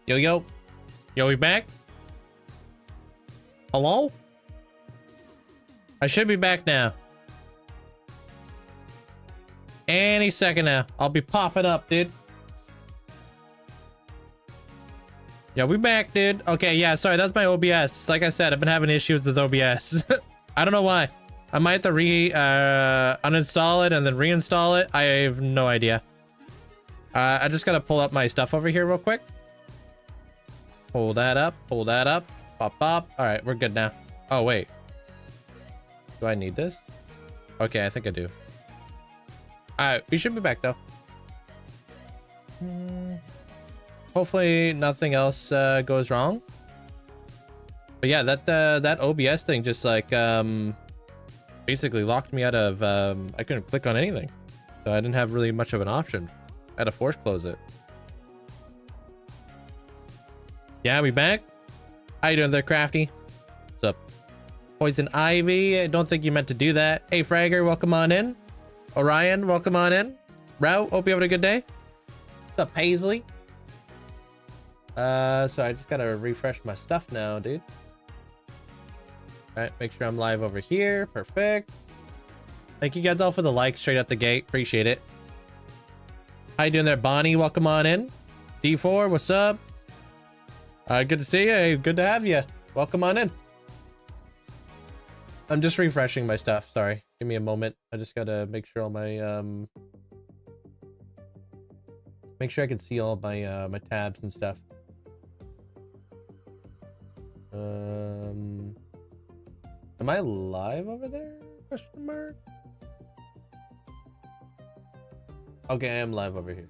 Yo, yo. Yo, we back? Hello? I should be back now. Any second now. I'll be popping up, dude. Yeah, we back, dude. Okay, yeah, sorry, that's my OBS. Like I said, I've been having issues with OBS. I don't know why. I might have to uninstall it and then reinstall it. I have no idea. I just gotta pull up my stuff over here real quick. Pull that up, pull that up. Pop, pop. All right, we're good now. Oh, wait. Do I need this? Okay, I think I do. All right, we should be back, though. Hopefully nothing else goes wrong. But yeah, that OBS thing just like basically locked me out of I couldn't click on anything. So I didn't have really much of an option. I had to force close it. Yeah, we back? How you doing there, Crafty? What's up? Poison Ivy, I don't think you meant to do that. Hey, Fragger, welcome on in. Orion, welcome on in. Row, hope you having a good day. What's up, Paisley? So I just gotta refresh my stuff now, dude. All right, make sure I'm live over here. Perfect. Thank you guys all for the likes straight out the gate. Appreciate it. How you doing there, Bonnie? Welcome on in. D4, what's up? Good to see you. Good to have you. Welcome on in. I'm just refreshing my stuff. Sorry. Give me a moment. I just gotta make sure all my make sure I can see all my my tabs and stuff. Am I live over there? Question mark. Okay, I am live over here.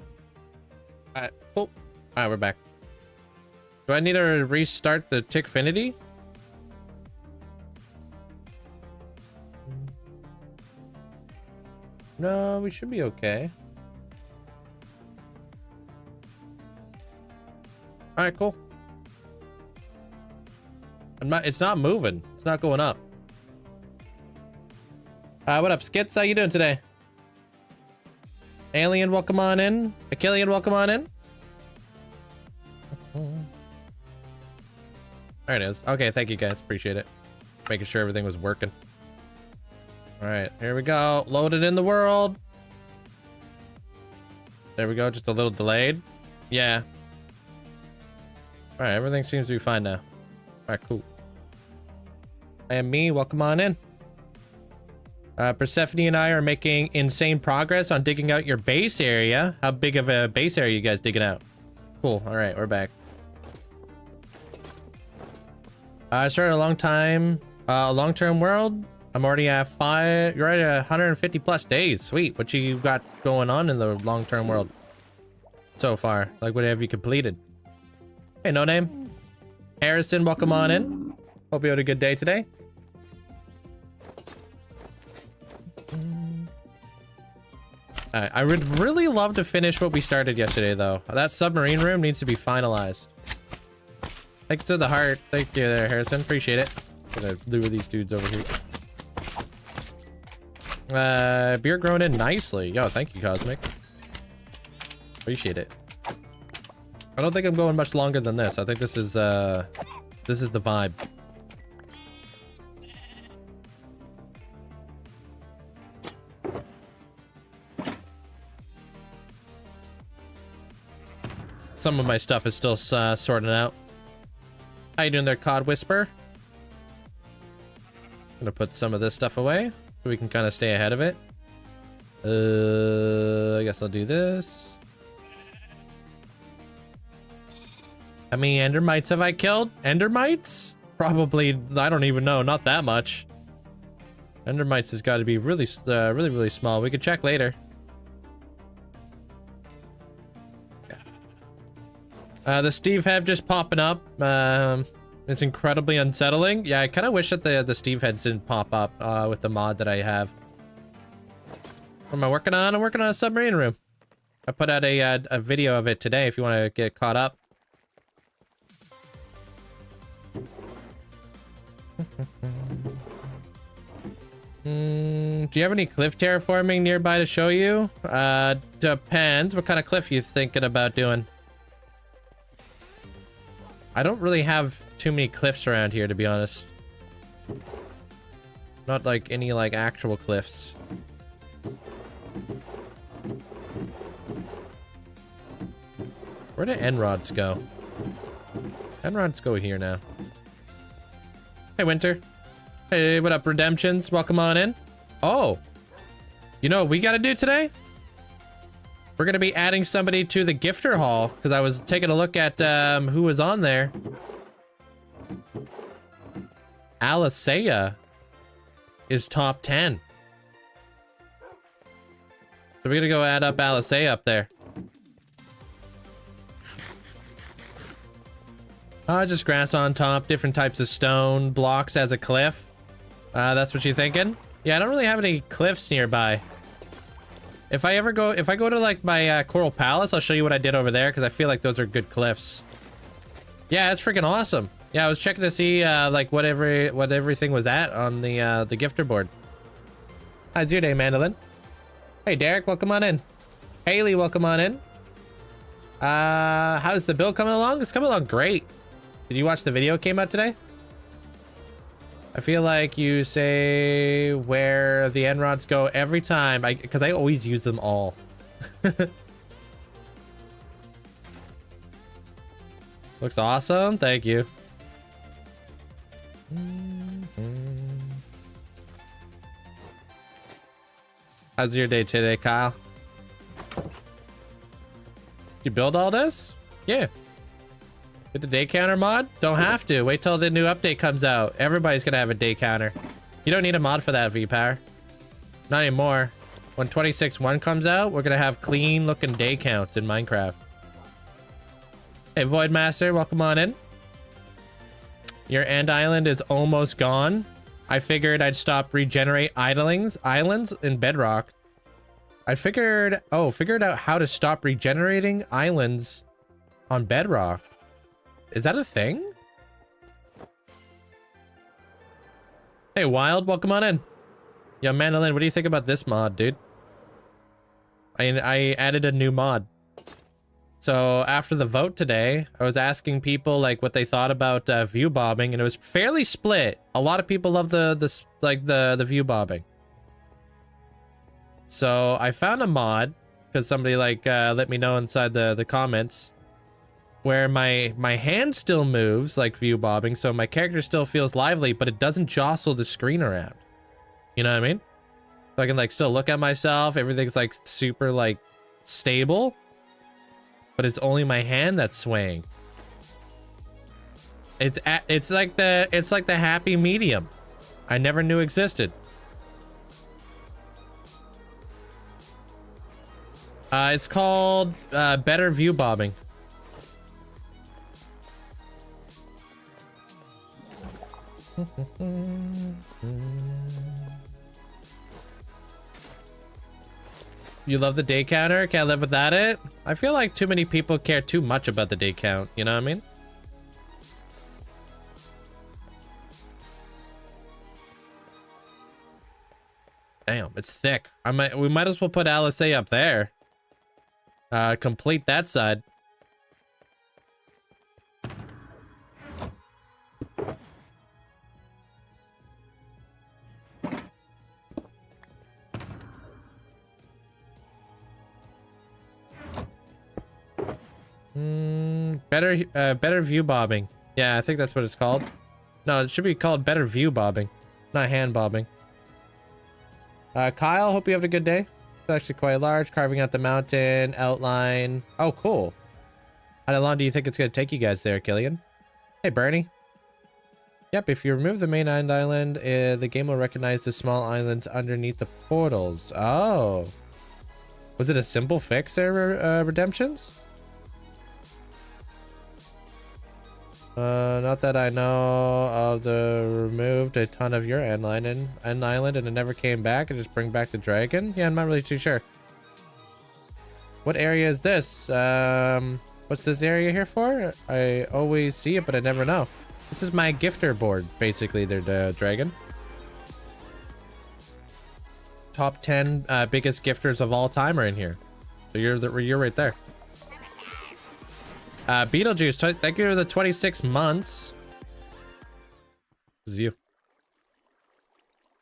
All right, cool. All right, we're back. Do I need to restart the Tickfinity? No, we should be okay. All right, cool. It's not moving. It's not going up. What up, Skits? How you doing today? Alien, welcome on in. Achillean, welcome on in. There it is. Okay, thank you guys. Appreciate it. Making sure everything was working. All right, here we go. Loaded in the world. There we go. Just a little delayed. Yeah. All right, everything seems to be fine now. All right, cool. I am me. Welcome on in. Persephone and I are making insane progress on digging out your base area. How big of a base area are you guys digging out? Cool. All right, we're back. I started a long-term world. I'm already at 5. You're at 150 plus days. Sweet. What you got going on in the long-term world so far? Like, what have you completed? Hey, no name. Harrison, welcome on in. Hope you had a good day today. I would really love to finish what we started yesterday, though. That submarine room needs to be finalized. Thanks to the heart. Thank you there, Harrison. Appreciate it. Gonna lure these dudes over here. Beer growing in nicely. Yo, thank you, Cosmic. Appreciate it. I don't think I'm going much longer than this. I think this is the vibe. Some of my stuff is still sorting out. How you doing there, Cod Whisper? Gonna put some of this stuff away so we can kind of stay ahead of it. I guess I'll do this. How many endermites have I killed? Endermites? Probably, I don't even know. Not that much. Endermites has got to be really small. We could check later. The Steve head just popping up. It's incredibly unsettling. Yeah, I kind of wish that the Steve heads didn't pop up with the mod that I have. What am I working on? I'm working on a submarine room. I put out a video of it today if you want to get caught up. Do you have any cliff terraforming nearby to show you? Depends. What kind of cliff you thinking about doing? I don't really have too many cliffs around here, to be honest. Not like any like actual cliffs. Where do end rods go? End rods go here now. Hey, Winter. Hey, what up, Redemptions? Welcome on in. Oh, you know what we got to do today? We're going to be adding somebody to the gifter hall because I was taking a look at who was on there. Alicea is top 10. So we're going to go add up Alicea up there. Just grass on top, different types of stone, blocks as a cliff. That's what you're thinking? Yeah, I don't really have any cliffs nearby. If I go to like my Coral Palace, I'll show you what I did over there because I feel like those are good cliffs. Yeah, it's freaking awesome. Yeah, I was checking to see like what everything was at on the gifter board. How's your day, Mandolin? Hey, Derek, welcome on in. Haley, welcome on in. How's the build coming along? It's coming along great. Did you watch the video that came out today? I feel like you say where the end rods go every time, because I always use them all. Looks awesome. Thank you. How's your day today, Kyle? You build all this? Yeah. Get the day counter mod? Don't have to. Wait till the new update comes out. Everybody's gonna have a day counter. You don't need a mod for that, V-Power. Not anymore. When 26.1 comes out, we're gonna have clean looking day counts in Minecraft. Hey, Voidmaster, welcome on in. Your end island is almost gone. I figured I'd stop regenerate islands in Bedrock. I figured out how to stop regenerating islands on Bedrock. Is that a thing? Hey, Wild, welcome on in. Yo, Mandolin, what do you think about this mod, dude? I added a new mod. So after the vote today, I was asking people like what they thought about view bobbing, and it was fairly split. A lot of people love the view bobbing. So I found a mod because somebody like let me know inside the comments where my hand still moves like view bobbing, so my character still feels lively, but it doesn't jostle the screen around. You know what I mean? So I can like still look at myself. Everything's like super like stable, but it's only my hand that's swaying. It's like the happy medium I never knew existed. It's called better view bobbing. You love the day counter? Can't live without it? I feel like too many people care too much about the day count, you know what I mean? Damn, it's thick. We might as well put Alicea up there. Complete that side. Better view bobbing. Yeah, I think that's what it's called. No, it should be called better view bobbing, not hand bobbing. Kyle, hope you have a good day. It's actually quite large, carving out the mountain outline. Oh, cool. How long do you think it's gonna take you guys there, Killian? Hey, Bernie. Yep, if you remove the main island, the game will recognize the small islands underneath the portals. Oh. Was it a simple fix there, Redemptions? Not that I know of. Removed a ton of your end island and it never came back and just bring back the dragon. Yeah, I'm not really too sure. What area is this? What's this area here for? I always see it, but I never know. This is my gifter board, basically. The dragon. Top 10 biggest gifters of all time are in here. So you're right there. Beetlejuice, thank you for the 26 months. This is you.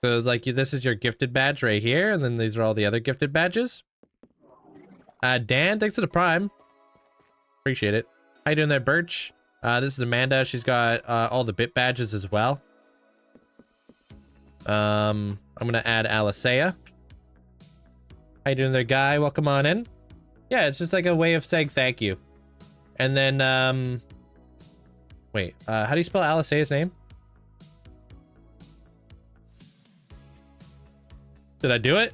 So like this is your gifted badge right here, and then these are all the other gifted badges. Dan, thanks for the prime. Appreciate it. How you doing there, Birch? This is Amanda. She's got all the bit badges as well. I'm gonna add Alicea. How you doing there, Guy? Welcome on in. Yeah, it's just like a way of saying thank you. And then, wait, how do you spell Alicea's name? Did I do it?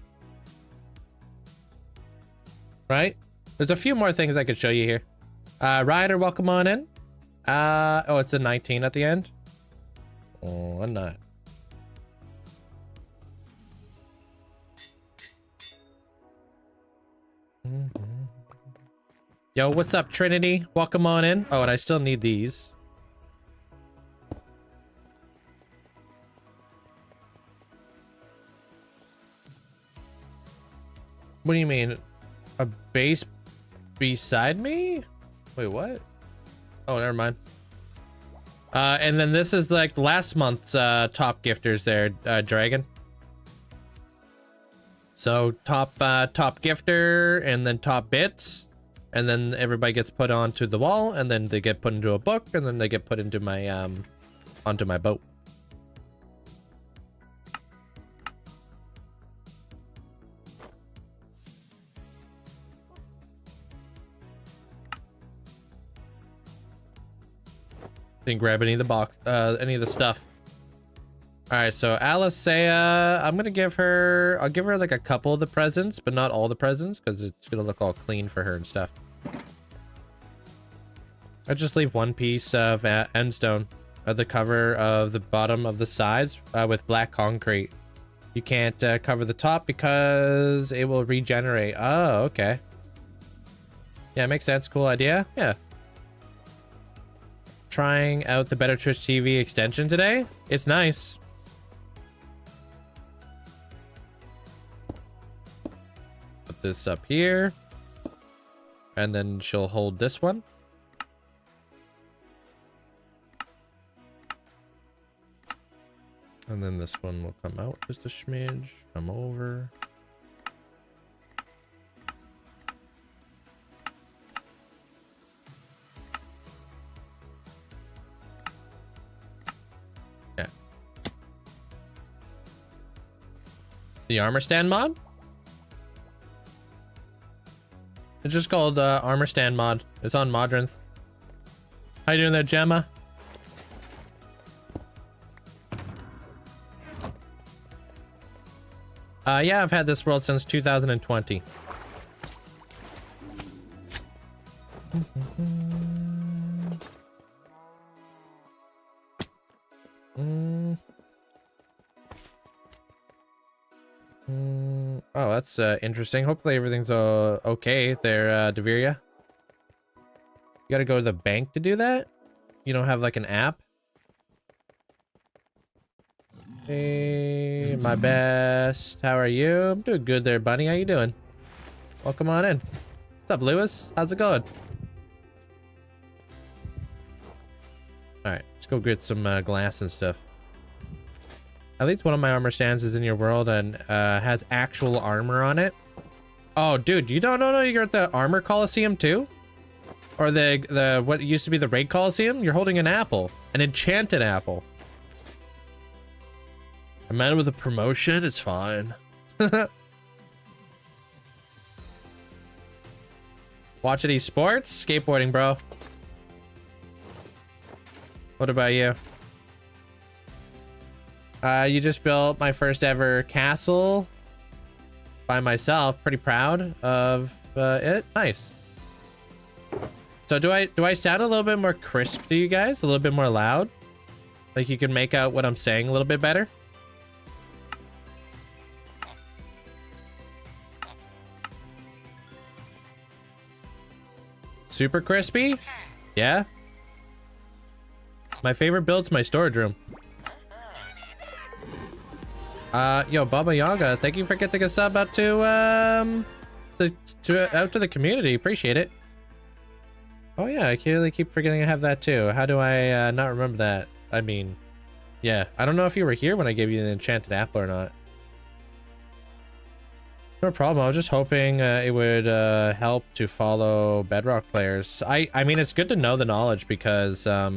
Right? There's a few more things I could show you here. Ryder, welcome on in. Oh, it's a 19 at the end. Oh, I'm not. Yo, what's up, Trinity? Welcome on in. Oh, and I still need these. What do you mean? A base beside me? Wait, what? Oh, never mind. And then this is like last month's top gifters there, Dragon. So top gifter and then top bits, and then everybody gets put onto the wall, and then they get put into a book, and then they get put into my onto my boat. Didn't grab any of the box, any of the stuff. All right, so Alicea, I'm gonna give her, I'll give her like a couple of the presents, but not all the presents, because it's gonna look all clean for her and stuff. I'll just leave one piece of endstone at the cover of the bottom of the sides with black concrete. You can't cover the top because it will regenerate. Oh, okay. Yeah, makes sense. Cool idea. Yeah. Trying out the Better Twitch TV extension today. It's nice. Put this up here. And then she'll hold this one. And then this one will come out just a smidge. Come over. Yeah. The armor stand mod? It's just called armor stand mod. It's on Modrinth. How you doing there, Gemma? Yeah, I've had this world since 2020. Oh, that's interesting. Hopefully everything's okay there, Deviria. You gotta go to the bank to do that? You don't have like an app? Hey, my best. How are you? I'm doing good there, bunny. How you doing? Welcome on in. What's up, Lewis? How's it going? Alright, let's go get some glass and stuff. At least one of my armor stands is in your world and has actual armor on it. Oh, dude, you don't know you got the armor Coliseum too? Or the what used to be the raid Coliseum? You're holding an apple, an enchanted apple. A man with a promotion, it's fine. Watching these sports? Skateboarding, bro. What about you? You just built my first ever castle by myself. Pretty proud of it. Nice. So do I sound a little bit more crisp to you guys? A little bit more loud? Like you can make out what I'm saying a little bit better? Super crispy? Yeah. My favorite build's my storage room. Yo, Baba Yaga, thank you for getting a sub out to the community. Appreciate it. Oh yeah, I clearly keep forgetting I have that too. How do I not remember that? I mean, yeah, I don't know if you were here when I gave you the enchanted apple or not. No problem. I was just hoping it would help to follow Bedrock players. I mean, it's good to know the knowledge because I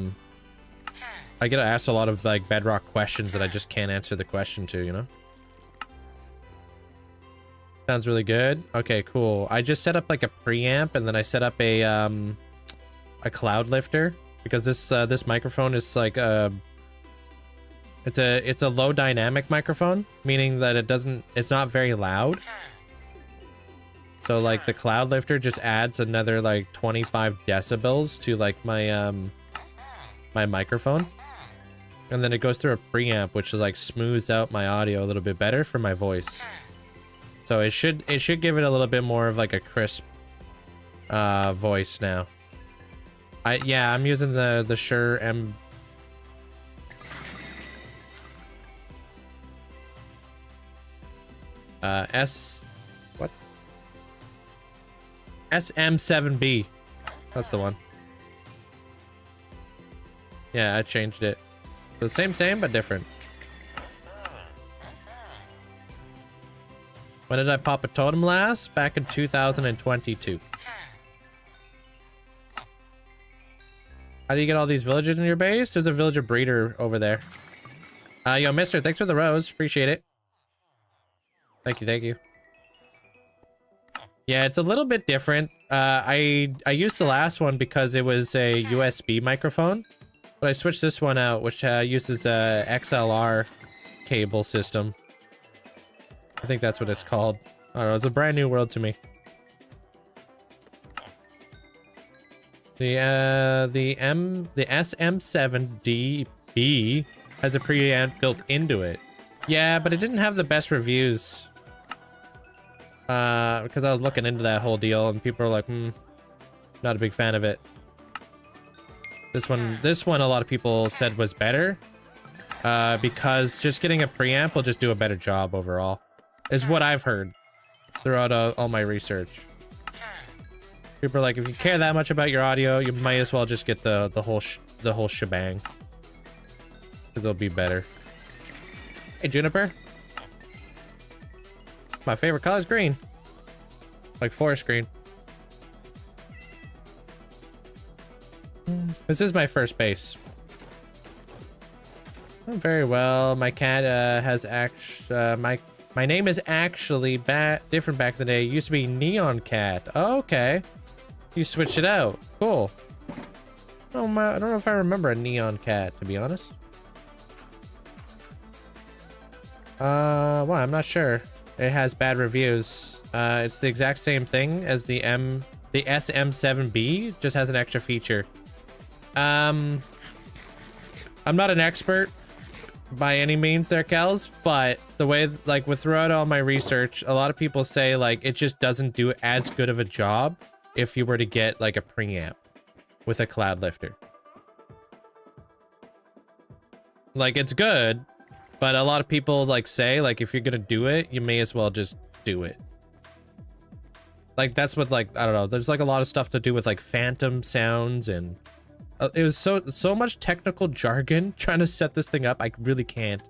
get asked a lot of like Bedrock questions that I just can't answer the question to, you know? Sounds really good. Okay, cool. I just set up like a preamp and then I set up a cloud lifter because this microphone is like it's a low dynamic microphone, meaning that it's not very loud. So like the cloud lifter just adds another like 25 decibels to like my my microphone. And then it goes through a preamp, which is like smooths out my audio a little bit better for my voice. So it should give it a little bit more of like a crisp voice now. Yeah, I'm using the Shure M. What? SM7B. That's the one. Yeah, I changed it. The same, but different. When did I pop a totem last? Back in 2022. How do you get all these villagers in your base? There's a villager breeder over there. Yo, mister, thanks for the rose. Appreciate it. Thank you. Yeah, it's a little bit different. I used the last one because it was a USB microphone. But I switched this one out, which uses a XLR cable system. I think that's what it's called. I don't know, it's a brand new world to me. The SM7DB has a preamp built into it. Yeah, but it didn't have the best reviews. Because I was looking into that whole deal and people are like, not a big fan of it. This one a lot of people said was better. Because just getting a preamp will just do a better job overall. Is what I've heard throughout all my research. People are like, if you care that much about your audio, you might as well just get the whole shebang. Because it'll be better. Hey, Juniper. My favorite color is green. Like forest green. This is my first base. Oh, very well. My cat has my name is actually different back in the day. It used to be Neon Cat. Oh, okay. You switched it out. Cool. Oh my, I don't know if I remember a Neon Cat, to be honest. Well, I'm not sure. It has bad reviews. It's the exact same thing as the SM7B, just has an extra feature. I'm not an expert by any means there, Kels, but the way, like, throughout all my research, a lot of people say, like, it just doesn't do as good of a job if you were to get, like, a preamp with a cloud lifter. Like, it's good, but a lot of people, like, say, like, if you're gonna do it, you may as well just do it. Like, that's what, like, I don't know, there's, like, a lot of stuff to do with, like, phantom sounds and... it was so much technical jargon trying to set this thing up. I really can't.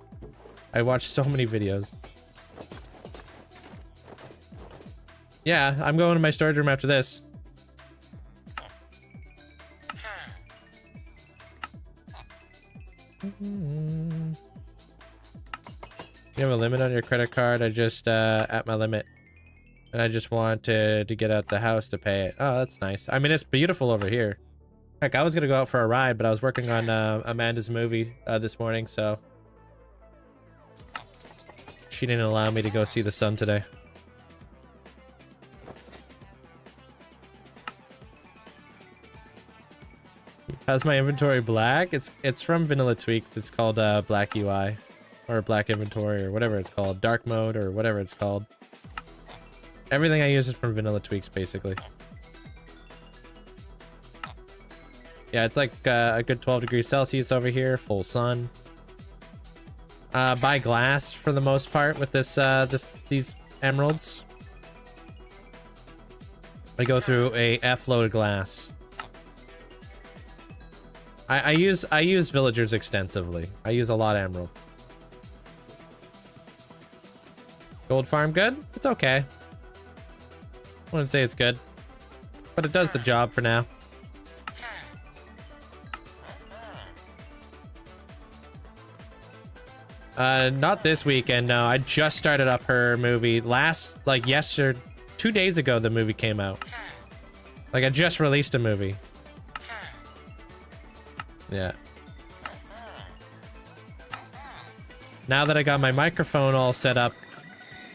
I watched so many videos. Yeah, I'm going to my storage room after this. You have a limit on your credit card? I just at my limit. And I just want to get out the house to pay it. Oh, that's nice. I mean, it's beautiful over here. Heck, I was gonna go out for a ride, but I was working on Amanda's movie this morning, so she didn't allow me to go see the sun today. How's my inventory black? It's from Vanilla Tweaks. It's called Black UI or Black Inventory or whatever it's called, Dark Mode or whatever it's called. Everything I use is from Vanilla Tweaks, basically. Yeah, it's like a good 12 degrees Celsius over here, full sun. Buy glass for the most part with these emeralds. I go through a F-load glass. I use villagers extensively. I use a lot of emeralds. Gold farm good? It's okay. I wouldn't say it's good, but it does the job for now. Not this weekend, no. I just started up her movie like yesterday, 2 days ago the movie came out. Like I just released a movie. Yeah. Now that I got my microphone all set up,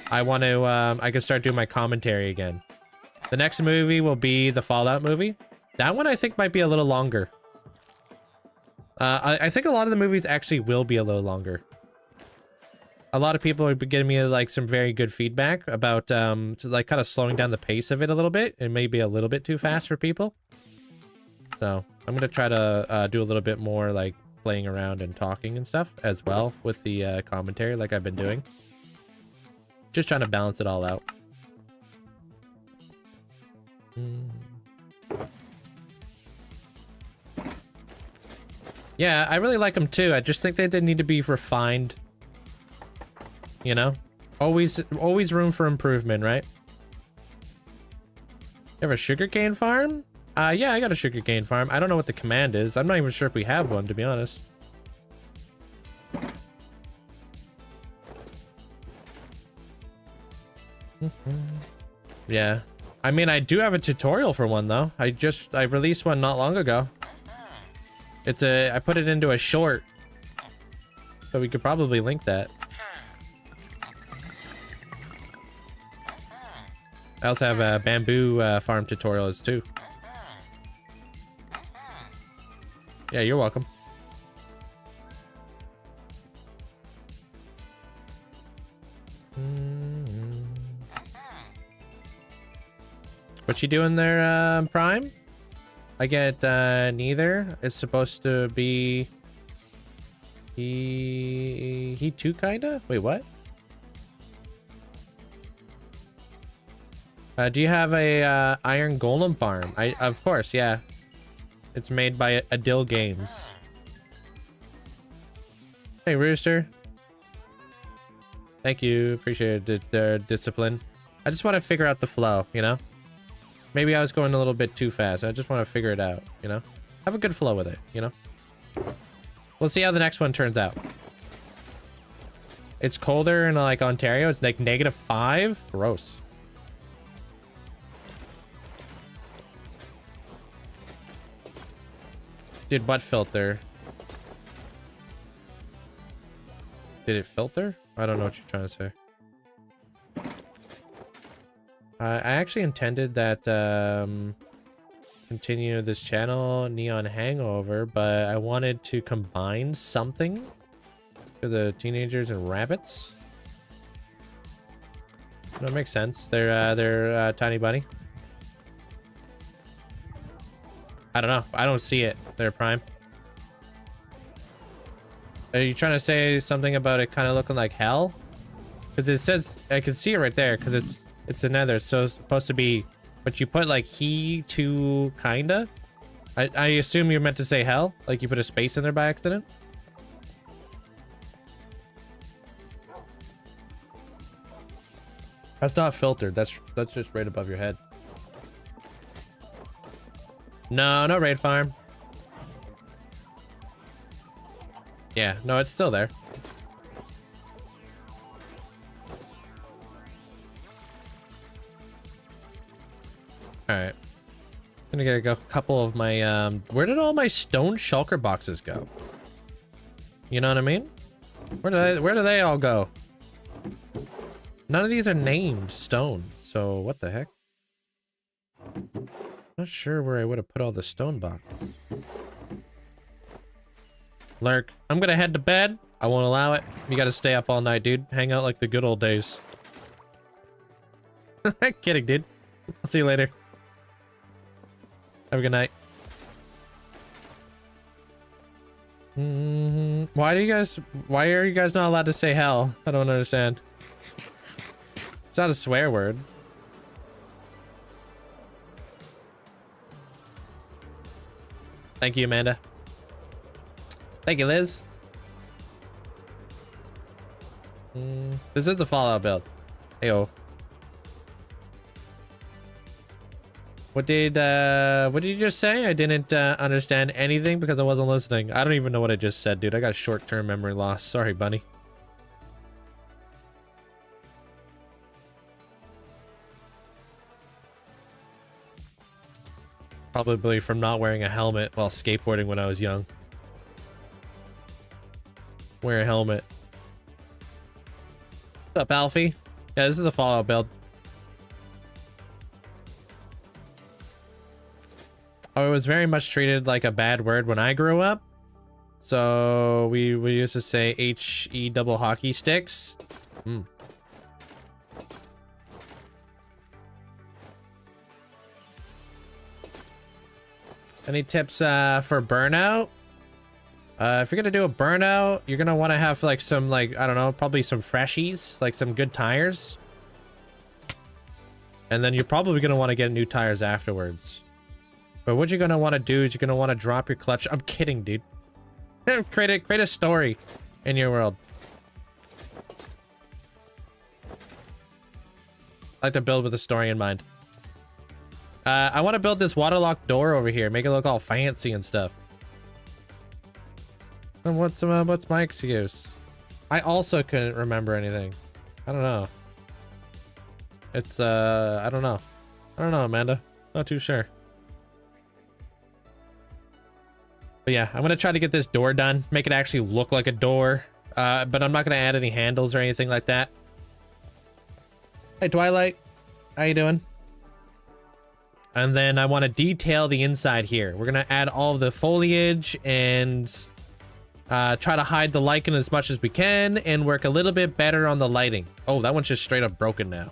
I want to, I can start doing my commentary again. The next movie will be the Fallout movie. That one I think might be a little longer. I think a lot of the movies actually will be a little longer. A lot of people are giving me like some very good feedback about like kind of slowing down the pace of it a little bit. It may be a little bit too fast for people. So I'm gonna try to do a little bit more like playing around and talking and stuff as well with the commentary like I've been doing. Just trying to balance it all out. Yeah, I really like them too. I just think they need to be refined. You know, always room for improvement, right? You have a sugarcane farm? Yeah, I got a sugarcane farm. I don't know what the command is. I'm not even sure if we have one, to be honest. Yeah. I mean, I do have a tutorial for one though. I released one not long ago. I put it into a short. So we could probably link that. I also have a bamboo farm tutorials too. Yeah, you're welcome. What you doing there, Prime? I get neither. It's supposed to be he too kinda? Wait, what? Do you have a iron golem farm? Of course, yeah. It's made by Adil Games. Hey, Rooster. Thank you. Appreciate their discipline. I just want to figure out the flow, you know? Maybe I was going a little bit too fast. I just want to figure it out, you know? Have a good flow with it, you know? We'll see how the next one turns out. It's colder in like Ontario. It's like -5. Gross. Did what filter? Did it filter? I don't know what you're trying to say. I actually intended that continue this channel Neon Hangover, but I wanted to combine something for the teenagers and rabbits. That makes sense. They're tiny bunny. I don't know. I don't see it there, Prime. Are you trying to say something about it kind of looking like hell? Because it says, I can see it right there because it's the nether. So it's supposed to be, but you put like he to kinda. I assume you're meant to say hell, like you put a space in there by accident. That's not filtered. That's just right above your head. No, no raid farm. Yeah, no, it's still there. Alright. I'm gonna get a couple of my, where did all my stone shulker boxes go? You know what I mean? Where do they all go? None of these are named stone, so what the heck? Not sure where I would have put all the stone boxes. Lurk, I'm gonna head to bed. I won't allow it. You gotta stay up all night, dude. Hang out like the good old days. Kidding, dude. I'll see you later. Have a good night. Why are you guys not allowed to say hell? I don't understand. It's not a swear word. Thank you, Amanda. Thank you, Liz. This is the Fallout build. Heyo. What did you just say? I didn't understand anything because I wasn't listening. I don't even know what I just said, dude. I got short-term memory loss. Sorry, bunny. Probably from not wearing a helmet while skateboarding when I was young. Wear a helmet. What's up, Alfie? Yeah, this is the Fallout build. Oh, it was very much treated like a bad word when I grew up. So we used to say H-E double hockey sticks. Any tips for burnout? If you're gonna do a burnout, you're gonna want to have like some, like, I don't know, probably some freshies, like some good tires. And then you're probably gonna want to get new tires afterwards. But what you're gonna want to do is you're gonna want to drop your clutch. I'm kidding, dude. create a story in your world. I like to build with a story in mind. I want to build this waterlock door over here, make it look all fancy and stuff. And what's my excuse? I also couldn't remember anything. I don't know. It's I don't know. I don't know, Amanda. Not too sure. But yeah, I'm gonna try to get this door done, make it actually look like a door. But I'm not gonna add any handles or anything like that. Hey, Twilight, how you doing? And then I want to detail the inside here. We're gonna add all of the foliage and try to hide the lichen as much as we can and work a little bit better on the lighting. Oh, that one's just straight up broken now.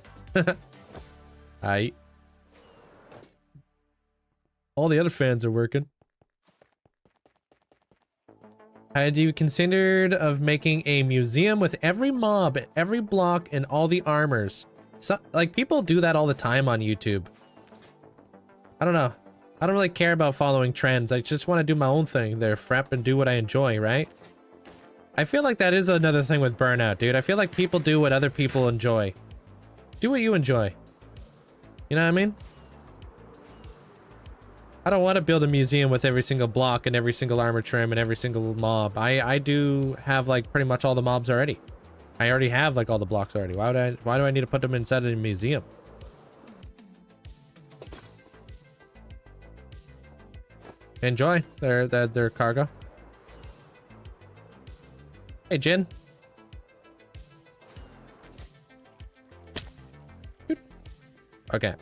Aight. All the other fans are working. Had you considered of making a museum with every mob, every block, and all the armors? So, like, people do that all the time on YouTube. I don't know. I don't really care about following trends. I just want to do my own thing there, Frep, and do what I enjoy, right? I feel like that is another thing with burnout, dude. I feel like people do what other people enjoy. Do what you enjoy. You know what I mean? I don't want to build a museum with every single block and every single armor trim and every single mob. I do have, like, pretty much all the mobs already. I already have, like, all the blocks already. Why do I need to put them inside of a museum? Enjoy their cargo. Hey, Jin. Okay.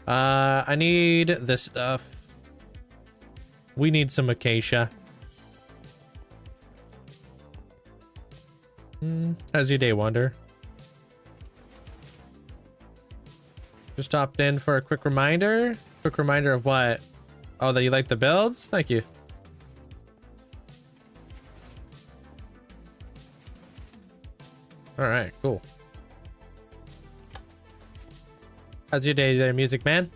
I need this stuff. We need some acacia. How's your day, Wonder? Just stopped in for a quick reminder. Quick reminder of what? Oh, that you like the builds? Thank you. All right, cool. How's your day there, Music Man?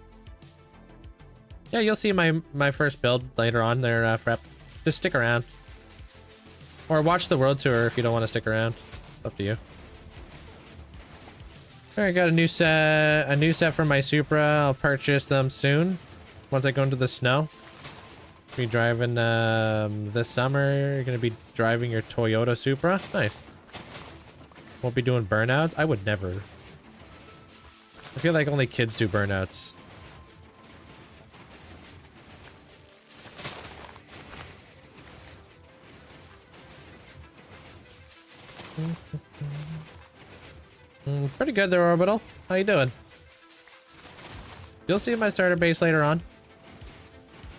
Yeah, you'll see my first build later on there, Frep. Just stick around. Or watch the world tour if you don't want to stick around. Up to you. Alright, got a new set for my Supra. I'll purchase them soon. Once I go into the snow. Be driving this summer. You're gonna be driving your Toyota Supra. Nice. Won't be doing burnouts. I would never. I feel like only kids do burnouts. Pretty good there, Orbital. How you doing? You'll see my starter base later on.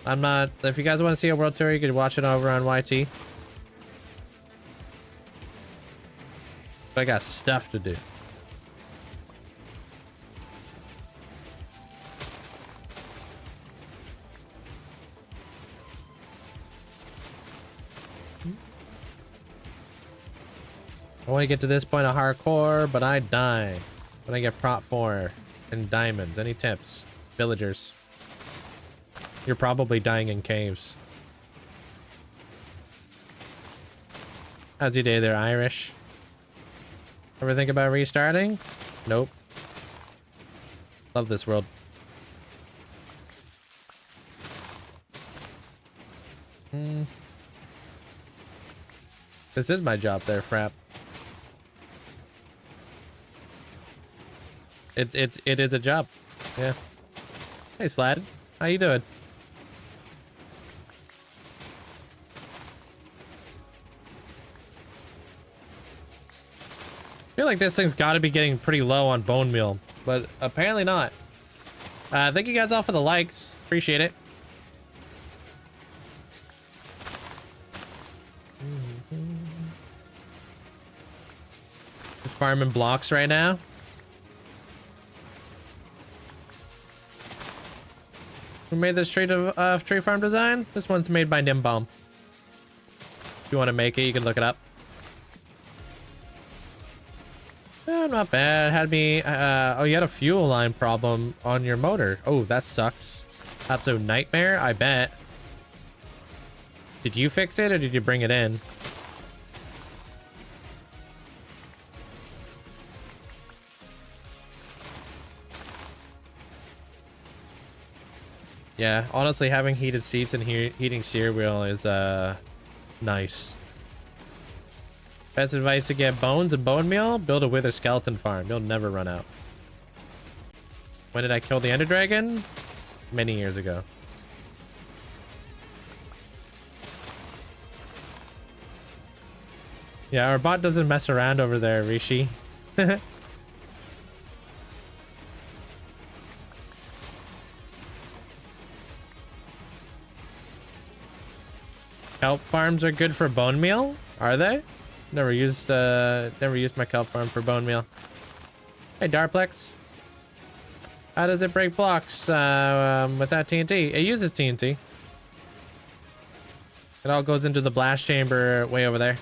I'm not... If you guys want to see a world tour, you can watch it over on YT. But I got stuff to do. I want to get to this point of hardcore, but I die. When I get prop 4 and diamonds. Any tips? Villagers. You're probably dying in caves. How's your day there, Irish? Ever think about restarting? Nope. Love this world. This is my job there, Frap. It is a job. Yeah. Hey, Slad. How you doing? I feel like this thing's got to be getting pretty low on bone meal, but apparently not. Thank you guys all for the likes. Appreciate it. Just farming blocks right now. Who made this tree farm design? This one's made by Nimbaum. If you want to make it, you can look it up. Not bad. Had me. Oh, you had a fuel line problem on your motor. Oh, that sucks. Absolute nightmare, I bet. Did you fix it or did you bring it in? Yeah, honestly, having heated seats and heating steering wheel is nice. Best advice to get bones and bone meal? Build a wither skeleton farm. You'll never run out. When did I kill the Ender Dragon? Many years ago. Yeah, our bot doesn't mess around over there, Rishi. Kelp farms are good for bone meal? Are they? Never used my kelp farm for bone meal. Hey, Darplex. How does it break blocks without TNT? It uses TNT. It all goes into the blast chamber way over there.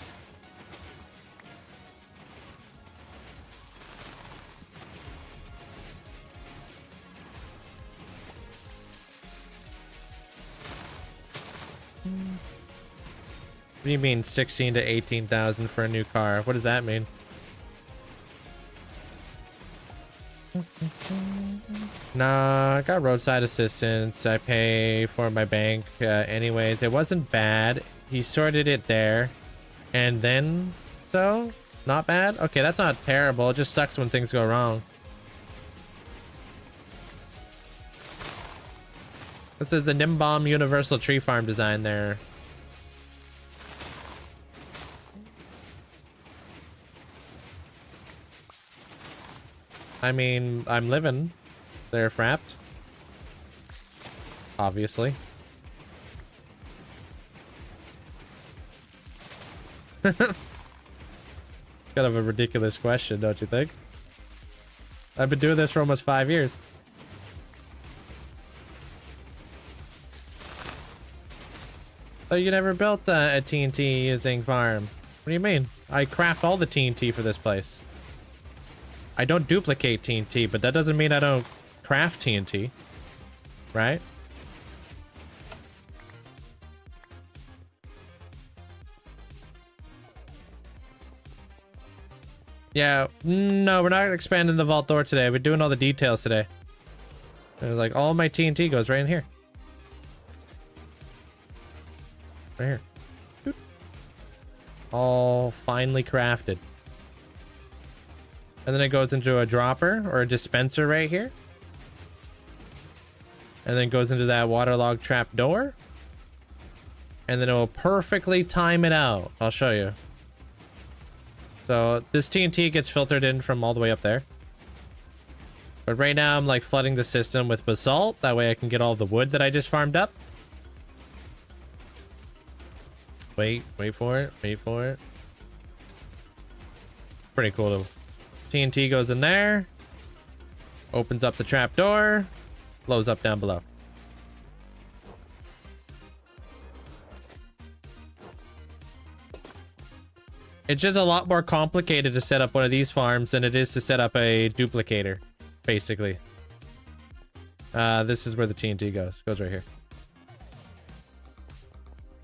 What do you mean 16 to 18,000 for a new car? What does that mean? Nah, I got roadside assistance. I pay for my bank anyways. It wasn't bad. He sorted it there. And then, so? Not bad? Okay, that's not terrible. It just sucks when things go wrong. This is the Nimbaum Universal Tree Farm design there. I mean, I'm living there, Frapped. Obviously. Kind of a ridiculous question, don't you think? I've been doing this for almost 5 years. So you never built a TNT using farm? What do you mean? I craft all the TNT for this place. I don't duplicate TNT, but that doesn't mean I don't craft TNT, right? Yeah, no, we're not expanding the vault door today. We're doing all the details today. Like, all my TNT goes right in here. Right here. Boop. All finely crafted. And then it goes into a dropper or a dispenser right here. And then goes into that waterlogged trap door. And then it will perfectly time it out. I'll show you. So this TNT gets filtered in from all the way up there. But right now I'm like flooding the system with basalt. That way I can get all the wood that I just farmed up. Wait for it. Wait for it. Pretty cool though. TNT goes in there, opens up the trap door, blows up down below. It's just a lot more complicated to set up one of these farms than it is to set up a duplicator, basically. This is where the TNT goes. Goes right here.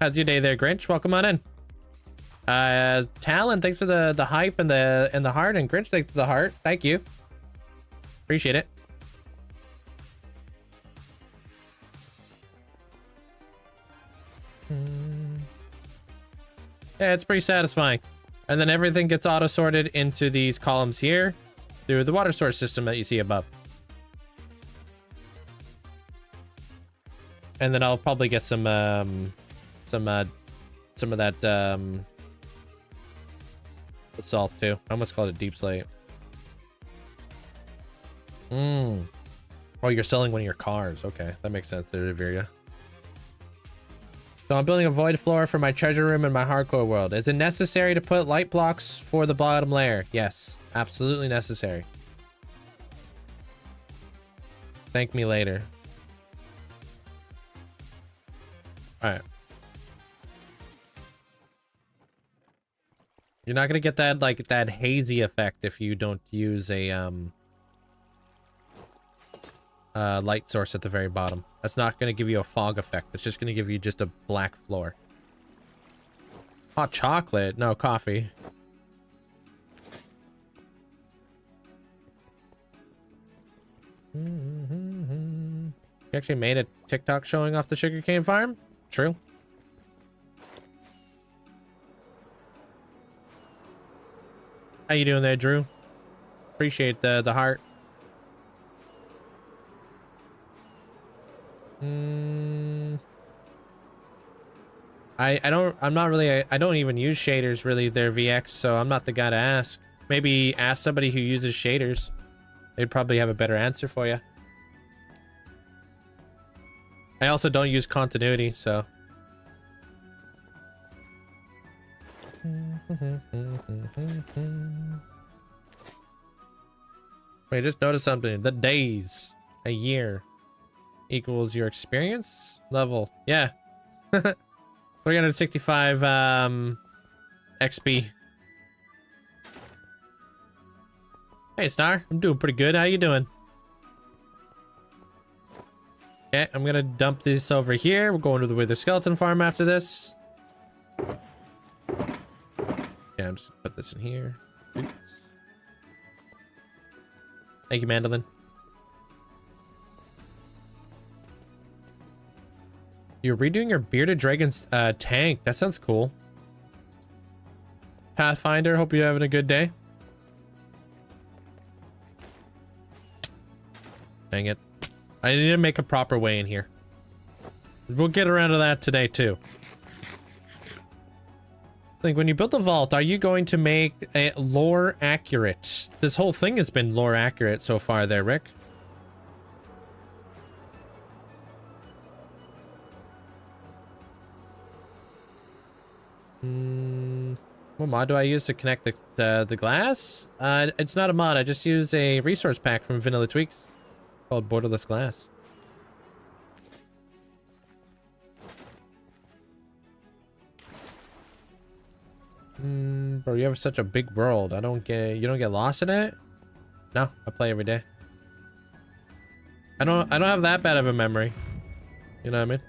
How's your day there, Grinch? Welcome on in. Talon, thanks for the hype and the heart, and Grinch, thanks for the heart. Thank you. Appreciate it. Yeah, it's pretty satisfying. And then everything gets auto-sorted into these columns here through the water source system that you see above. And then I'll probably get some of that salt too. I almost called it deep slate. Oh, you're selling one of your cars. Okay, that makes sense there, Riveria. So I'm building a void floor for my treasure room in my hardcore world. Is it necessary to put light blocks for the bottom layer? Yes, absolutely necessary. Thank me later. All right. You're not gonna get that like that hazy effect if you don't use a light source at the very bottom. That's not gonna give you a fog effect. It's just gonna give you just a black floor. Hot chocolate? No, coffee. You actually made a TikTok showing off the sugarcane farm? True. How you doing there, Drew? Appreciate the heart. I don't even use shaders really there, VX, so I'm not the guy to ask. Maybe ask somebody who uses shaders. They'd probably have a better answer for you. I also don't use continuity, so. Wait, just noticed something. The days, a year, equals your experience level. Yeah. 365 XP. Hey, Star. I'm doing pretty good. How you doing? Okay, I'm gonna dump this over here. We're going to the Wither Skeleton Farm after this. Yeah, I'm just gonna put this in here. Oops. Thank you, Mandolin. You're redoing your Bearded Dragon's tank. That sounds cool. Pathfinder, hope you're having a good day. Dang it. I need to make a proper way in here. We'll get around to that today, too. Like, when you build the vault, are you going to make it lore accurate? This whole thing has been lore accurate so far there, Rick. What mod do I use to connect the glass? It's not a mod. I just use a resource pack from Vanilla Tweaks called Borderless Glass. Bro, you have such a big world. You don't get lost in it? No, I play every day. I don't have that bad of a memory. You know what I mean?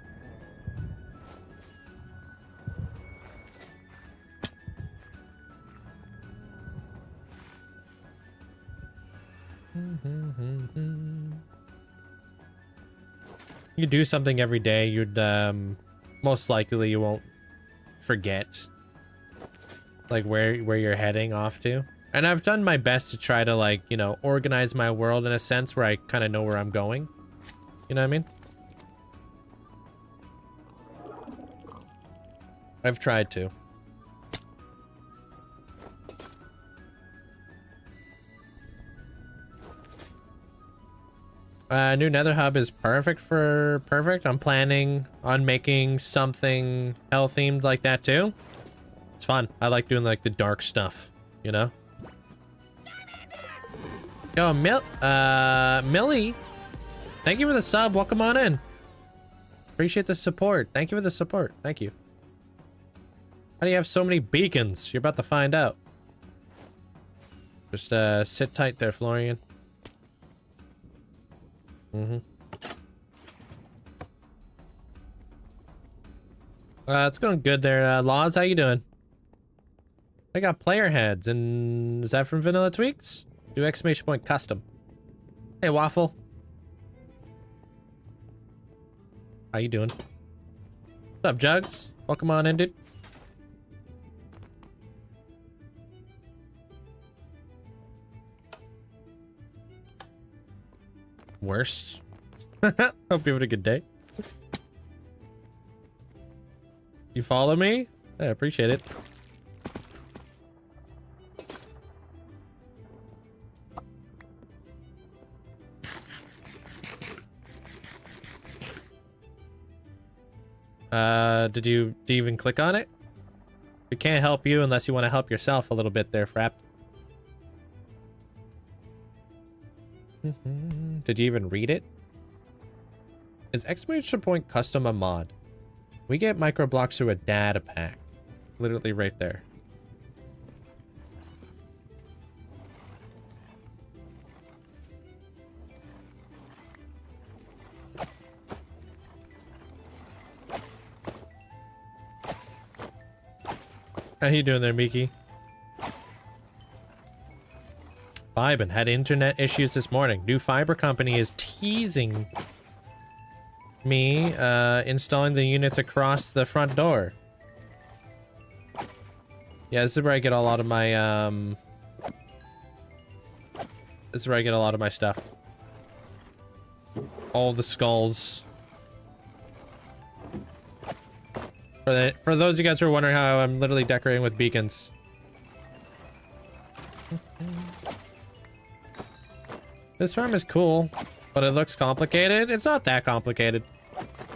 You do something every day, you'd most likely you won't forget like where you're heading off to. And I've done my best to try to, like, you know, organize my world in a sense where I kind of know where I'm going. You know what I mean? I've tried to. New Nether Hub is perfect. I'm planning on making something hell themed like that too. It's fun. I like doing like the dark stuff, you know? Yo, Millie, thank you for the sub. Welcome on in. Appreciate the support. Thank you for the support. Thank you. How do you have so many beacons? You're about to find out. Just sit tight there, Florian. It's going good there. Laws, how you doing? I got player heads, and is that from Vanilla Tweaks? Do exclamation point custom. Hey, Waffle. How you doing? What's up, Jugs? Welcome on in, dude. Worse. Hope you had a good day. You follow me? I appreciate it. Did you even click on it? We can't help you unless you want to help yourself a little bit there, Frap. Did you even read it? Is exclamation point custom a mod? We get microblocks through a data pack. Literally right there. How you doing there, Miki? Vibin had internet issues this morning. New fiber company is teasing me installing the units across the front door. Yeah, this is where I get a lot of my this is where I get a lot of my stuff. All the skulls. For those of you guys who are wondering how I'm literally decorating with beacons. This farm is cool, but it looks complicated. It's not that complicated.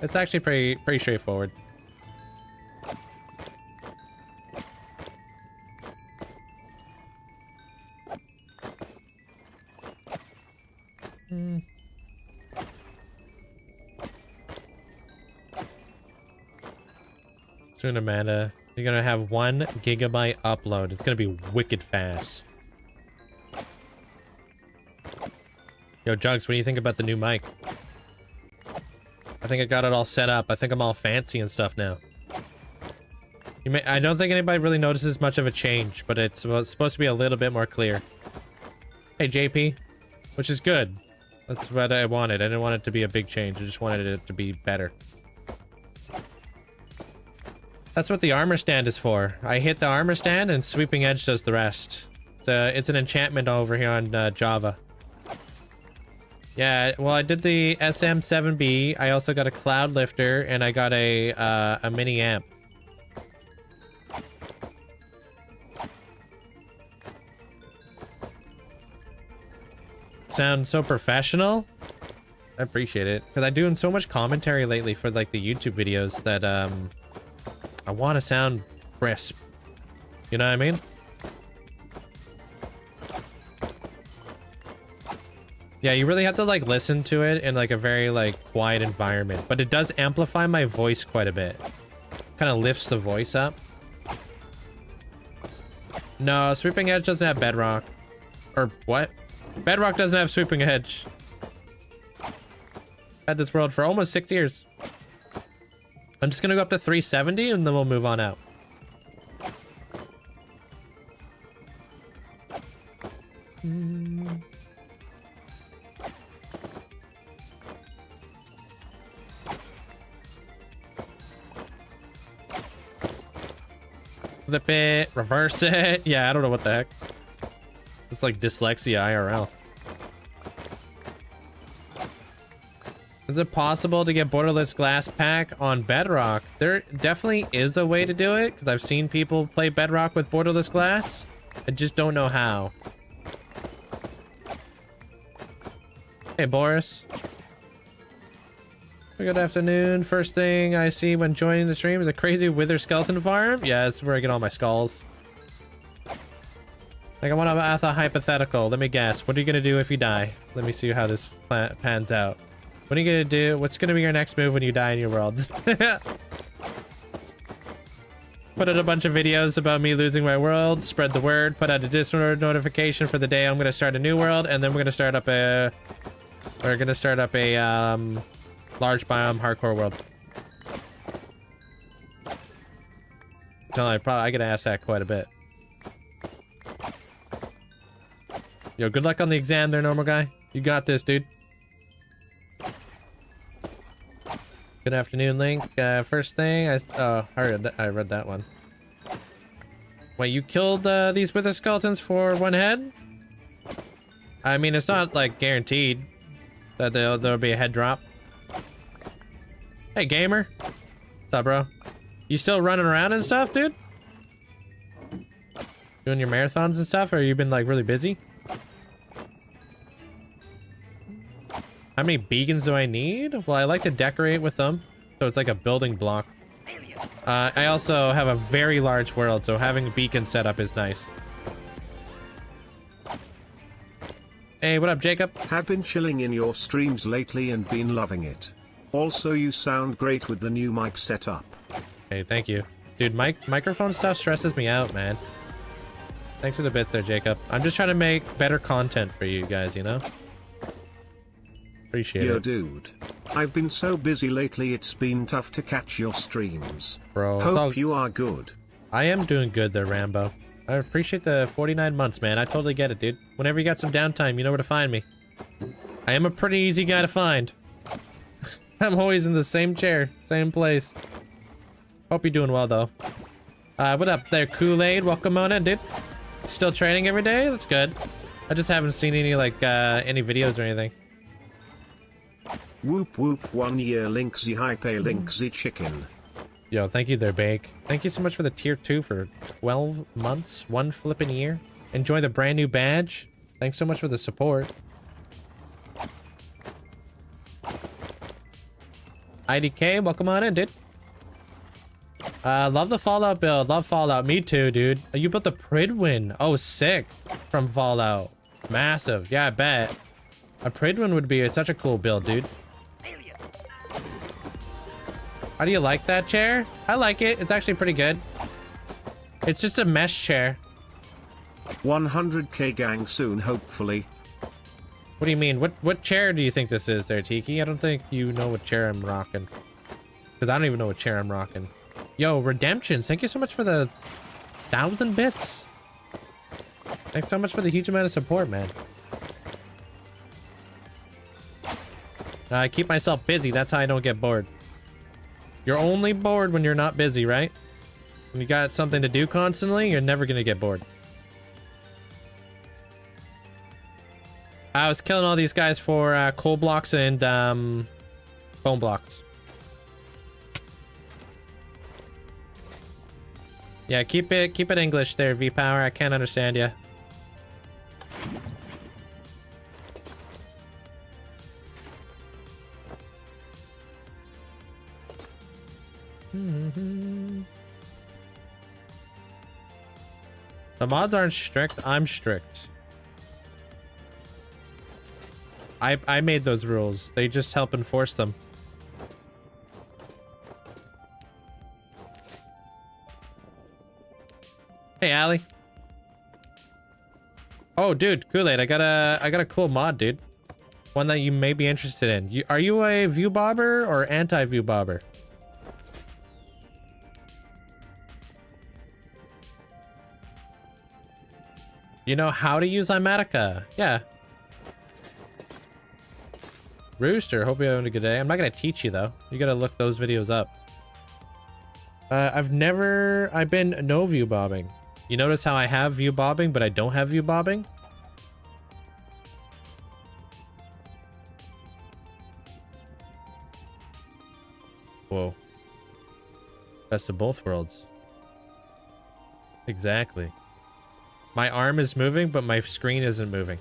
It's actually pretty straightforward. Soon, Amanda, you're gonna have 1 gigabyte upload. It's gonna be wicked fast. Yo, Jugs, what do you think about the new mic? I think I got it all set up. I think I'm all fancy and stuff now. I don't think anybody really notices much of a change, but it's supposed to be a little bit more clear. Hey, JP, which is good. That's what I wanted. I didn't want it to be a big change. I just wanted it to be better. That's what the armor stand is for. I hit the armor stand and Sweeping Edge does the rest. It's an enchantment over here on Java. Yeah, well, I did the SM7B. I also got a Cloud Lifter, and I got a mini amp. Sound so professional? I appreciate it, because I'm doing so much commentary lately for like the YouTube videos that I want to sound crisp. You know what I mean? Yeah, you really have to like listen to it in like a very like quiet environment, but it does amplify my voice quite a bit. Kind of lifts the voice up. No, Sweeping Edge doesn't have Bedrock. Or what? Bedrock doesn't have Sweeping Edge. Had this world for almost 6 years. I'm just gonna go up to 370 and then we'll move on out. Flip it, reverse it. Yeah, I don't know what the heck. It's like dyslexia IRL. Is it possible to get borderless glass pack on Bedrock? There definitely is a way to do it, because I've seen people play Bedrock with borderless glass. I just don't know how. Hey, Boris. Good afternoon. First thing I see when joining the stream is a crazy wither skeleton farm. Yeah, that's where I get all my skulls. Like, I want to ask a hypothetical. Let me guess. What are you going to do if you die? Let me see how this pans out. What are you going to do? What's going to be your next move when you die in your world? Put out a bunch of videos about me losing my world. Spread the word. Put out a Discord notification for the day I'm going to start a new world. And then we're going to start up a... We're going to start up a, large biome hardcore world. I get asked that quite a bit. Yo, good luck on the exam there, normal guy. You got this, dude. Good afternoon, Link. First thing, I read that one. Wait, you killed these wither skeletons for one head? I mean, it's not like guaranteed that there'll be a head drop. Hey, gamer. What's up, bro? You still running around and stuff, dude? Doing your marathons and stuff, or you been like really busy? How many beacons do I need? Well, I like to decorate with them, so it's like a building block. I also have a very large world, so having a beacon set up is nice. Hey, what up, Jacob? Have been chilling in your streams lately and been loving it. Also, you sound great with the new mic setup. Hey, thank you. Dude, microphone stuff stresses me out, man. Thanks for the bits there, Jacob. I'm just trying to make better content for you guys, you know? Appreciate Yo, it. dude. I've been so busy lately it's been tough to catch your streams. Bro, Hope you are good. I am doing good there, Rambo. I appreciate the 49 months, man. I totally get it, dude. Whenever you got some downtime, you know where to find me. I am a pretty easy guy to find. I'm always in the same chair, same place. Hope you're doing well, though. What up there, Kool-Aid? Welcome on in, dude. Still training every day? That's good. I just haven't seen any, like, any videos or anything. Whoop whoop 1 year Linkzzey hype Linkzzey chicken. Yo, thank you there, Bake. Thank you so much for the tier 2 for 12 months, 1 flipping year. Enjoy the brand new badge. Thanks so much for the support. IDK, welcome on in, dude. Love the Fallout build. Love Fallout. Me too, dude. You built the Pridwin. Oh, sick. From Fallout. Massive. Yeah, I bet. A Pridwin would be such a cool build, dude. How do you like that chair? I like it. It's actually pretty good. It's just a mesh chair. 100k gang soon, hopefully. What do you mean? What chair do you think this is there, Tiki? I don't think you know what chair I'm rocking. Because I don't even know what chair I'm rocking. Yo, Redemptions, thank you so much for the 1,000 bits. Thanks so much for the huge amount of support, man. I keep myself busy. That's how I don't get bored. You're only bored when you're not busy, right? When you got something to do constantly, you're never gonna get bored. I was killing all these guys for coal blocks and bone blocks. Yeah, keep it English there, V-Power. I can't understand you. The mods aren't strict. I'm strict. I made those rules. They just help enforce them. Hey, Allie. Oh, dude, Kool-Aid. I got a cool mod, dude. One that you may be interested in. Are you a view bobber or anti-view bobber? You know how to use Imatica? Yeah. Rooster, hope you're having a good day. I'm not gonna teach you though. You gotta look those videos up. I've been no view bobbing. You notice how I have view bobbing, but I don't have view bobbing? Whoa. Best of both worlds. Exactly. My arm is moving, but my screen isn't moving.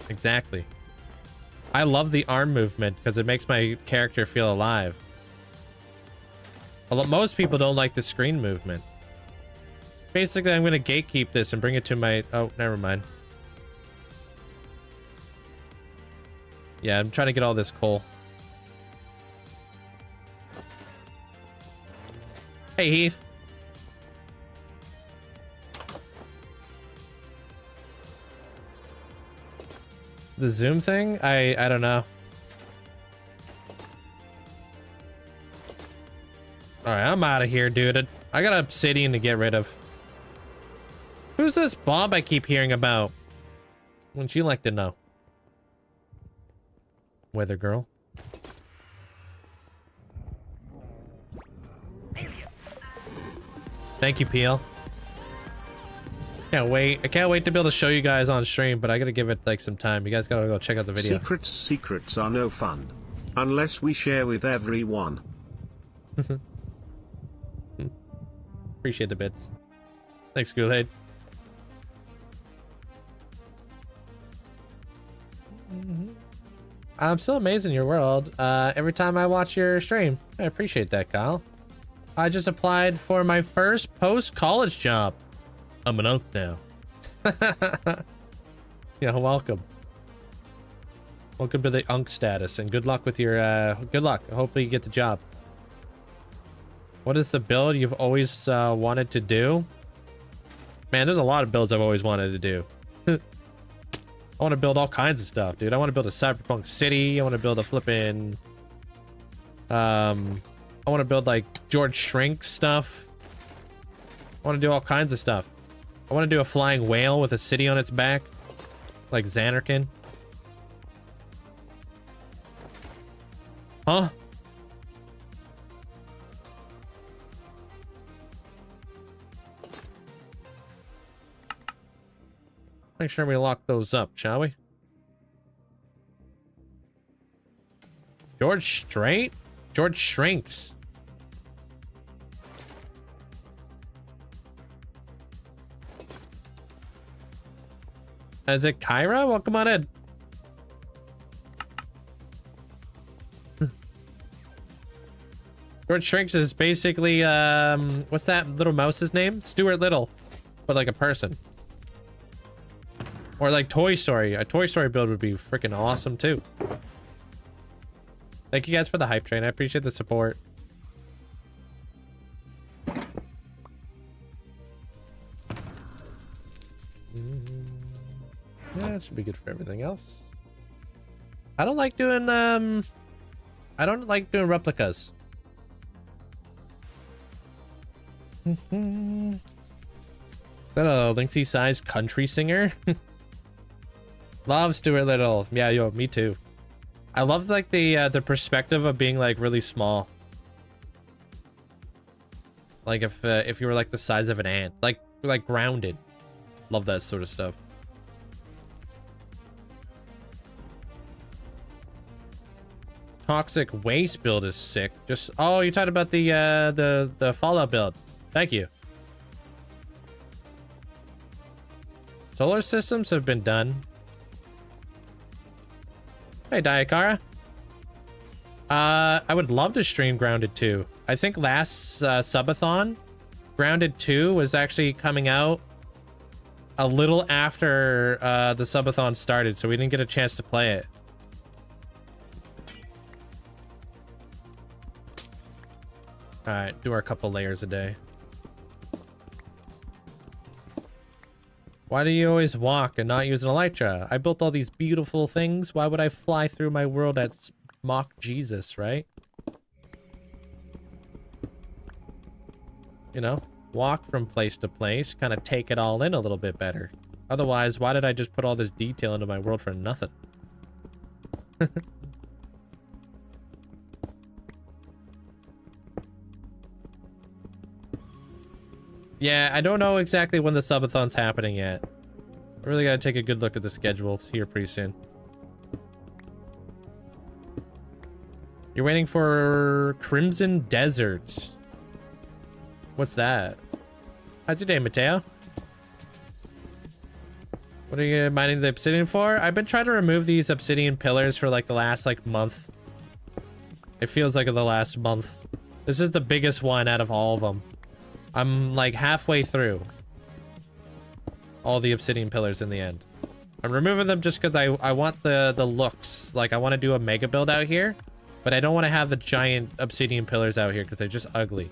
Exactly. I love the arm movement because it makes my character feel alive. Although most people don't like the screen movement. Basically, I'm going to gatekeep this and bring it to my... Oh, never mind. Yeah, I'm trying to get all this coal. Hey, Heath. The zoom thing? I don't know. All right, I'm out of here, dude. I got obsidian to get rid of. Who's this Bob I keep hearing about? Wouldn't you like to know? Weather girl. Thank you, PL. Can't wait. I can't wait to be able to show you guys on stream, but I gotta give it like some time. You guys gotta go check out the video. Secrets are no fun. Unless we share with everyone. Appreciate the bits. Thanks, Kool-Aid. I'm still amazed in your world. Every time I watch your stream. I appreciate that, Kyle. I just applied for my first post-college job. I'm an unk now. Yeah, welcome. Welcome to the unk status, and good luck with your, good luck. Hopefully you get the job. What is the build you've always wanted to do? Man, there's a lot of builds I've always wanted to do. I want to build all kinds of stuff, dude. I want to build a cyberpunk city. I want to build a flippin'... I want to build, like, George Shrink stuff. I want to do all kinds of stuff. I want to do a flying whale with a city on its back. Like Xanarkin. Huh? Make sure we lock those up, shall we? George Strait? George Shrinks. Is it Kyra? Welcome on in. George Shrinks is basically, what's that little mouse's name? Stuart Little, but like a person. Or like Toy Story. A Toy Story build would be freaking awesome too. Thank you guys for the hype train. I appreciate the support. Yeah, it should be good for everything else. I don't like doing replicas. Is that a Linkzzey sized country singer? Love Stuart Little. Yeah, yo, me too. I love like the perspective of being like really small. Like if you were like the size of an ant, like grounded. Love that sort of stuff. Toxic waste build is sick. Just oh, you talked about the Fallout build. Thank you. Solar systems have been done. Hey, Diakara. I would love to stream Grounded 2. I think last subathon, Grounded 2 was actually coming out a little after the subathon started, so we didn't get a chance to play it. All right, do our couple layers a day. Why do you always walk and not use an elytra? I built all these beautiful things. Why would I fly through my world at Mach Jesus, right? You know, walk from place to place, kind of take it all in a little bit better. Otherwise, why did I just put all this detail into my world for nothing? Yeah, I don't know exactly when the subathon's happening yet. I really gotta take a good look at the schedule. It's here pretty soon. You're waiting for Crimson Desert. What's that? How's your day, Mateo? What are you mining the obsidian for? I've been trying to remove these obsidian pillars for like the last like month. It feels like the last month. This is the biggest one out of all of them. I'm like halfway through all the obsidian pillars in the end. I'm removing them just because I want the looks. Like I want to do a mega build out here, but I don't want to have the giant obsidian pillars out here because they're just ugly.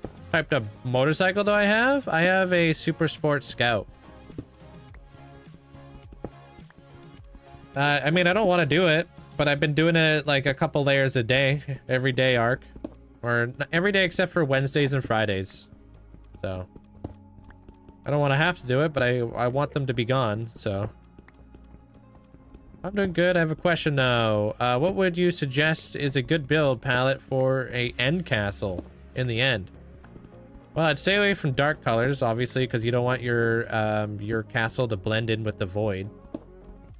What type of motorcycle do I have? I have a Super Sport Scout. I mean, I don't want to do it, but I've been doing it like a couple layers a day, every day arc. Or every day except for Wednesdays and Fridays. So I don't want to have to do it, but I want them to be gone, so. I'm doing good. I have a question now. What would you suggest is a good build palette for a end castle in the end? Well, I'd stay away from dark colors, obviously, because you don't want your castle to blend in with the void.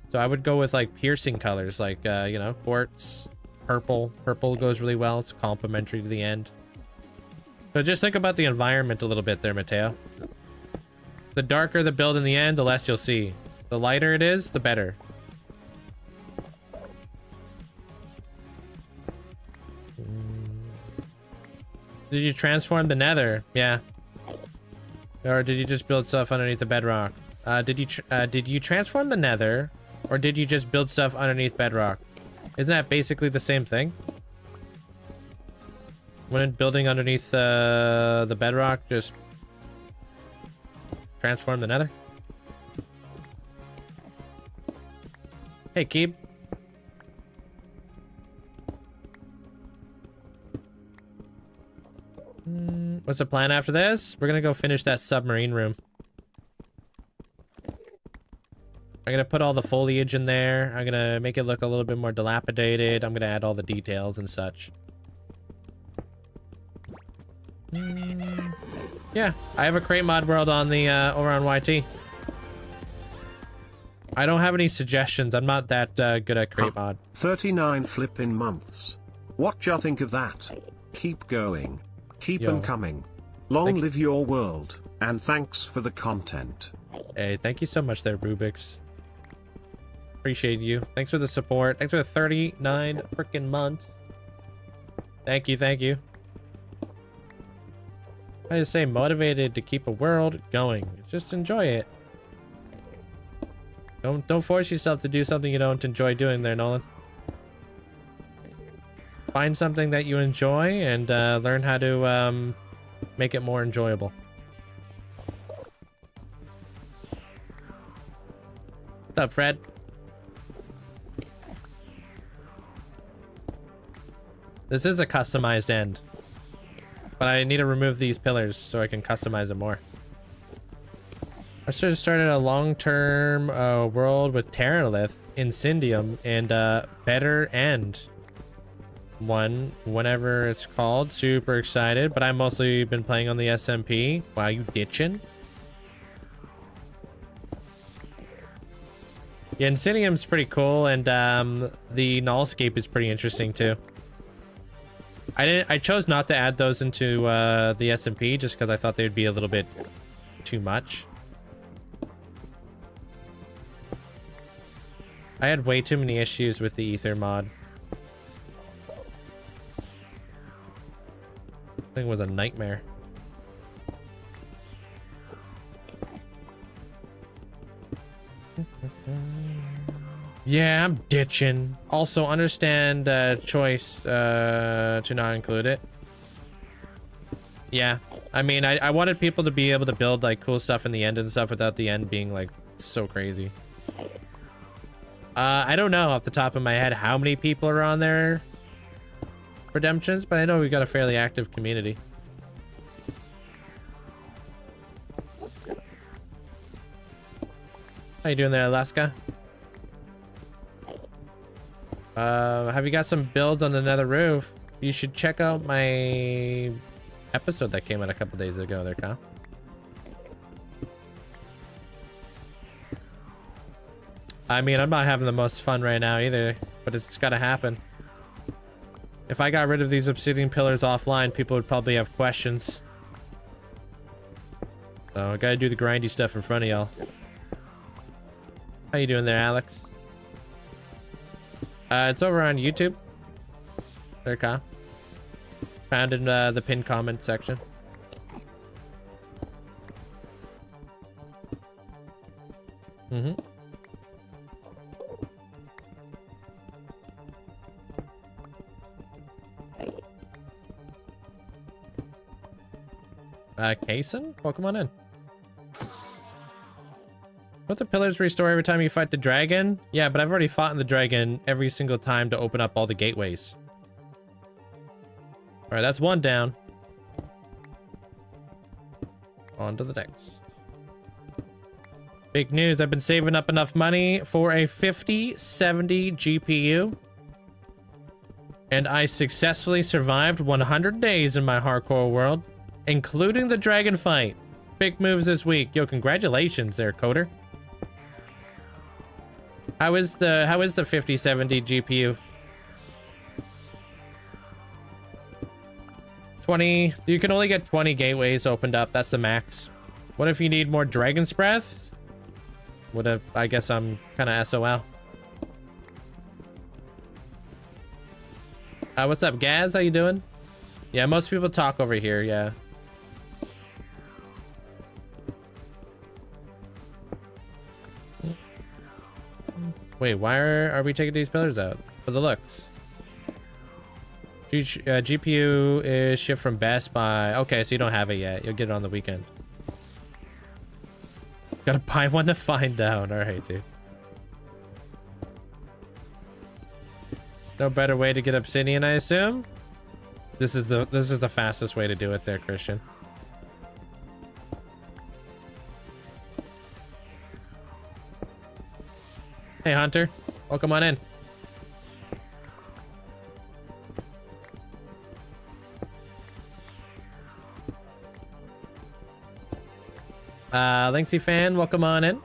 So I would go with like piercing colors, like you know, quartz, purple. Purple goes really well. It's complementary to the end. So just think about the environment a little bit there, Mateo. The darker the build in the end, the less you'll see. The lighter it is, the better. Did you transform the nether? Yeah. Or did you just build stuff underneath the bedrock? Did you transform the nether? Or did you just build stuff underneath bedrock? Isn't that basically the same thing? Wouldn't building underneath the bedrock just transform the nether? Hey, Keeb. What's the plan after this? We're gonna go finish that submarine room. I'm gonna put all the foliage in there. I'm gonna make it look a little bit more dilapidated. I'm gonna add all the details and such. Yeah, I have a crate mod world on the over on YT. I don't have any suggestions. I'm not that good at crate mod. 39 flippin' months. What ya think of that? Keep going. Keep 'em coming. Long live your world, and thanks for the content. Hey, thank you so much there, Rubix. Appreciate you. Thanks for the support. Thanks for the 39 freaking months. Thank you, thank you. I just say motivated to keep a world going. Just enjoy it. Don't force yourself to do something you don't enjoy doing there, Nolan. Find something that you enjoy and learn how to make it more enjoyable. What's up, Fred? This is a customized end, but I need to remove these pillars so I can customize it more. I should have started a long-term world with Terralith, Incendium, and Better End one whenever it's called. Super excited, but I've mostly been playing on the SMP. Wow, you ditching? Yeah, Incendium's pretty cool, and the Nullscape is pretty interesting too. I chose not to add those into the SMP just because I thought they'd be a little bit too much. I had way too many issues with the Ether mod. Thing was a nightmare. Yeah, I'm ditching. Also, understand choice to not include it. Yeah, I mean, I wanted people to be able to build like cool stuff in the end and stuff without the end being like so crazy. I don't know off the top of my head how many people are on there redemptions, but I know we've got a fairly active community. How you doing there, Alaska? Have you got some builds on the nether roof? You should check out my episode that came out a couple days ago there, Kyle. I mean, I'm not having the most fun right now either, but it's gotta happen. If I got rid of these obsidian pillars offline, people would probably have questions. So I gotta do the grindy stuff in front of y'all. How you doing there, Alex? It's over on YouTube. There, Kyle. Found in the pinned comment section. Mm-hmm. Kason? Welcome on in. Don't the pillars restore every time you fight the dragon? Yeah, but I've already fought in the dragon every single time to open up all the gateways. All right, that's one down. On to the next. Big news, I've been saving up enough money for a 5070 GPU. And I successfully survived 100 days in my hardcore world, including the dragon fight. Big moves this week. Yo, congratulations there, Coder. How is the 5070 GPU? 20. You can only get 20 gateways opened up. That's the max. What if you need more Dragon's Breath? What if, I guess I'm kind of SOL. What's up, Gaz? How you doing? Yeah, most people talk over here, yeah. Wait, why are we taking these pillars out? For the looks. GPU is shipped from Best Buy. Okay, so you don't have it yet. You'll get it on the weekend. Gotta buy one to find out. All right, dude. No better way to get obsidian, I assume. This is the fastest way to do it there, Christian. Hey, Hunter. Welcome on in. Linkzzey fan, welcome on in.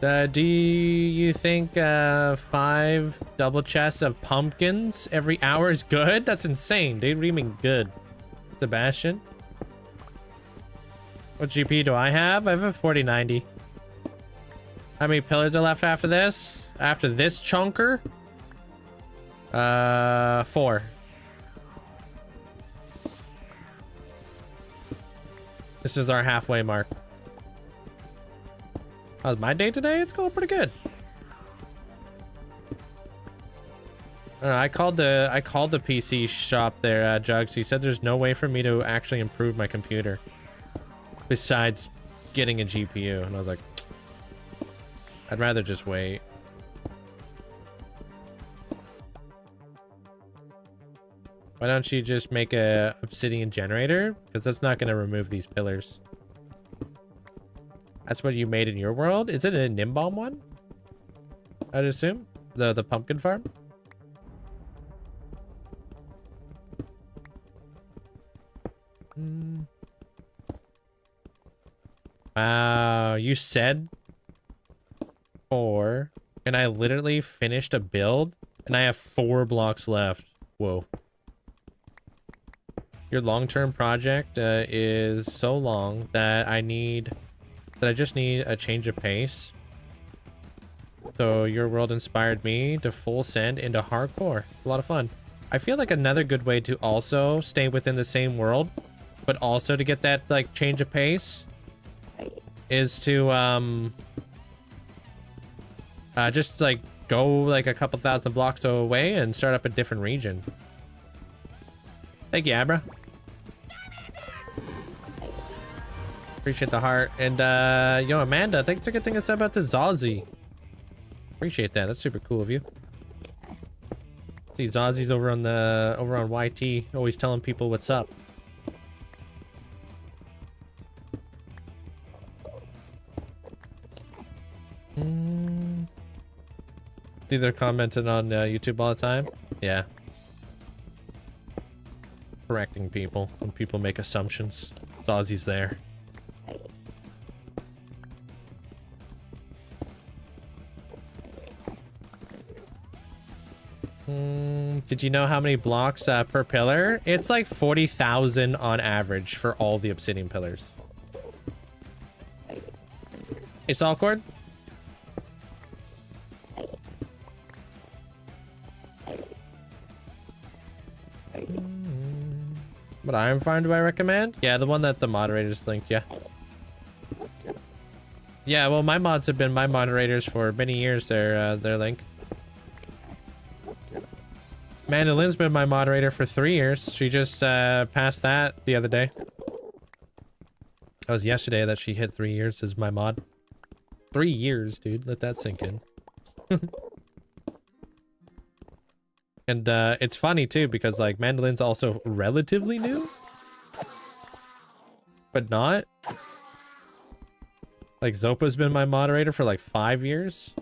Do you think 5 double chests of pumpkins every hour is good? That's insane, dude. What do you mean good? Sebastian? What GP do I have? I have a 4090. How many pillars are left after this? After this chunker? 4. This is our halfway mark. How's my day today? It's going pretty good. I don't know, I called the PC shop there, Jugs. He said there's no way for me to actually improve my computer besides getting a GPU, and I was like, I'd rather just wait. Why don't you just make a obsidian generator? Because that's not going to remove these pillars. That's what you made in your world? Is it a Nimbalm one? I'd assume. The pumpkin farm? Wow, you said 4, and I literally finished a build, and I have 4 blocks left. Whoa. Your long-term project is so long that I just need a change of pace. So your world inspired me to full send into hardcore. A lot of fun. I feel like another good way to also stay within the same world, but also to get that like change of pace, is to just like go like a couple thousand blocks away and start up a different region. Thank you, Abra. Appreciate the heart. And yo, Amanda, thanks for getting us about to Zazie. Appreciate that. That's super cool of you. See Zazie's over on YT, always telling people what's up. See, they're commenting on YouTube all the time. Yeah. Correcting people when people make assumptions. Zazie's there. Did you know how many blocks per pillar? It's like 40,000 on average for all the obsidian pillars. Hey, Stalcord? What iron farm do I recommend? Yeah, the one that the moderators linked, yeah. Yeah, well, my mods have been my moderators for many years, their link. Amanda Lynn's been my moderator for 3 years. She just passed that the other day. That was yesterday that she hit 3 years as my mod. 3 years, dude. Let that sink in. And it's funny too because like Mandolin's also relatively new, but not. Like Zopa's been my moderator for like 5 years.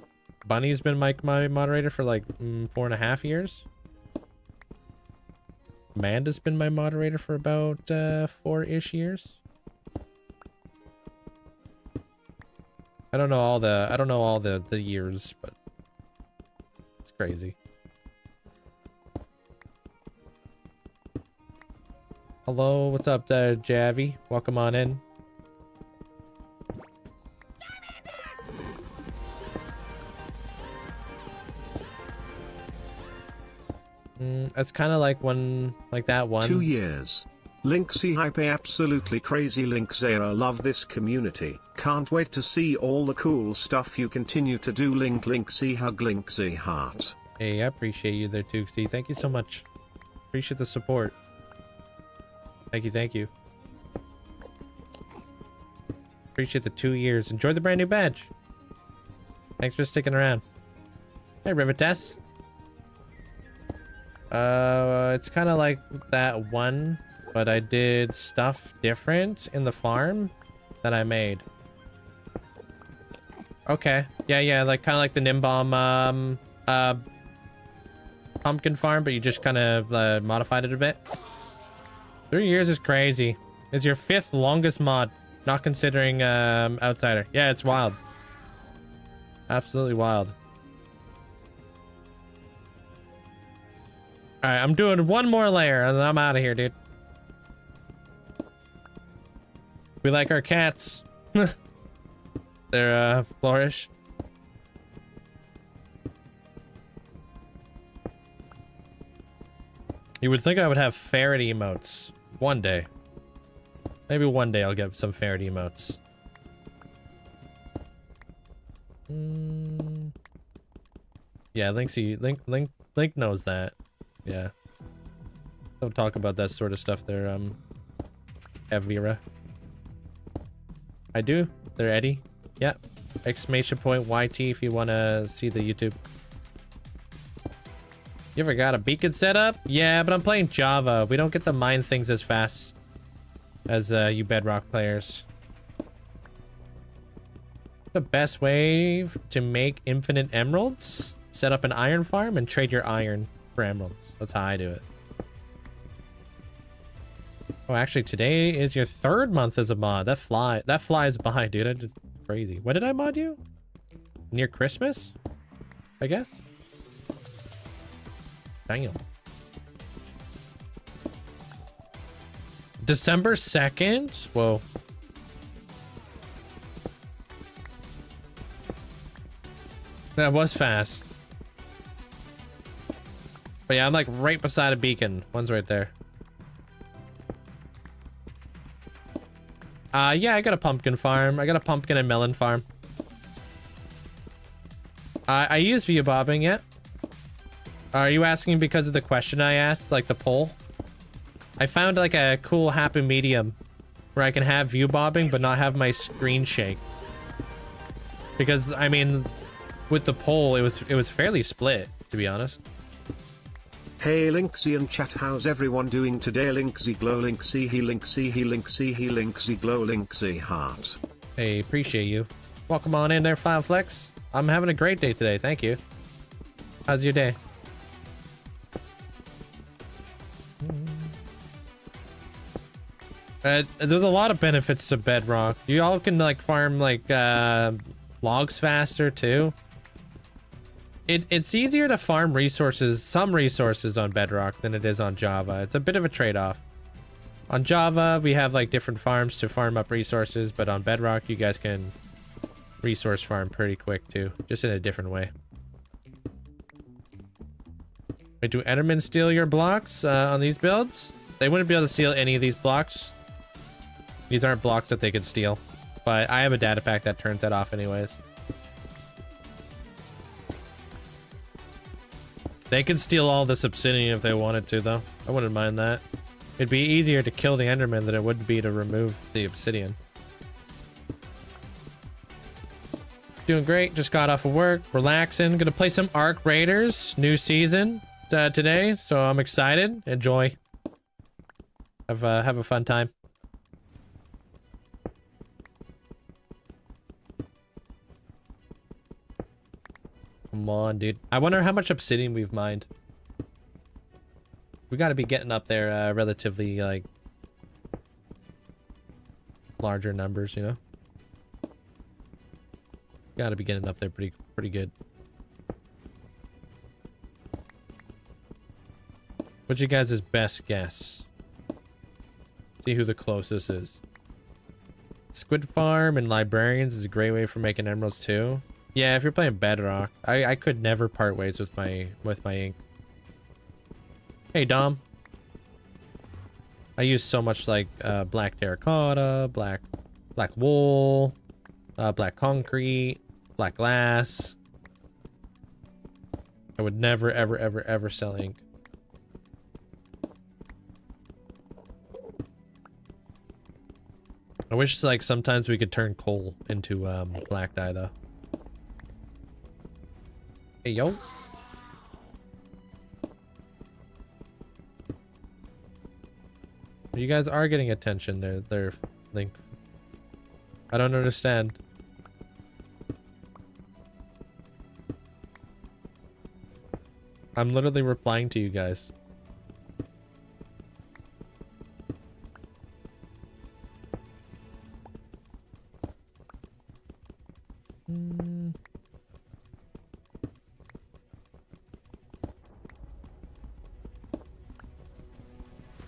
Bunny's been my moderator for like 4.5 years. Amanda's been my moderator for about 4-ish years. I don't know all the years, but it's crazy. Hello, what's up, Javi? Welcome on in. It's kind of like that one. 2 years. Linkzzey hype absolutely crazy. Linkzzey, I love this community. Can't wait to see all the cool stuff you continue to do. Linkzzey hug, Linkzzey heart. Hey, I appreciate you there too, Steve. Thank you so much. Appreciate the support. Thank you, thank you. Appreciate the 2 years. Enjoy the brand new badge. Thanks for sticking around. Hey, Rivetess. It's kind of like that one, but I did stuff different in the farm that I made. Okay. Yeah, like kind of like the Nimbom pumpkin farm, but you just kind of modified it a bit. 3 years is crazy. It's your 5th longest mod, not considering Outsider. Yeah, it's wild. Absolutely wild. All right, I'm doing one more layer and then I'm out of here, dude. We like our cats. They're flourish. You would think I would have ferret emotes one day. Maybe one day I'll get some ferret emotes. Yeah, Link knows that. Yeah. Don't talk about that sort of stuff there, Evira. I do. They're Eddie. Yeah. Exclamation point YT if you want to see the YouTube. You ever got a beacon set up? Yeah, but I'm playing Java. We don't get to mine things as fast as you Bedrock players. The best way to make infinite emeralds? Set up an iron farm and trade your iron for emeralds. That's how I do it. Oh, actually, today is your 3rd month as a mod. That flies by, dude. I did crazy. When did I mod you? Near Christmas, I guess. Damn. December 2nd? Whoa. That was fast. But yeah, I'm like right beside a beacon. One's right there. Yeah, I got a pumpkin farm. I got a pumpkin and melon farm. I use view bobbing, yeah. Are you asking because of the question I asked, like the poll? I found like a cool happy medium where I can have view bobbing but not have my screen shake. Because I mean, with the poll, it was fairly split, to be honest. Hey Linkzzey and chat, how's everyone doing today? Linkzzey glow, Linkzzey he, Linkzzey he, Linkzzey he, Linkzzey glow, Linkzzey heart. Hey, appreciate you. Welcome on in there, Flex. I'm having a great day today, thank you. How's your day? There's a lot of benefits to Bedrock. You all can like farm like logs faster too. It's easier to farm resources, some resources on Bedrock than it is on Java. It's a bit of a trade-off. On Java, we have like different farms to farm up resources, but on Bedrock, you guys can resource farm pretty quick too, just in a different way. Wait, do Endermen steal your blocks on these builds? They wouldn't be able to steal any of these blocks. These aren't blocks that they could steal, but I have a data pack that turns that off anyways. They could steal all this obsidian if they wanted to, though. I wouldn't mind that. It'd be easier to kill the Enderman than it would be to remove the obsidian. Doing great. Just got off of work. Relaxing. Gonna play some Ark Raiders. New season. today, so I'm excited. Enjoy. Have a fun time. Come on, dude. I wonder how much obsidian we've mined. We got to be getting up there relatively like larger numbers, you know. Got to be getting up there pretty good. What's you guys' best guess? See who the closest is. Squid Farm and Librarians is a great way for making emeralds too. Yeah, if you're playing Bedrock, I could never part ways with my ink. Hey Dom. I use so much like black terracotta, black wool, black concrete, black glass. I would never ever sell ink. I wish like sometimes we could turn coal into black dye though. Hey yo. You guys are getting attention there. They're Link. I don't understand. I'm literally replying to you guys.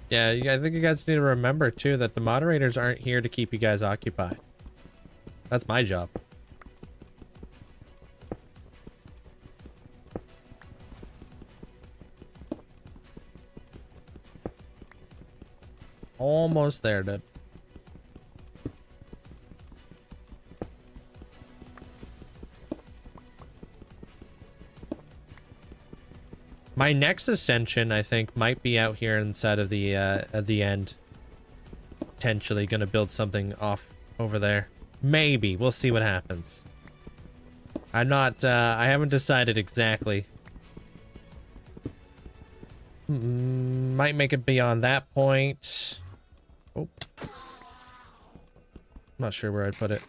Yeah, I think you guys need to remember too that the moderators aren't here to keep you guys occupied. That's my job. Almost there, dude. My next ascension, I think, might be out here inside of the at the end. Potentially gonna build something off over there. Maybe. We'll see what happens. I'm not, I haven't decided exactly. Might make it beyond that point. Oh. Not sure where I'd put it.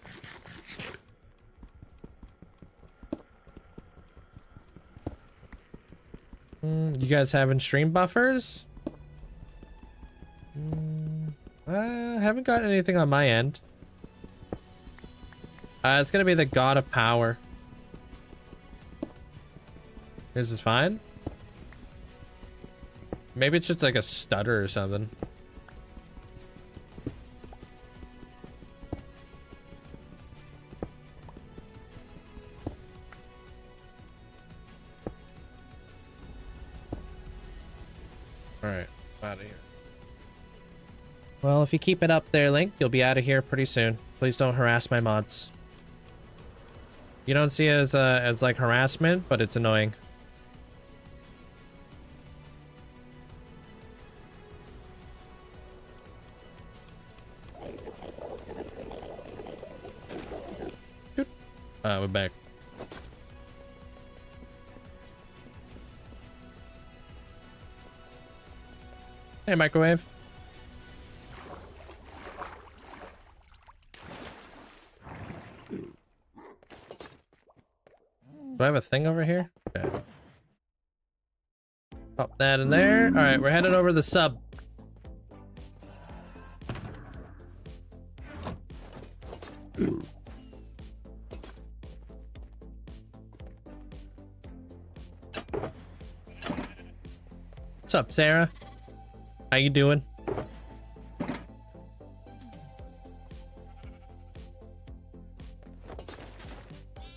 You guys having stream buffers? I haven't got anything on my end. It's gonna be the God of Power. This is fine. Maybe it's just like a stutter or something. Alright, out of here. Well, if you keep it up there, Link, you'll be out of here pretty soon. Please don't harass my mods. You don't see it as like harassment, but it's annoying. We're back. Hey, microwave. Do I have a thing over here? Okay. Pop that in there. All right, we're headed over the sub. What's up, Sarah? How you doing?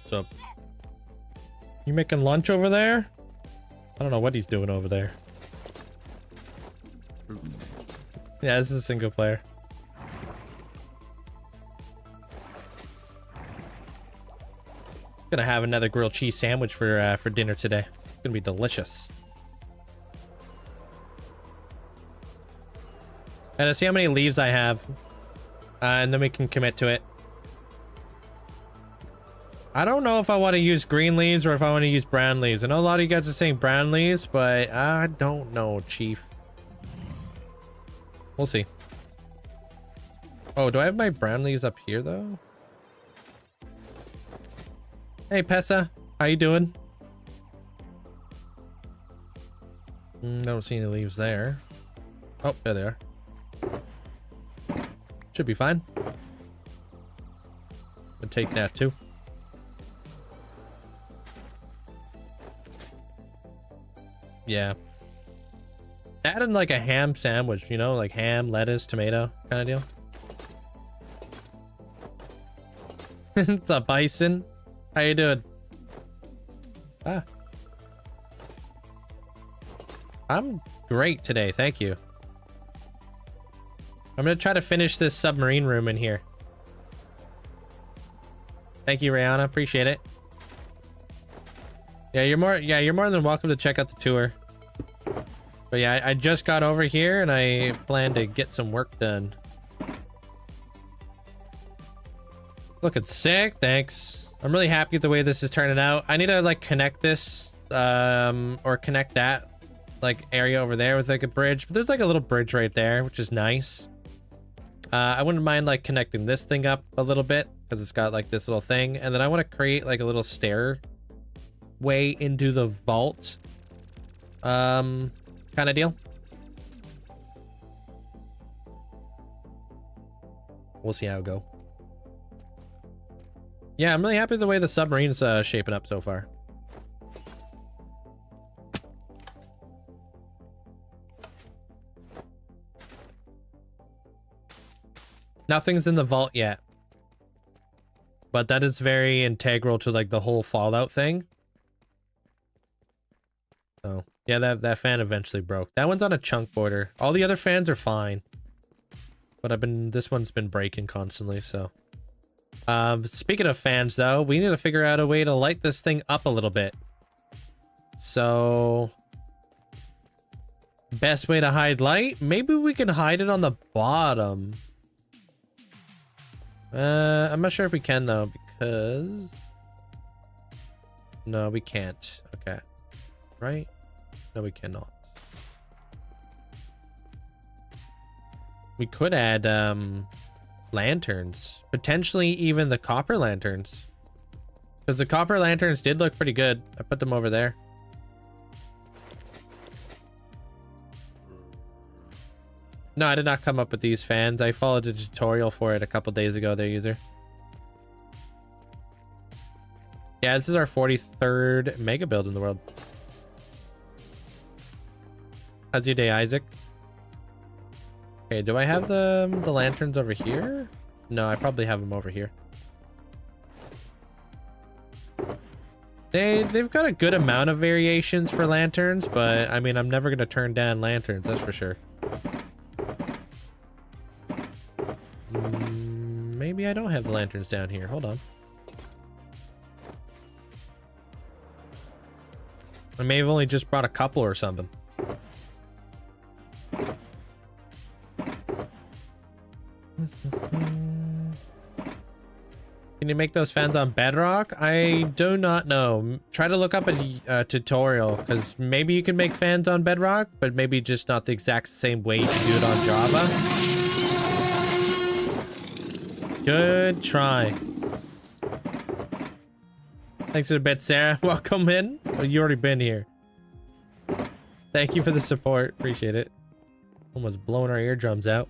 What's up? You making lunch over there? I don't know what he's doing over there. Yeah, this is a single player. Gonna have another grilled cheese sandwich for dinner today. It's gonna be delicious. Gotta see how many leaves I have, and then we can commit to it. I don't know if I want to use green leaves or if I want to use brown leaves. I know a lot of you guys are saying brown leaves, but I don't know, Chief. We'll see. Oh, do I have my brown leaves up here, though? Hey, Pessa. How you doing? Don't see any leaves there. Oh, there they are. Should be fine. I'll take that, too. Yeah. Add in like a ham sandwich, you know, like ham, lettuce, tomato kind of deal. It's a bison. How you doing? Ah. I'm great today, thank you. I'm gonna try to finish this submarine room in here. Thank you, Rihanna. Appreciate it. Yeah, you're more than welcome to check out the tour. But yeah, I just got over here and I plan to get some work done. Looking sick, thanks. I'm really happy with the way this is turning out. I need to like connect this or connect that like area over there with like a bridge, but there's like a little bridge right there, which is nice. I wouldn't mind like connecting this thing up a little bit because it's got like this little thing, and then I want to create like a little stair way into the vault kind of deal. We'll see how it go. Yeah, I'm really happy with the way the submarine's shaping up so far. Nothing's in the vault yet, but that is very integral to like the whole Fallout thing. Oh yeah, that fan eventually broke. That one's on a chunk border. All the other fans are fine, but this one's been breaking constantly. So speaking of fans though, we need to figure out a way to light this thing up a little bit. So best way to hide light, maybe we can hide it on the bottom. I'm not sure if we can though, because no, we can't. Okay, right? No, we cannot. We could add lanterns, potentially even the copper lanterns, because the copper lanterns did look pretty good. I put them over there. No, I did not come up with these fans. I followed a tutorial for it a couple days ago there, user. Yeah, this is our 43rd mega build in the world. How's your day, Isaac? Okay, do I have the lanterns over here? No, I probably have them over here. They've got a good amount of variations for lanterns, but I mean, I'm never gonna turn down lanterns, that's for sure. Maybe I don't have the lanterns down here. Hold on. I may have only just brought a couple or something. Can you make those fans on bedrock? I do not know. Try to look up a tutorial, because maybe you can make fans on bedrock, but maybe just not the exact same way you can do it on Java. Good try. Thanks for the bit, Sarah. Welcome in. Oh, you already been here. Thank you for the support. Appreciate it. Almost blowing our eardrums out.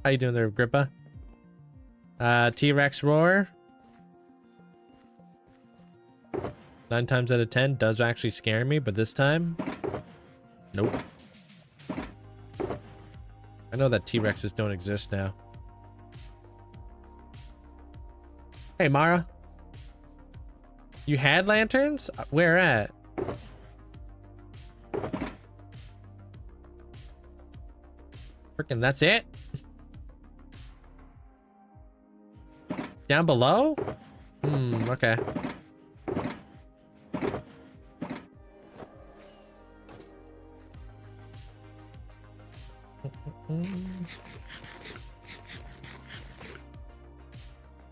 How you doing there, Grippa? T-Rex roar. 9 times out of 10 does actually scare me, but this time, nope. I know that T-Rexes don't exist now. Hey, Mara. You had lanterns? Where at? Freaking, that's it? Down below? Okay.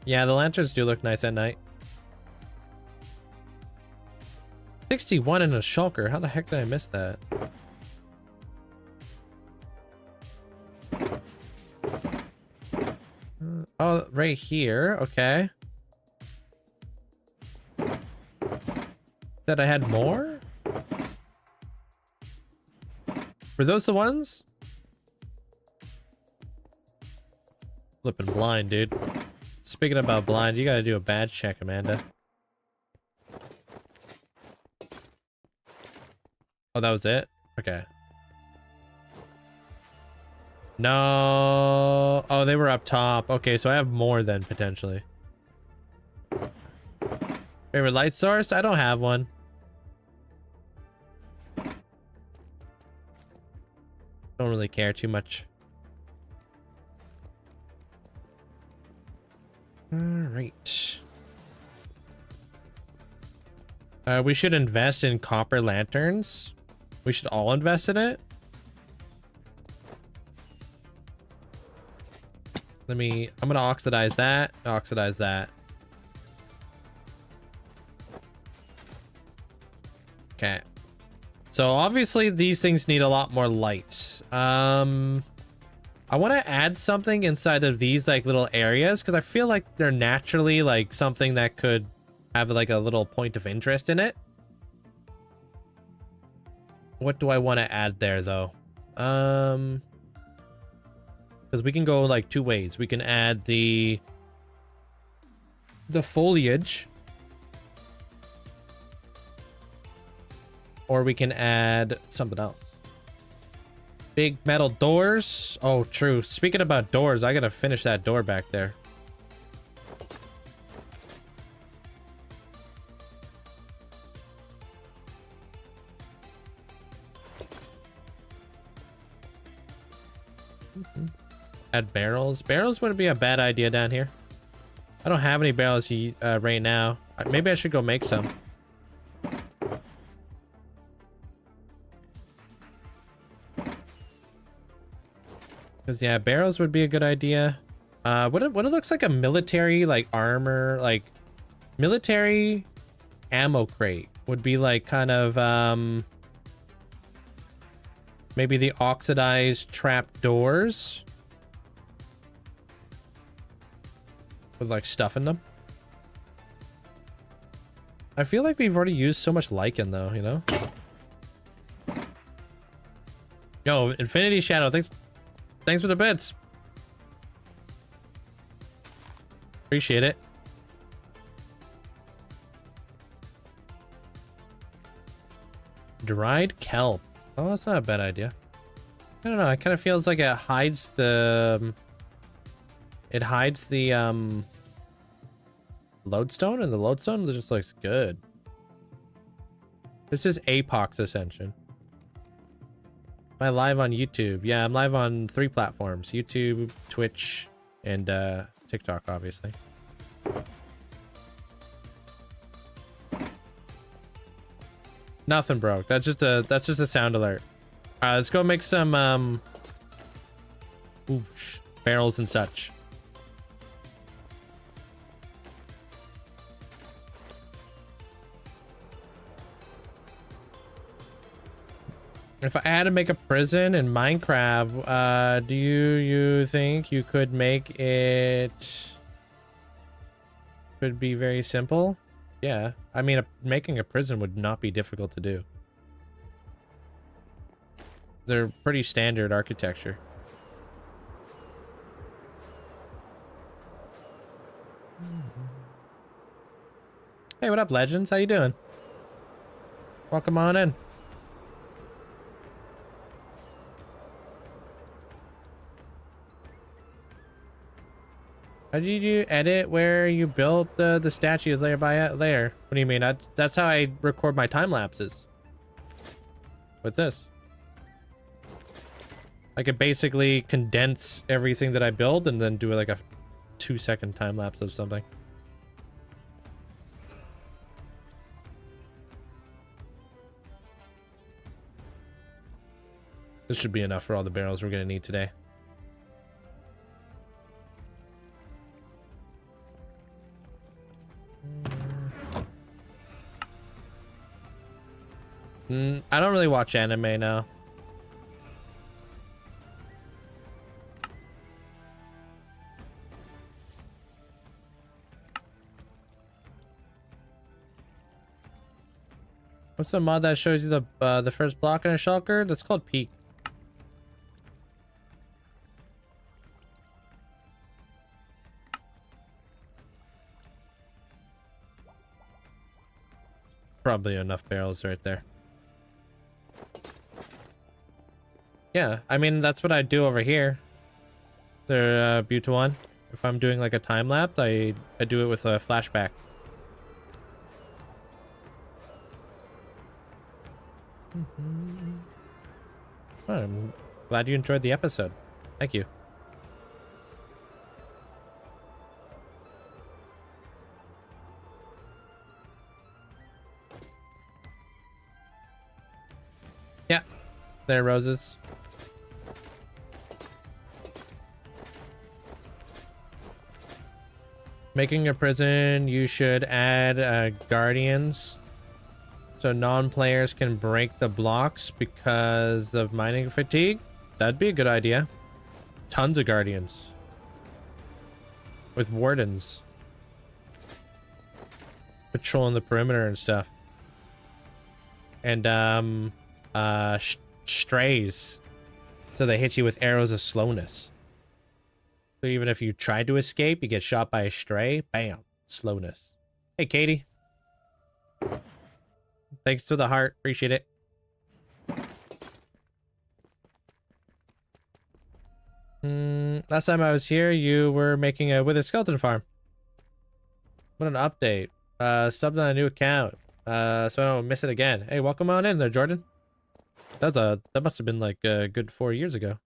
Yeah, the lanterns do look nice at night. 61 in a shulker. How the heck did I miss that? Oh, right here. Okay. Said I had more? Were those the ones? Flipping blind, dude. Speaking about blind, you gotta do a badge check, Amanda. Oh, that was it? Okay. No. Oh, they were up top. Okay, so I have more then, potentially. Favorite light source? I don't have one. Don't really care too much. Alright. We should invest in copper lanterns. We should all invest in it. I'm gonna oxidize that, oxidize that. Okay. So obviously these things need a lot more light. I want to add something inside of these like little areas because I feel like they're naturally like something that could have like a little point of interest in it. What do I want to add there though? Because we can go like two ways. We can add the foliage, or we can add something else. Big metal doors. Oh, true. Speaking about doors, I gotta finish that door back there. Add barrels. Barrels wouldn't be a bad idea down here. I don't have any barrels right now. Maybe I should go make some. Because yeah, barrels would be a good idea. What it looks like a military like armor, like military ammo crate would be like kind of maybe the oxidized trap doors with like stuff in them. I feel like we've already used so much lichen though, you know? Yo, Infinity Shadow, thanks for the bits. Appreciate it. Dried kelp. Oh, that's not a bad idea. I don't know. It kind of feels like it hides the lodestone, and the lodestone just looks good. This is Apox Ascension. Am I live on YouTube? Yeah, I'm live on 3 platforms: YouTube, Twitch, and TikTok, obviously. Nothing broke. That's just a sound alert. All right, let's go make some barrels and such. If I had to make a prison in Minecraft, do you think you could make it? Could be very simple. Yeah, I mean, making a prison would not be difficult to do. They're pretty standard architecture. Hey, what up, Legends? How you doing? Welcome on in. How did you edit where you built the statues layer by layer? What do you mean? That's how I record my time lapses. With this, I could basically condense everything that I build and then do like a 2-second time lapse of something. This should be enough for all the barrels we're gonna need today. I don't really watch anime now. What's the mod that shows you the first block in a shulker? That's called Peak. Probably enough barrels right there. Yeah, I mean, that's what I do over here. They're Butuan. If I'm doing like a time lapse, I do it with a flashback. Well, I'm glad you enjoyed the episode. Thank you. Yeah, there, roses. Making a prison, you should add guardians so non-players can break the blocks because of mining fatigue. That'd be a good idea. Tons of guardians with wardens patrolling the perimeter and stuff, and strays, so they hit you with arrows of slowness. So even if you try to escape, you get shot by a stray. Bam, slowness. Hey, Katie. Thanks to the heart. Appreciate it. Last time I was here, you were making a withered skeleton farm. What an update. Subbed on a new account. So I don't miss it again. Hey, welcome on in there, Jordan. That must have been like a good 4 years ago.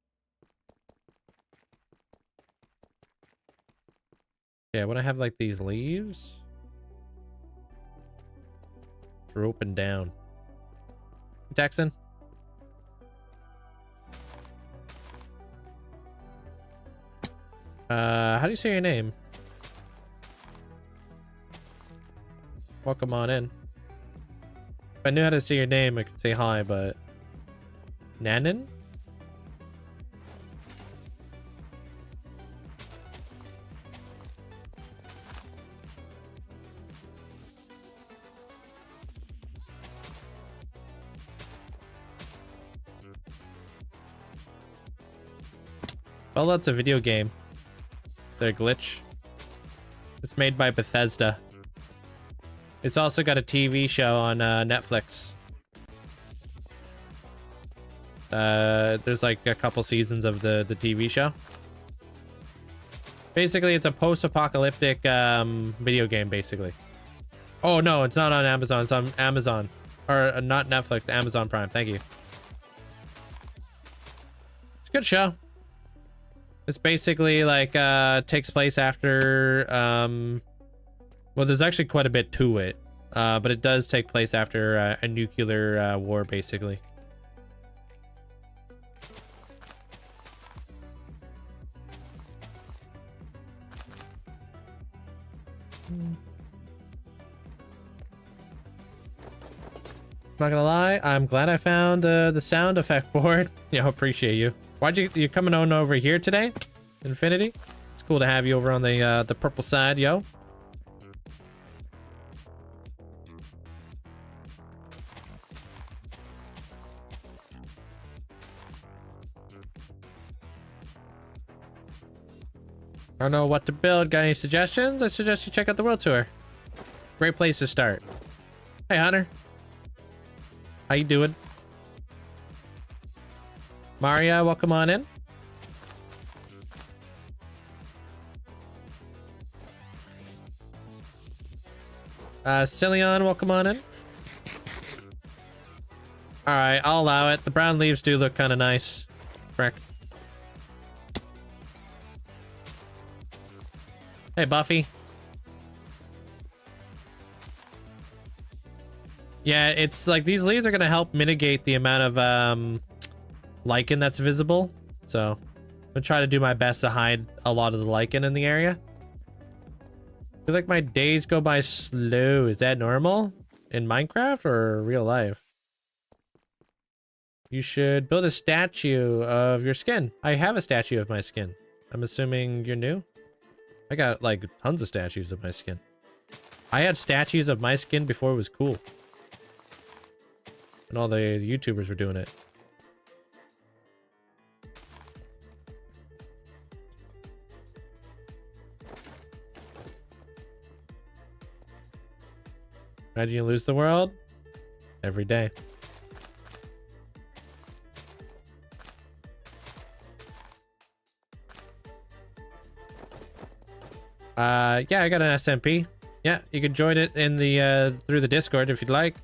Yeah, when I have like these leaves. Drooping down. Texan. How do you say your name? Welcome on in. If I knew how to say your name, I could say hi, but... Nanan? Well, that's a video game. The glitch. It's made by Bethesda. It's also got a TV show on Netflix. There's like a couple seasons of the TV show. Basically, it's a post-apocalyptic video game, basically. Oh, no, it's not on Amazon. It's on Amazon. Or not Netflix, Amazon Prime. Thank you. It's a good show. It's basically like takes place after well, there's actually quite a bit to it, but it does take place after a nuclear war, basically. Not gonna lie, I'm glad I found the sound effect board. Yeah, appreciate you. Why'd you coming on over here today, Infinity? It's cool to have you over on the purple side, yo. I don't know what to build. Got any suggestions? I suggest you check out the World Tour. Great place to start. Hey, Hunter. How you doing? Maria, welcome on in. Cillian, welcome on in. All right, I'll allow it. The brown leaves do look kind of nice. Frick. Hey, Buffy. Yeah, it's like these leaves are going to help mitigate the amount of lichen that's visible. So I'm going to try to do my best to hide a lot of the lichen in the area. I feel like my days go by slow. Is that normal in Minecraft or real life? You should build a statue of your skin. I have a statue of my skin. I'm assuming you're new? I got like tons of statues of my skin. I had statues of my skin before it was cool. And all the YouTubers were doing it. Imagine you lose the world every day. Yeah, I got an SMP. Yeah, you can join it in the through the Discord if you'd like.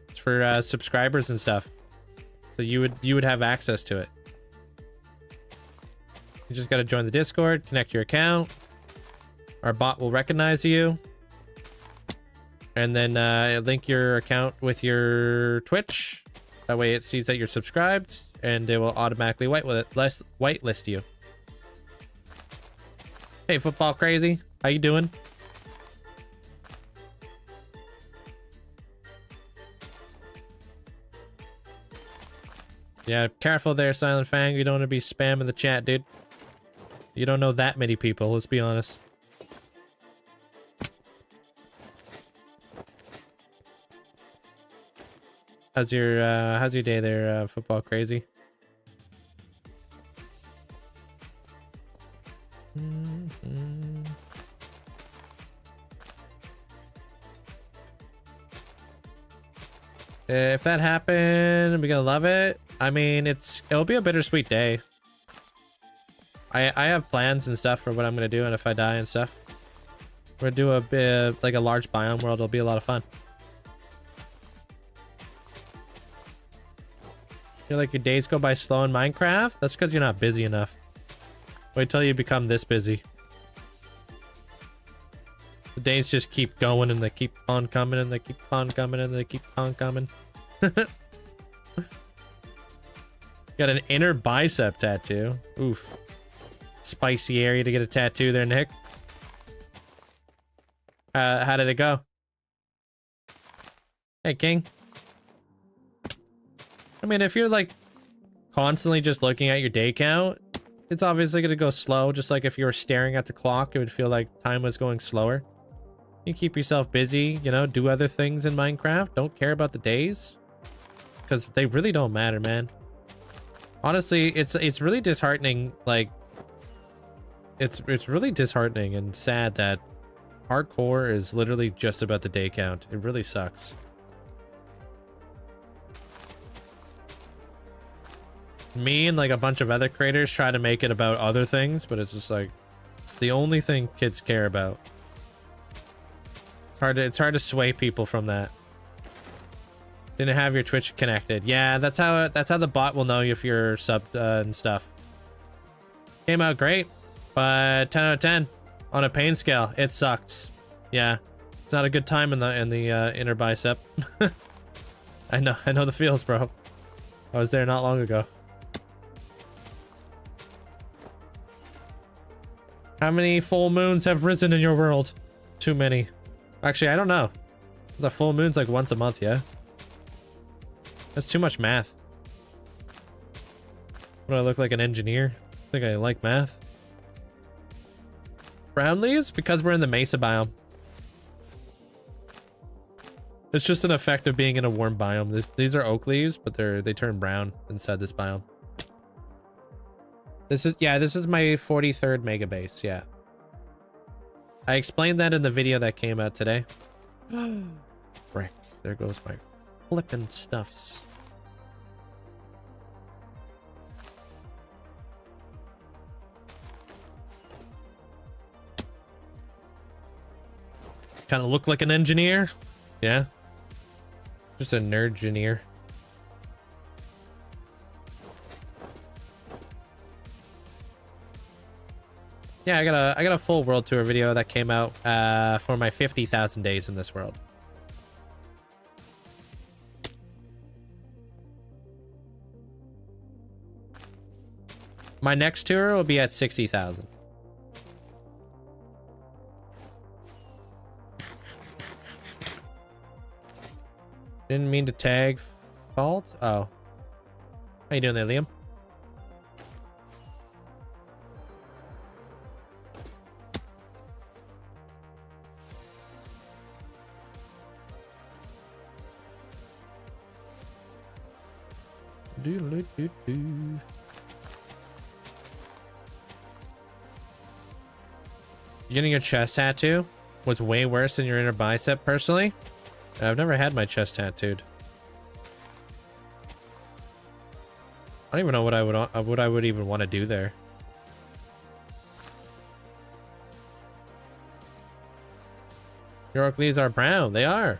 It's for subscribers and stuff. So you would have access to it. You just got to join the Discord, connect your account. Our bot will recognize you. And then link your account with your Twitch. That way it sees that you're subscribed and it will automatically whitelist you. Hey, football crazy. How you doing? Yeah, careful there, Silent Fang. You don't want to be spamming the chat, dude. You don't know that many people, let's be honest. How's your day there, football crazy? If that happened, we're gonna love it. I mean, it'll be a bittersweet day. I have plans and stuff for what I'm gonna do, and if I die and stuff, we're gonna do a bit like a large biome world. It'll be a lot of fun. Feel like your days go by slow in Minecraft? That's because you're not busy enough. Wait till you become this busy. The days just keep going and they keep on coming and they keep on coming and they keep on coming. Got an inner bicep tattoo. Oof. Spicy area to get a tattoo there, Nick. How did it go? Hey, King. I mean, if you're like constantly just looking at your day count, it's obviously going to go slow. Just like if you were staring at the clock, it would feel like time was going slower. You keep yourself busy, you know, do other things in Minecraft. Don't care about the days because they really don't matter, man. Honestly, it's really disheartening. Like it's really disheartening and sad that hardcore is literally just about the day count. It really sucks. Me and like a bunch of other creators try to make it about other things, but it's just like it's the only thing kids care about. It's hard to sway people from that. Didn't have your Twitch connected. Yeah, that's how the bot will know if you're subbed and stuff. Came out great, but 10 out of 10 on a pain scale. It sucks. Yeah, it's not a good time in the inner bicep. I know the feels, bro. I was there not long ago. How many full moons have risen in your world? Too many. Actually, I don't know. The full moon's like once a month, yeah? That's too much math. What, do I look like an engineer? I think I like math. Brown leaves? Because we're in the Mesa biome. It's just an effect of being in a warm biome. These are oak leaves, but they turn brown inside this biome. This is my 43rd mega base, yeah. I explained that in the video that came out today. Frick, there goes my flippin' stuffs. Kind of look like an engineer. Yeah. Just a nerd engineer. Yeah, I got a full world tour video that came out for my 50,000 days in this world. My next tour will be at 60,000. Didn't mean to tag fault. Oh. How you doing there, Liam? Do. Getting a chest tattoo was way worse than your inner bicep, personally. I've never had my chest tattooed. I don't even know what I would even want to do there. Your oak leaves are brown. They are.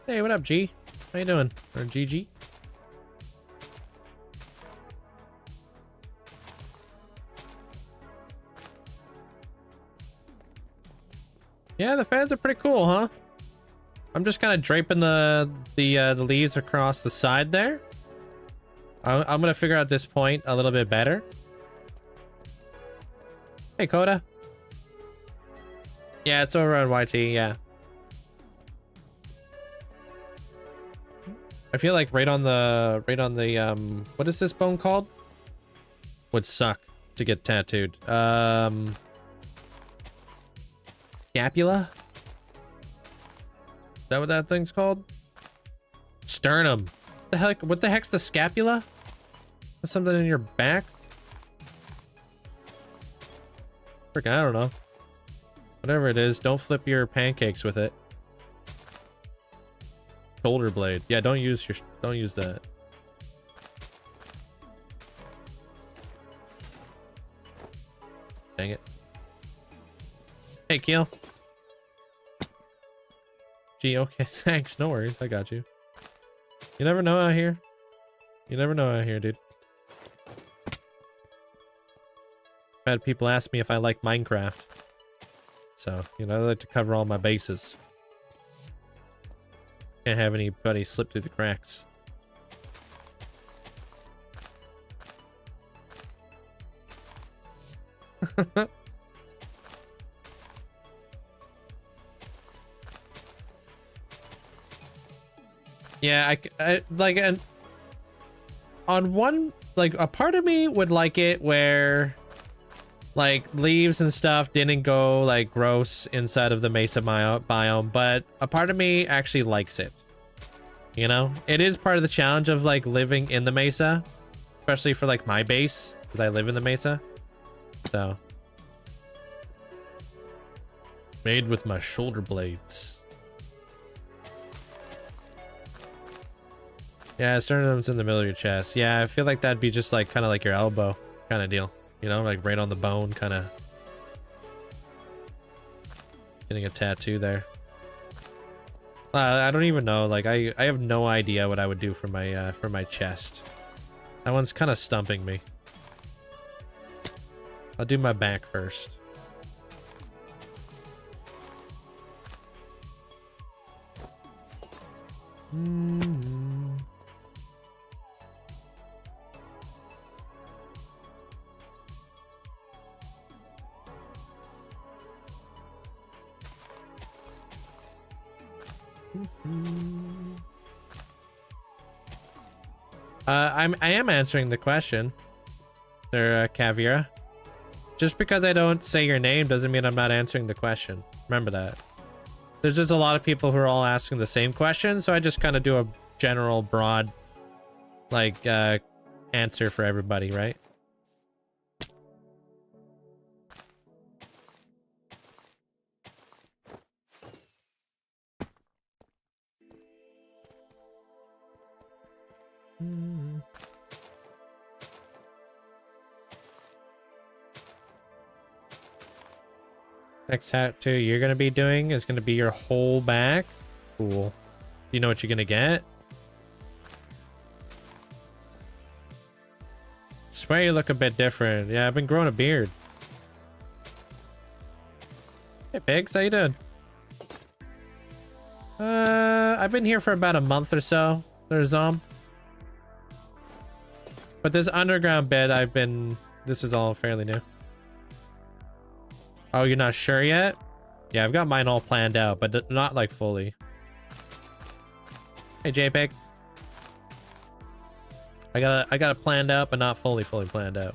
Hey, what up, G? How you doing? Or GG? Yeah, the fans are pretty cool, huh? I'm just kind of draping the leaves across the side there. I'm gonna figure out this point a little bit better. Hey, Coda. Yeah, it's over on YT. Yeah. I feel like right on the what is this bone called? Would suck to get tattooed. Scapula? Is that what that thing's called? Sternum. The heck? What the heck's the scapula? That's something in your back? Frick, I don't know. Whatever it is, don't flip your pancakes with it. Shoulder blade. Yeah, don't use that. Dang it. Hey, Keel. Gee, okay, thanks. No worries. I got you. You never know out here. You never know out here, dude. I've had people ask me if I like Minecraft. So, you know, I like to cover all my bases. Can't have anybody slip through the cracks. Yeah, I like, and on one, like, a part of me would like it where like leaves and stuff didn't go like gross inside of the mesa biome, but a part of me actually likes it. You know, it is part of the challenge of like living in the mesa, especially for like my base, because I live in the mesa. So made with my shoulder blades. Yeah, sternum's in the middle of your chest. Yeah, I feel like that'd be just like kind of like your elbow kind of deal. You know, like right on the bone, kind of getting a tattoo there. I don't even know. Like, I have no idea what I would do for my chest. That one's kind of stumping me. I'll do my back first. I am answering the question there, Caviera. Just because I don't say your name doesn't mean I'm not answering the question. Remember that. There's just a lot of people who are all asking the same question, so I just kind of do a general, broad, like, answer for everybody, right? Next tattoo you're gonna be doing is gonna be your whole back. Cool. You know what you're gonna get? Swear you look a bit different. Yeah, I've been growing a beard. Hey Pigs, how you doing? I've been here for about a month or so. There's but this underground bed this is all fairly new. Oh, you're not sure yet? Yeah, I've got mine all planned out, but not like fully. Hey, JPEG. I got it planned out, but not fully planned out.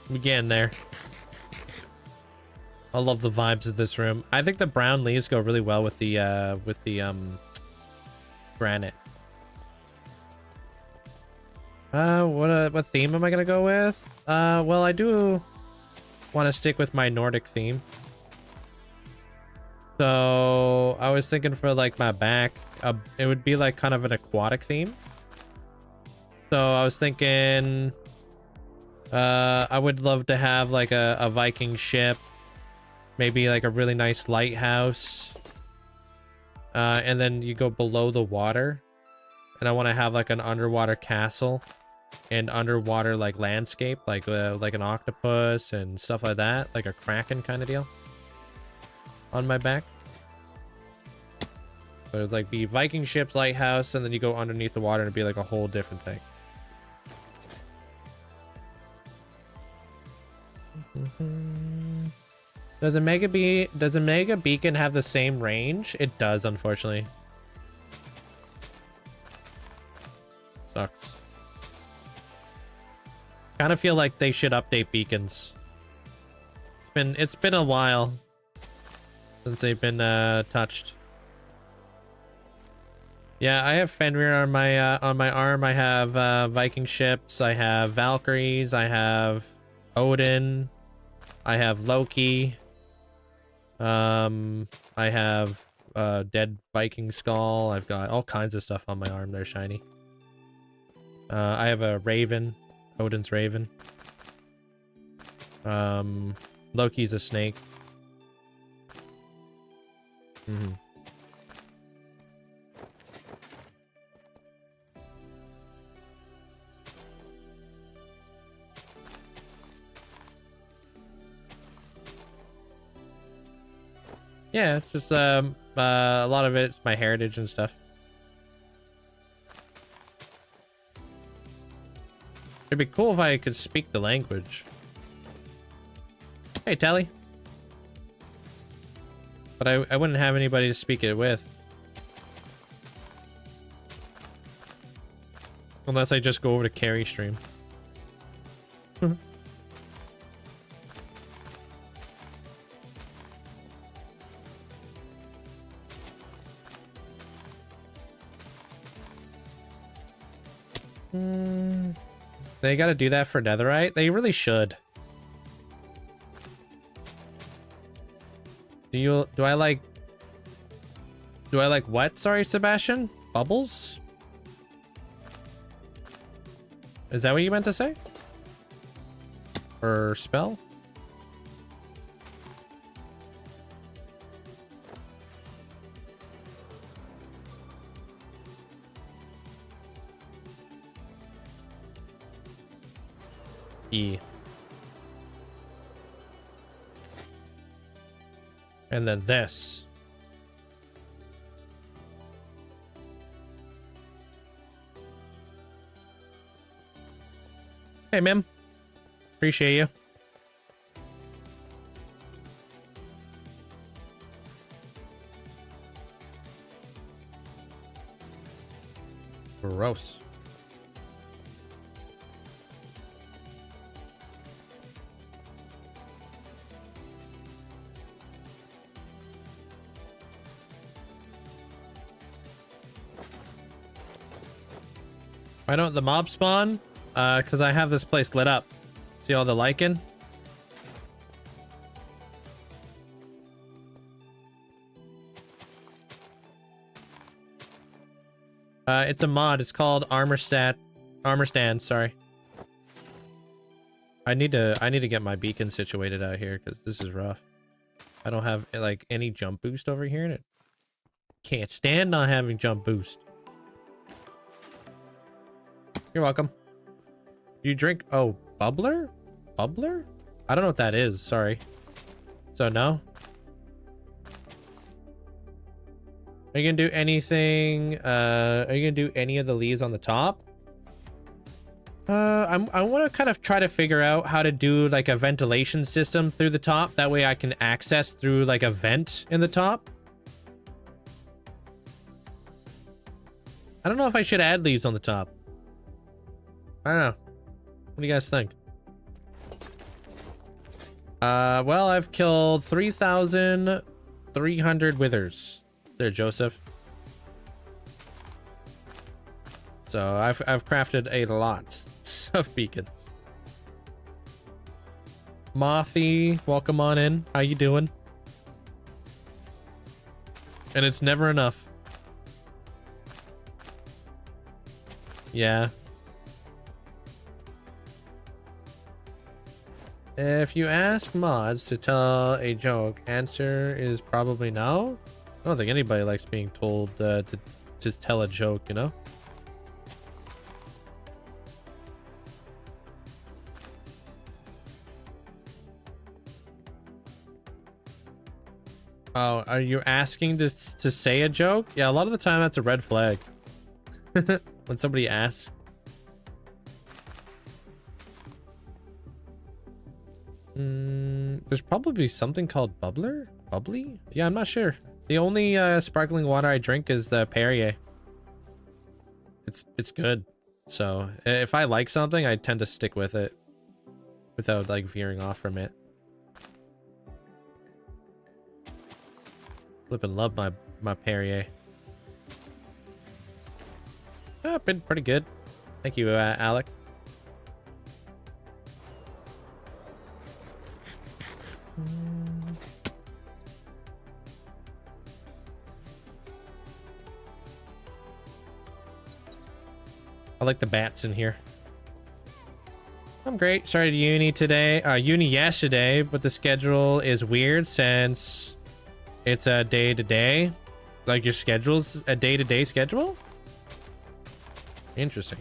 We getting there. I love the vibes of this room. I think the brown leaves go really well with the granite. What theme am I gonna go with? Well, I do want to stick with my Nordic theme. So I was thinking for like my back, it would be like kind of an aquatic theme. So I was thinking, I would love to have like a Viking ship, maybe like a really nice lighthouse, and then you go below the water, and I want to have like an underwater castle and underwater like landscape, like an octopus and stuff like that, like a kraken kind of deal on my back. So it'd like be Viking ships, lighthouse, and then you go underneath the water and it'd be like a whole different thing. Does a mega beacon have the same range? It does, unfortunately. Sucks. Kind of feel like they should update beacons. It's been a while since they've been touched. Yeah, I have Fenrir on my arm. I have Viking ships. I have Valkyries. I have Odin. I have Loki. I have dead Viking skull. I've got all kinds of stuff on my arm. They're shiny. I have a raven, Odin's raven. Loki's a snake. Yeah, it's just a lot of it's my heritage and stuff. It'd be cool if I could speak the language. Hey, Telly. But I wouldn't have anybody to speak it with. Unless I just go over to Carry Stream. They gotta do that for Netherite? They really should. Do I like what? Sorry, Sebastian? Bubbles? Is that what you meant to say? Or spell? E. And then this. Hey, Mim. Appreciate you. Gross. Why don't the mob spawn? Because I have this place lit up. See all the lichen? It's a mod. It's called Armor Stand, sorry. I need to get my beacon situated out here because this is rough. I don't have like any jump boost over here, and it can't stand not having jump boost. You're welcome. Do you drink? Oh, bubbler? Bubbler? I don't know what that is. Sorry. So no. Are you gonna do anything? Are you gonna do any of the leaves on the top? I want to kind of try to figure out how to do like a ventilation system through the top. That way I can access through like a vent in the top. I don't know if I should add leaves on the top. I don't know. What do you guys think? Well, I've killed 3,300 withers. There, Joseph. So I've crafted a lot of beacons. Mothy, welcome on in. How you doing? And it's never enough. Yeah. If you ask mods to tell a joke, answer is probably no. I don't think anybody likes being told to tell a joke, you know? Oh, are you asking to say a joke? Yeah, a lot of the time that's a red flag. When somebody asks. There's probably something called bubbler? Bubbly? Yeah, I'm not sure. The only sparkling water I drink is the Perrier. It's good. So if I like something, I tend to stick with it without like veering off from it. Flippin' love my Perrier. Been pretty good. Thank you, Alec. I like the bats in here. I'm great. Started uni today. Uni yesterday, but the schedule is weird since it's a day-to-day. Like your schedule's a day-to-day schedule? Interesting.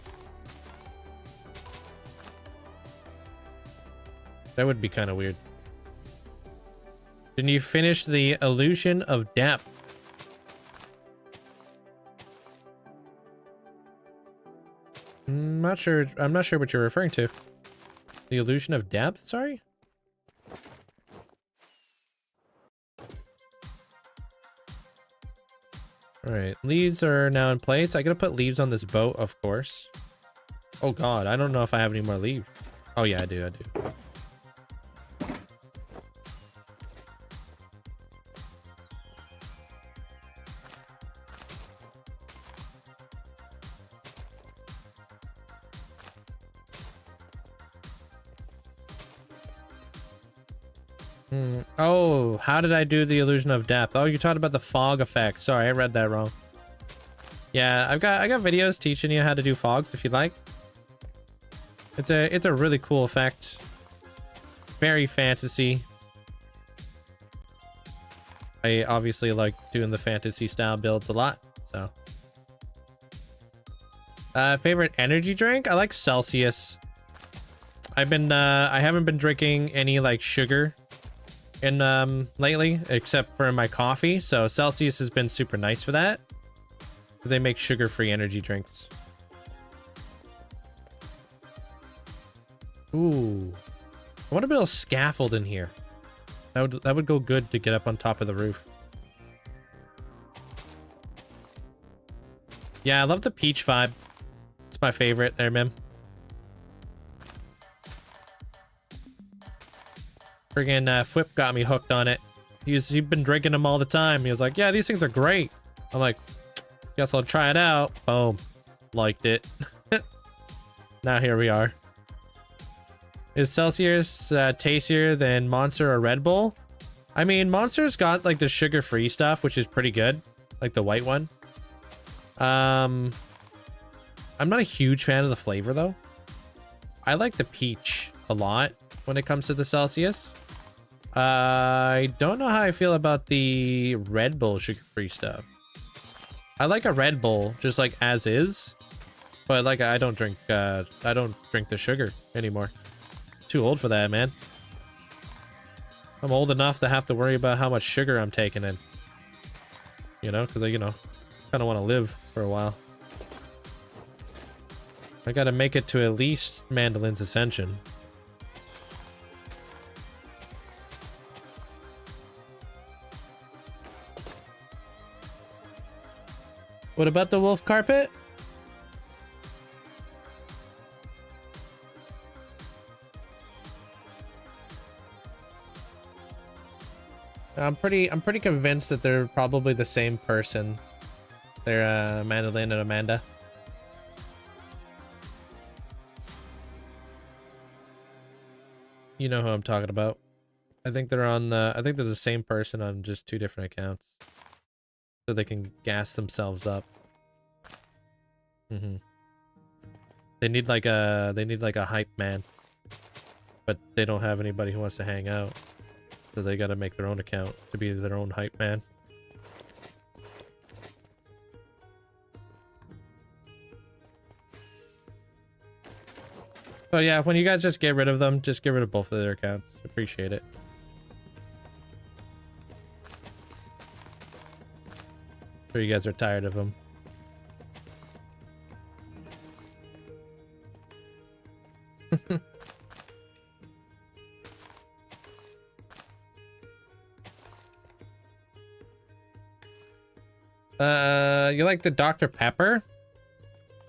That would be kind of weird. Didn't you finish the illusion of depth? I'm not sure what you're referring to. The illusion of depth, sorry? Alright, leaves are now in place. I gotta put leaves on this boat, of course. Oh god, I don't know if I have any more leaves. Oh yeah, I do. Oh, how did I do the illusion of depth? Oh, you're talking about the fog effect. Sorry, I read that wrong. Yeah, I got videos teaching you how to do fogs if you'd like. It's a really cool effect. Very fantasy. I obviously like doing the fantasy style builds a lot, so. Favorite energy drink? I like Celsius. I haven't been drinking any like sugar in lately, except for my coffee, so Celsius has been super nice for that because they make sugar-free energy drinks. Ooh, I want to build a scaffold in here. That would go good to get up on top of the roof. Yeah, I love the peach vibe. It's my favorite there, man. Friggin' Flip got me hooked on it. He'd been drinking them all the time. He was like, yeah, these things are great. I'm like, guess I'll try it out. Boom. Liked it. Now here we are. Is Celsius tastier than Monster or Red Bull? I mean, Monster's got like the sugar-free stuff, which is pretty good. Like the white one. I'm not a huge fan of the flavor though. I like the peach. a lot when it comes to the Celsius. I don't know how I feel about the Red Bull sugar-free stuff. I like a Red Bull just like as is, but like I don't drink the sugar anymore. Too old for that, man. I'm old enough to have to worry about how much sugar I'm taking in. You know, because I, you know, kind of want to live for a while. I gotta make it to at least Mandolin's Ascension. What about the wolf carpet? I'm pretty convinced that they're probably the same person. They're Mandolin and Amanda. You know who I'm talking about. I think they're on I think they're the same person on just 2 different accounts. So they can gas themselves up. They need like a hype man. But they don't have anybody who wants to hang out. So they gotta make their own account to be their own hype man. So yeah, when you guys just get rid of them, just get rid of both of their accounts. Appreciate it. Sure you guys are tired of them. You like the Dr. Pepper?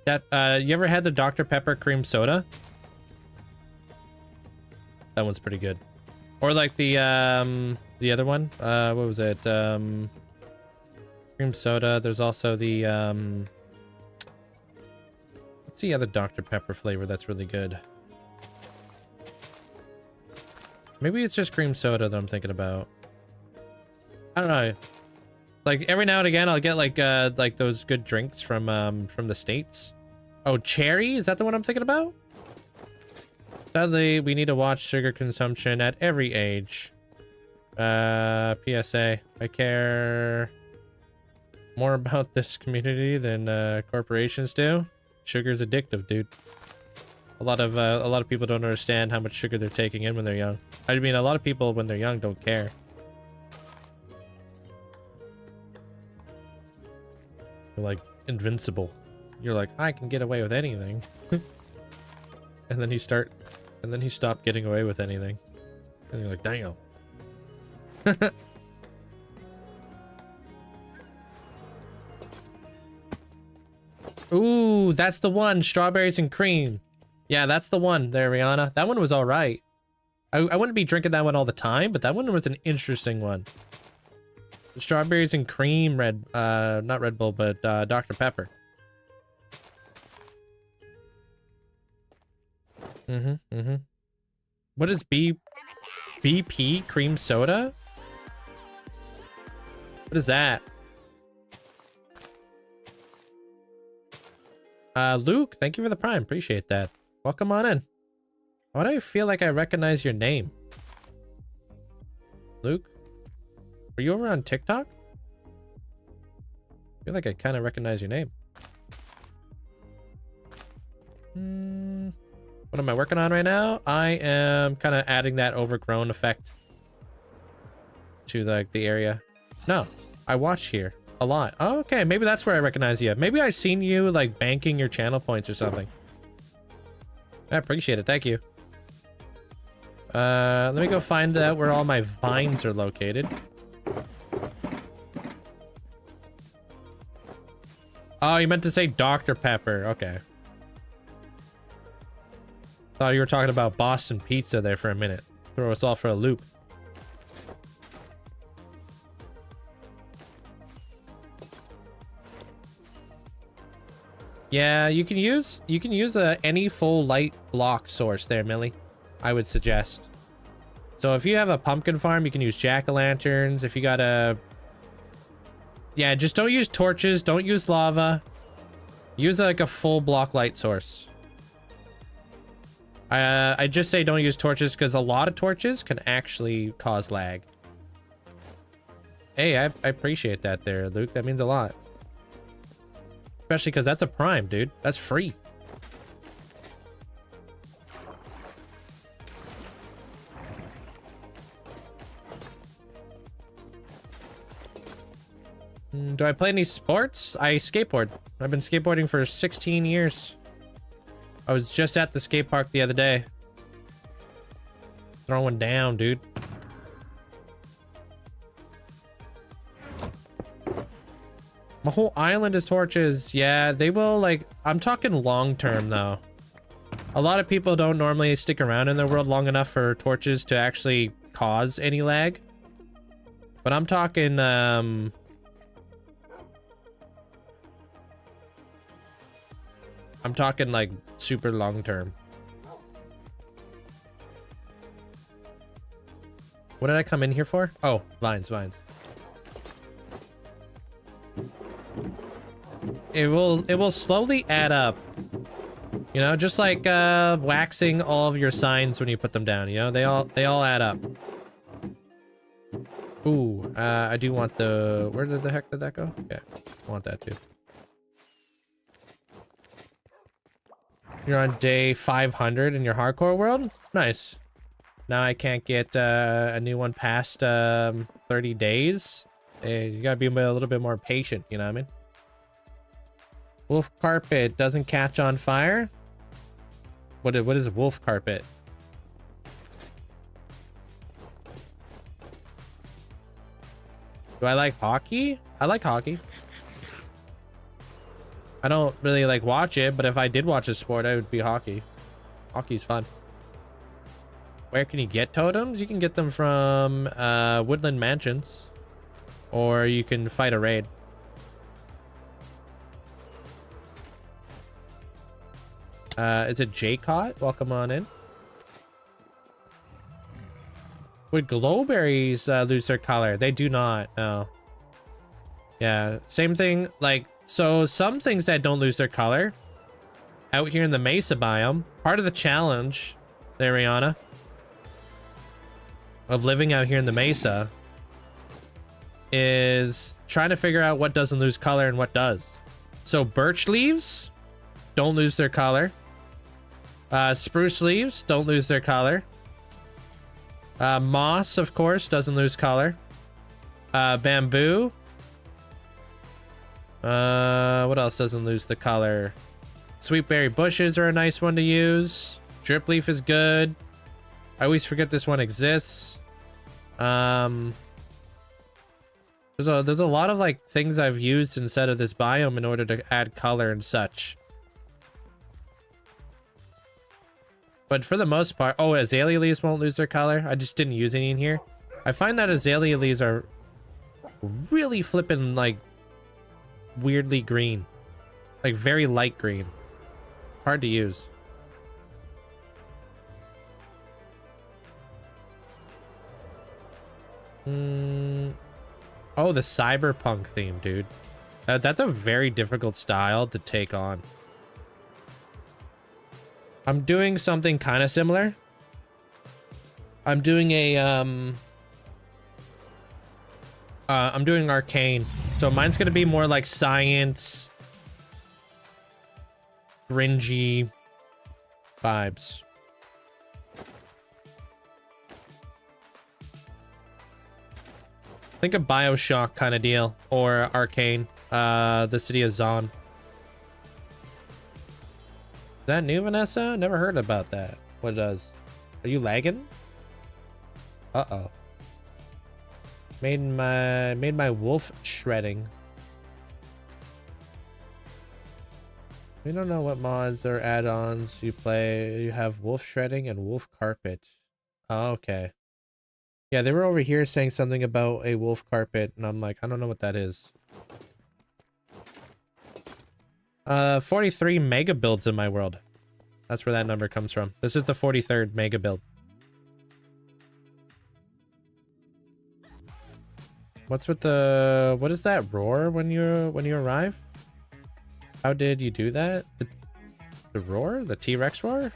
That you ever had the Dr. Pepper cream soda? That one's pretty good. Or like the other one. What was it? Cream soda. There's also the what's the other Dr. Pepper flavor that's really good? Maybe it's just cream soda that I'm thinking about. I don't know. Like every now and again I'll get like those good drinks from the States. Oh, cherry? Is that the one I'm thinking about? Sadly, we need to watch sugar consumption at every age. PSA. I care more about this community than corporations do. Sugar's addictive, dude. A lot of people don't understand how much sugar they're taking in when they're young. I mean, a lot of people when they're young don't care. You're like invincible. You're like, I can get away with anything. and then you stop getting away with anything. And you're like, damn. Ooh, that's the one. Strawberries and cream. Yeah, that's the one there, Rihanna. That one was all right. I wouldn't be drinking that one all the time, but that one was an interesting one. Strawberries and cream, not Red Bull, but Dr. Pepper. What is BP cream soda? What is that? Luke, thank you for the prime. Appreciate that. Welcome on in. Why do I feel like I recognize your name? Luke? Were you over on TikTok? I feel like I kind of recognize your name. What am I working on right now? I am kind of adding that overgrown effect to like the area. No, I watch here a lot. Oh, okay, maybe that's where I recognize you. Maybe I've seen you like banking your channel points or something. I appreciate it. Thank you. Let me go find out where all my vines are located. Oh, you meant to say Dr. Pepper. Okay. Thought you were talking about Boston pizza there for a minute. Throw us all for a loop. Yeah, you can use any full light block source there, Millie. I would suggest. So if you have a pumpkin farm, you can use jack-o'-lanterns. If you got a... Yeah, just don't use torches. Don't use lava. Use like a full block light source. I just say don't use torches because a lot of torches can actually cause lag. Hey, I appreciate that there, Luke. That means a lot. Especially because that's a prime, dude. That's free. Do I play any sports? I skateboard. I've been skateboarding for 16 years. I was just at the skate park the other day. Throwing down, dude. My whole island is torches. Yeah, they will, like, I'm talking long term though. A lot of people don't normally stick around in their world long enough for torches to actually cause any lag. But I'm talking, like super long term. What did I come in here for? Oh, vines. It will slowly add up. You know, just like waxing all of your signs when you put them down, you know, they all add up. Ooh, I do want the, where the heck did that go? Yeah, I want that too. You're on day 500 in your hardcore world? Nice. Now I can't get a new one past 30 days. You gotta be a little bit more patient, you know what I mean? Wolf carpet doesn't catch on fire? What is a wolf carpet? Do I like hockey? I like hockey. I don't really like watch it, but if I did watch a sport, it would be hockey. Hockey's fun. Where can you get totems? You can get them from Woodland Mansions, or you can fight a raid. Is it J-Cot? Welcome on in. Would glowberries lose their color? They do not, no. Yeah, same thing, like, so some things that don't lose their color out here in the Mesa biome, part of the challenge there, Rihanna, of living out here in the Mesa is trying to figure out what doesn't lose color and what does. So birch leaves don't lose their color. Spruce leaves don't lose their color. Moss, of course, doesn't lose color. Bamboo. What else doesn't lose the color? Sweetberry bushes are a nice one to use. Drip leaf is good. I always forget this one exists. There's a lot of like things I've used instead of this biome in order to add color and such. But for the most part, oh, azalea leaves won't lose their color. I just didn't use any in here. I find that azalea leaves are really flipping like weirdly green, like very light green. Hard to use. Oh, the cyberpunk theme, dude. That's a very difficult style to take on. I'm doing something kind of similar. I'm doing a I'm doing arcane. So mine's gonna be more like science, cringy vibes. Think a BioShock kind of deal, or Arcane, the City of Zon. Is that new, Vanessa? Never heard about that. What it does? Are you lagging? Uh-oh. Made my wolf shredding. We don't know what mods or add-ons you play. You have wolf shredding and wolf carpet. Oh, okay. Yeah, they were over here saying something about a wolf carpet, and I'm like, I don't know what that is. 43 mega builds in my world. That's where that number comes from. This is the 43rd mega build. What's with the, what is that roar when you arrive? How did you do that? The roar? The T-Rex roar?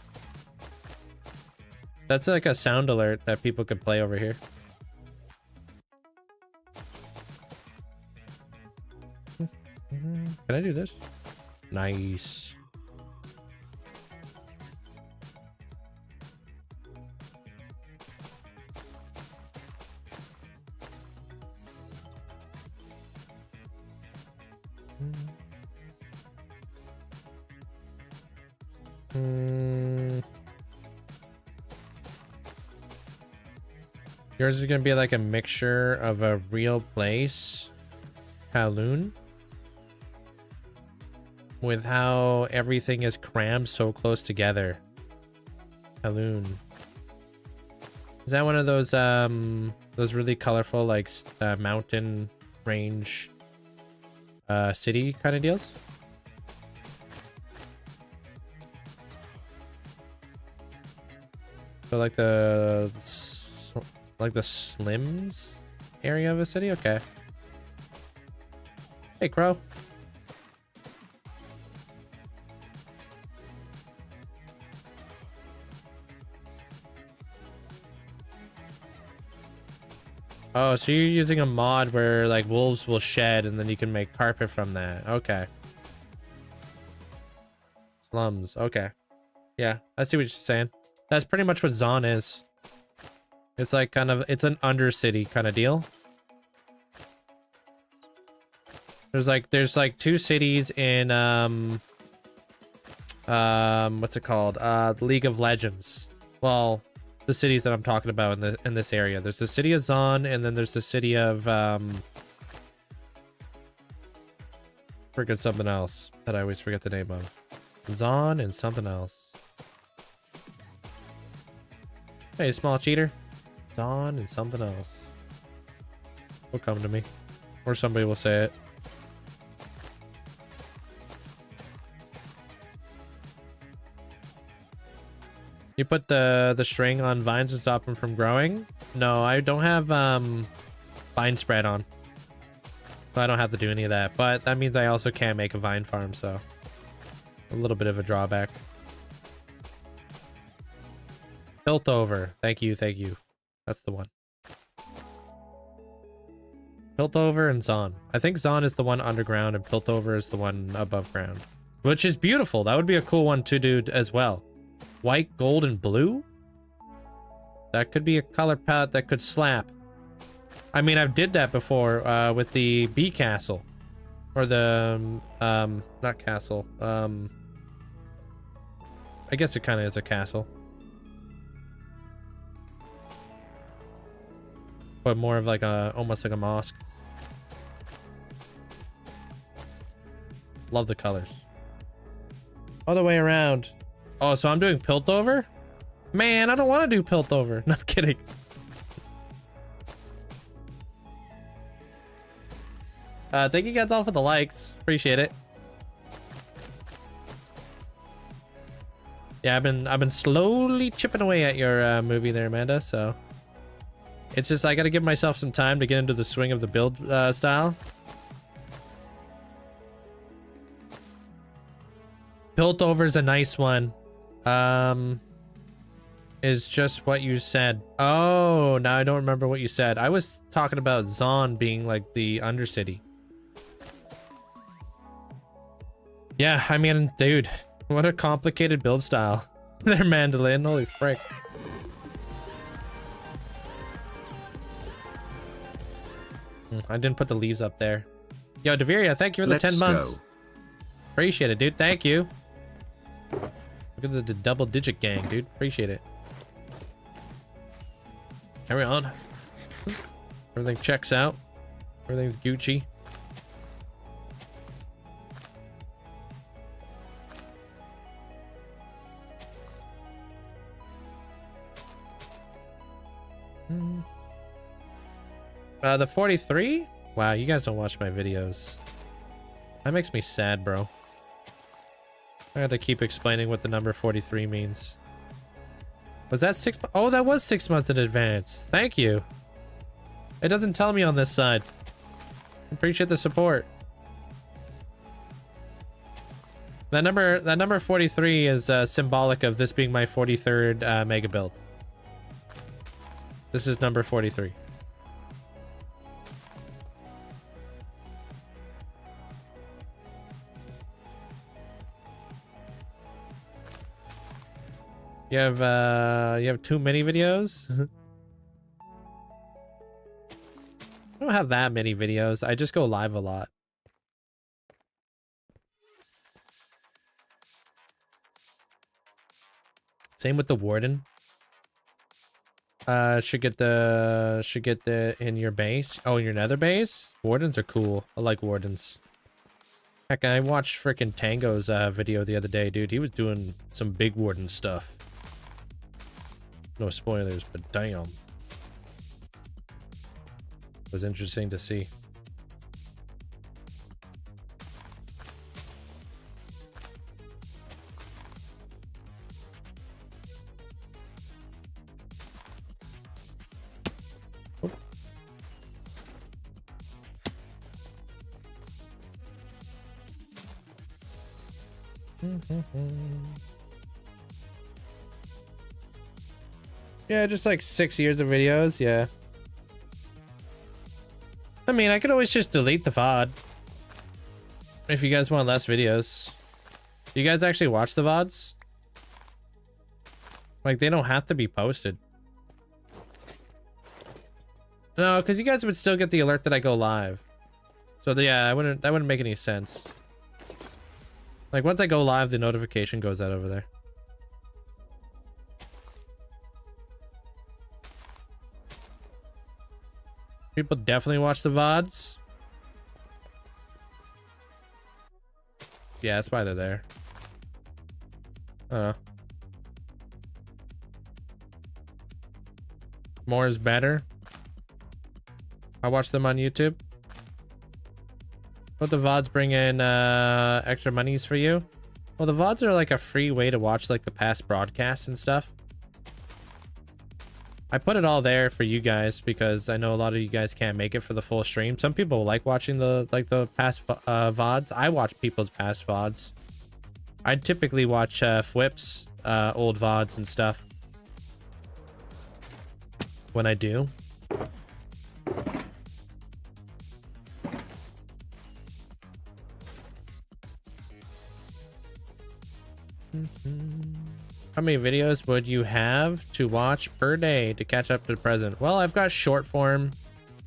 That's like a sound alert that people could play over here. Can I do this? Nice. Yours is gonna be like a mixture of a real place, Kowloon, with how everything is crammed so close together. Kowloon. Is that one of those really colorful like mountain range city kind of deals? So like the Slims area of a city? Okay. Hey, Crow. Oh, so you're using a mod where like wolves will shed and then you can make carpet from that. Okay. Slums. Okay. Yeah, I see what you're saying. That's pretty much what Zon is. It's like kind of, it's an undercity kind of deal. There's like two cities in what's it called? League of Legends. Well, the cities that I'm talking about in this area. There's the city of Zon, and then there's the city of forget something else that I always forget the name of. Zon and something else. Hey, small cheater. Zon and something else. Will come to me, or somebody will say it. You put the string on vines to stop them from growing? No, I don't have vine spread on, so I don't have to do any of that. But that means I also can't make a vine farm, so a little bit of a drawback. Piltover. Thank you, thank you. That's the one. Piltover and Zon. I think Zon is the one underground and Piltover is the one above ground, which is beautiful. That would be a cool one to do as well. White, gold, and blue? That could be a color palette that could slap. I mean, I've did that before with the bee castle. Or the, not castle. I guess it kind of is a castle. But more of like a, almost like a mosque. Love the colors. Other way around. Oh, so I'm doing Piltover? Man, I don't want to do Piltover. No, I'm kidding. Thank you guys all for the likes. Appreciate it. Yeah, I've been slowly chipping away at your movie there, Amanda, so it's just I gotta give myself some time to get into the swing of the build style. Piltover is a nice one. Is just what you said. Oh, now I don't remember what you said. I was talking about Zon being like the undercity. Yeah, I mean, dude, what a complicated build style. Their mandolin, holy frick. I didn't put the leaves up there. Yo, Deveria, thank you for the 10 months. Go. Appreciate it, dude. Thank you. Look at the double digit gang, dude. Appreciate it. Carry on. Everything checks out. Everything's Gucci. The 43? Wow, you guys don't watch my videos. That makes me sad, bro. I had to keep explaining what the number 43 means. Was that 6 months? Oh, that was 6 months in advance. Thank you. It doesn't tell me on this side. Appreciate the support. That number 43 is symbolic of this being my 43rd mega build. This is number 43. You have too many videos? I don't have that many videos. I just go live a lot. Same with the warden. Should get the in your base. Oh, in your nether base? Wardens are cool. I like wardens. Heck, I watched freaking Tango's video the other day, dude. He was doing some big warden stuff. No spoilers, but damn. It was interesting to see. Oh. Yeah, just like 6 years of videos, yeah. I mean, I could always just delete the VOD. If you guys want less videos. Do you guys actually watch the VODs? Like, they don't have to be posted. No, because you guys would still get the alert that I go live. So yeah, that wouldn't make any sense. Like, once I go live, the notification goes out over there. People definitely watch the VODs. Yeah, that's why they're there. More is better. I watch them on YouTube. What the VODs bring in extra monies for you? Well, the VODs are like a free way to watch like the past broadcasts and stuff. I put it all there for you guys because I know a lot of you guys can't make it for the full stream. Some people like watching the past VODs. I watch people's past VODs. I typically watch Fwip's old VODs and stuff. When I do. How many videos would you have to watch per day to catch up to the present? Well, I've got short form.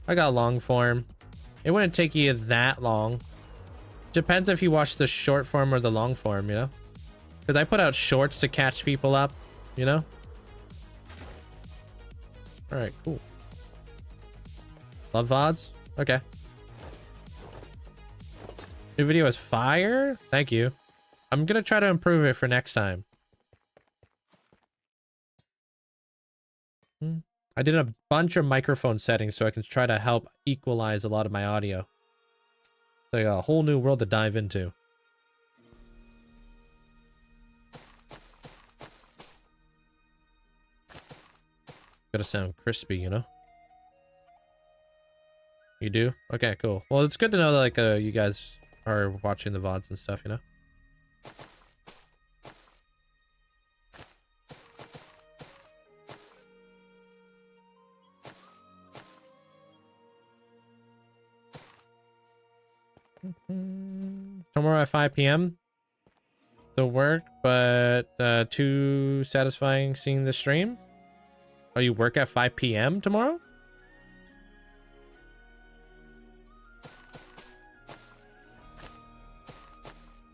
I got long form. It wouldn't take you that long. Depends if you watch the short form or the long form, you know? Because I put out shorts to catch people up, you know? Alright, cool. Love VODs? Okay. Your video is fire? Thank you. I'm gonna try to improve it for next time. I did a bunch of microphone settings so I can try to help equalize a lot of my audio. It's like a whole new world to dive into. Gotta sound crispy, you know? You do? Okay, cool. Well, it's good to know that, like, you guys are watching the VODs and stuff, you know? Tomorrow at 5 p.m. The work, but too satisfying seeing the stream. Oh, you work at 5 p.m. tomorrow?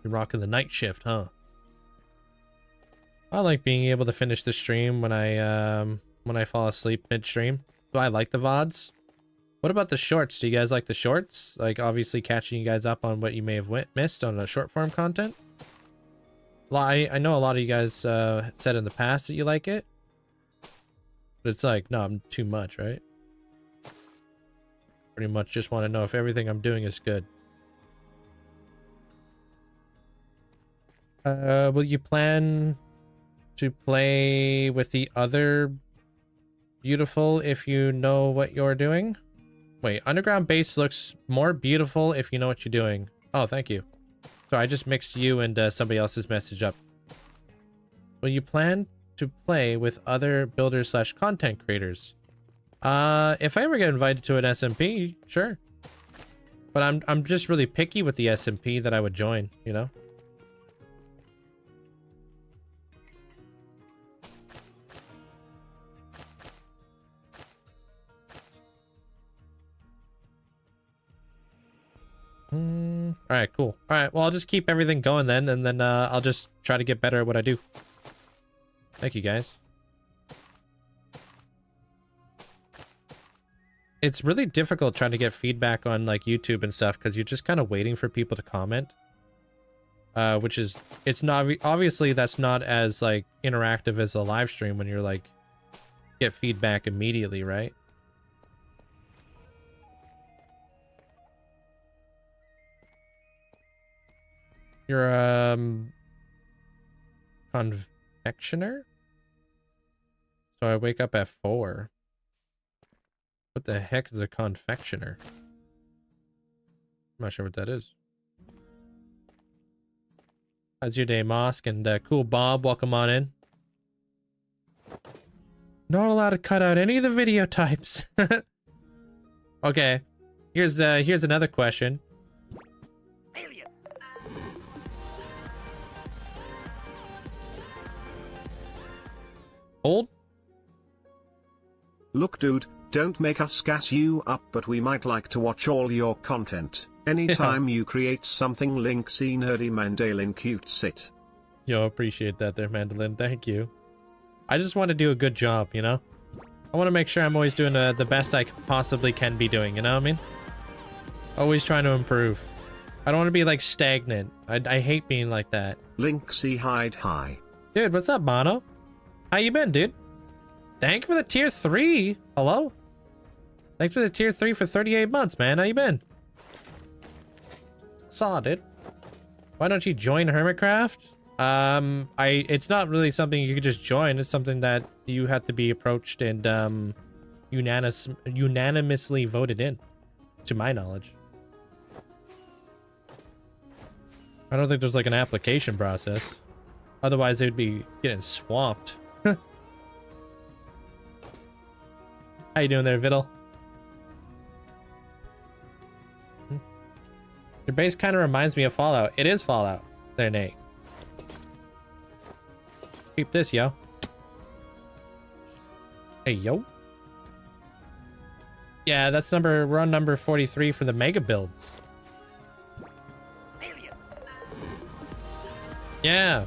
You're rocking the night shift, huh? I like being able to finish the stream when I fall asleep midstream. So I like the VODs. What about the shorts? Do you guys like the shorts? Like, obviously catching you guys up on what you may have missed on the short form content. I know a lot of you guys said in the past that you like it. But it's like, no, I'm too much, right? Pretty much just want to know if everything I'm doing is good. Will you plan to play with the other beautiful if you know what you're doing? Wait, underground base looks more beautiful if you know what you're doing. Oh, thank you. So I just mixed you and somebody else's message up. Will you plan to play with other builders / content creators? If I ever get invited to an SMP, sure. But I'm just really picky with the SMP that I would join, you know? All right, cool. All right, well, I'll just keep everything going then, and then I'll just try to get better at what I do. Thank you, guys. It's really difficult trying to get feedback on like YouTube and stuff because you're just kind of waiting for people to comment. Which is, it's not, obviously that's not as like interactive as a live stream when you're like, get feedback immediately, right? You're confectioner? So I wake up at 4. What the heck is a confectioner? I'm not sure what that is. How's your day, Mosk? And Cool Bob, welcome on in. Not allowed to cut out any of the video types. Okay, here's another question. Old? Look, dude, don't make us gas you up, but we might like to watch all your content. Anytime you create something, Linkzzey nerdy Mandalin cute sit. Yo, appreciate that there, Mandolin. Thank you. I just want to do a good job, you know? I want to make sure I'm always doing the best I possibly can be doing, you know what I mean? Always trying to improve. I don't want to be like stagnant. I hate being like that. Linkzzey hide hi. Dude, what's up, Mono? How you been, dude? Thank you for the tier 3. Hello? Thanks for the tier 3 for 38 months, man. How you been? Saw, dude. Why don't you join Hermitcraft? It's not really something you could just join. It's something that you have to be approached and unanimously voted in, to my knowledge. I don't think there's like an application process. Otherwise, they would be getting swamped. How you doing there, Viddle? Your base kind of reminds me of Fallout. It is Fallout. There, Nate. Keep this, yo. Hey, yo. Yeah, that's we're on number 43 for the mega builds. Yeah.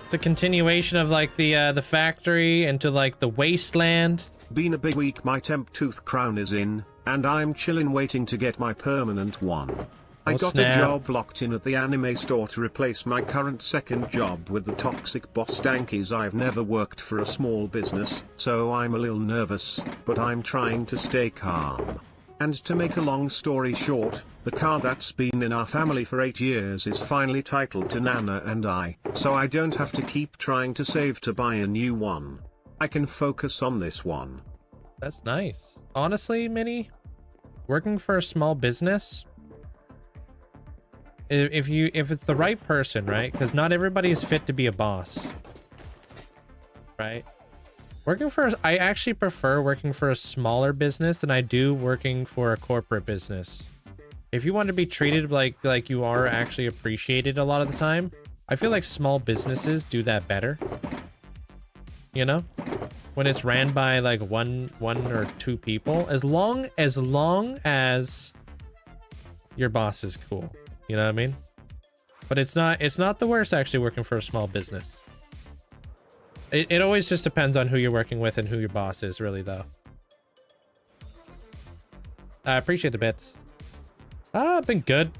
It's a continuation of like the factory into like the wasteland. Been a big week, my temp tooth crown is in, and I'm chillin' waiting to get my permanent one. I got a job locked in at the anime store to replace my current second job with the toxic boss Dankies. I've never worked for a small business, so I'm a little nervous, but I'm trying to stay calm. And to make a long story short, the car that's been in our family for 8 years is finally titled to Nana and I, so I don't have to keep trying to save to buy a new one. I can focus on this one. That's nice. Honestly, Minnie, working for a small business, if it's the right person, right? Because not everybody is fit to be a boss, right? I actually prefer working for a smaller business than I do working for a corporate business. If you want to be treated like you are actually appreciated a lot of the time, I feel like small businesses do that better. You know? When it's ran by like one or two people, as long as your boss is cool. You know what I mean? But it's not the worst actually working for a small business. It always just depends on who you're working with and who your boss is, really, though. I appreciate the bits. I've been good.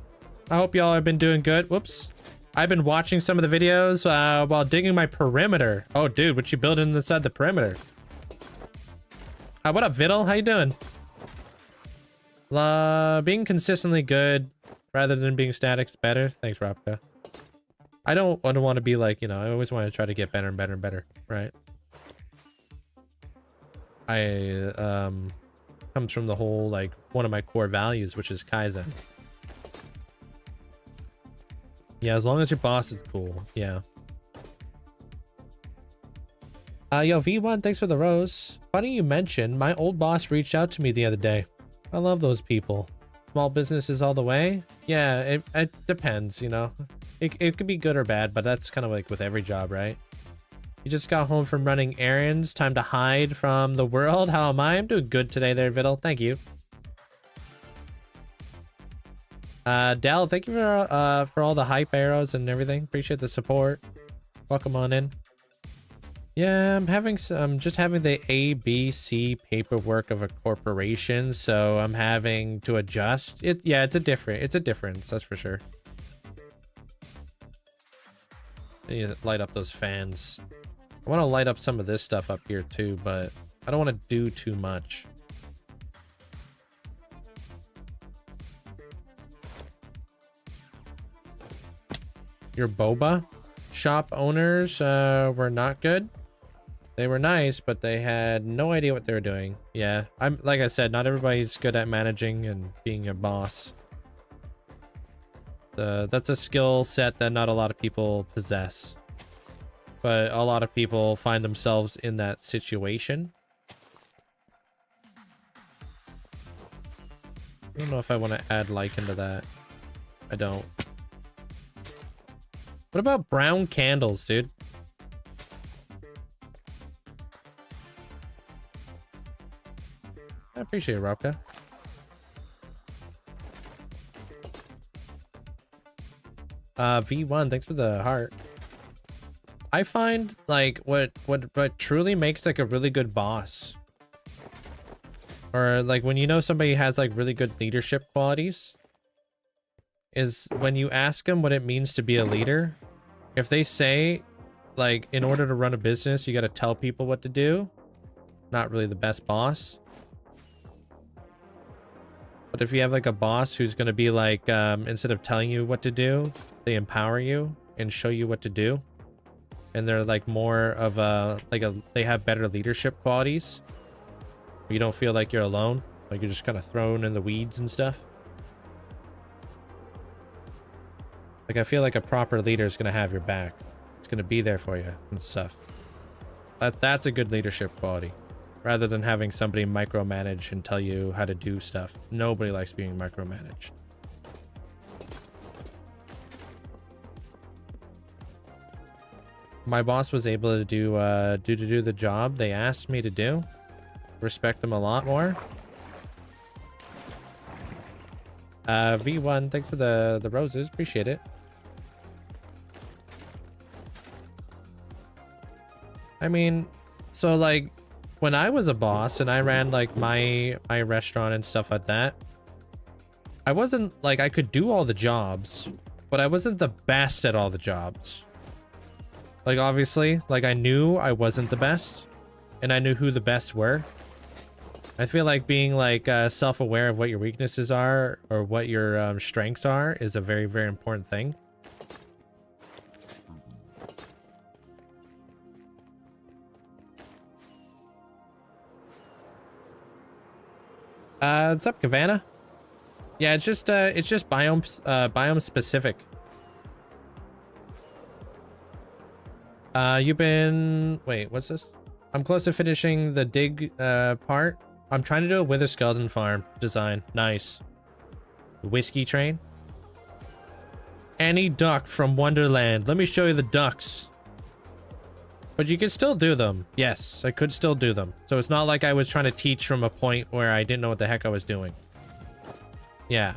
I hope y'all have been doing good. Whoops. I've been watching some of the videos while digging my perimeter. Oh, dude, what you building inside the perimeter? What up, Viddle? How you doing? Being consistently good rather than being static is better. Thanks, Robka. I don't want to be like, you know, I always want to try to get better and better and better, right? Comes from the whole, like, one of my core values, which is Kaizen. Yeah, as long as your boss is cool, yeah. Yo, V1, thanks for the rose. Funny you mentioned, my old boss reached out to me the other day. I love those people. Small businesses all the way. Yeah, it depends, you know. It could be good or bad, but that's kind of like with every job, right? You just got home from running errands. Time to hide from the world. How am I? I'm doing good today there, Viddle. Thank you. Dell, thank you for all the hype arrows and everything. Appreciate the support. Welcome on in. Yeah, I'm just having the ABC paperwork of a corporation, so I'm having to adjust. Yeah, it's a difference, that's for sure. I need to light up those fans. I want to light up some of this stuff up here too, but I don't want to do too much. Your boba shop owners were not good. They were nice, but they had no idea what they were doing. Yeah, like I said, not everybody's good at managing and being a boss. That's a skill set that not a lot of people possess. But a lot of people find themselves in that situation. I don't know if I want to add like into that. I don't. What about brown candles, dude? I appreciate it, Robka. V1, thanks for the heart. I find like what truly makes like a really good boss, or like when you know somebody has like really good leadership qualities, is when you ask them what it means to be a leader. If they say like in order to run a business you got to tell people what to do, not really the best boss. But if you have like a boss who's going to be like instead of telling you what to do, they empower you and show you what to do, and they're like more of they have better leadership qualities. You don't feel like you're alone, like you're just kind of thrown in the weeds and stuff. Like I feel like a proper leader is going to have your back. It's going to be there for you and stuff. That's a good leadership quality, rather than having somebody micromanage and tell you how to do stuff. Nobody likes being micromanaged. My boss was able to do the job they asked me to do. Respect them a lot more. V1, thanks for the roses. Appreciate it. I mean, so like when I was a boss and I ran like my restaurant and stuff like that, I wasn't like, I could do all the jobs, but I wasn't the best at all the jobs. Like obviously, like I knew I wasn't the best, and I knew who the best were. I feel like being like self-aware of what your weaknesses are or what your strengths are is a very, very important thing. What's up, Cabana? Yeah, it's just biome specific. You've been, wait, what's this? I'm close to finishing the dig part. I'm trying to do a Wither Skeleton farm design. Nice. Whiskey train. Any duck from Wonderland. Let me show you the ducks. But you can still do them. Yes, I could still do them. So it's not like I was trying to teach from a point where I didn't know what the heck I was doing. Yeah.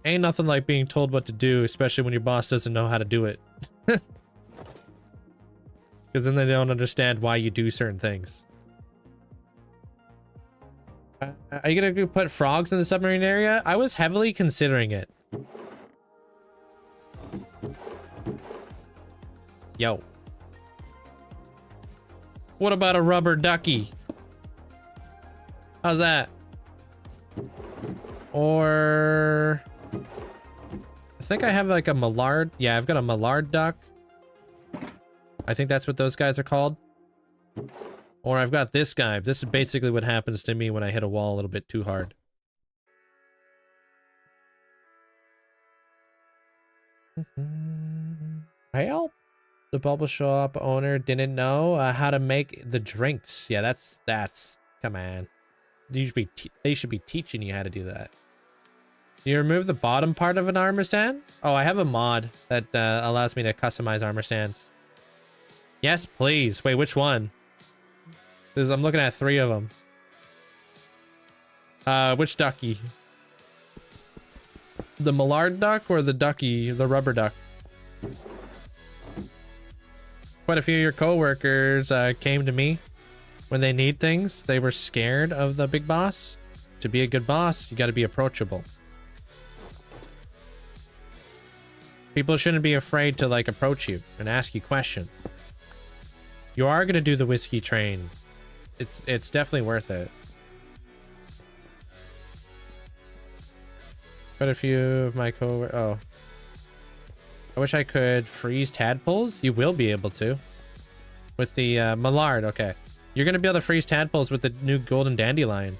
Ain't nothing like being told what to do, especially when your boss doesn't know how to do it. Because then they don't understand why you do certain things. Are you gonna go put frogs in the submarine area? I was heavily considering it. Yo. What about a rubber ducky? How's that? Or... I think I have like a mallard. Yeah, I've got a mallard duck. I think that's what those guys are called. Or I've got this guy. This is basically what happens to me when I hit a wall a little bit too hard. Well, the bubble shop owner didn't know how to make the drinks. Yeah, that's come on. They should be teaching you how to do that. Do you remove the bottom part of an armor stand? Oh, I have a mod that allows me to customize armor stands. Yes, please. Wait, which one? Because I'm looking at 3 of them. Which ducky? The mallard duck or the ducky, the rubber duck? Quite a few of your coworkers came to me when they need things. They were scared of the big boss. To be a good boss, you got to be approachable. People shouldn't be afraid to like approach you and ask you questions. You are gonna do the whiskey train. It's definitely worth it. Quite a few of my oh. I wish I could freeze tadpoles. You will be able to. With the mallard, okay. You're gonna be able to freeze tadpoles with the new golden dandelion.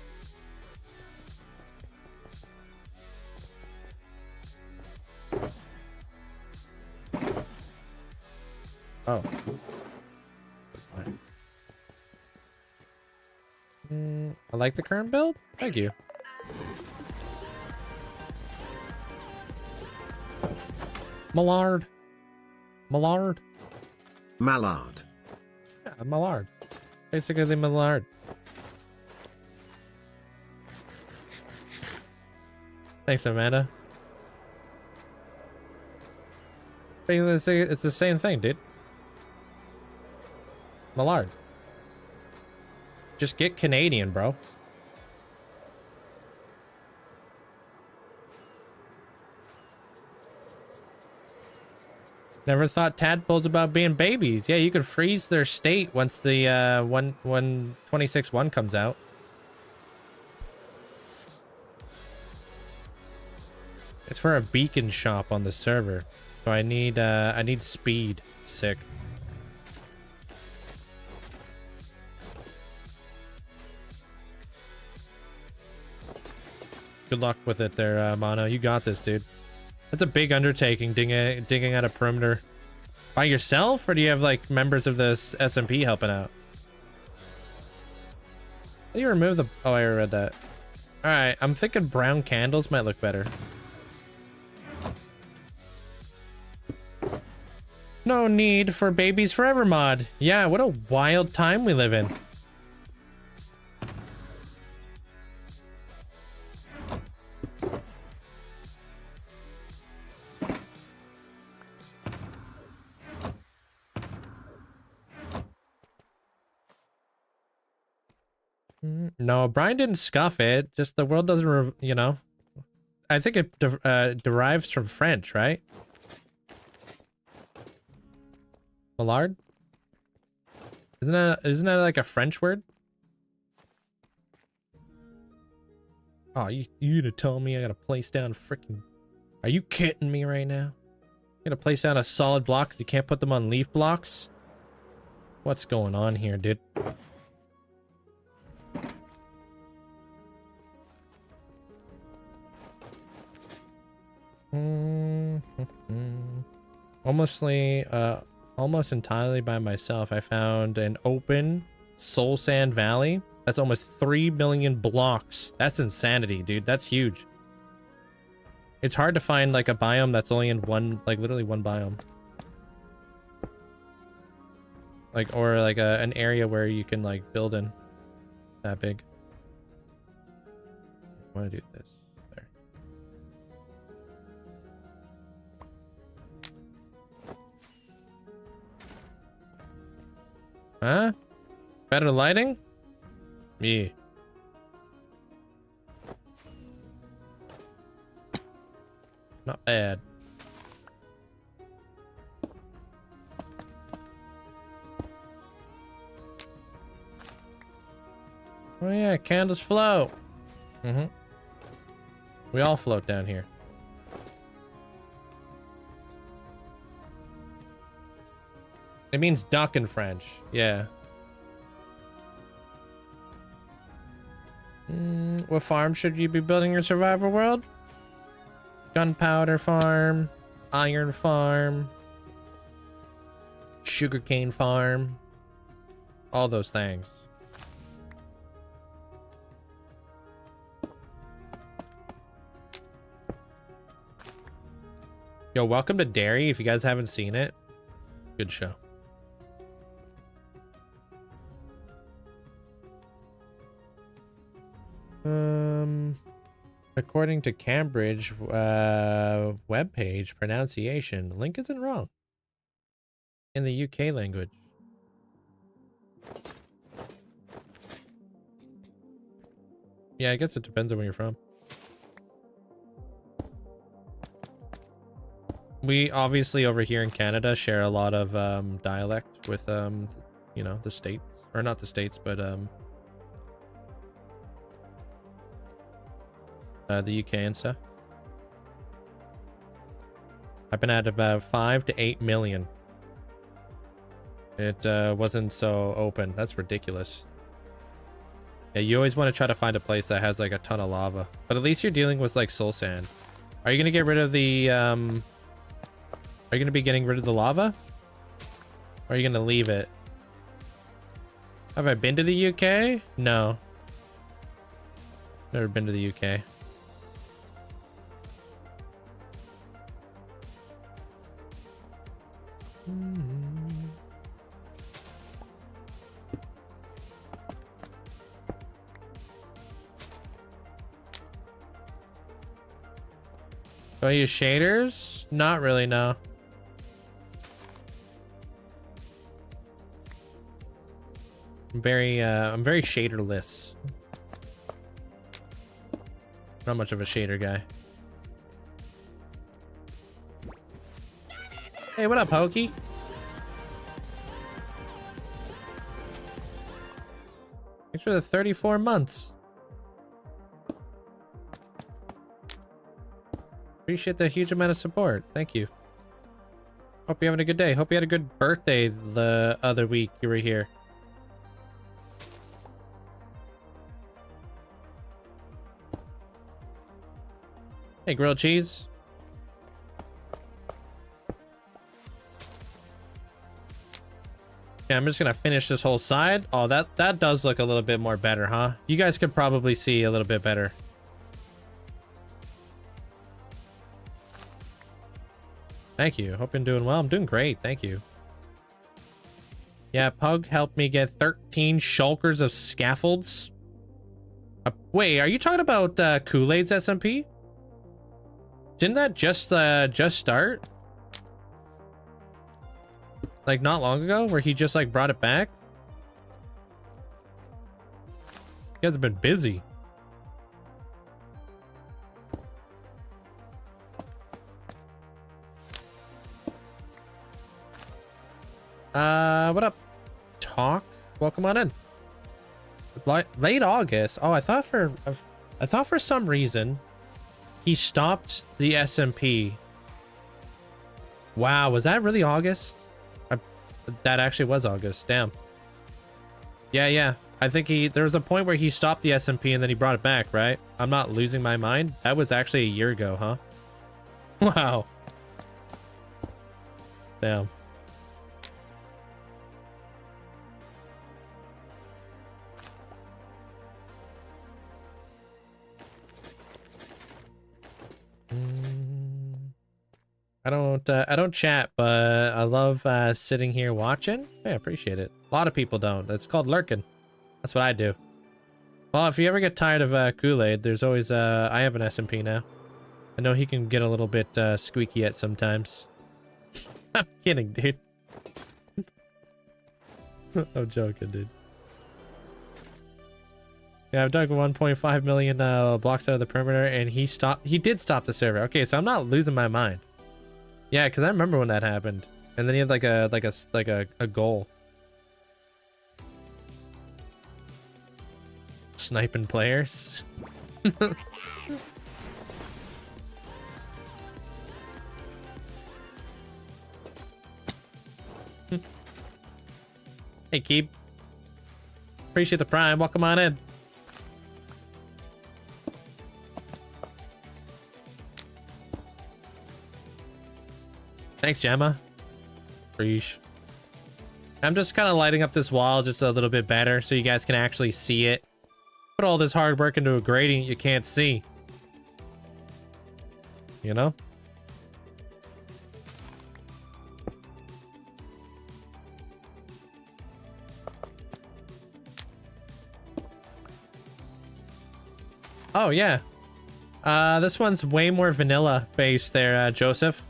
Oh. I like the current build. Thank you. Mallard. Mallard. Mallard. Yeah, Mallard. Basically the Mallard. Thanks, Amanda. It's the same thing, dude. Mallard. Just get Canadian, bro. Never thought tadpoles about being babies. Yeah, you could freeze their state once the 1.26.1 comes out. It's for a beacon shop on the server. So I need speed. Sick. Good luck with it there, Mono. You got this, dude. That's a big undertaking, digging out a perimeter. By yourself, or do you have, like, members of this SMP helping out? How do you remove the... Oh, I already read that. Alright, I'm thinking brown candles might look better. No need for Babies Forever mod. Yeah, what a wild time we live in. No, Brian didn't scuff it. Just the world doesn't, you know. I think it derives from French, right? Mallard? Isn't that like a French word? Oh, you gonna tell me I gotta place down freaking... Are you kidding me right now? You gotta place down a solid block because you can't put them on leaf blocks? What's going on here, dude? Almost entirely by myself. I found an open soul sand valley. That's almost 3 million blocks. That's insanity, dude. That's huge. It's hard to find like a biome that's only in one, like literally one biome. Like, or like an area where you can like build in that big. I want to do this. There. Huh? Better lighting? Yeah. Not bad. Oh yeah, candles float. Mm-hmm. We all float down here. It means duck in French. Yeah. What farm should you be building your survival world? Gunpowder farm, iron farm, sugarcane farm, all those things. Yo, welcome to Derry. If you guys haven't seen it, good show. According to Cambridge webpage pronunciation, Link isn't wrong in the UK language. Yeah, I guess it depends on where you're from. We obviously over here in Canada share a lot of dialect with you know, the states, or not the states, but the UK and stuff. I've been at about 5 to 8 million. It wasn't so open. That's ridiculous. Yeah, you always want to try to find a place that has like a ton of lava, but at least you're dealing with like soul sand. Are you gonna get rid of the are you gonna be getting rid of the lava, or are you gonna leave it? Have I been to the UK? No, never been to the UK. Do I use shaders? Not really, no. I'm very shaderless. Not much of a shader guy. Hey, what up, Hokey? Thanks for the 34 months. Appreciate the huge amount of support. Thank you. Hope you're having a good day. Hope you had a good birthday the other week you were here. Hey, grilled cheese. Yeah, I'm just gonna finish this whole side. Oh, that does look a little bit more better, huh? You guys could probably see a little bit better. Thank you. Hope you're doing well. I'm doing great. Thank you. Yeah, Pug helped me get 13 shulkers of scaffolds. Wait, are you talking about Kool-Aid's SMP? Didn't that just start? Like not long ago, where he just like brought it back? You guys have been busy. What up, Talk? Welcome on in. Late August. Oh, I thought for some reason he stopped the SMP. Wow, was that really August? That actually was August. Damn. Yeah. I think there was a point where he stopped the SMP and then he brought it back, right? I'm not losing my mind. That was actually a year ago, huh? Wow. Damn. I don't chat, but I love sitting here watching. Yeah, I appreciate it. A lot of people don't. It's called lurking. That's what I do. Well, if you ever get tired of Kool-Aid, there's always I have an SMP now. I know he can get a little bit squeaky at sometimes. I'm kidding, dude. I'm joking, dude. Yeah, I've dug 1.5 million blocks out of the perimeter, and he did stop the server. Okay, so I'm not losing my mind. Yeah, because I remember when that happened, and then he had like a goal. Sniping players. Hey, Keep. Appreciate the prime. Welcome on in. Thanks, Gemma. Preach. I'm just kind of lighting up this wall just a little bit better so you guys can actually see it. Put all this hard work into a grating you can't see. You know? Oh, yeah. This one's way more vanilla based there, Joseph.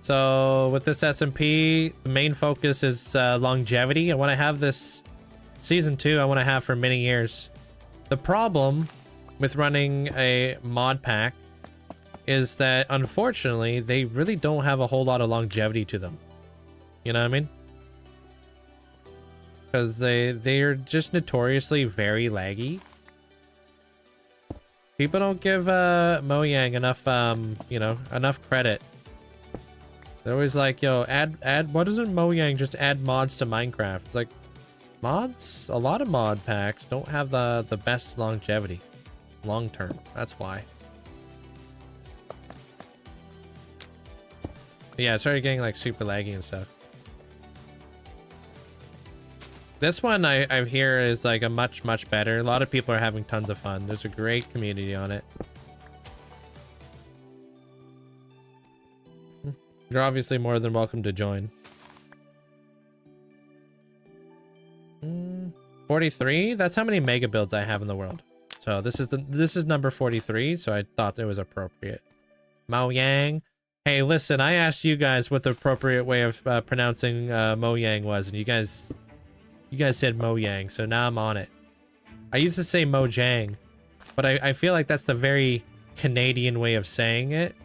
So with this SMP, the main focus is longevity. I want to have this season 2. I want to have for many years. The problem with running a mod pack is that unfortunately they really don't have a whole lot of longevity to them. You know what I mean? Because they're just notoriously very laggy. People don't give Mojang enough you know, enough credit. They're always like, yo, add what doesn't Mojang just add mods to Minecraft? It's like, mods, a lot of mod packs don't have the best longevity long term. That's why. But yeah, it started getting like super laggy and stuff. This one I hear is like a much better. A lot of people are having tons of fun. There's a great community on it. You're obviously more than welcome to join. 43? That's how many mega builds I have in the world. So this is number 43, so I thought it was appropriate. Mojang. Hey, listen, I asked you guys what the appropriate way of pronouncing Mojang was, and you guys said Mojang, so now I'm on it. I used to say Mojang, but I feel like that's the very Canadian way of saying it,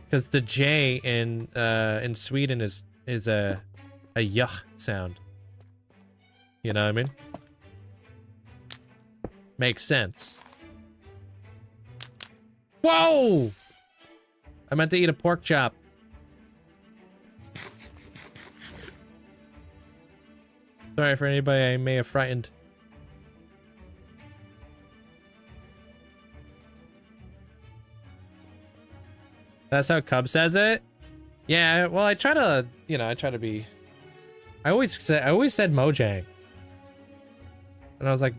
because the J in Sweden is a yuck sound. You know what I mean? Makes sense. Whoa! I meant to eat a pork chop. Sorry for anybody I may have frightened. That's how Cub says it? Yeah, well, I try to, you know, I always said Mojang. And I was like,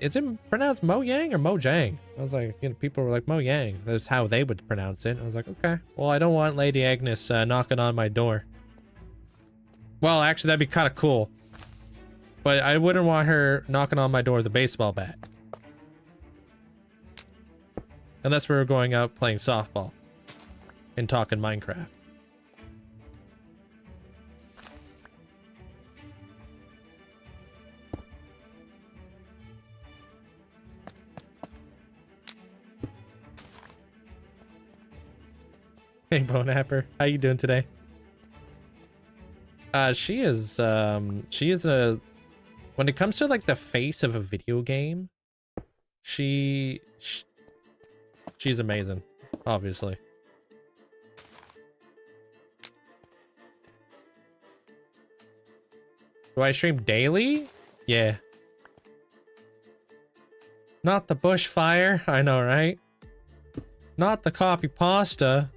is it pronounced Mojang or Mojang? I was like, you know, people were like, Mojang. That's how they would pronounce it. I was like, okay. Well, I don't want Lady Agnes knocking on my door. Well, actually, that'd be kind of cool. But I wouldn't want her knocking on my door with a baseball bat. Unless we were going out playing softball and talking Minecraft. Hey, Bonapper, how you doing today? She is a, when it comes to like the face of a video game, she's amazing, obviously. Do I stream daily? Yeah. Not the bushfire, I know, right? Not the copy pasta.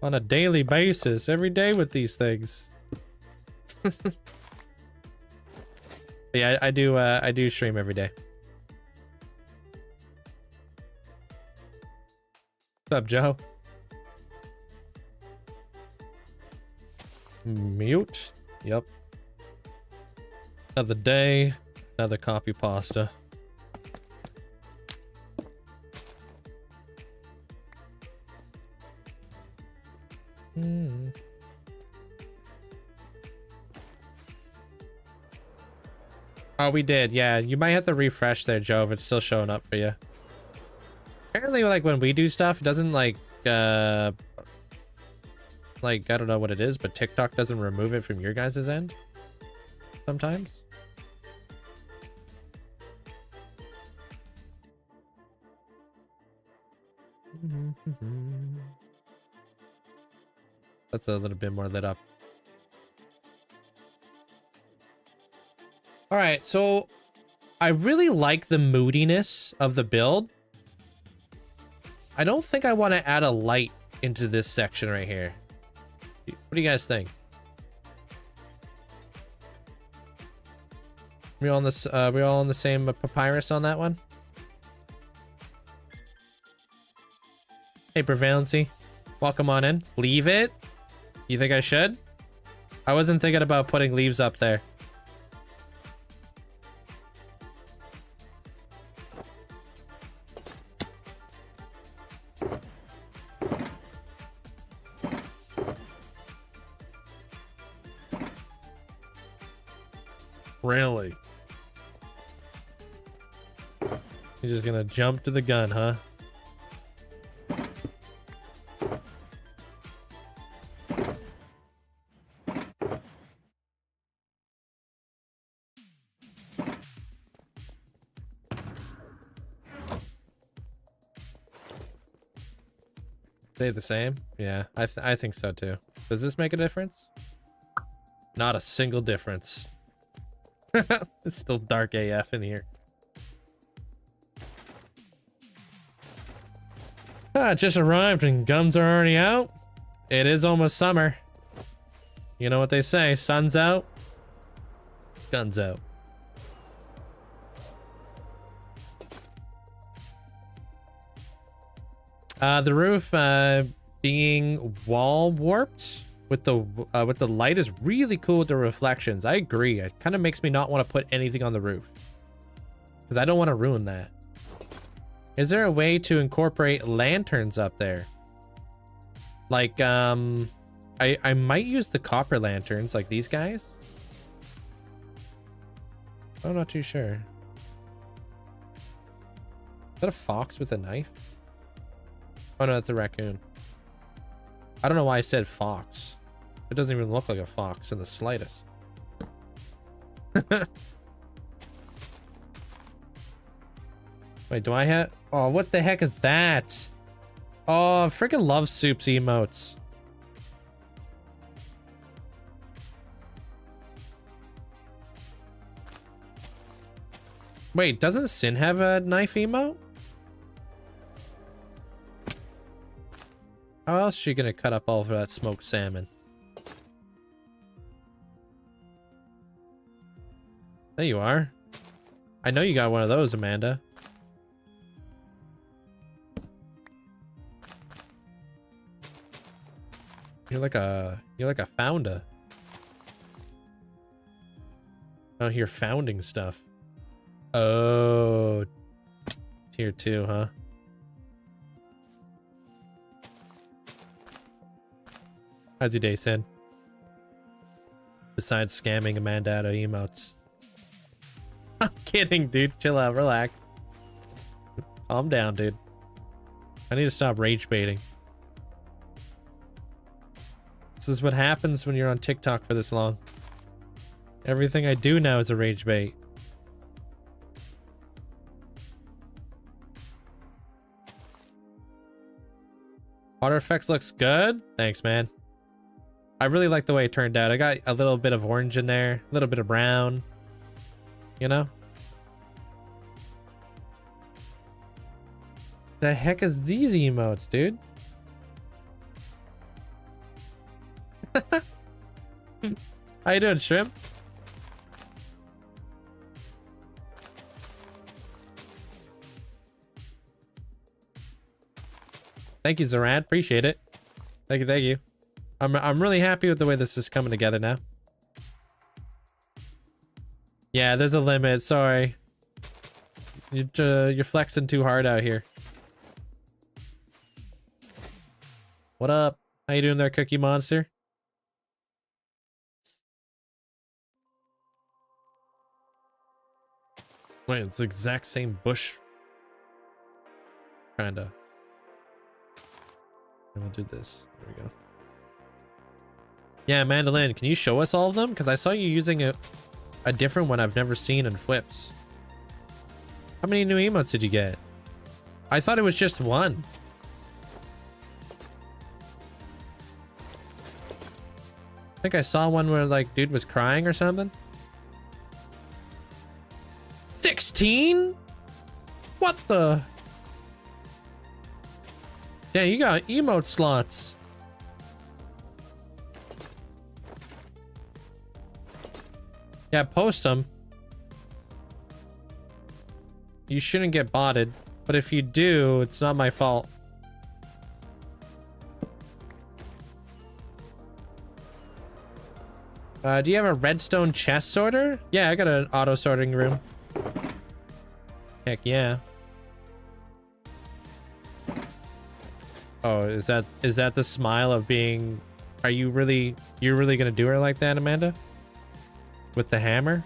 On a daily basis, every day with these things. Yeah, I do stream every day. What's up, Joe? Mute? Yep. Another day, another copy pasta. Oh, we did. Yeah, you might have to refresh there, Joe, if it's still showing up for you. Apparently, like, when we do stuff, it doesn't, like, I don't know what it is, but TikTok doesn't remove it from your guys' end. Sometimes. That's a little bit more lit up. All right, so I really like the moodiness of the build. I don't think I want to add a light into this section right here. What do you guys think? We all on this, we all on the same papyrus on that one? Hey, Prevalency. Welcome on in. Leave it? You think I should? I wasn't thinking about putting leaves up there. Really? You're just gonna jump to the gun, huh? They the same? Yeah, I think so too. Does this make a difference? Not a single difference. It's still dark AF in here. Just arrived and gums are already out. It is almost summer. You know what they say, sun's out, guns out. The roof being wall warped with the light is really cool with the reflections. I agree. It kind of makes me not want to put anything on the roof because I don't want to ruin that. Is there a way to incorporate lanterns up there? Like, I might use the copper lanterns like these guys. I'm not too sure. Is that a fox with a knife? Oh no, that's a raccoon. I don't know why I said fox. It doesn't even look like a fox in the slightest. Wait, do I have... Oh, what the heck is that? Oh, I freaking love Soup's emotes. Wait, doesn't Sin have a knife emote? How else is she gonna cut up all of that smoked salmon? There you are. I know you got one of those, Amanda. You're like a founder. Oh, you're founding stuff. Oh, tier 2, huh? How's your day, Sin? Besides scamming Amanda out of emotes. I'm kidding, dude. Chill out, relax. Calm down, dude. I need to stop rage baiting. This is what happens when you're on TikTok for this long. Everything I do now is a rage bait. Water effects looks good. Thanks, man. I really like the way it turned out. I got a little bit of orange in there, a little bit of brown, you know? The heck is these emotes, dude? How you doing, Shrimp? Thank you, Zoran. Appreciate it. Thank you, thank you. I'm really happy with the way this is coming together now. Yeah, there's a limit. Sorry. You're flexing too hard out here. What up? How you doing there, Cookie Monster? Wait, it's the exact same bush. Kinda. And we'll do this. There we go. Yeah, Mandolin, can you show us all of them? Because I saw you using a different one I've never seen in Flips. How many new emotes did you get? I thought it was just one. I think I saw one where like dude was crying or something. 16? What the? Yeah, you got emote slots. Yeah, post them. You shouldn't get botted, but if you do, it's not my fault. Do you have a redstone chest sorter? Yeah, I got an auto sorting room. Heck yeah. Oh, is that the smile of being... You're really gonna do her like that, Amanda? With the hammer?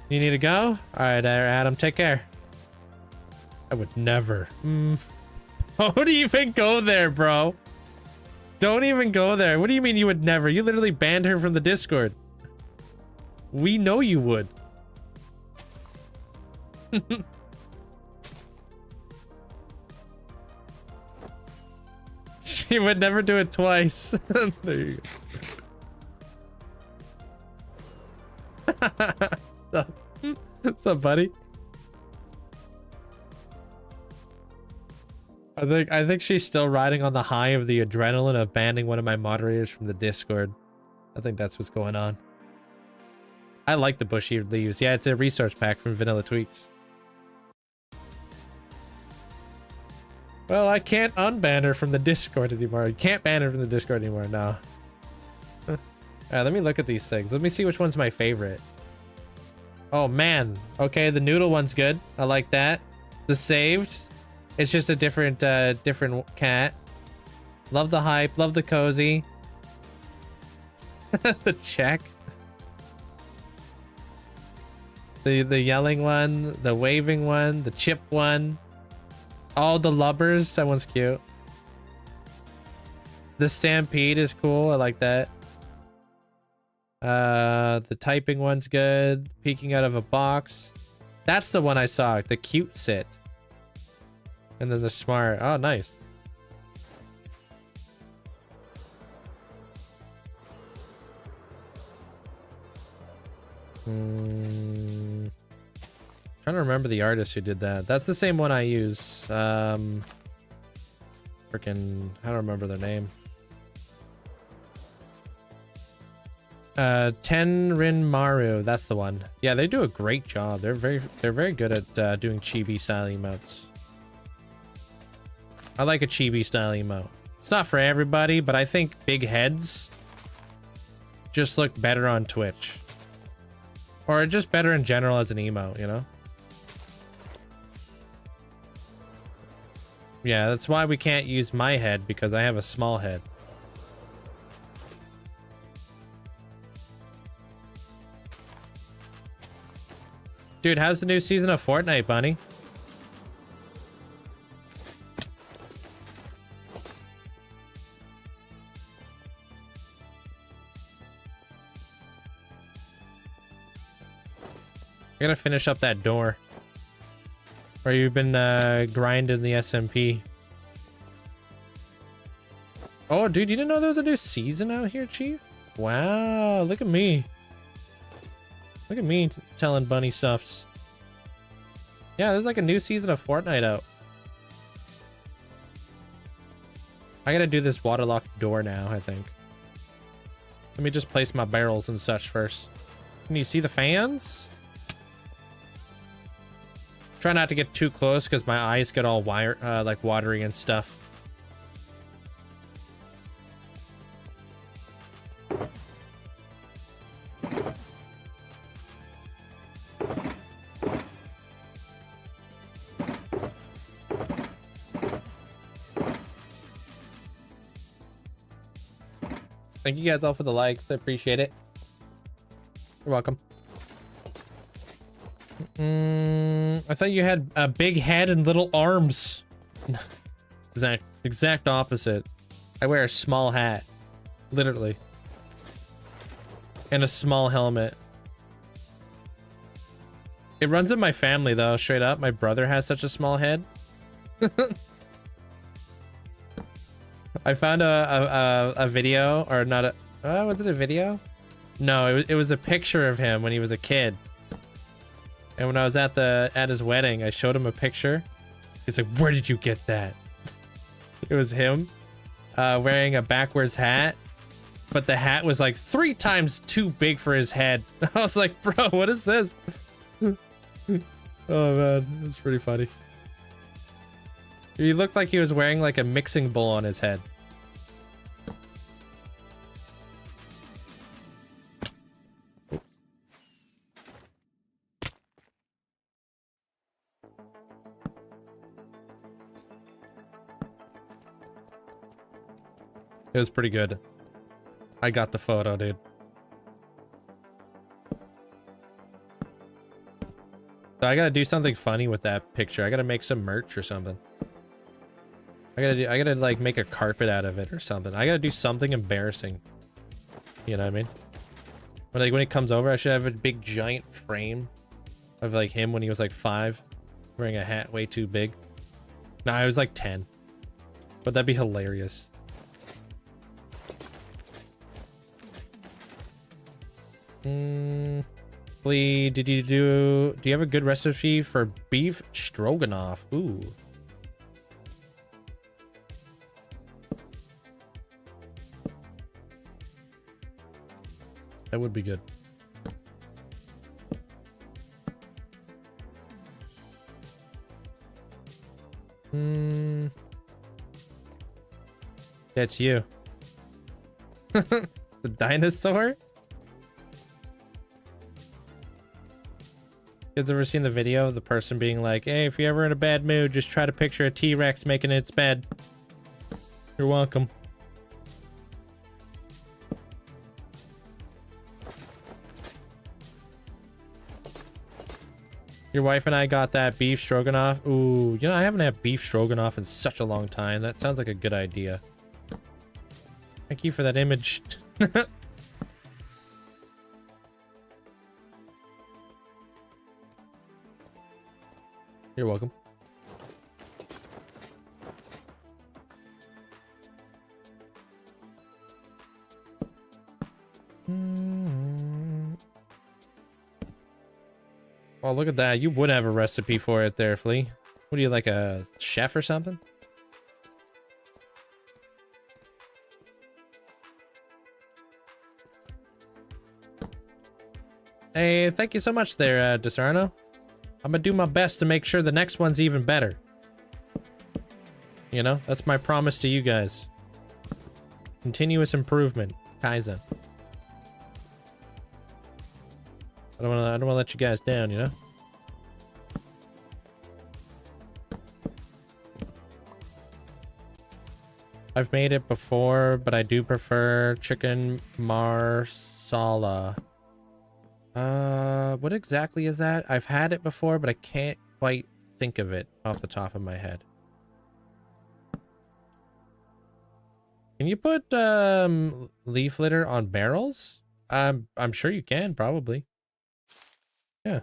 You need to go? Alright, Adam, take care. I would never. Don't even go there, bro. Don't even go there. What do you mean you would never? You literally banned her from the Discord. We know you would. She would never do it twice. There you go. What's up, buddy? I think she's still riding on the high of the adrenaline of banning one of my moderators from the Discord. I think that's what's going on. I like the bushy leaves. Yeah, it's a resource pack from Vanilla Tweaks. Well, I can't unban her from the Discord anymore. You can't ban her from the Discord anymore, no. Alright, let me look at these things. Let me see which one's my favorite. Oh, man. Okay, the noodle one's good. I like that. The saved. It's just a different cat. Love the hype. Love the cozy. The check. The yelling one. The waving one. The chip one. All the lubbers. That one's cute. The stampede is cool. I like that. The typing one's good. Peeking out of a box. That's the one I saw. The cute sit. And then the smart. Oh, nice. Trying to remember the artist who did that. That's the same one I use. Freaking, I don't remember their name. Tenrin Maru, that's the one. Yeah, they do a great job. They're very good at doing chibi style emotes. I like a chibi style emote. It's not for everybody, but I think big heads just look better on Twitch. Or just better in general as an emote, you know? Yeah, that's why we can't use my head, because I have a small head. Dude, how's the new season of Fortnite, Bunny? I gotta finish up that door. Or you've been grinding the SMP. Oh, dude, you didn't know there was a new season out here, Chief? Wow, look at me. Look at me telling bunny stuffs. Yeah, there's like a new season of Fortnite out. I gotta do this waterlocked door now, I think. Let me just place my barrels and such first. Can you see the fans? Try not to get too close because my eyes get all like watery and stuff. Thank you guys all for the likes. I appreciate it. You're welcome. I thought you had a big head and little arms. Exact opposite. I wear a small hat. Literally. And a small helmet. It runs in my family though, straight up. My brother has such a small head. I found a video, or not a... was it a video? No, it was a picture of him when he was a kid. And when I was at his wedding, I showed him a picture. He's like, "Where did you get that?" It was him wearing a backwards hat but the hat was like 3 times too big for his head. I was like, bro, what is this? Oh man, it was pretty funny. He looked like he was wearing like a mixing bowl on his head. It was pretty good. I got the photo, dude. So I gotta do something funny with that picture. I gotta make some merch or something. I gotta like make a carpet out of it or something. I gotta do something embarrassing. You know what I mean? But like when it comes over, I should have a big giant frame of like him when he was like 5, wearing a hat way too big. Nah, I was like 10. But that'd be hilarious. Lee, do you have a good recipe for beef stroganoff? Ooh. That would be good. That's you. The dinosaur? Kids ever seen the video of the person being like, hey, if you're ever in a bad mood, just try to picture a T-Rex making its bed. You're welcome. Your wife and I got that beef stroganoff. Ooh, you know, I haven't had beef stroganoff in such a long time. That sounds like a good idea. Thank you for that image. You're welcome. Oh, look at that. You would have a recipe for it there, Flea. What are you, like a chef or something? Hey, thank you so much there, Disarno. I'm gonna do my best to make sure the next one's even better. You know, that's my promise to you guys. Continuous improvement, Kaizen. I don't wanna let you guys down, you know? I've made it before, but I do prefer chicken marsala. What exactly is that? I've had it before, but I can't quite think of it off the top of my head. Can you put leaf litter on barrels? I'm sure you can, probably. Yeah.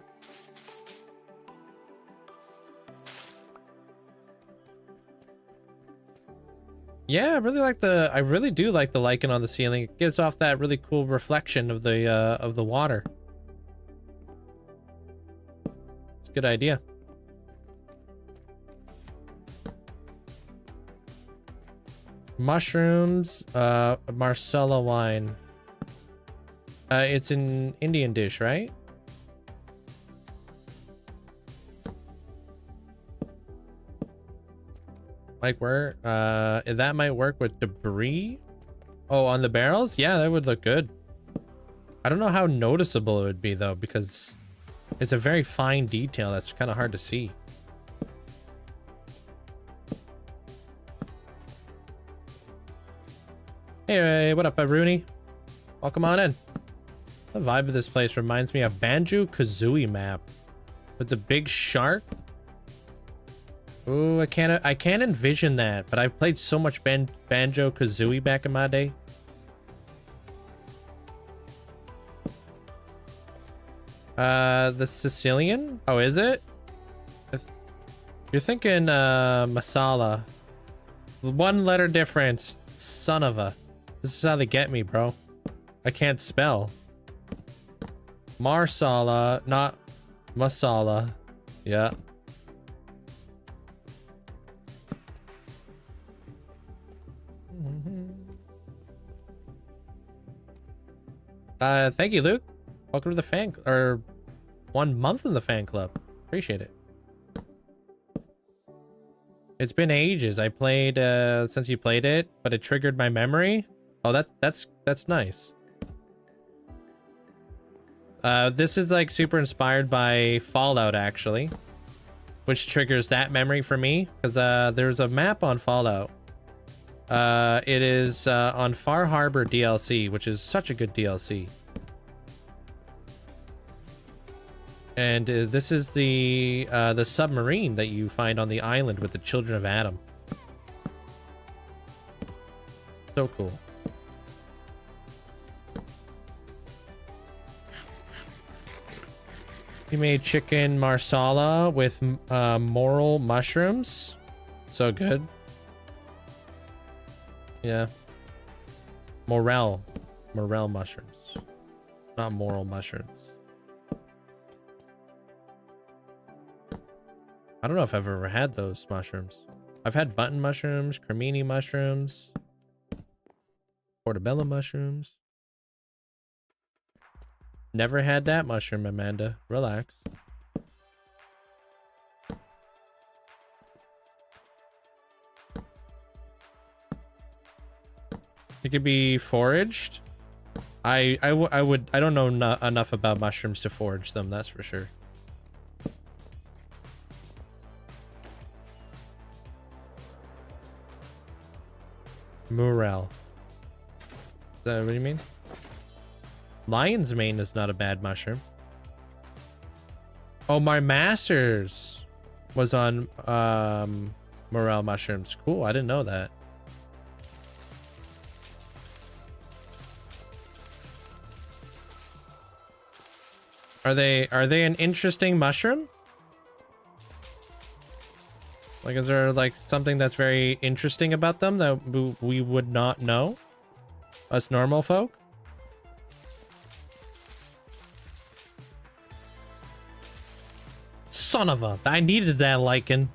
Yeah, I really do like the lichen on the ceiling. It gives off that really cool reflection of the water. It's a good idea. Mushrooms, Marsala wine. It's an Indian dish, right? Might work. That might work with debris. Oh, on the barrels? Yeah, that would look good. I don't know how noticeable it would be though, because it's a very fine detail that's kind of hard to see. Hey, what up, Rooney? Welcome on in. The vibe of this place reminds me of Banjo-Kazooie map with the big shark. Ooh, I can't envision that, but I've played so much Banjo-Kazooie back in my day. The Sicilian? Oh, is it? You're thinking masala. One letter difference. Son of a. This is how they get me, bro. I can't spell. Marsala, not masala. Yeah. Thank you, Luke. Welcome to the fan, or 1 month in the fan club. Appreciate it. It's been ages. I played since you played it, but it triggered my memory. Oh, that's nice. This is like super inspired by Fallout, actually, which triggers that memory for me, because there's a map on Fallout. It is on Far Harbor DLC, which is such a good DLC. And this is the submarine that you find on the island with the children of Adam. So cool. He made chicken marsala with morel mushrooms. So good. Yeah. Morel mushrooms. Not moral mushrooms. I don't know if I've ever had those mushrooms. I've had button mushrooms, cremini mushrooms, portobello mushrooms. Never had that mushroom, Amanda. Relax. It could be foraged. I don't know enough about mushrooms to forage them, that's for sure. Morel. Is that what you mean? Lion's mane is not a bad mushroom. Oh, my master's was on morel mushrooms. Cool, I didn't know that. Are they an interesting mushroom? Like, is there like something that's very interesting about them that we would not know? Us normal folk? Son of a... I needed that lichen.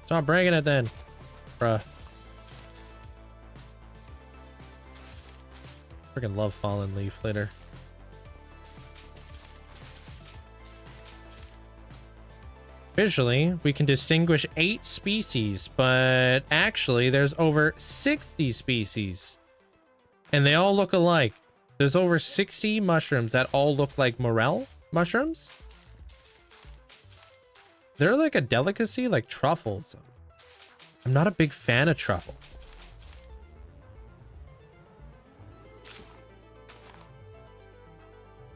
Stop breaking it then, bruh. Freaking love fallen leaf litter. Visually, we can distinguish 8 species, but actually there's over 60 species. And they all look alike. There's over 60 mushrooms that all look like morel mushrooms. They're like a delicacy, like truffles. I'm not a big fan of truffle.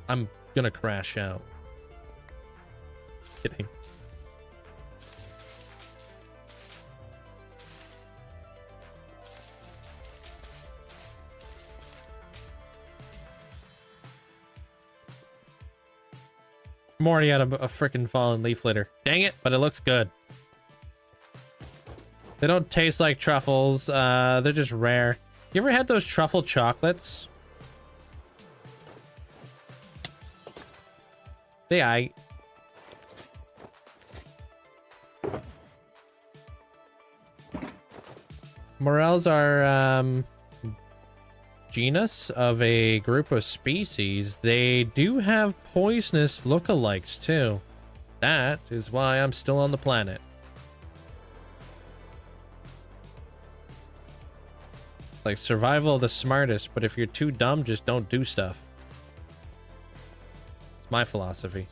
I'm gonna crash out. Kidding. I'm already out of a freaking fallen leaf litter. Dang it, but it looks good. They don't taste like truffles. They're just rare. You ever had those truffle chocolates? I Morels are genus of a group of species. They do have poisonous lookalikes too. That is why I'm still on the planet. Like survival of the smartest, but if you're too dumb, just don't do stuff. It's my philosophy.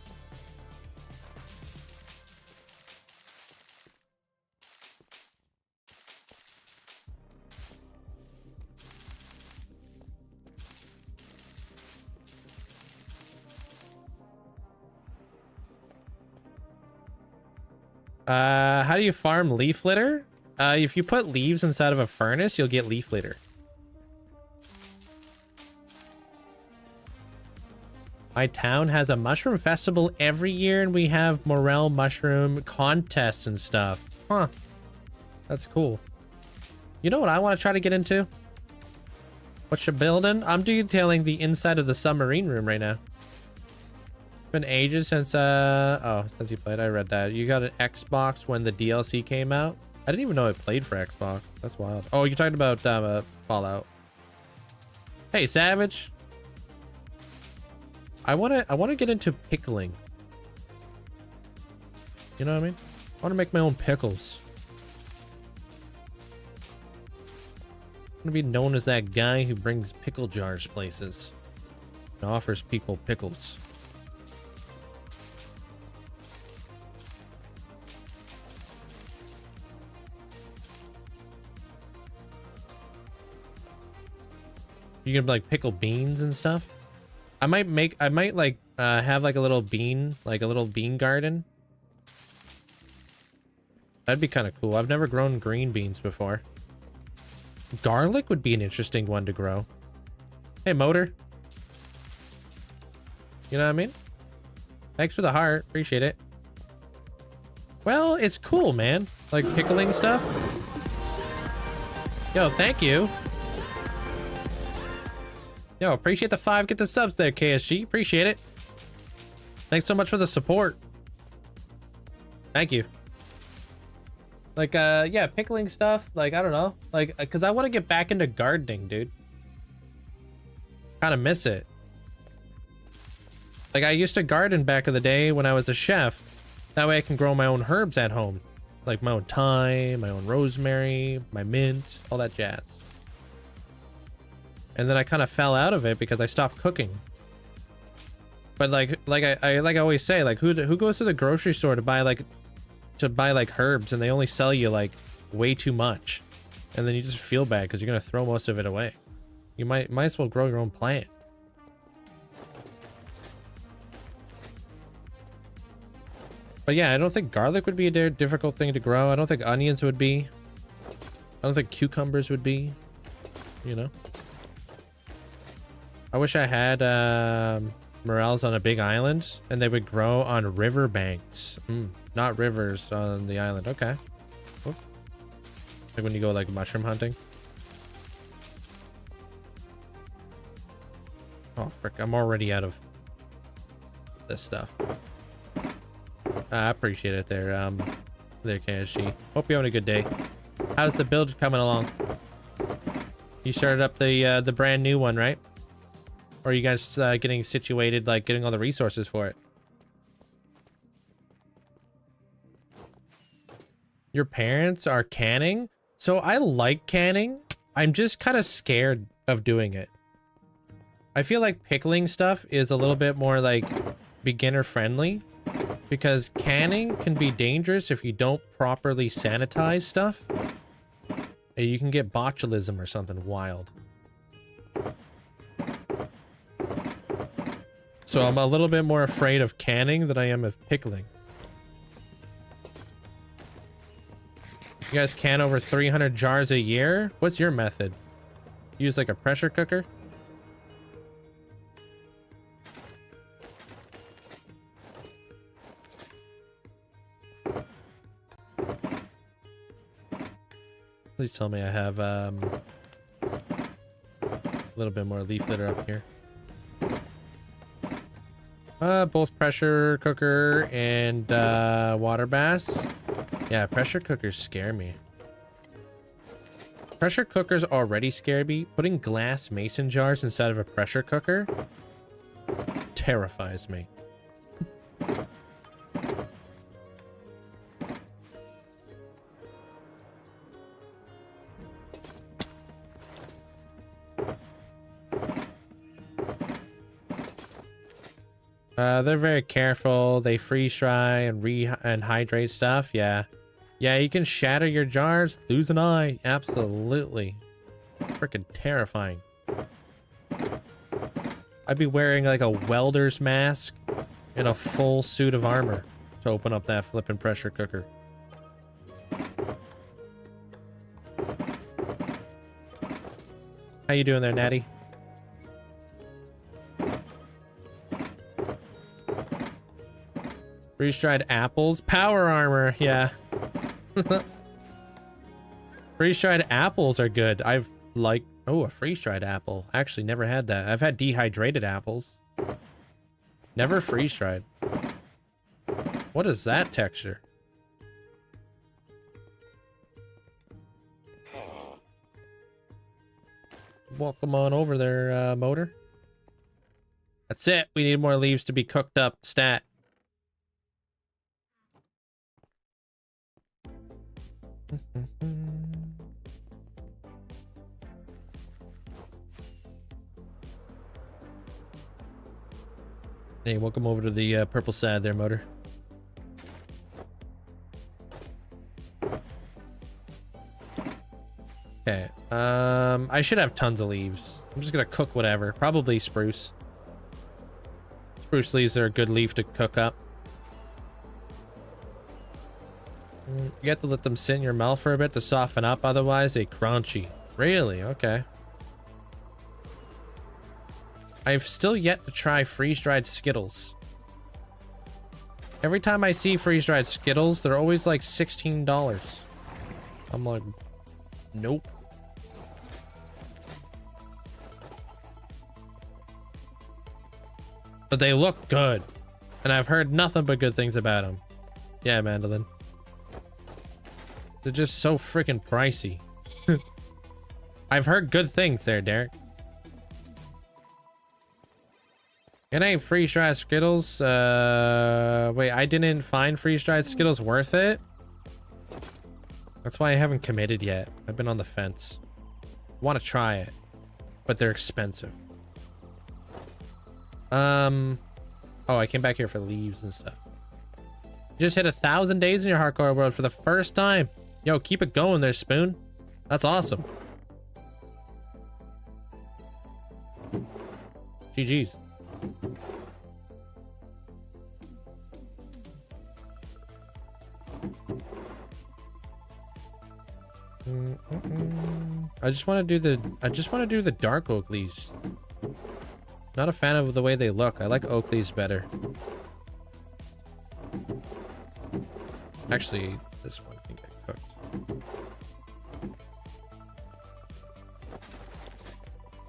How do you farm leaf litter? If you put leaves inside of a furnace, you'll get leaf litter. My town has a mushroom festival every year, and we have morel mushroom contests and stuff. Huh. That's cool. You know what I want to try to get into? What you're building? I'm detailing the inside of the submarine room right now. Been ages since oh, since you played. I read that you got an Xbox when the DLC came out. I didn't even know it played for Xbox. That's wild. Oh, you're talking about Fallout. Hey, Savage. I wanna get into pickling. You know what I mean? I wanna make my own pickles. I'm gonna be known as that guy who brings pickle jars places and offers people pickles. You can like pickle beans and stuff. I might like have like a little bean garden. That'd be kind of cool. I've never grown green beans before. Garlic would be an interesting one to grow. Hey, Motor. You know what I mean? Thanks for the heart. Appreciate it. Well, it's cool, man. Like pickling stuff. Yo, thank you. Yo, appreciate the 5. Get the subs there, KSG. Appreciate it. Thanks so much for the support. Thank you. Like, yeah, pickling stuff. Like, I don't know. Like, because I want to get back into gardening, dude. Kind of miss it. Like, I used to garden back in the day when I was a chef. That way I can grow my own herbs at home. Like my own thyme, my own rosemary, my mint, all that jazz. And then I kind of fell out of it because I stopped cooking. But like I always say, like who goes to the grocery store to buy like herbs and they only sell you like way too much, and then you just feel bad because you're gonna throw most of it away. You might as well grow your own plant. But yeah, I don't think garlic would be a difficult thing to grow. I don't think onions would be. I don't think cucumbers would be. You know. I wish I had morels on a big island and they would grow on river banks. Not rivers on the island. Okay. Cool. Like when you go like mushroom hunting. Oh frick, I'm already out of this stuff. I appreciate it there, KSG. Hope you're having a good day. How's the build coming along? You started up the brand new one, right? Or are you guys getting situated, like getting all the resources for it? Your parents are canning? So I like canning. I'm just kind of scared of doing it. I feel like pickling stuff is a little bit more like beginner friendly, because canning can be dangerous if you don't properly sanitize stuff. And you can get botulism or something wild. So I'm a little bit more afraid of canning than I am of pickling. You guys can over 300 jars a year? What's your method? Use like a pressure cooker? Please tell me I have a little bit more leaf litter up here. Both pressure cooker and water baths. Yeah, pressure cookers scare me. Pressure cookers already scare me. Putting glass mason jars inside of a pressure cooker terrifies me. They're very careful. They freeze dry and hydrate stuff. Yeah. Yeah, you can shatter your jars, lose an eye. Absolutely. Freaking terrifying. I'd be wearing like a welder's mask and a full suit of armor to open up that flippin' pressure cooker. How you doing there, Natty? Freeze-dried apples. Power armor. Yeah. Freeze-dried apples are good. I've like... Oh, a freeze-dried apple. I actually never had that. I've had dehydrated apples. Never freeze-dried. What is that texture? Welcome on over there, motor. That's it. We need more leaves to be cooked up. Stat. Hey, welcome over to the purple side there, motor. Okay. I should have tons of leaves. I'm just gonna cook whatever. Probably spruce. Spruce leaves are a good leaf to cook up. You have to let them sit in your mouth for a bit to soften up, otherwise they crunchy. Really? Okay. I've still yet to try freeze-dried Skittles. Every time I see freeze-dried Skittles, they're always like $16. I'm like, nope. But they look good. And I've heard nothing but good things about them. Yeah, Mandolin. They're just so freaking pricey. I've heard good things there, Derek. Can I freeze-dried Skittles? Wait, I didn't find freeze-dried Skittles worth it? That's why I haven't committed yet. I've been on the fence. Want to try it, but they're expensive. Oh, I came back here for leaves and stuff. Just hit 1,000 days in your hardcore world for the first time. Yo, keep it going there, Spoon. That's awesome. GG's. I just want to do the dark oak leaves. Not a fan of the way they look. I like oak leaves better. Actually, this one can get cooked.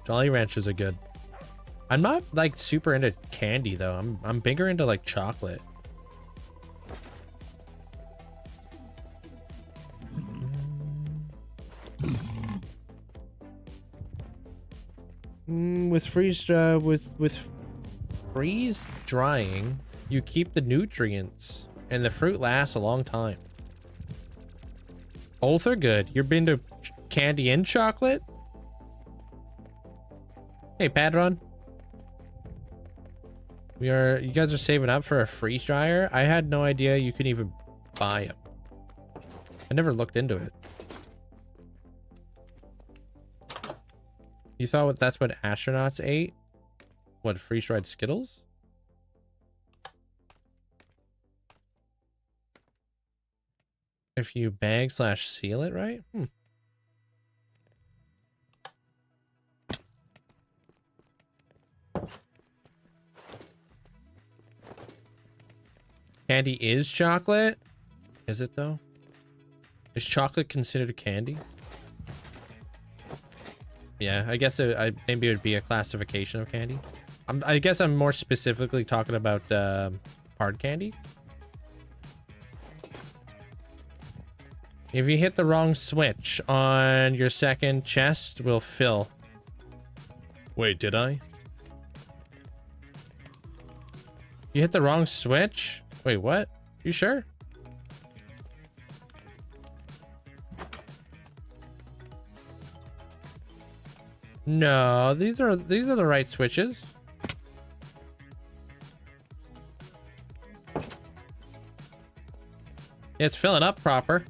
Jolly Ranchers are good. I'm not like super into candy though. I'm bigger into like chocolate. With freeze drying, you keep the nutrients and the fruit lasts a long time. Both are good. You're been to candy and chocolate? Hey, Padron. You guys are saving up for a freeze dryer? I had no idea you could even buy them. I never looked into it. You thought that's what astronauts ate? What, freeze-dried Skittles? If you bag/seal it, right? Candy is chocolate? Is it though? Is chocolate considered candy? Yeah, I guess maybe it would be a classification of candy. I guess I'm more specifically talking about hard candy. If you hit the wrong switch on your second chest, will fill. Wait, did I? You hit the wrong switch? Wait, what? You sure? No, these are the right switches. It's filling up proper.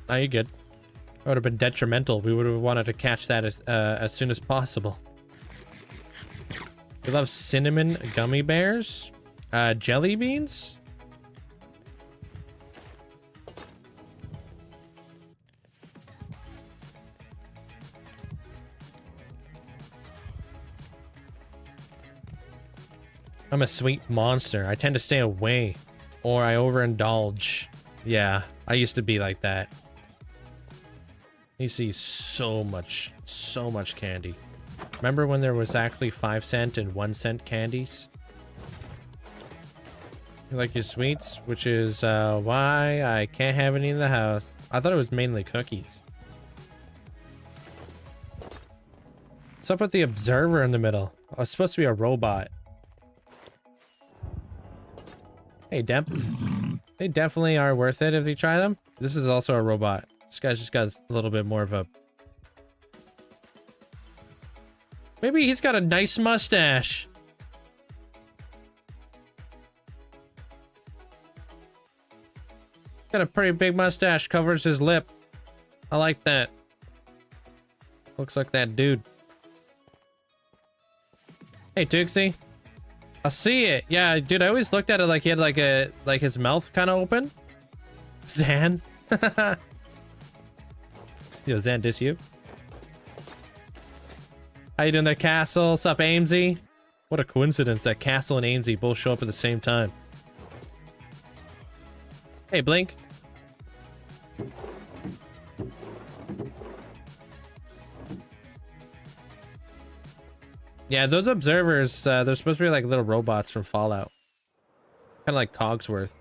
Now you're good. That would have been detrimental. We would have wanted to catch that as soon as possible. We love cinnamon gummy bears, jelly beans. I'm a sweet monster. I tend to stay away or I overindulge. Yeah, I used to be like that. You see so much candy. Remember when there was actually 5-cent and 1-cent candies? You like your sweets, which is why I can't have any in the house. I thought it was mainly cookies. What's up with the observer in the middle? Oh, it's supposed to be a robot. Hey, Demp. They definitely are worth it if you try them. This is also a robot. This guy's just got a little bit more of a... Maybe he's got a nice mustache. Got a pretty big mustache, covers his lip. I like that. Looks like that dude. Hey, Linkzzey. I see it. Yeah, dude, I always looked at it like he had like his mouth kind of open. Zan. Yo, Zan, diss you. How you doing there, Castle? Sup, Amesy? What a coincidence that Castle and Amesy both show up at the same time. Hey, Blink. Yeah, those observers, they're supposed to be like little robots from Fallout. Kind of like Cogsworth.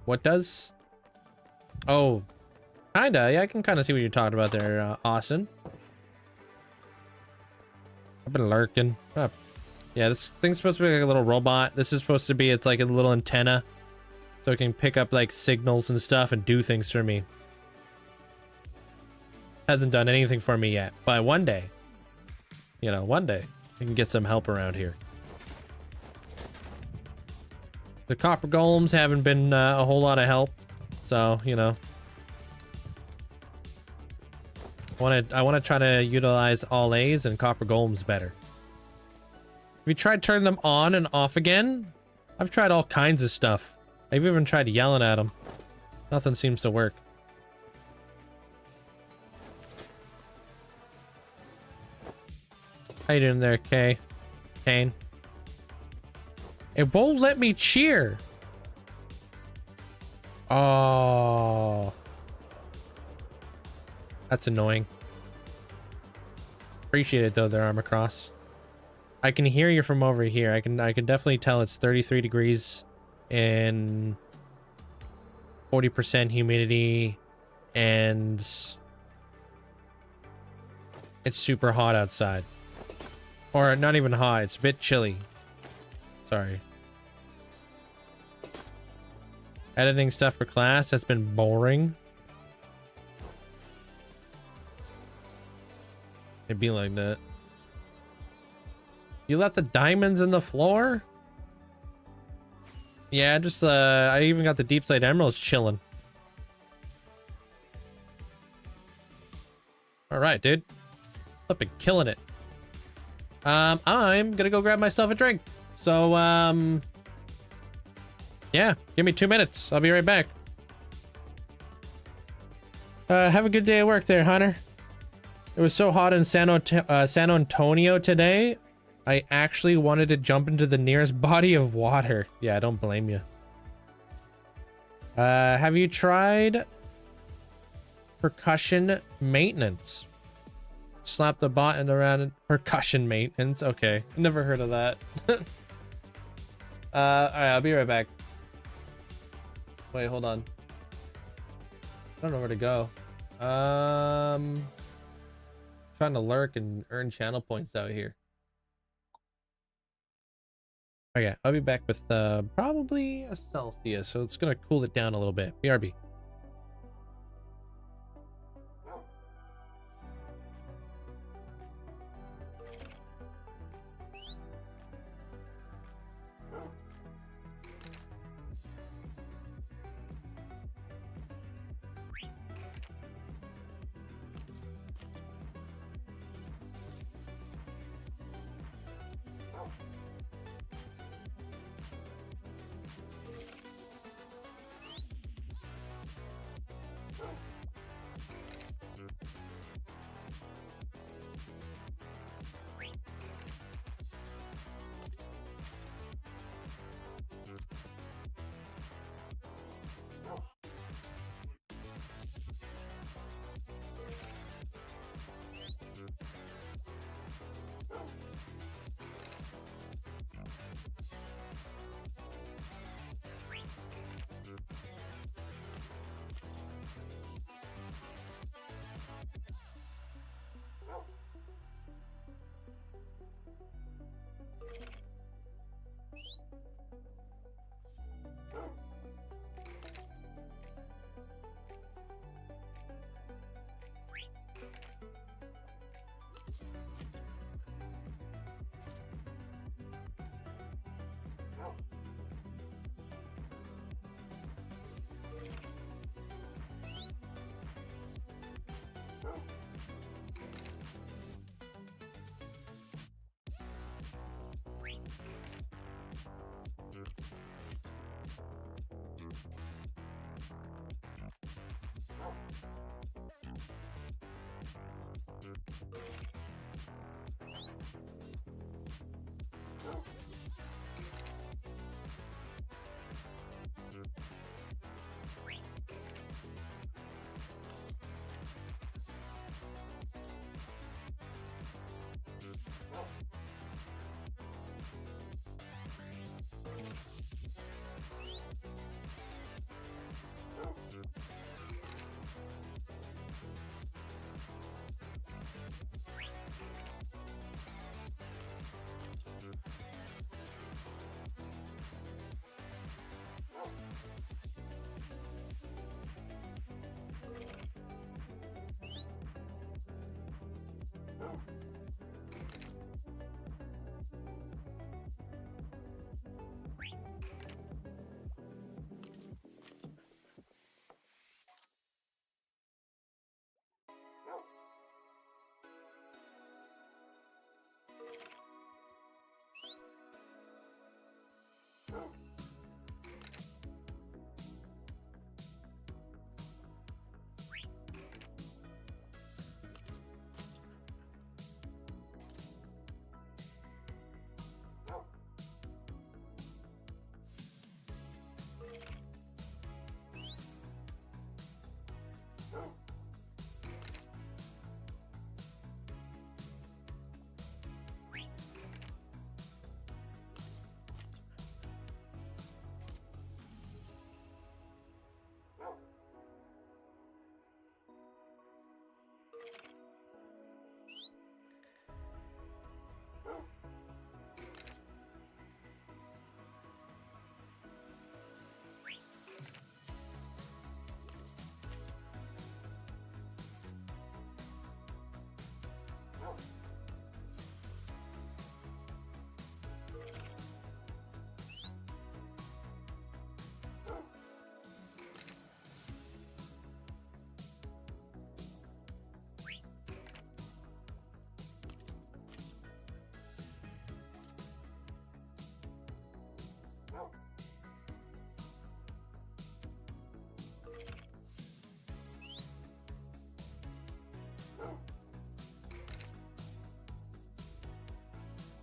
What does? Oh, kinda. Yeah, I can kind of see what you're talking about there, Austin. I've been lurking. Oh. Yeah, this thing's supposed to be like a little robot. This is supposed to be, it's like a little antenna. So it can pick up like signals and stuff and do things for me. Hasn't done anything for me yet, but one day, you know, one day we can get some help around here. The copper golems haven't been a whole lot of help, so you know, I want to try to utilize all A's and copper golems better. Have you tried turning them on and off again? I've tried all kinds of stuff. I've even tried yelling at them. Nothing seems to work. How you doing there, Kane? It won't let me cheer. Oh. That's annoying. Appreciate it though, there, Armorcross. I can hear you from over here. I can definitely tell it's 33 degrees and 40% humidity, and it's super hot outside. Or not even hot, it's a bit chilly. Sorry. Editing stuff for class has been boring. It'd be like that. You left the diamonds in the floor? Yeah, just I even got the deep slate emeralds chilling. All right, dude. Flipping killing it. I'm gonna go grab myself a drink. So, yeah, give me 2 minutes. I'll be right back. Have a good day at work there, Hunter. It was so hot in San Antonio today. I actually wanted to jump into the nearest body of water. Yeah, I don't blame you. Have you tried percussion maintenance? Slap the button around percussion maintenance. Okay, never heard of that. All right, I'll be right back. Wait, hold on. I don't know where to go. Trying to lurk and earn channel points out here. Okay, I'll be back with probably a Celsius, so it's gonna cool it down a little bit. BRB.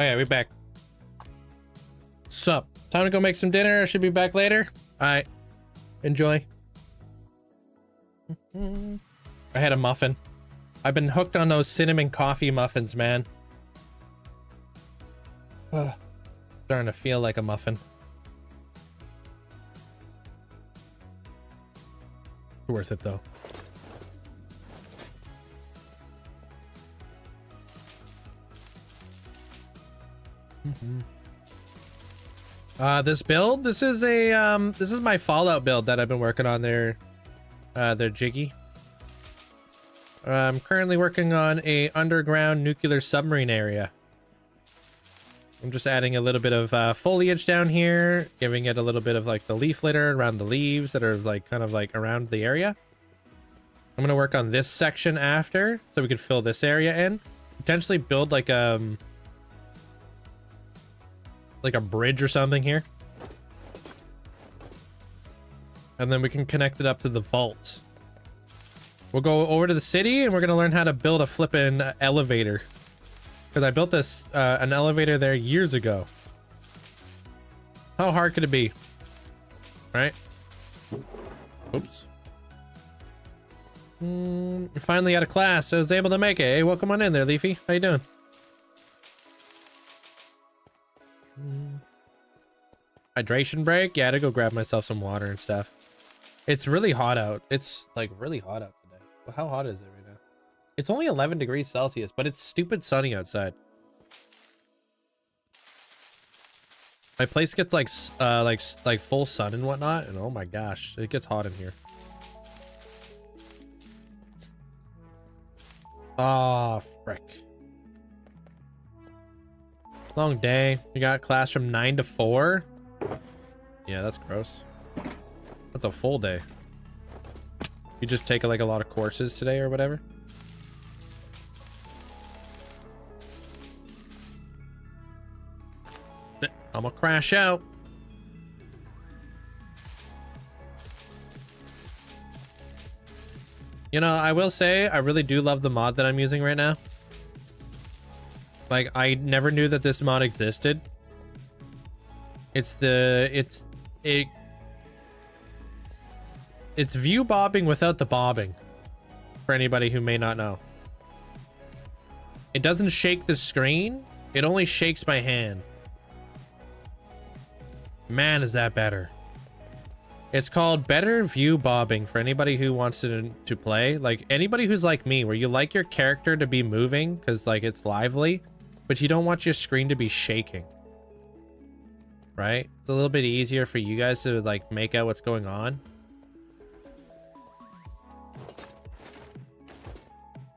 Oh yeah, we back. Sup? Time to go make some dinner. I should be back later. All right. Enjoy. I had a muffin. I've been hooked on those cinnamon coffee muffins, man. Starting to feel like a muffin. Worth it though. This build, this is my Fallout build that I've been working on their Jiggy. I'm currently working on a underground nuclear submarine area. I'm just adding a little bit of foliage down here, giving it a little bit of like the leaf litter around the leaves that are like kind of like around the area. I'm gonna work on this section after, so we could fill this area in. Potentially build like a bridge or something here. And then we can connect it up to the vault. We'll go over to the city and we're gonna learn how to build a flippin' elevator. Because I built this, an elevator there years ago. How hard could it be? Right? Oops. Finally out of class. I was able to make it. Hey, welcome on in there, Leafy. How you doing? Hydration break? Yeah, I had to go grab myself some water and stuff. It's really hot out. It's like really hot out today. Well, how hot is it right now? It's only 11 degrees Celsius, but it's stupid sunny outside. My place gets like full sun and whatnot, and oh my gosh, it gets hot in here. Ah, frick. Long day. You got class from 9 to 4. Yeah, that's gross. That's a full day. You just take like a lot of courses today or whatever. I'm gonna crash out. You know, I will say I really do love the mod that I'm using right now. Like, I never knew that this mod existed. It's view bobbing without the bobbing, for anybody who may not know. It doesn't shake the screen, it only shakes my hand. Man, is that better. It's called better view bobbing for anybody who wants to play. Like, anybody who's like me, where you like your character to be moving because like it's lively, but you don't want your screen to be shaking. Right? It's a little bit easier for you guys to like make out what's going on.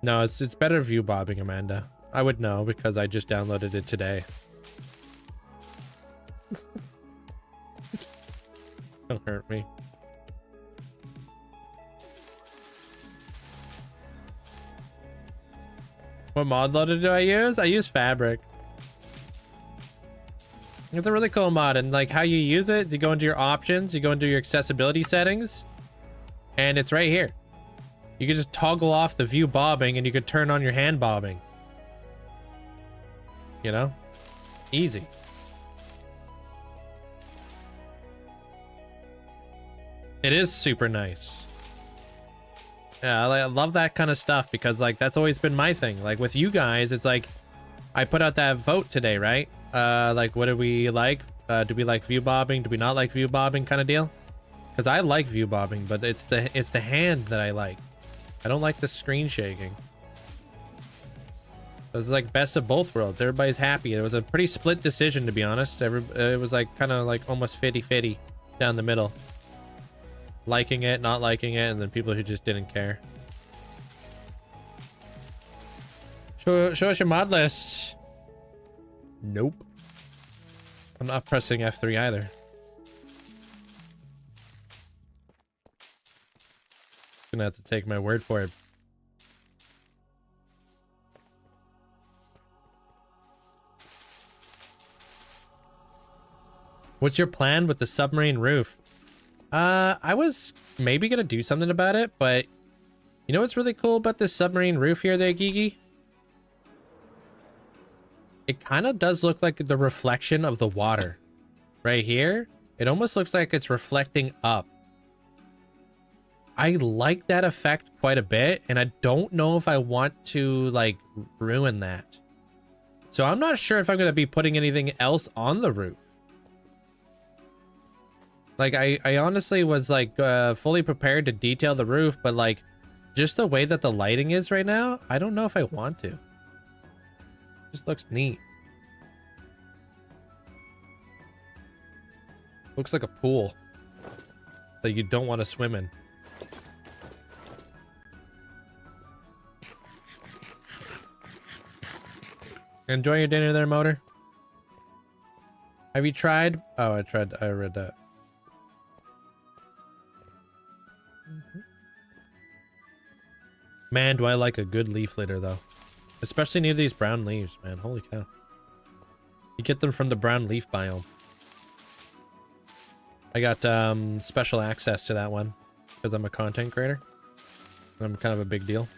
No, it's better view bobbing, Amanda. I would know because I just downloaded it today. Don't hurt me. What mod loader do I use? I use Fabric. It's a really cool mod, and like how you use it, you go into your options, you go into your accessibility settings, and it's right here. You can just toggle off the view bobbing and you could turn on your hand bobbing. You know? Easy. It is super nice. Yeah, I love that kind of stuff because like that's always been my thing. Like with you guys, it's like I put out that vote today, right? Like what do we like? Do we like view bobbing? Do we not like view bobbing kind of deal? Because I like view bobbing, but it's the hand that I like. I don't like the screen shaking. It was like best of both worlds. Everybody's happy. It was a pretty split decision, to be honest. It was like kind of like almost 50-50 down the middle. Liking it, not liking it, and then people who just didn't care. Show us your mod list. Nope. I'm not pressing F3 either. Gonna have to take my word for it. What's your plan with the submarine roof? I was maybe gonna do something about it, but you know what's really cool about this submarine roof here there, Gigi? It kind of does look like the reflection of the water. Right here, it almost looks like it's reflecting up. I like that effect quite a bit, and I don't know if I want to like ruin that. So I'm not sure if I'm gonna be putting anything else on the roof. Like, I honestly was like fully prepared to detail the roof, but like just the way that the lighting is right now, I don't know if I want to. Just looks neat. Looks like a pool that you don't want to swim in. Enjoy your dinner there, Motor. Have you tried? Oh, I tried. I read that. Man, do I like a good leaf litter though. Especially near these brown leaves, man. Holy cow. You get them from the brown leaf biome. I got special access to that one because I'm a content creator. I'm kind of a big deal.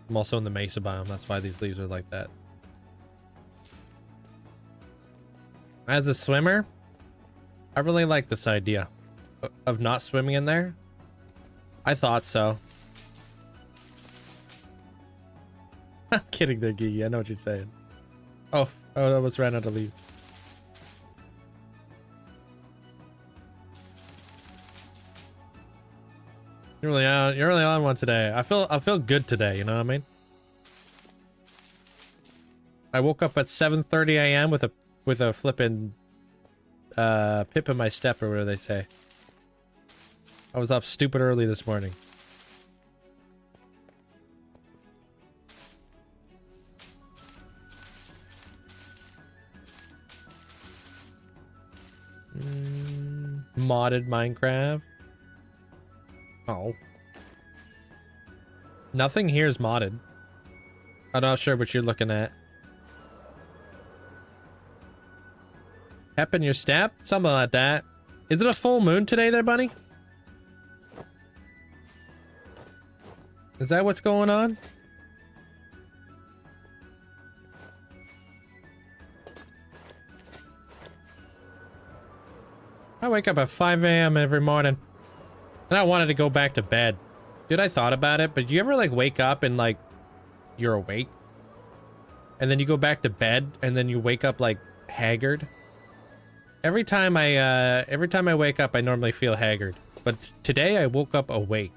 I'm also in the mesa biome. That's why these leaves are like that. As a swimmer, I really like this idea of not swimming in there. I thought so. I'm kidding there, Gigi. I know what you're saying. Oh, I almost ran out of leaves. You're really on one today. I feel good today, you know what I mean? I woke up at 7:30 a.m. with a flippin' pip in my step, or whatever they say. I was up stupid early this morning. Modded Minecraft. Oh. Nothing here is modded. I'm not sure what you're looking at. Pep in your step? Something like that. Is it a full moon today there, bunny? Is that what's going on? I wake up at 5 a.m. every morning. And I wanted to go back to bed. Dude, I thought about it, but do you ever like wake up and like you're awake? And then you go back to bed and then you wake up like haggard? Every time I wake up, I normally feel haggard. But today I woke up awake.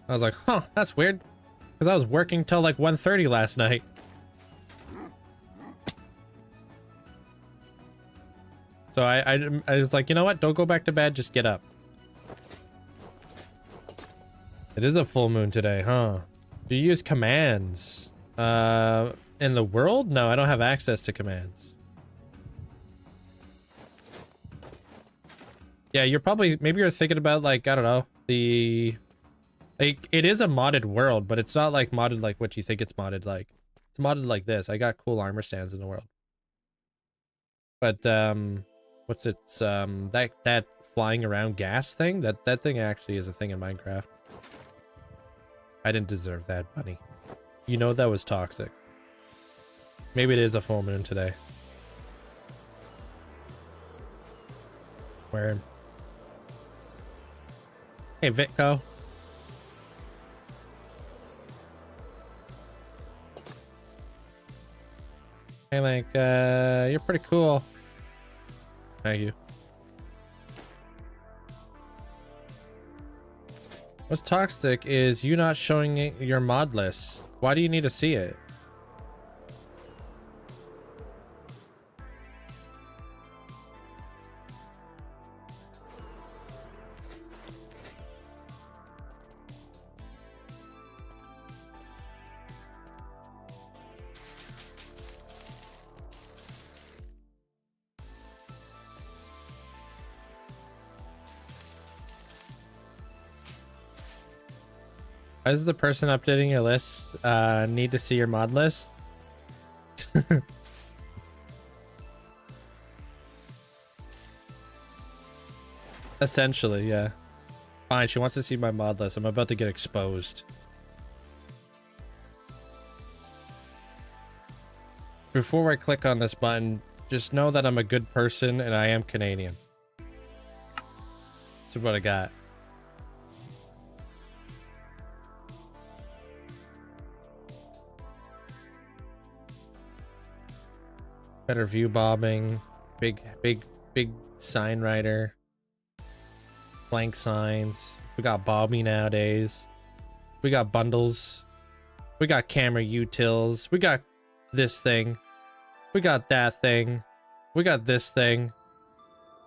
I was like, huh, that's weird. Because I was working till like 1:30 last night. So I was like, you know what? Don't go back to bed. Just get up. It is a full moon today, huh? Do you use commands? In the world? No, I don't have access to commands. Yeah, you're probably, maybe you're thinking about like, I don't know, like, it is a modded world, but it's not like modded like what you think it's modded like. It's modded like this. I got cool armor stands in the world. But, what's it, that flying around gas thing? That thing actually is a thing in Minecraft. I didn't deserve that, bunny. You know that was toxic. Maybe it is a full moon today. Where? Hey, Vitco. Hey, like, you're pretty cool. Thank you. What's toxic is you not showing your mod list. Why do you need to see it? Why does the person updating your list need to see your mod list? Essentially, yeah. Fine, she wants to see my mod list. I'm about to get exposed. Before I click on this button, just know that I'm a good person and I am Canadian. That's what I got. Better view bobbing, big sign writer, blank signs. We got Bobby nowadays. We got bundles. We got camera utils. We got this thing. We got that thing. We got this thing.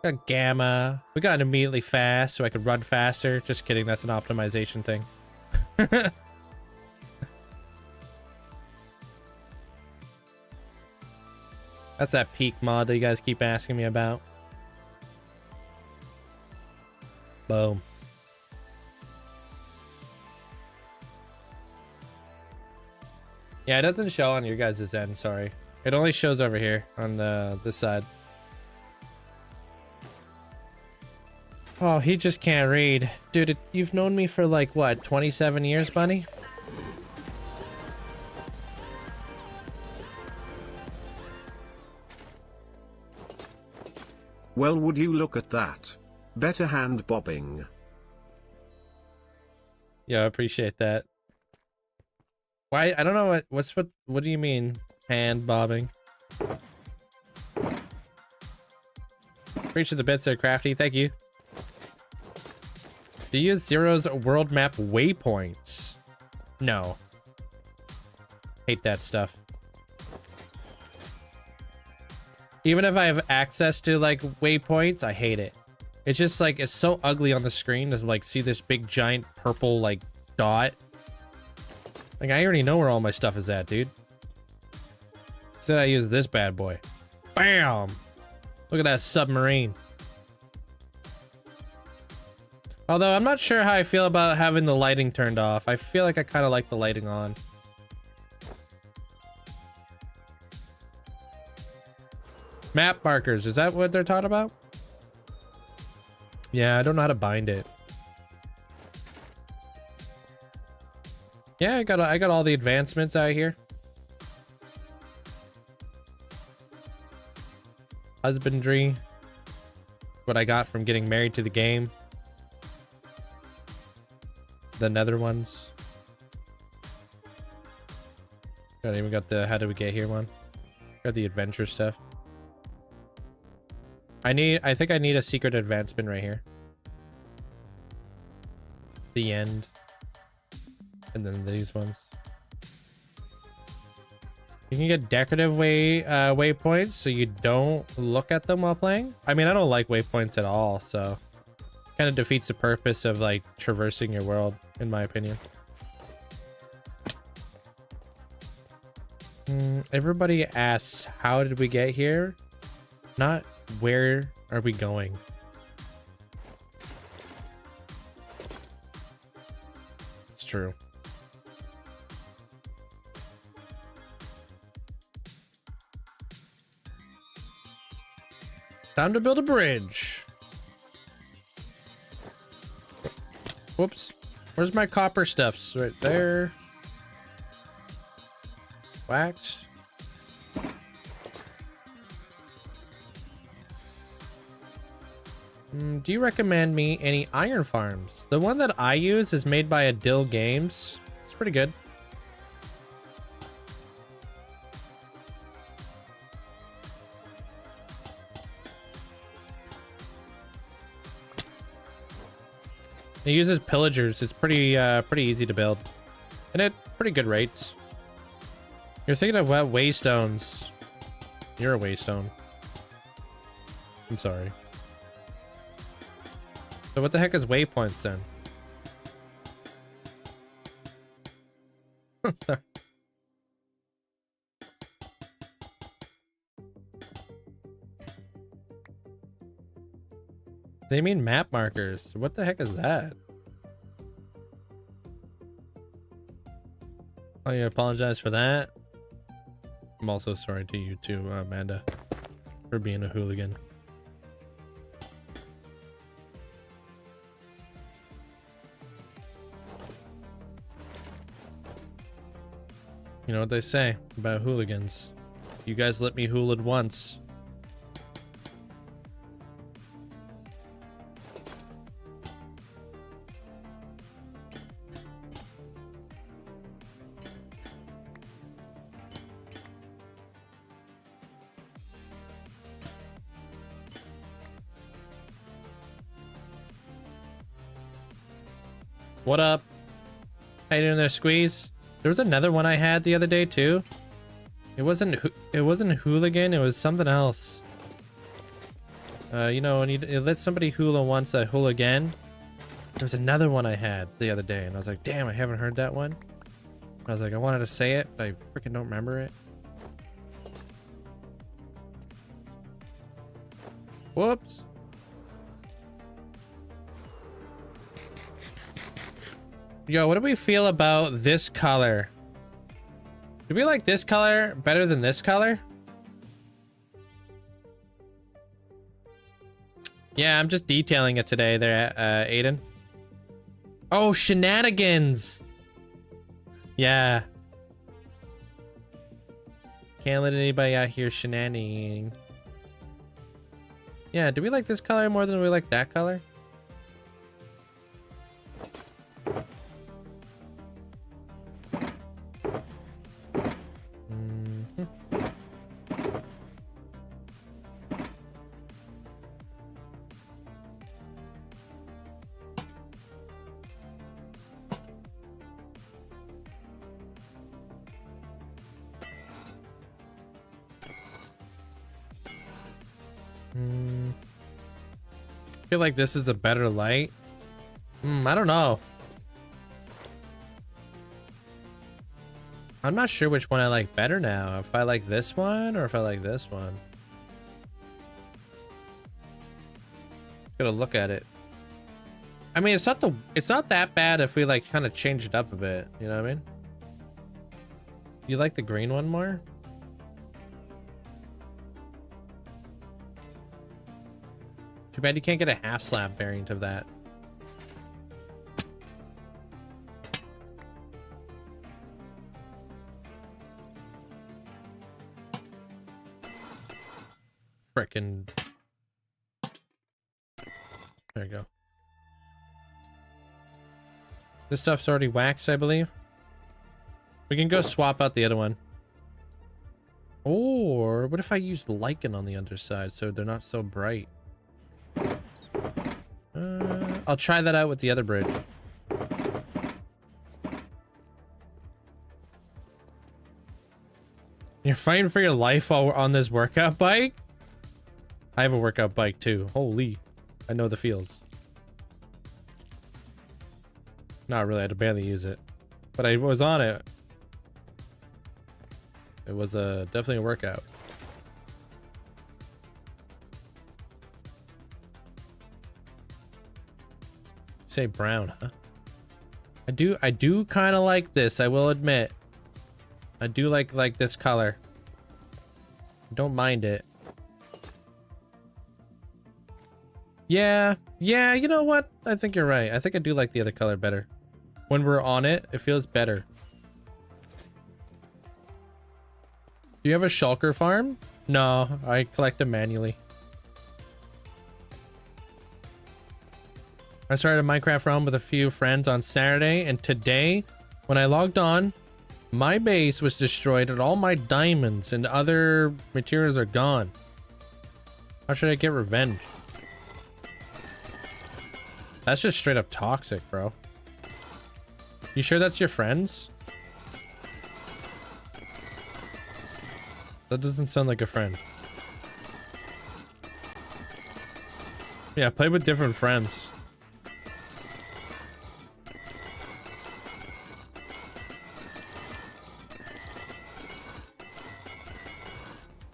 We got gamma. We got immediately fast so I could run faster. Just kidding, that's an optimization thing. That's that peak mod that you guys keep asking me about. Boom. Yeah, it doesn't show on your guys' end, sorry. It only shows over here on this side. Oh, he just can't read. Dude, you've known me for like, what, 27 years, bunny? Well, would you look at that? Better hand bobbing. Yeah, I appreciate that. Why? I don't know what do you mean hand bobbing? Appreciate the bits there, Crafty. Thank you. Do you use Zero's world map waypoints? No. Hate that stuff. Even if I have access to like waypoints, I hate it. It's just like, it's so ugly on the screen to like see this big giant purple like dot. Like I already know where all my stuff is at, dude. Instead I use this bad boy. Bam! Look at that submarine. Although I'm not sure how I feel about having the lighting turned off. I feel like I kind of like the lighting on. Map markers, is that what they're talking about? Yeah, I don't know how to bind it. Yeah, I got all the advancements out here. Husbandry. What I got from getting married to the game. The nether ones. Got even got the how did we get here one. Got the adventure stuff. I think I need a secret advancement right here. The end. And then these ones. You can get decorative waypoints so you don't look at them while playing. I mean, I don't like waypoints at all, so kind of defeats the purpose of like traversing your world, in my opinion. Everybody asks, how did we get here? Not where are we going? It's true. Time to build a bridge. Whoops. Where's my copper stuffs? Right there. Waxed. Do you recommend me any iron farms? The one that I use is made by Dill Games. It's pretty good. It uses pillagers. It's pretty easy to build, and at pretty good rates. You're thinking of what waystones? You're a waystone. I'm sorry. So what the heck is waypoints then? Sorry. They mean map markers. What the heck is that? Oh, you apologize for that. I'm also sorry to you too, Amanda, for being a hooligan. You know what they say about hooligans. You guys let me hoolid once. What up? How you doing there, Squeeze? There was another one I had the other day too. It wasn't hooligan, it was something else. You know, when you let somebody hula once, that hooligan. There was another one I had the other day, and I was like, damn, I haven't heard that one. I was like, I wanted to say it, but I freaking don't remember it. Whoops. Yo, what do we feel about this color? Do we like this color better than this color? Yeah, I'm just detailing it today there, Aiden. Oh, shenanigans! Yeah. Can't let anybody out here shenanigans. Yeah, do we like this color more than we like that color? I feel like this is a better light. I don't know. I'm not sure which one I like better now. If I like this one or if I like this one. Gotta look at it. I mean, it's not that bad if we like kind of change it up a bit. You know what I mean? You like the green one more? Too bad you can't get a half slab variant of that. Frickin'. There you go. This stuff's already waxed, I believe. We can go swap out the other one. Or what if I used lichen on the underside so they're not so bright? I'll try that out with the other bridge. You're fighting for your life while we're on this workout bike? I have a workout bike too. Holy. I know the feels. Not really, I had to barely use it. But I was on it. It was definitely a workout. Say brown, huh? I do kind of like this, I will admit. I do like this color. Don't mind it. Yeah, you know what? I think you're right. I think I do like the other color better. When we're on it, it feels better. Do you have a shulker farm? No, I collect them manually. I started a Minecraft realm with a few friends on Saturday, and today, when I logged on, my base was destroyed and all my diamonds and other materials are gone. How should I get revenge? That's just straight up toxic, bro. You sure that's your friends? That doesn't sound like a friend. Yeah, play with different friends.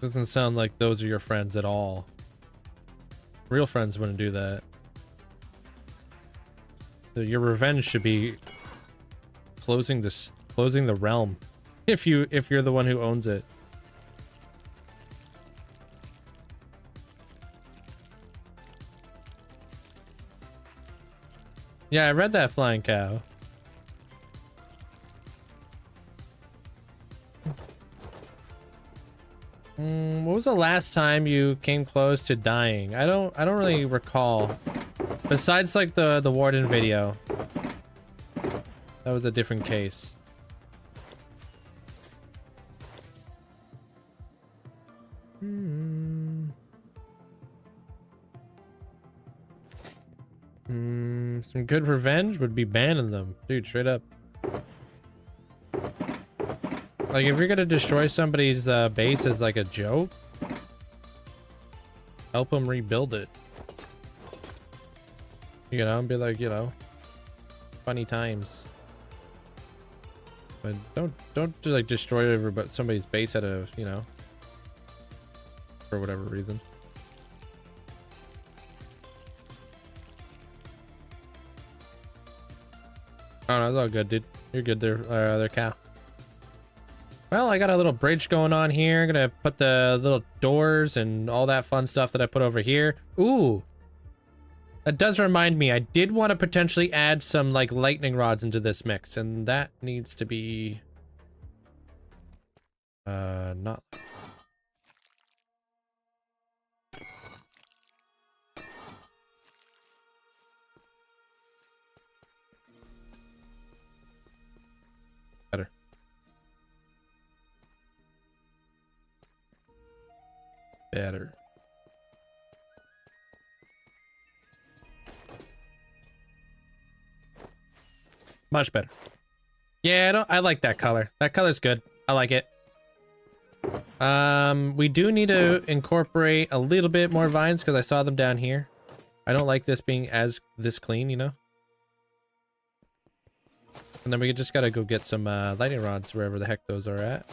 Doesn't sound like those are your friends at all. Real friends wouldn't do that. So your revenge should be closing the realm. If you're the one who owns it. Yeah, I read that, flying cow. What was the last time you came close to dying? I don't really recall. Besides like the warden video. That was a different case. Some good revenge would be banning them. Dude, straight up. Like, if you're gonna destroy somebody's base as like a joke, help them rebuild it. You know, and be like, you know, funny times. But don't just like destroy somebody's base out of, you know, for whatever reason. Oh no, it's all good, dude. You're good there, other cow. Well, I got a little bridge going on here. I'm gonna put the little doors and all that fun stuff that I put over here. Ooh. That does remind me, I did want to potentially add some like lightning rods into this mix, and that needs to be not better. Better. Much better. Yeah, I like that color. That color's good. I like it. We do need to incorporate a little bit more vines because I saw them down here. I don't like this being this clean, you know? And then we just gotta go get some lightning rods wherever the heck those are at.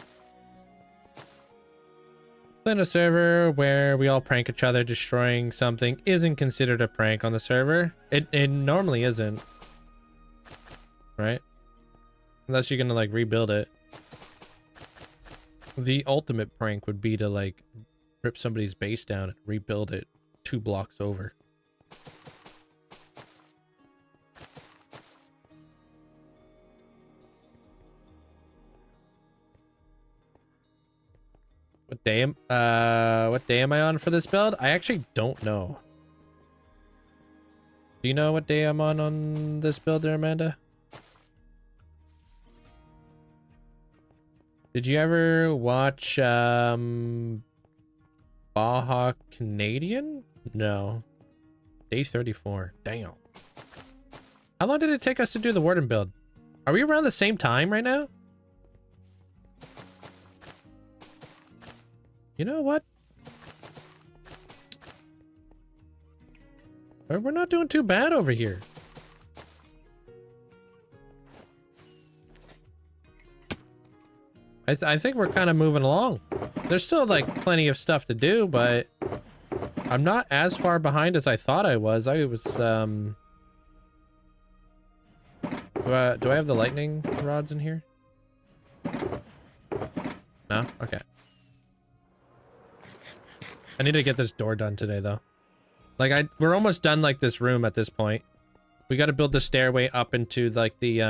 In a server where we all prank each other, destroying something isn't considered a prank on the server. It normally isn't. Right? Unless you're gonna like rebuild it. The ultimate prank would be to like rip somebody's base down and rebuild it 2 blocks over. What day am I on for this build? I actually don't know. Do you know what day I'm on this build there, Amanda? Did you ever watch Baja Canadian? No. Day 34. Damn. How long did it take us to do the Warden build? Are we around the same time right now? You know what? We're not doing too bad over here. I think we're kind of moving along. There's still like plenty of stuff to do, but I'm not as far behind as I thought I was. I was do I have the lightning rods in here? No? Okay. I need to get this door done today though. Like we're almost done like this room at this point. We got to build the stairway up into like the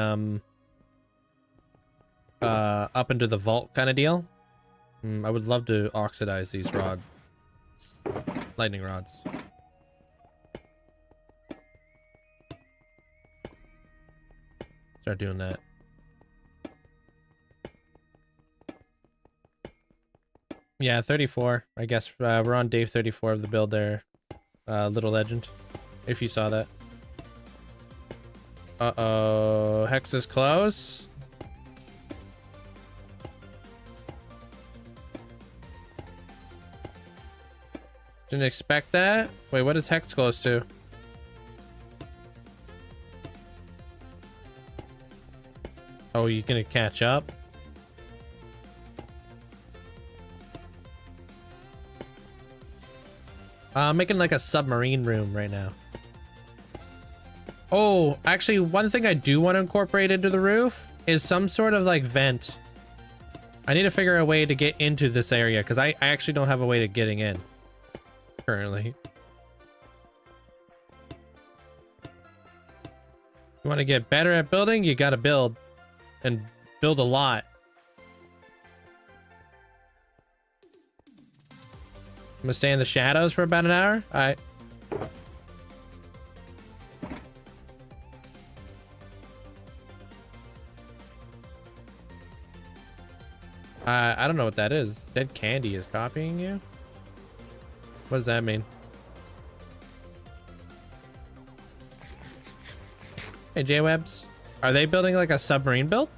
up into the vault kind of deal. I would love to oxidize these rods. Lightning rods. Start doing that. Yeah, 34. I guess we're on day 34 of the build there. Little legend. If you saw that. Uh-oh. Hex is close. Didn't expect that. Wait, what is Hex close to? Oh, you gonna catch up? I'm making like a submarine room right now. Oh, actually, one thing I do want to incorporate into the roof is some sort of like vent. I need to figure out a way to get into this area because I actually don't have a way to getting in currently. You want to get better at building? You got to build and build a lot. I'm gonna stay in the shadows for about an hour. All right. I don't know what that is. Dead Candy is copying you? What does that mean? Hey, J-Webs. Are they building like a submarine build?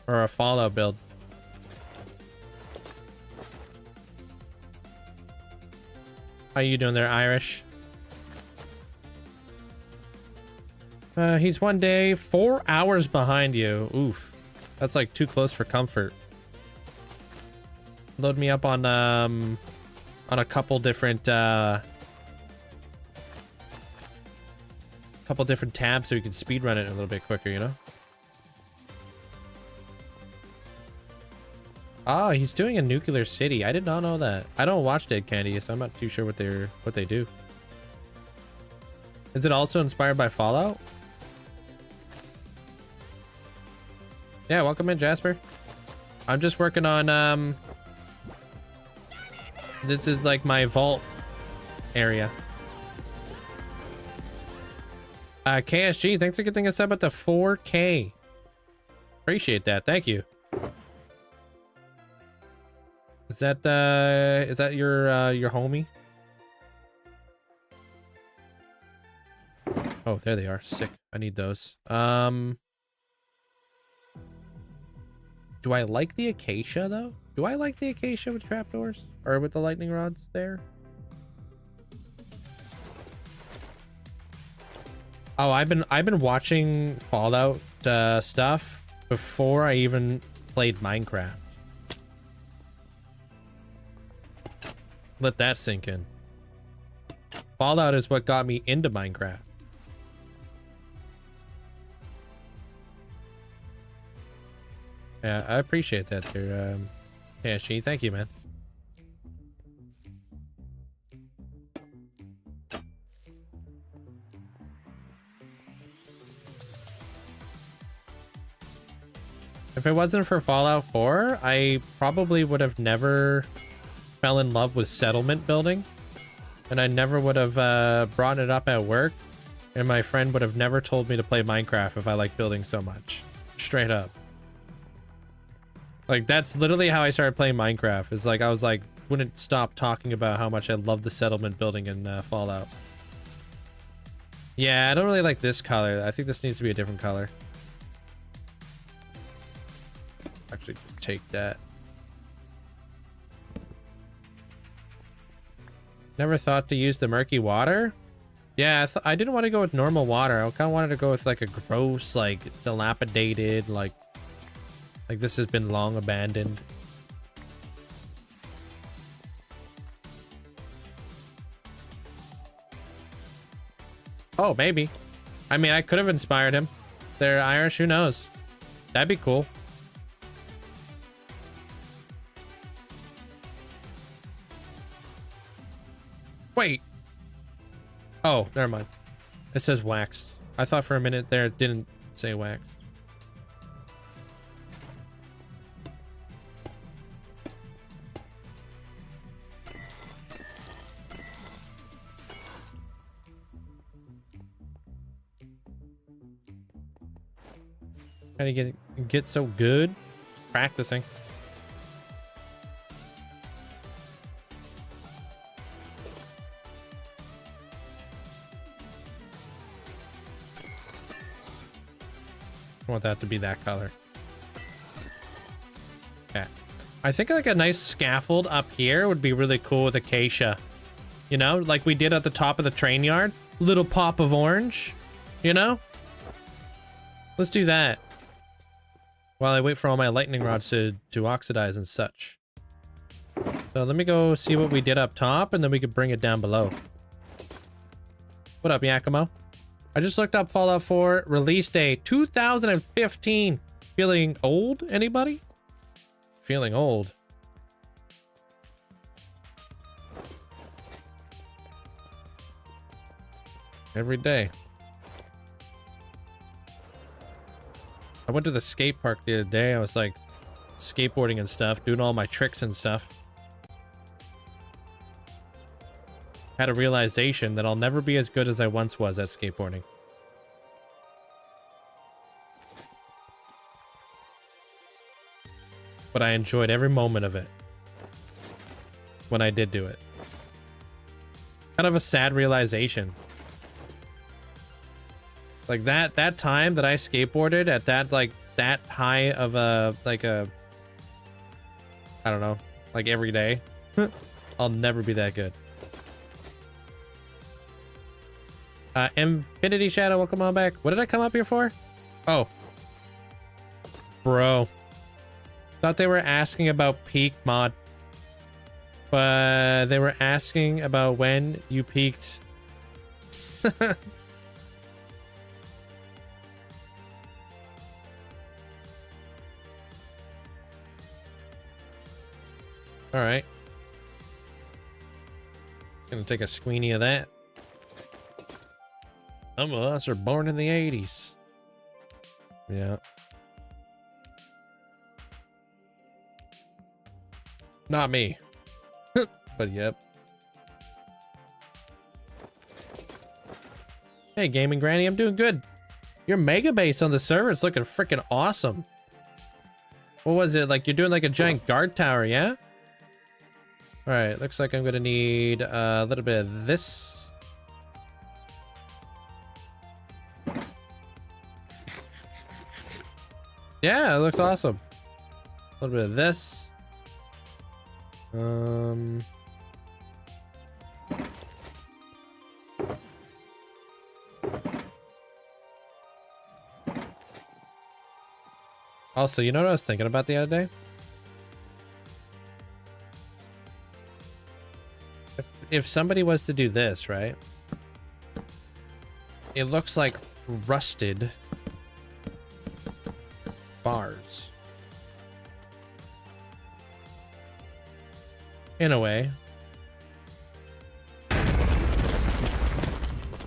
Or a Fallout build? How you doing there, Irish? He's 1 day, 4 hours behind you. Oof. That's like too close for comfort. Load me up on a couple different tabs so we can speedrun it a little bit quicker, you know? Oh, he's doing a nuclear city. I did not know that. I don't watch Dead Candy, so I'm not too sure what they do. Is it also inspired by Fallout? Yeah, welcome in, Jasper. I'm just working on this is like my vault area. KSG, thanks for getting us up at the 4K. Appreciate that. Thank you. Is that your homie? Oh, there they are. Sick. I need those. Do I like the acacia though? Do I like the acacia with trapdoors or with the lightning rods there? Oh, I've been watching Fallout stuff before I even played Minecraft. Let that sink in. Fallout is what got me into Minecraft. Yeah, I appreciate that there, KSG. Thank you, man. If it wasn't for Fallout 4, I probably would have never fell in love with settlement building. And I never would have brought it up at work. And my friend would have never told me to play Minecraft if I like building so much. Straight up. Like, that's literally how I started playing Minecraft. It's like, I was like, wouldn't stop talking about how much I love the settlement building in Fallout. Yeah, I don't really like this color. I think this needs to be a different color. Actually, take that. Never thought to use the murky water? Yeah, I didn't want to go with normal water. I kind of wanted to go with like a gross, like dilapidated, like this has been long abandoned. Oh, maybe. I mean, I could have inspired him. They're Irish, who knows? That'd be cool. Wait. Oh, never mind. It says waxed. I thought for a minute there it didn't say waxed. How do you get so good? Practicing. I want that to be that color. Okay. I think like a nice scaffold up here would be really cool with acacia. You know, like we did at the top of the train yard. Little pop of orange, you know? Let's do that. While I wait for all my lightning rods to oxidize and such. So let me go see what we did up top and then we could bring it down below. What up, Yakimo? I just looked up Fallout 4 release day 2015. Feeling old? Anybody? Feeling old. Every day. I went to the skate park the other day. I was like skateboarding and stuff, doing all my tricks and stuff. Had a realization that I'll never be as good as I once was at skateboarding. But I enjoyed every moment of it when I did do it. Kind of a sad realization. Like that time that I skateboarded at that high of a I don't know, like every day. I'll never be that good. Infinity Shadow, welcome on back. What did I come up here for? Oh. Bro. Thought they were asking about peak mod. But they were asking about when you peaked. All right. Gonna take a squeenie of that. Some of us are born in the 80s. Yeah. Not me. But yep. Hey, Gaming Granny, I'm doing good. Your mega base on the server is looking freaking awesome. What was it? Like you're doing like a giant guard tower, yeah? All right, looks like I'm gonna need a little bit of this. Yeah, it looks awesome. A little bit of this. Also, you know what I was thinking about the other day? If somebody was to do this, right? It looks like rusted bars. In a way.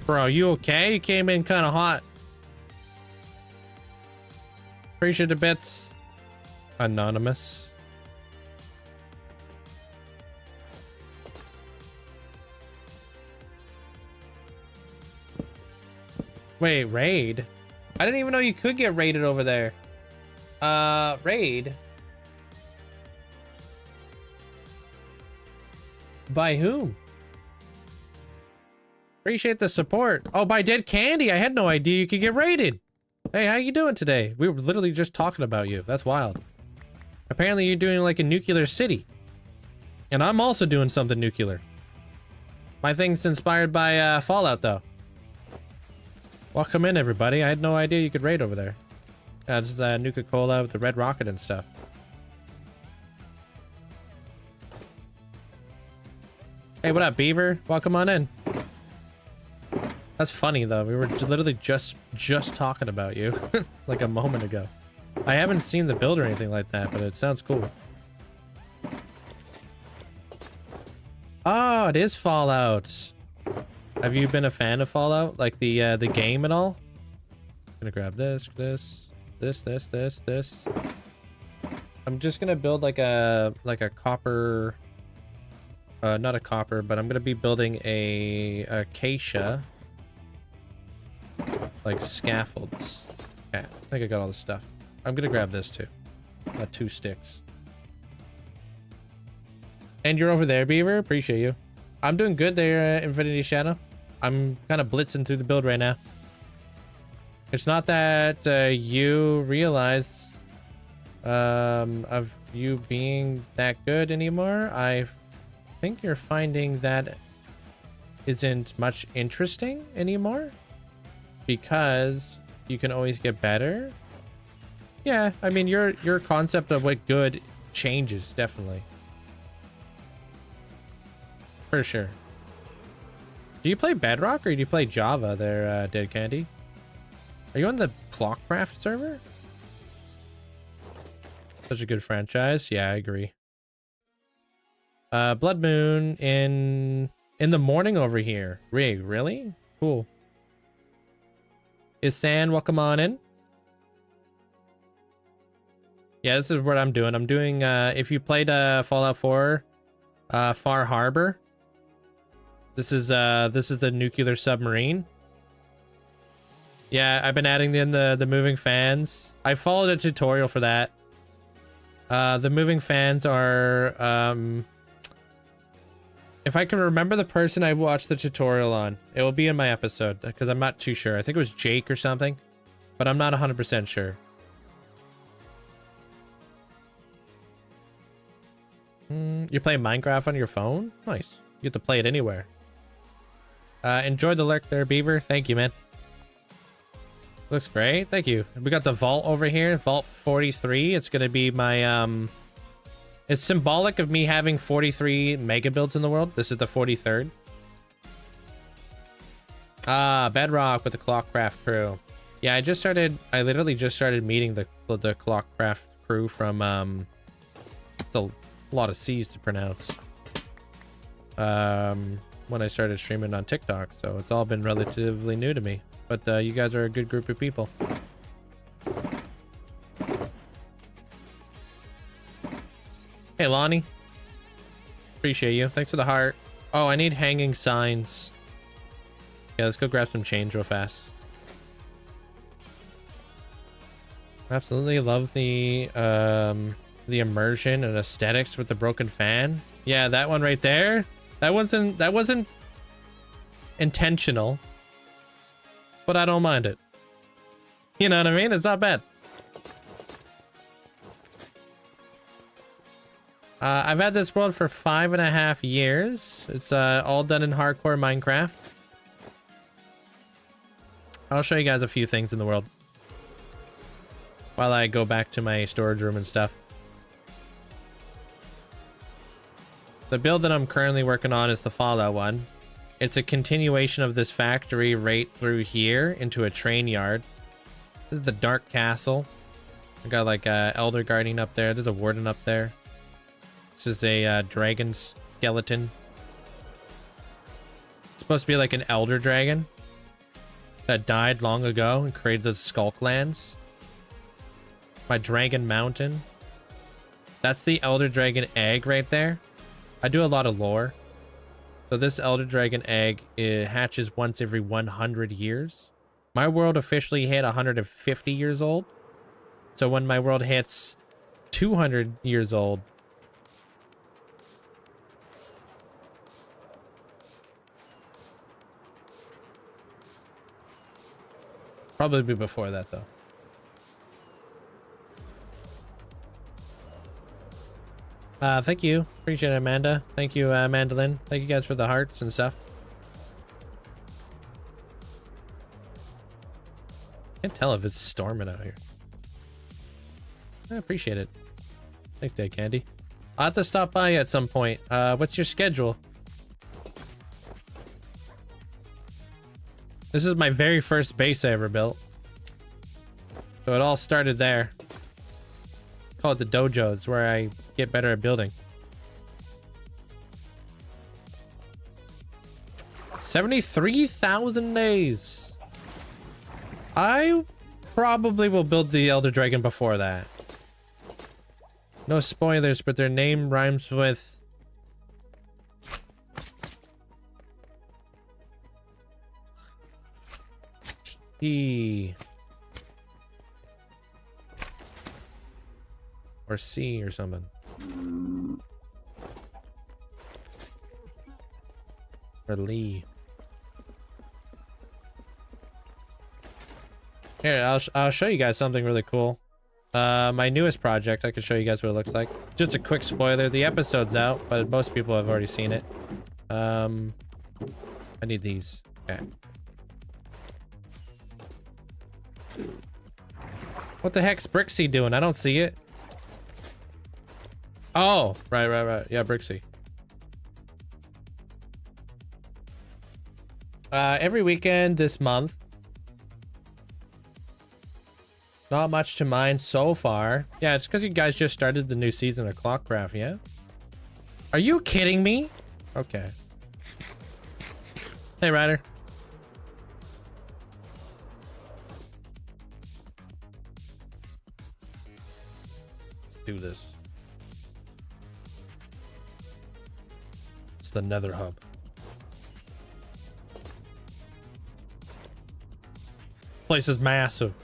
Bro, you okay? You came in kind of hot. Appreciate the bits. Anonymous. Wait, raid? I didn't even know you could get raided over there. Raid? By whom? Appreciate the support. Oh, by Dead Candy. I had no idea you could get raided. Hey, how you doing today? We were literally just talking about you. That's wild. Apparently you're doing like a nuclear city. And I'm also doing something nuclear. My thing's inspired by Fallout though. Welcome in everybody. I had no idea you could raid over there. This is Nuka-Cola with the red rocket and stuff. Hey, what up, Beaver? Welcome on in. That's funny though. We were literally just talking about you like a moment ago. I haven't seen the build or anything like that, but it sounds cool. Oh, it is Fallout. Have you been a fan of Fallout, like the game and all? I'm gonna grab this. I'm just gonna build like a copper. Not a copper, but I'm gonna be building a acacia. Like scaffolds. Okay, I think I got all the stuff. I'm gonna grab this too. 2 sticks. And you're over there, Beaver. Appreciate you. I'm doing good there, Infinity Shadow. I'm kind of blitzing through the build right now. It's not that you realize of you being that good anymore. I think you're finding that isn't much interesting anymore because you can always get better. Yeah, I mean your concept of what good changes definitely. For sure. Do you play Bedrock or do you play Java there, Dead Candy? Are you on the Clockcraft server? Such a good franchise. Yeah, I agree. Blood Moon in the morning over here. Rig, really? Cool. Is San, welcome on in. Yeah, this is what I'm doing. I'm doing, if you played Fallout 4, Far Harbor. This is the nuclear submarine. Yeah, I've been adding in the moving fans. I followed a tutorial for that. The moving fans are, if I can remember the person I watched the tutorial on, it will be in my episode because I'm not too sure. I think it was Jake or something, but I'm not 100% sure. You play Minecraft on your phone? Nice. You get to play it anywhere. Enjoy the lurk there, Beaver. Thank you, man. Looks great. Thank you. We got the vault over here. Vault 43. It's going to be my, it's symbolic of me having 43 mega builds in the world. This is the 43rd. Bedrock with the Clockcraft crew. Yeah, I literally just started meeting the Clockcraft crew from, a lot of C's to pronounce. When I started streaming on TikTok, so it's all been relatively new to me. But you guys are a good group of people. Hey, Lonnie. Appreciate you. Thanks for the heart. Oh, I need hanging signs. Yeah, let's go grab some change real fast. Absolutely love the immersion and aesthetics with the broken fan. Yeah, that one right there. That wasn't intentional, but I don't mind it. You know what I mean? It's not bad. I've had this world for 5.5 years. It's all done in hardcore Minecraft. I'll show you guys a few things in the world while I go back to my storage room and stuff. The build that I'm currently working on is the Fallout one. It's a continuation of this factory right through here into a train yard. This is the Dark Castle. I got like a Elder Guardian up there. There's a Warden up there. This is a dragon skeleton. It's supposed to be like an Elder Dragon that died long ago and created the Skulklands. My Dragon Mountain. That's the Elder Dragon egg right there. I do a lot of lore. So this Elder Dragon egg, it hatches once every 100 years. My world officially hit 150 years old. So when my world hits 200 years old, probably be before that though. Thank you. Appreciate it, Amanda. Thank you, Mandolin. Thank you guys for the hearts and stuff. Can't tell if it's storming out here. I appreciate it. Thanks, Day Candy. I'll have to stop by at some point. What's your schedule? This is my very first base I ever built. So it all started there. Call it the dojo. It's where I get better at building. 73,000 days. I probably will build the Elder Dragon before that. No spoilers, but their name rhymes with... E. Or C or something. Or Lee. Here, I'll show you guys something really cool. My newest project, I can show you guys what it looks like. Just a quick spoiler, the episode's out, but most people have already seen it. I need these. Okay. What the heck's Brixie doing? I don't see it. Oh, right. Yeah, Brixie. Every weekend this month. Not much to mine so far. Yeah, it's because you guys just started the new season of Clockcraft, yeah? Are you kidding me? Okay. Hey, Ryder. Let's do this. It's the Nether Hub. Place is massive.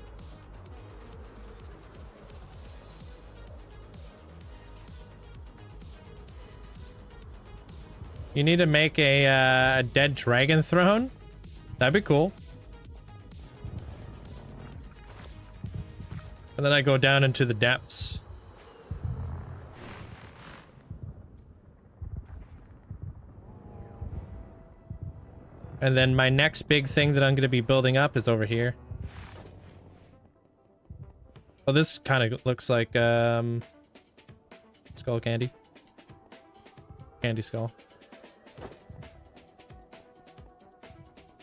You need to make a dead dragon throne? That'd be cool. And then I go down into the depths. And then my next big thing that I'm going to be building up is over here. Oh, this kind of looks like skull candy. Candy skull.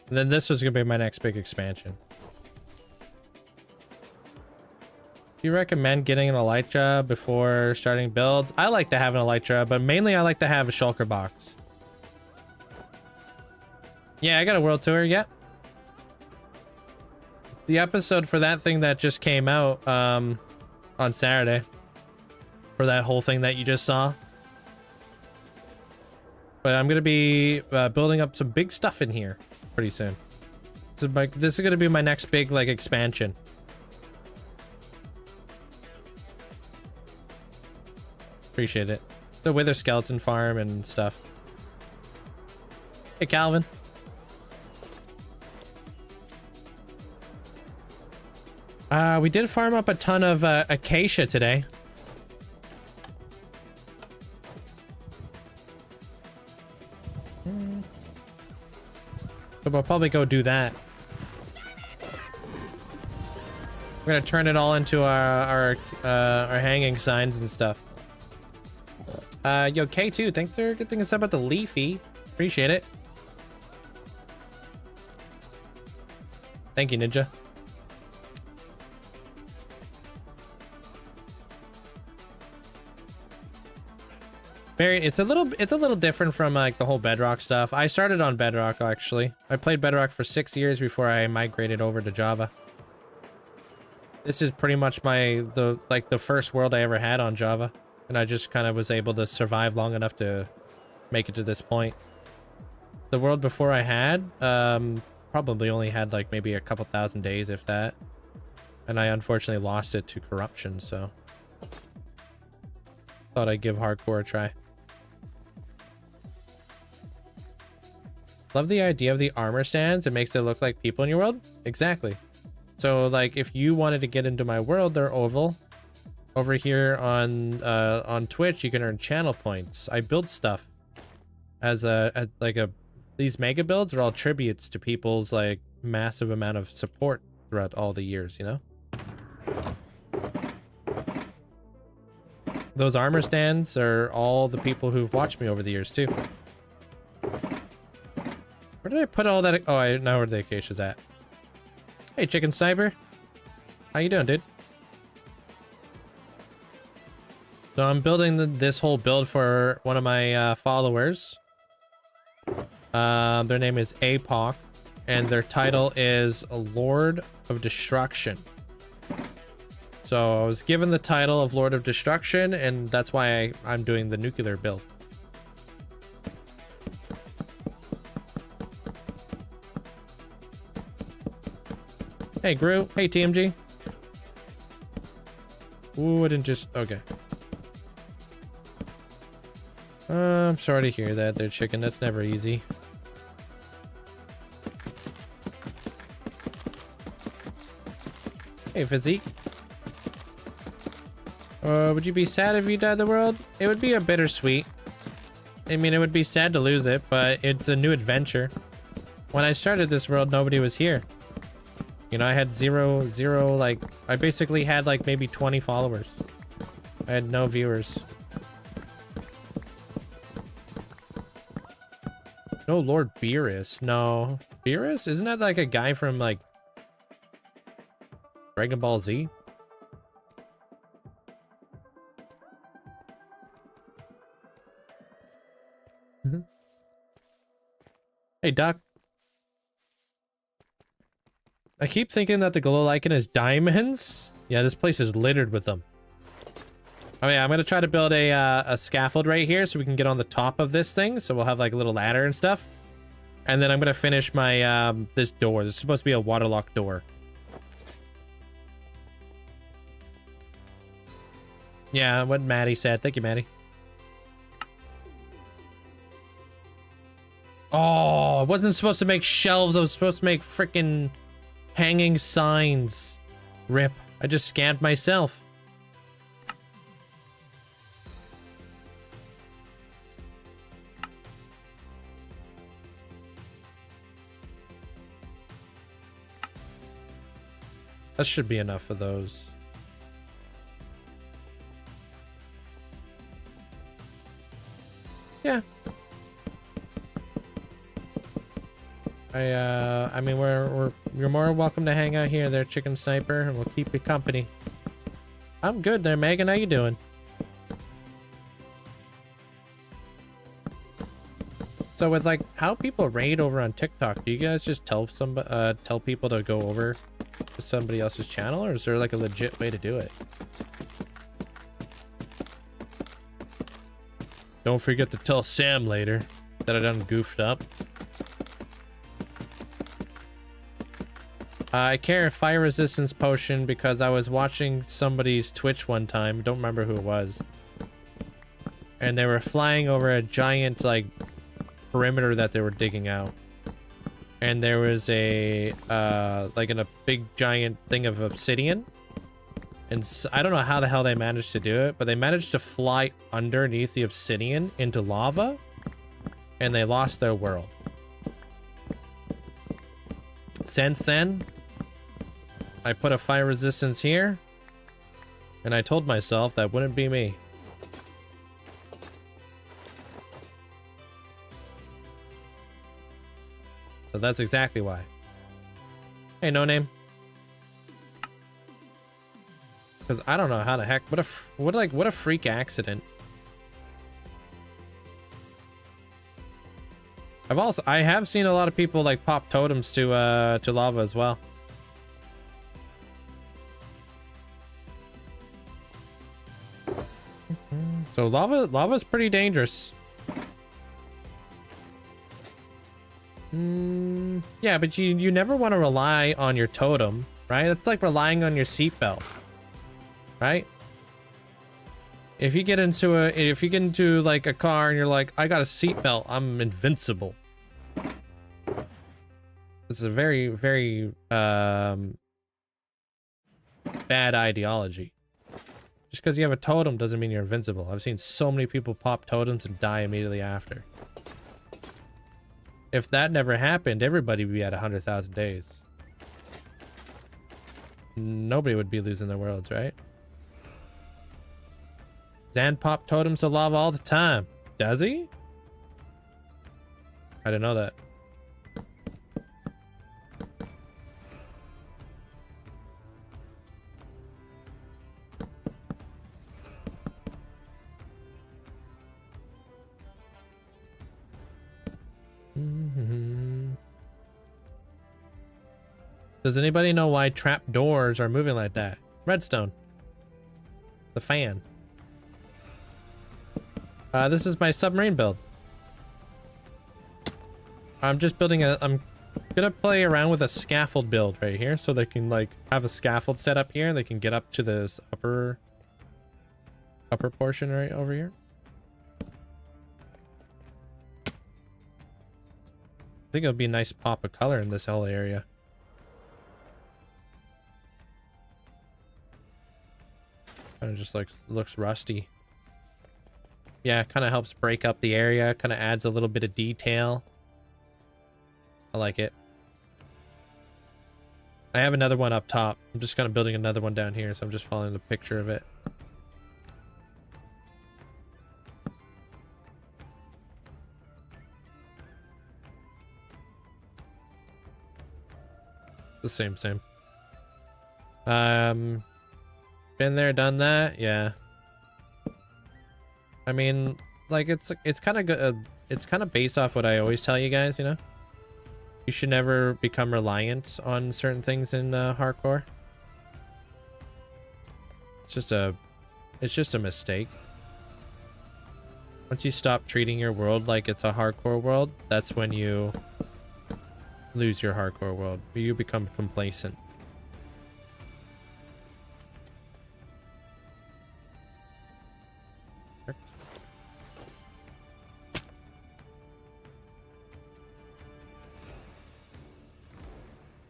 And then this was going to be my next big expansion. Do you recommend getting an elytra before starting builds? I like to have an elytra, but mainly I like to have a shulker box. Yeah, I got a world tour, yeah. The episode for that thing that just came out on Saturday. For that whole thing that you just saw. But I'm going to be building up some big stuff in here pretty soon. So this is going to be my next big like expansion. Appreciate it. The Wither Skeleton farm and stuff. Hey, Calvin. We did farm up a ton of acacia today. So we'll probably go do that. We're gonna turn it all into our hanging signs and stuff. Yo, K2, thanks for getting us up at the Leafy. Appreciate it. Thank you, Ninja. It's a little different from like the whole Bedrock stuff. I started on Bedrock actually. I played Bedrock for 6 years before I migrated over to Java. This is pretty much the first world I ever had on Java. And I just kind of was able to survive long enough to make it to this point. The world before I had, probably only had like maybe a couple thousand days, if that. And I unfortunately lost it to corruption, so thought I'd give hardcore a try. Love the idea of the armor stands. It makes it look like people in your world. Exactly. So like if you wanted to get into my world, they're oval. Over here on Twitch, you can earn channel points. I build stuff as these mega builds are all tributes to people's like massive amount of support throughout all the years, you know? Those armor stands are all the people who've watched me over the years too. Where did I put all that? Oh, I know where the acacia's at. Hey, chicken sniper. How you doing, dude? So I'm building this whole build for one of my followers. Their name is Apoc, and their title is Lord of Destruction. So I was given the title of Lord of Destruction, and that's why I'm doing the nuclear build. Hey, Gru. Hey, TMG. Ooh, I didn't just... Okay. I'm sorry to hear that there, chicken. That's never easy. Hey, Physique. Would you be sad if you died the world? It would be a bittersweet. I mean, it would be sad to lose it, but it's a new adventure. When I started this world, nobody was here. You know, I had zero, like, I basically had like maybe 20 followers. I had no viewers. No Lord Beerus. No. Beerus? Isn't that like a guy from like Dragon Ball Z? Hey, Duck. I keep thinking that the glow lichen is diamonds. Yeah, this place is littered with them. Oh yeah, I'm gonna try to build a scaffold right here so we can get on the top of this thing. So we'll have like a little ladder and stuff. And then I'm gonna finish my this door. This is supposed to be a waterlock door. Yeah, what Maddie said. Thank you, Maddie. Oh, I wasn't supposed to make shelves. I was supposed to make freaking hanging signs. Rip. I just scammed myself. That should be enough of those. Yeah. I mean, you're more welcome to hang out here there, Chicken Sniper, and we'll keep you company. I'm good there, Megan. How you doing? So with like how people raid over on TikTok, do you guys just tell people to go over to somebody else's channel, or is there like a legit way to do it? Don't forget to tell Sam later that I done goofed up. I carry a fire resistance potion because I was watching somebody's Twitch one time. Don't remember who it was. And they were flying over a giant, like, perimeter that they were digging out. And there was a, like, a big giant thing of obsidian. And so, I don't know how the hell they managed to do it, but they managed to fly underneath the obsidian into lava. And they lost their world. Since then, I put a fire resistance here, and I told myself that wouldn't be me. So that's exactly why. Hey, no name. Because I don't know how the heck. What a freak accident. I have seen a lot of people like pop totems to lava as well. So lava's pretty dangerous. Yeah, but you never want to rely on your totem, right? It's like relying on your seatbelt, right? If you get into like a car and you're like, I got a seatbelt, I'm invincible. This is a very, very bad ideology. Just because you have a totem doesn't mean you're invincible. I've seen so many people pop totems and die immediately after. If that never happened, everybody would be at 100,000 days. Nobody would be losing their worlds, right? Zan pop totems to lava all the time. Does he? I didn't know that. Does anybody know why trap doors are moving like that? Redstone. The fan. This is my submarine build. I'm just building I'm gonna play around with a scaffold build right here, so they can like have a scaffold set up here and they can get up to this upper portion right over here. I think it'll be a nice pop of color in this whole area. Kind of just like looks rusty. Yeah, kind of helps break up the area, kind of adds a little bit of detail. I like it. I have another one up top. I'm just kind of building another one down here, so I'm just following the picture of it. The same. Been there, done that. Yeah. I mean, like it's kind of good. It's kind of based off what I always tell you guys. You know, you should never become reliant on certain things in hardcore. It's just a mistake. Once you stop treating your world like it's a hardcore world, that's when you lose your hardcore world. You become complacent.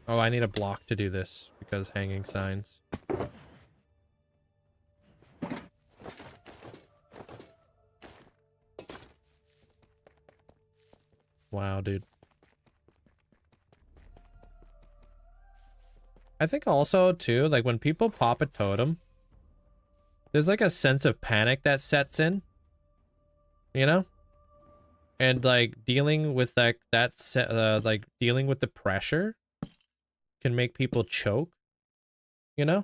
Oh, I need a block to do this because hanging signs. Wow, dude. I think also too, like when people pop a totem, there's like a sense of panic that sets in, you know? And like dealing with like like dealing with the pressure can make people choke, you know?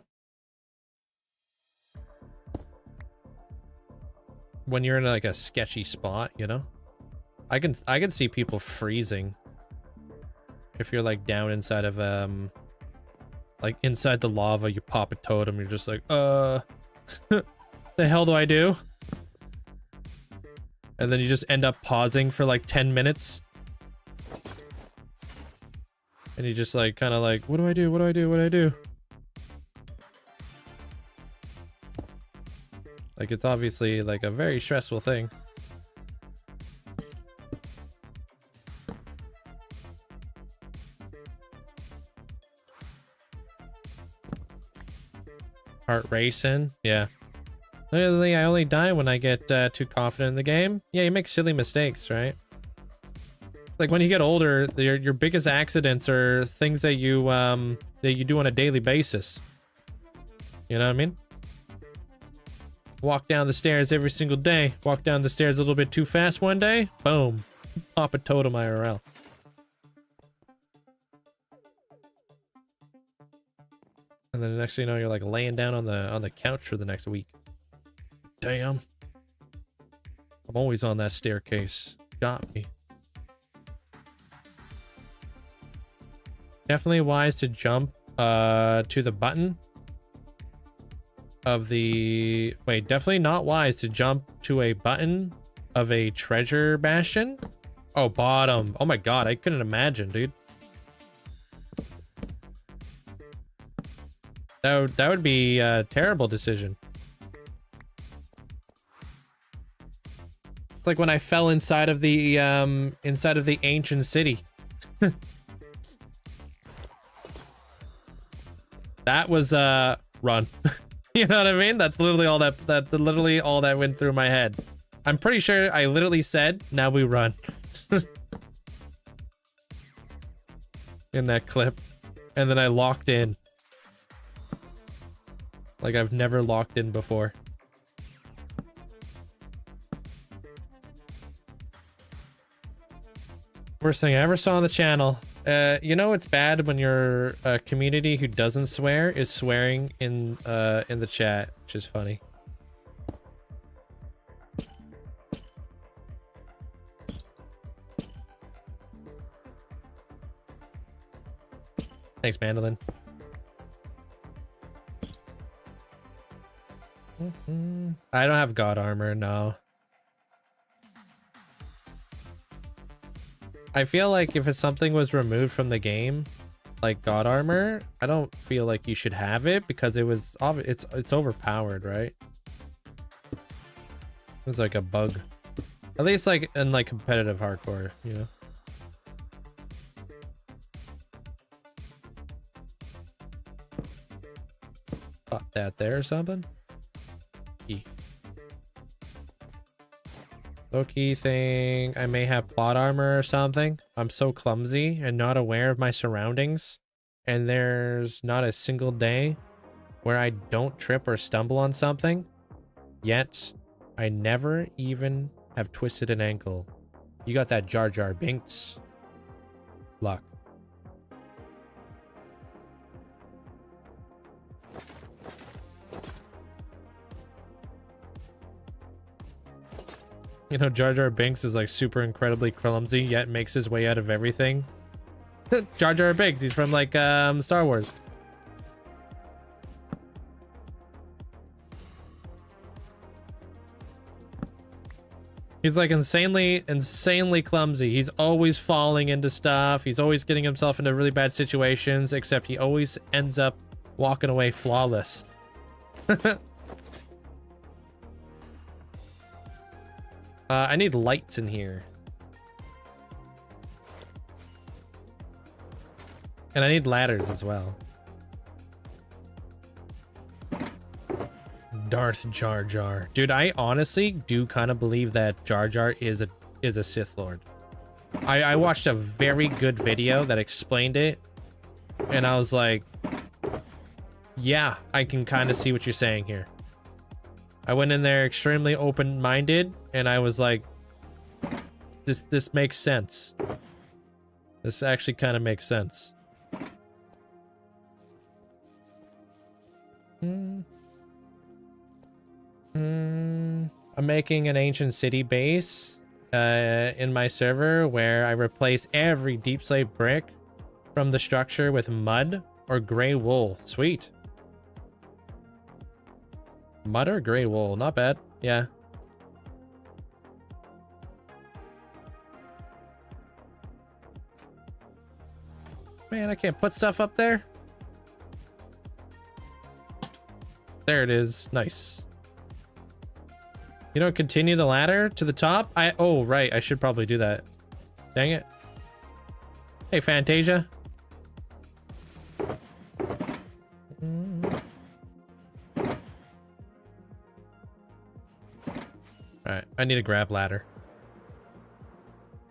When you're in like a sketchy spot, you know? I can see people freezing if you're like down inside of like inside the lava, you pop a totem, you're just like, the hell do I do? And then you just end up pausing for like 10 minutes. And you just like, kind of like, what do I do? What do I do? What do I do? Like, it's obviously like a very stressful thing. Heart racing, yeah. Literally, I only die when I get too confident in the game. Yeah, you make silly mistakes, right? Like when you get older, your biggest accidents are things that you do on a daily basis. You know what I mean? Walk down the stairs every single day. Walk down the stairs a little bit too fast one day. Boom. Pop a totem IRL. And then the next thing you know, you're like laying down on the couch for the next week. Damn. I'm always on that staircase. Got me. Definitely wise to jump to the button of the... Wait, definitely not wise to jump to a button of a treasure bastion. Oh, bottom. Oh my god, I couldn't imagine, dude. That would be a terrible decision. It's like when I fell inside of the ancient city. That was run. You know what I mean? That's literally all that went through my head. I'm pretty sure I literally said, "Now we run." In that clip. And then I locked in. Like I've never locked in before. Worst thing I ever saw on the channel. You know it's bad when your community who doesn't swear is swearing in the chat, which is funny. Thanks, Mandolin. I don't have god armor, no. I feel like if something was removed from the game, like god armor, I don't feel like you should have it because it's overpowered, right? It's like a bug. At least like in like competitive hardcore, you know. Pop that there or something. Key. Low-key thing. I may have plot armor or something. I'm so clumsy and not aware of my surroundings. And there's not a single day where I don't trip or stumble on something. Yet, I never even have twisted an ankle. You got that Jar Jar Binks luck. You know, Jar Jar Binks is like super incredibly clumsy, yet makes his way out of everything. Jar Jar Binks, he's from like Star Wars. He's like insanely clumsy. He's always falling into stuff. He's always getting himself into really bad situations, except he always ends up walking away flawless. I need lights in here. And I need ladders as well. Darth Jar Jar. Dude, I honestly do kind of believe that Jar Jar is a Sith Lord. I watched a very good video that explained it. And I was like, yeah, I can kind of see what you're saying here. I went in there extremely open-minded, and I was like, this makes sense. This actually kind of makes sense. I'm making an ancient city base in my server where I replace every deep slate brick from the structure with mud or gray wool. Sweet. Mud or gray wool, not bad. Yeah. Man, I can't put stuff up there. There it is. Nice. You don't continue the ladder to the top? Oh, right. I should probably do that. Dang it. Hey, Fantasia. Alright, I need to grab ladder.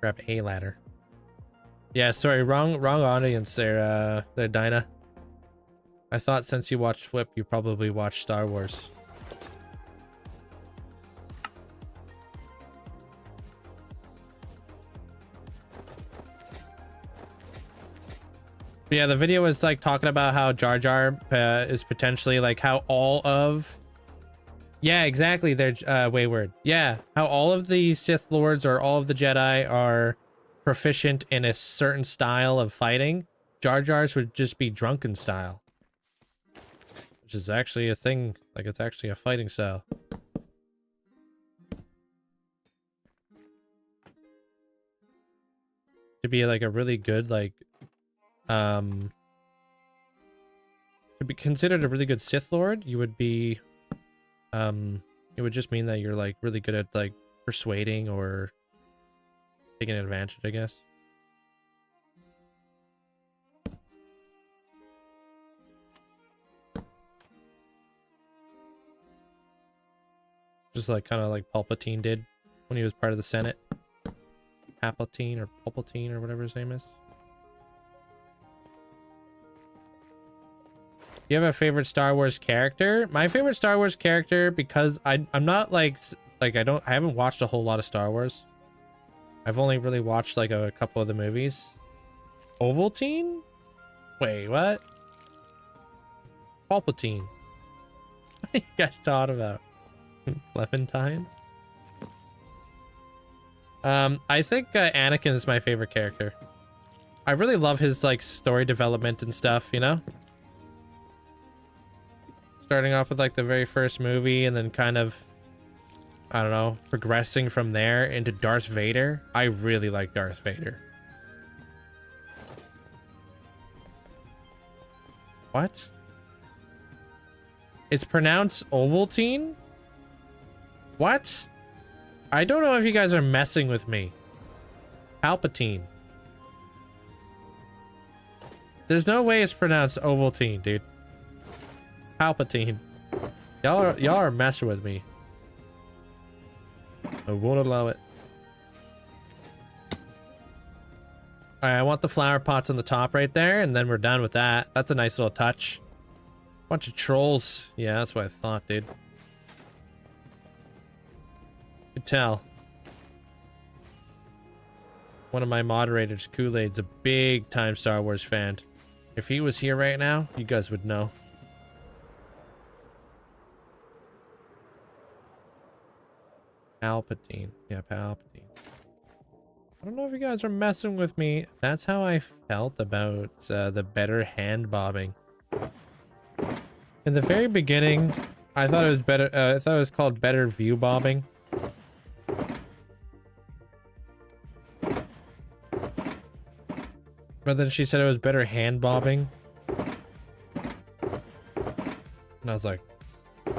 Grab a ladder. Yeah, sorry, wrong audience there, Dinah. I thought since you watched Flip, you probably watched Star Wars. But yeah, the video was like talking about how Jar Jar is potentially like how all of... Yeah, exactly. They're wayward. Yeah, how all of the Sith Lords or all of the Jedi are proficient in a certain style of fighting. Jar Jar's would just be drunken style. Which is actually a thing. Like, it's actually a fighting style. to be like a really good like to be considered a really good Sith Lord, you would be it would just mean that you're like really good at like persuading or taking advantage, I guess. Just like kind of like Palpatine did when he was part of the Senate. Palpatine or whatever his name is. Do you have a favorite Star Wars character? My favorite Star Wars character, because I'm not like I haven't watched a whole lot of Star Wars. I've only really watched like a couple of the movies. Ovaltine? Wait, what? Palpatine. What are you guys talking about? Clementine? I think Anakin is my favorite character. I really love his like story development and stuff, you know? Starting off with like the very first movie and then kind of, I don't know, progressing from there into Darth Vader. I really like Darth Vader. What? It's pronounced Ovaltine? What? I don't know if you guys are messing with me. Palpatine. There's no way it's pronounced Ovaltine, dude. Palpatine. Y'all are messing with me. I won't allow it. Alright, I want the flower pots on the top right there, and then we're done with that. That's a nice little touch. Bunch of trolls. Yeah, that's what I thought, dude. Could tell. One of my moderators, Kool-Aid's a big time Star Wars fan. If he was here right now, you guys would know. Palpatine. Yeah, Palpatine. I don't know if you guys are messing with me. That's how I felt about the better hand bobbing. In the very beginning, I thought it was better. I thought it was called better view bobbing. But then she said it was better hand bobbing. And I was like, I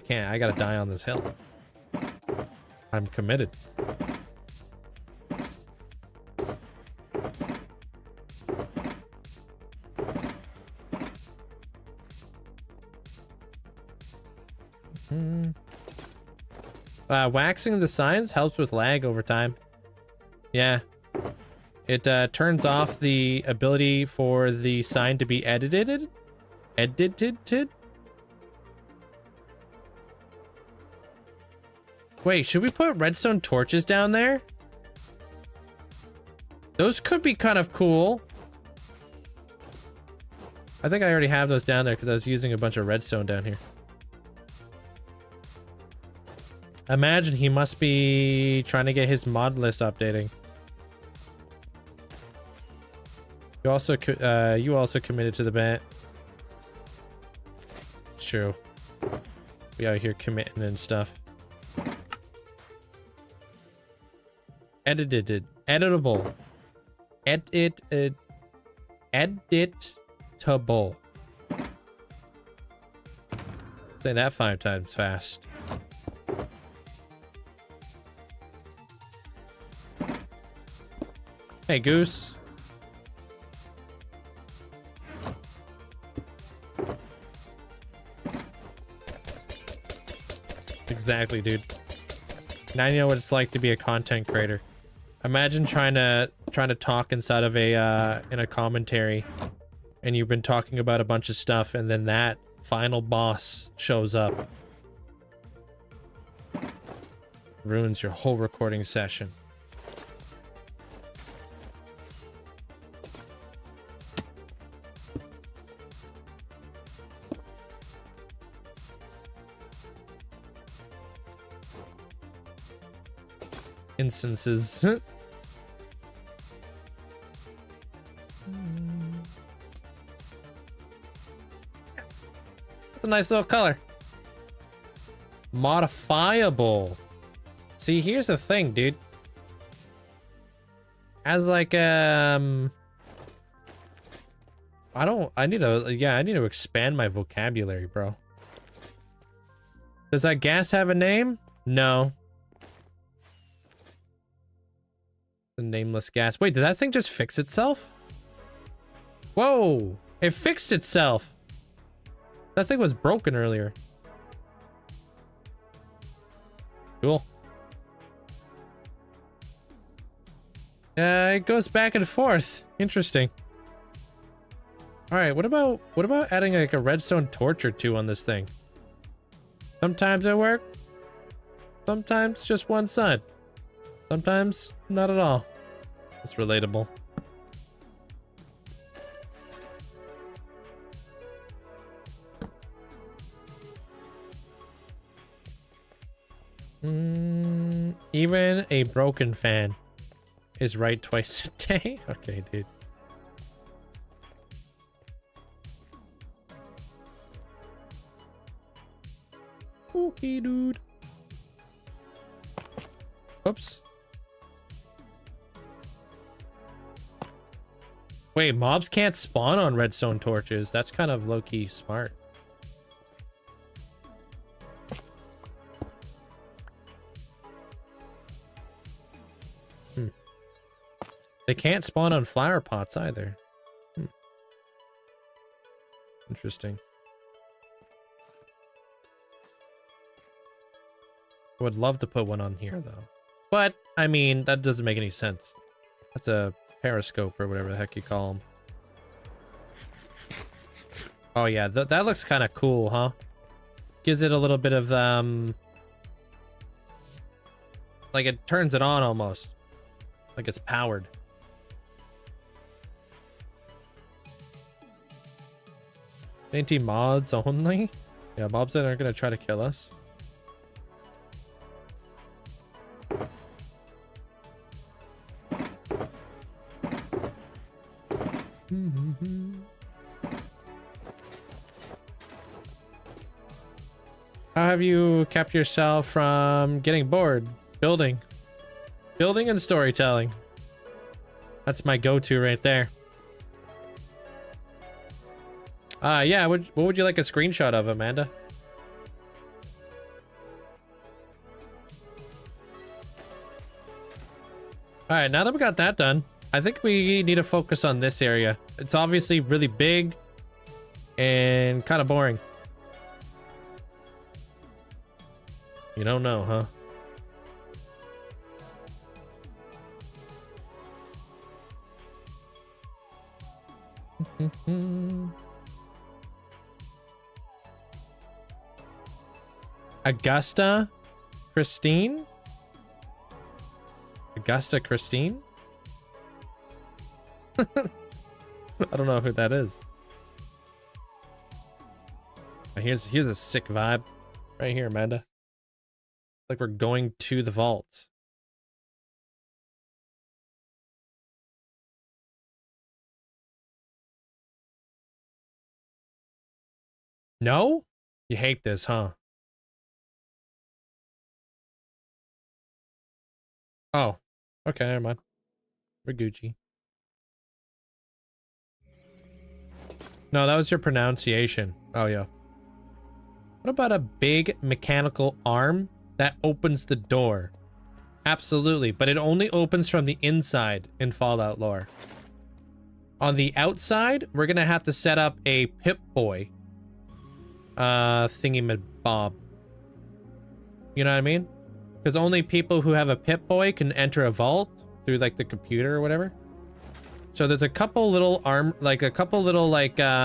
can't, I gotta die on this hill. I'm committed. Waxing the signs helps with lag over time. Yeah. It turns off the ability for the sign to be edited. Wait, should we put redstone torches down there? Those could be kind of cool. I think I already have those down there because I was using a bunch of redstone down here. Imagine he must be trying to get his mod list updating. You also committed to the bet. It's true. We out here committing and stuff. Editable. Editable. Say that 5 times fast. Hey, Goose. Exactly, dude. Now you know what it's like to be a content creator. Imagine trying to talk inside of a in a commentary, and you've been talking about a bunch of stuff, and then that final boss shows up. Ruins your whole recording session. Instances. That's a nice little color. Modifiable. See, here's the thing, dude. as like I need to expand my vocabulary, bro. Does that gas have a name? No. The nameless gas. Wait, did that thing just fix itself? Whoa! It fixed itself! That thing was broken earlier. Cool. It goes back and forth. Interesting. Alright, what about adding like a redstone torch or two on this thing? Sometimes it works. Sometimes just one side. Sometimes not at all. It's relatable. Even a broken fan is right twice a day. Okay, dude. Okay, dude. Oops. Wait, mobs can't spawn on redstone torches. That's kind of low-key smart. They can't spawn on flower pots either. Interesting. Would love to put one on here though. But, I mean, that doesn't make any sense. That's a periscope or whatever the heck you call them. Oh yeah, that looks kind of cool, huh? Gives it a little bit of, like it turns it on almost. Like it's powered. Anti-mods only? Yeah, mobs that aren't gonna try to kill us. How have you kept yourself from getting bored? Building. Building and storytelling. That's my go-to right there. Yeah, what would you like a screenshot of, Amanda? Alright, now that we got that done, I think we need to focus on this area. It's obviously really big and kind of boring. You don't know, huh? Augusta Christine? Augusta Christine? I don't know who that is. Here's a sick vibe right here, Amanda. Like we're going to the vault. No? You hate this, huh? Oh, okay, never mind. We're Gucci. No, that was your pronunciation. Oh, yeah. What about a big mechanical arm that opens the door? Absolutely, but it only opens from the inside in Fallout lore. On the outside, we're gonna have to set up a Pip-Boy thingy-mabob. You know what I mean? Because only people who have a Pip-Boy can enter a vault through like the computer or whatever. So there's a couple little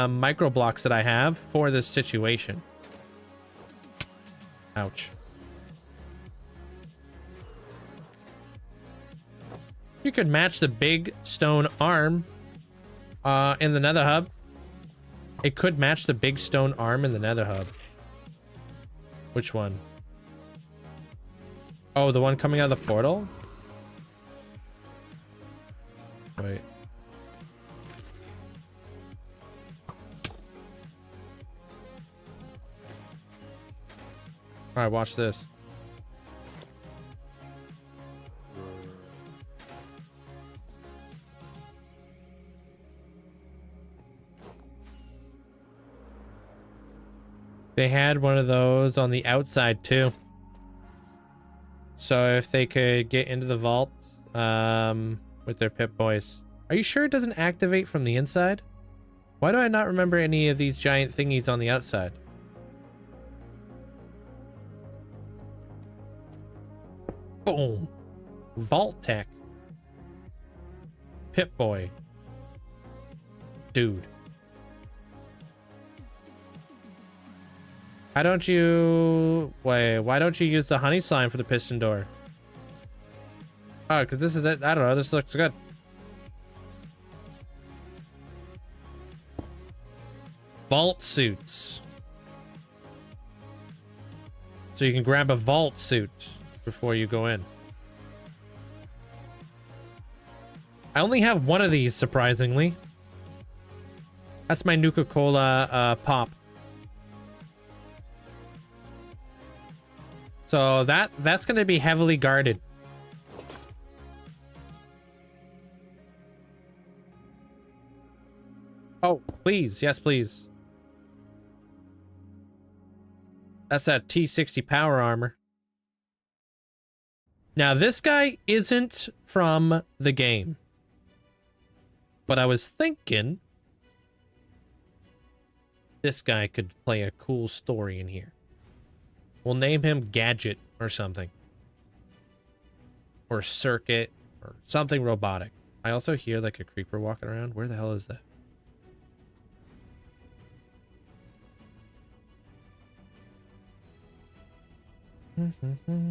micro blocks that I have for this situation. Ouch. You could match the big stone arm in the nether hub. It could match the big stone arm in the nether hub. Which one? Oh, the one coming out of the portal? Wait. Alright, watch this. They had one of those on the outside too. So if they could get into the vault with their Pip-Boys. Are you sure it doesn't activate from the inside? Why do I not remember any of these giant thingies on the outside? Boom. Vault Tech. Pip-Boy. Dude. Why don't you... Wait, why don't you use the honey slime for the piston door? Oh, because this is it. I don't know. This looks good. Vault suits. So you can grab a vault suit before you go in. I only have one of these, surprisingly. That's my Nuka-Cola pop. So that's going to be heavily guarded. Oh, please. Yes, please. That's that T60 power armor. Now, this guy isn't from the game. But I was thinking this guy could play a cool story in here. We'll name him Gadget or something. Or Circuit or something robotic. I also hear like a creeper walking around. Where the hell is that?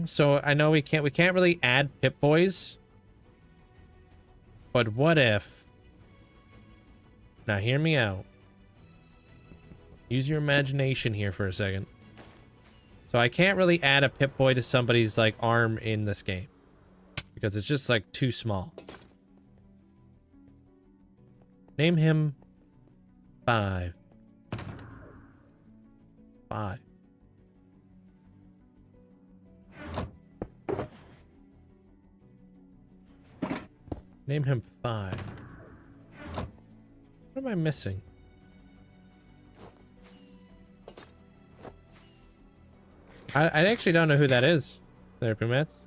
So I know we can't really add Pip-Boys. But what if... Now hear me out. Use your imagination here for a second. So I can't really add a Pip-Boy to somebody's like arm in this game. Because it's just like too small. Name him 5. 5. Name him 5. What am I missing? I actually don't know who that is. Therapy mats.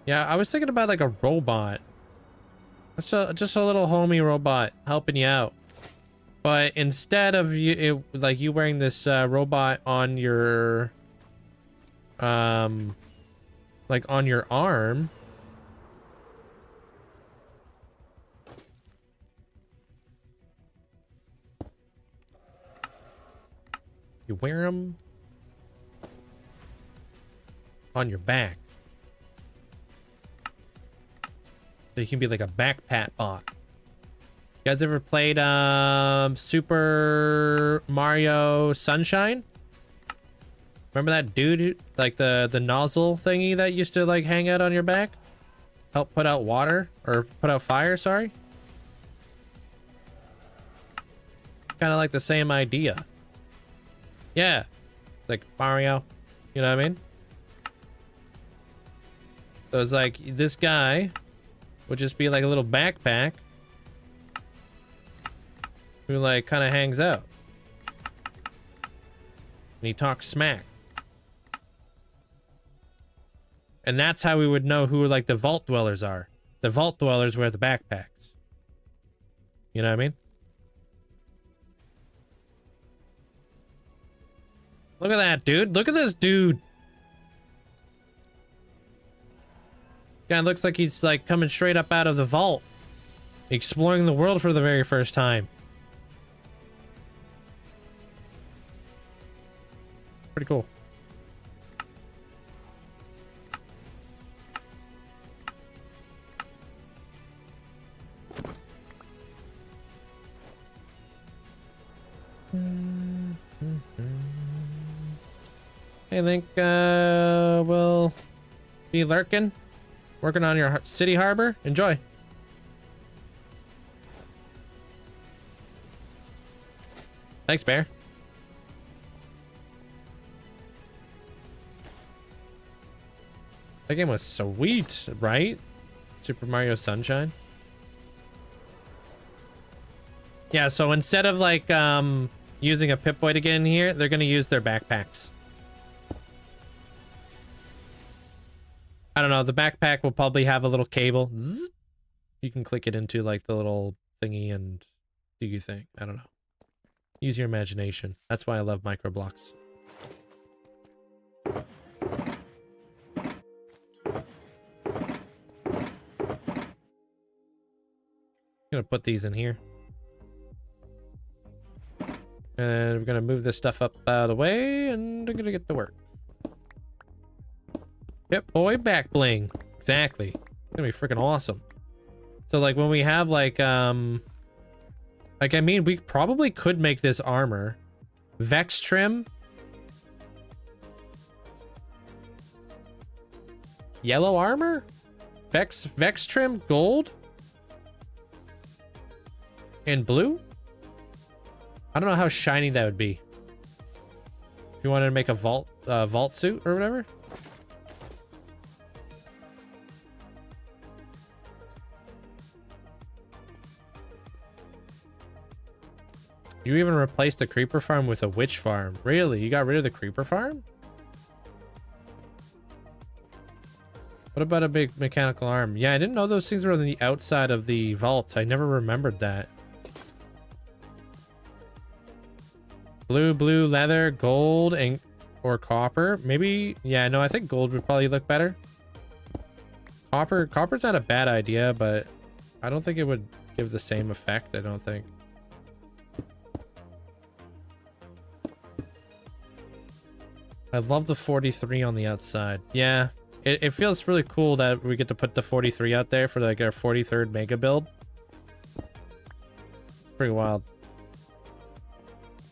Yeah, I was thinking about like a robot. Just a little homie robot helping you out. But instead of you wearing this robot on your like on your arm, you wear them on your back. So you can be like a backpack bot. You guys ever played Super Mario Sunshine? Remember that dude, like the nozzle thingy that used to like hang out on your back? Help put out water, or put out fire, sorry? Kind of like the same idea. Yeah, like Mario, you know what I mean? So it's like this guy would just be like a little backpack who like kind of hangs out. And he talks smack. And that's how we would know who like the vault dwellers are. The vault dwellers wear the backpacks. You know what I mean? Look at that, dude. Look at this dude. Guy looks like he's like coming straight up out of the vault. Exploring the world for the very first time. Pretty cool. Hey, Link, will be lurking. Working on your city harbor. Enjoy. Thanks, Bear. That game was sweet, right? Super Mario Sunshine. Yeah, so instead of like using a Pip-Boy to get in here, they're going to use their backpacks. I don't know. The backpack will probably have a little cable. Zzz. You can click it into like the little thingy and do your thing. I don't know. Use your imagination. That's why I love microblocks. I'm gonna put these in here. And we're gonna move this stuff up out of the way and we're gonna get to work. Yep, boy, back bling. Exactly. It's gonna be freaking awesome. So like when we have like I mean, we probably could make this armor. Vex trim. Yellow armor? Vex trim gold? And blue? I don't know how shiny that would be. If you wanted to make a vault suit or whatever. You even replaced the creeper farm with a witch farm. Really? You got rid of the creeper farm? What about a big mechanical arm? Yeah, I didn't know those things were on the outside of the vaults. I never remembered that. Blue leather, gold, and or copper. Maybe, yeah, no, I think gold would probably look better. Copper's not a bad idea, but I don't think it would give the same effect, I don't think. I love the 43 on the outside. Yeah, it feels really cool that we get to put the 43 out there for like our 43rd mega build. Pretty wild.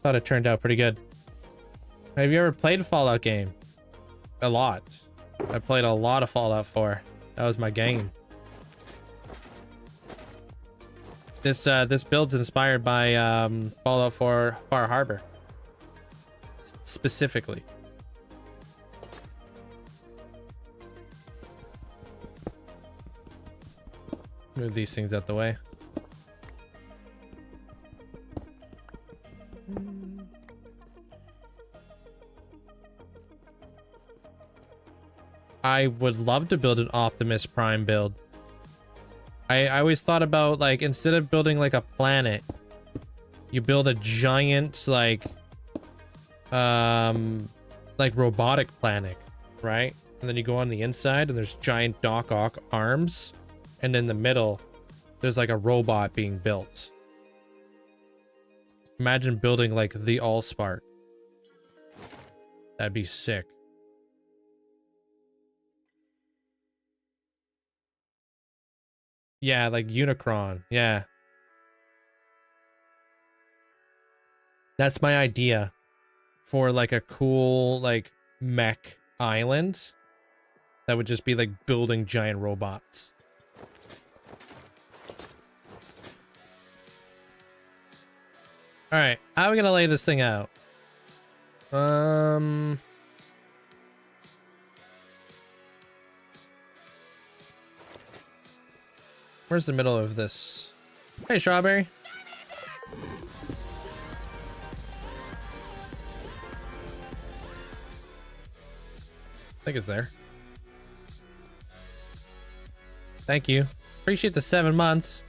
Thought it turned out pretty good. Have you ever played a Fallout game? A lot. I played a lot of Fallout 4. That was my game. This build's inspired by Fallout 4 Far Harbor. Specifically. Move these things out the way. I would love to build an Optimus Prime build. I always thought about like instead of building like a planet, you build a giant like robotic planet, right? And then you go on the inside and there's giant Doc Ock arms, and in the middle there's like a robot being built. Imagine building like the Allspark. That'd be sick. Yeah, like Unicron. Yeah. That's my idea for like a cool like mech island that would just be like building giant robots. All right, how are we gonna lay this thing out? Where's the middle of this? Hey, Strawberry. I think it's there. Thank you. Appreciate the 7 months.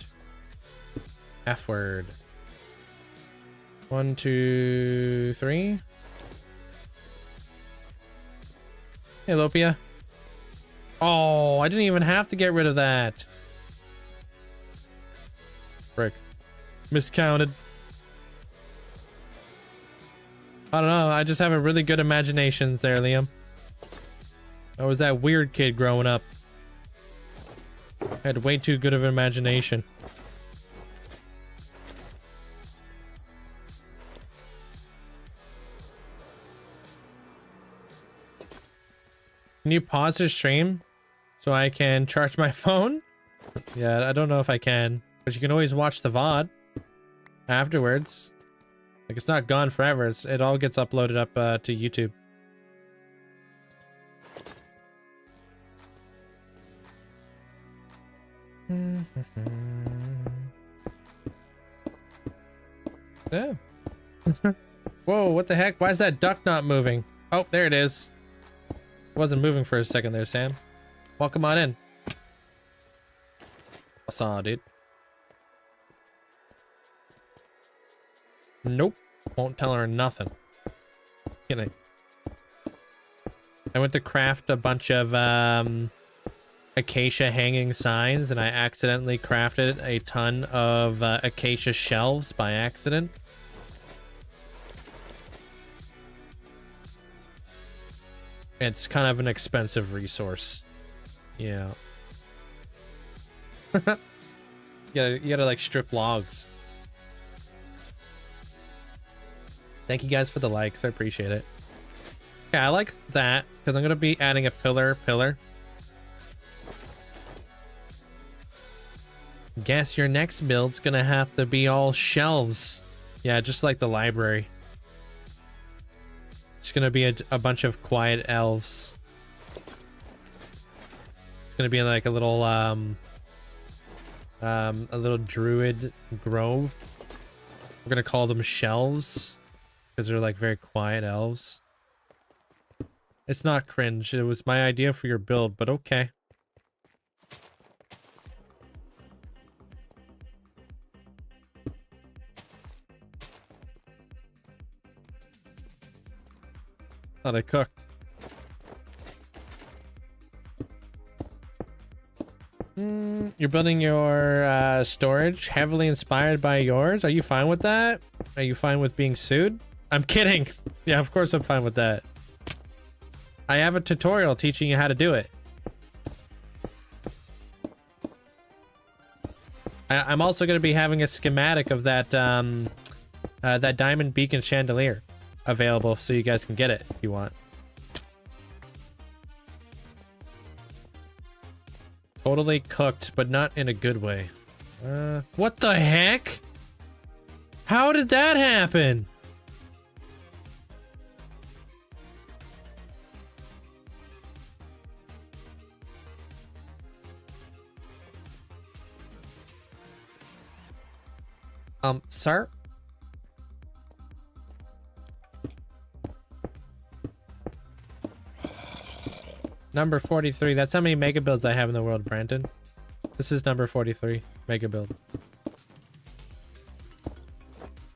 F word. 1, 2, 3. Hey, Lopia. Oh, I didn't even have to get rid of that. Frick. Miscounted. I don't know. I just have a really good imagination there, Liam. I was that weird kid growing up. I had way too good of an imagination. Can you pause the stream so I can charge my phone? Yeah, I don't know if I can. But you can always watch the VOD afterwards. Like, it's not gone forever. It all gets uploaded up to YouTube. Yeah. Whoa, what the heck? Why is that duck not moving? Oh, there it is. Wasn't moving for a second there, Sam. Welcome on in. What's on, dude? Nope. Won't tell her nothing. Kidding. I went to craft a bunch of acacia hanging signs, and I accidentally crafted a ton of acacia shelves by accident. It's kind of an expensive resource. Yeah. You gotta like strip logs. Thank you guys for the likes. I appreciate it. Yeah, I like that because I'm gonna be adding a pillar. Guess your next build's gonna have to be all shelves. Yeah, just like the library. It's gonna be a bunch of quiet elves. It's gonna be like a little druid grove. We're gonna call them shelves because they're like very quiet elves. It's not cringe. It was my idea for your build, but okay. Thought I cooked. You're building your storage heavily inspired by yours. Are you fine with that? Are you fine with being sued? I'm kidding. Yeah, of course I'm fine with that. I have a tutorial teaching you how to do it. I'm also going to be having a schematic of that that diamond beacon chandelier available so you guys can get it if you want. Totally cooked, but not in a good way. What the heck? How did that happen? Sir? Number 43. That's how many mega builds I have in the world, Brandon. This is number 43 mega build.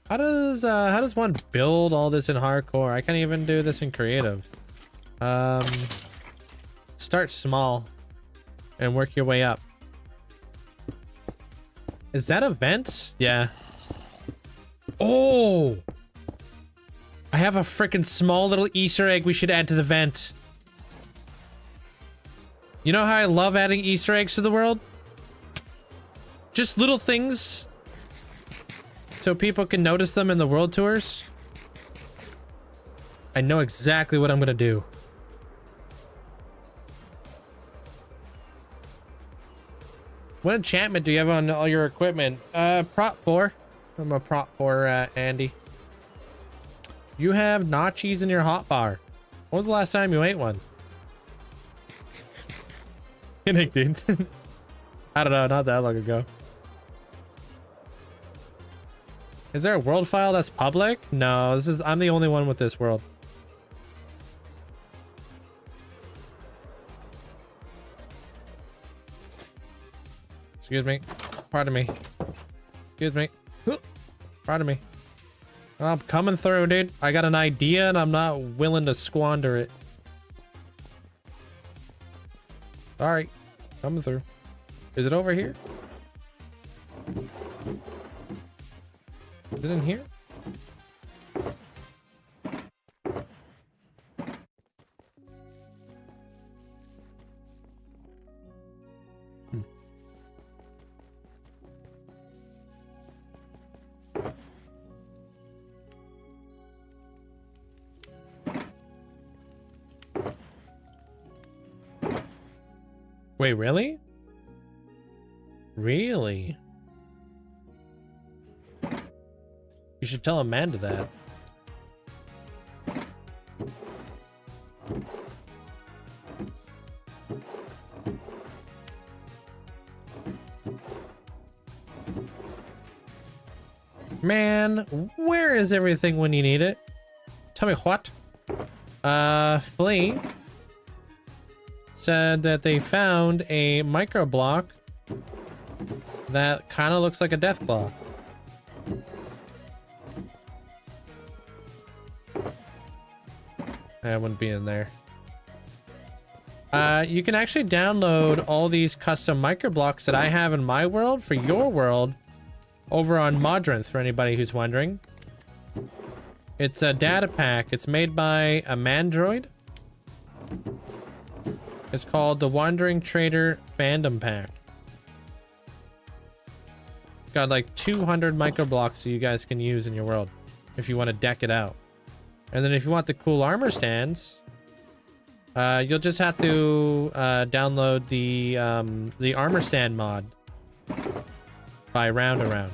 How does one build all this in hardcore? I can't even do this in creative. Start small and work your way up. Is that a vent? Yeah. Oh! I have a freaking small little Easter egg we should add to the vent. You know how I love adding Easter eggs to the world? Just little things so people can notice them in the world tours. I know exactly what I'm gonna do. What enchantment do you have on all your equipment? Prop 4. I'm a prop 4, Andy. You have nachos in your hotbar. When was the last time you ate one? Kidding, dude. I don't know, not that long ago. Is there a world file that's public? No, I'm the only one with this world. Excuse me. Pardon me. Excuse me. Pardon me. I'm coming through, dude. I got an idea and I'm not willing to squander it. Alright. Coming through. Is it over here? Is it in here? Wait, really? Really? You should tell Amanda that. Man, where is everything when you need it? Tell me what? Flea said that they found a micro block that kind of looks like a death claw. I wouldn't be in there. You can actually download all these custom micro blocks that I have in my world for your world over on Modrinth, for anybody who's wondering. It's a data pack. It's made by a Mandroid. It's called the Wandering Trader Fandom Pack. Got like 200 micro blocks that you guys can use in your world if you want to deck it out. And then if you want the cool armor stands, you'll just have to download the armor stand mod by round around.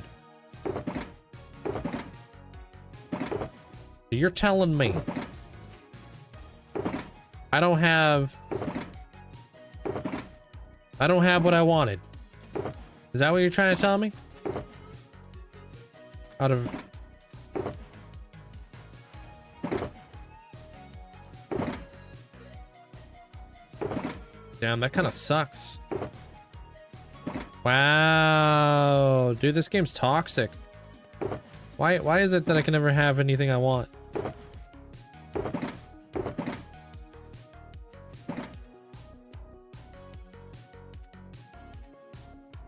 So you're telling me I don't have what I wanted? Is that what you're trying to tell me? Out of damn, that kind of sucks. Wow, dude, this game's toxic. Why is it that I can never have anything I want?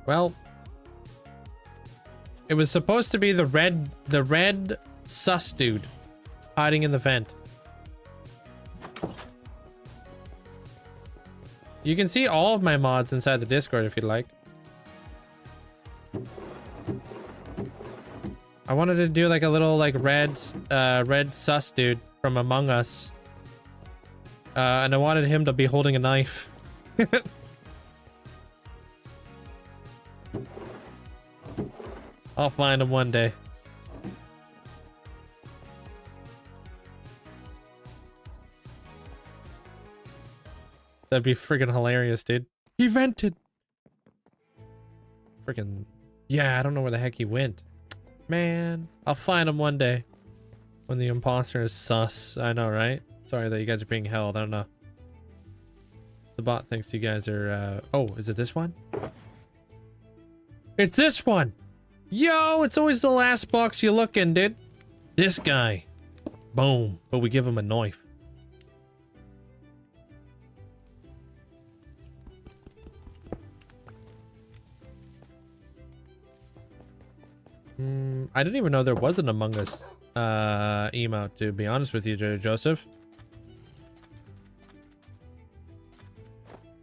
Well, it was supposed to be the red sus dude hiding in the vent. You can see all of my mods inside the Discord if you'd like. I wanted to do like a little like red sus dude from Among Us. And I wanted him to be holding a knife. I'll find him one day. That'd be friggin' hilarious, dude. He vented. Friggin', yeah, I don't know where the heck he went. Man, I'll find him one day. When the imposter is sus. I know, right? Sorry that you guys are being held. I don't know. The bot thinks you guys are, oh, is it this one? It's this one! Yo, it's always the last box you look in, dude. This guy. Boom. But we give him a knife. I didn't even know there was an Among Us emote, to be honest with you, Joseph.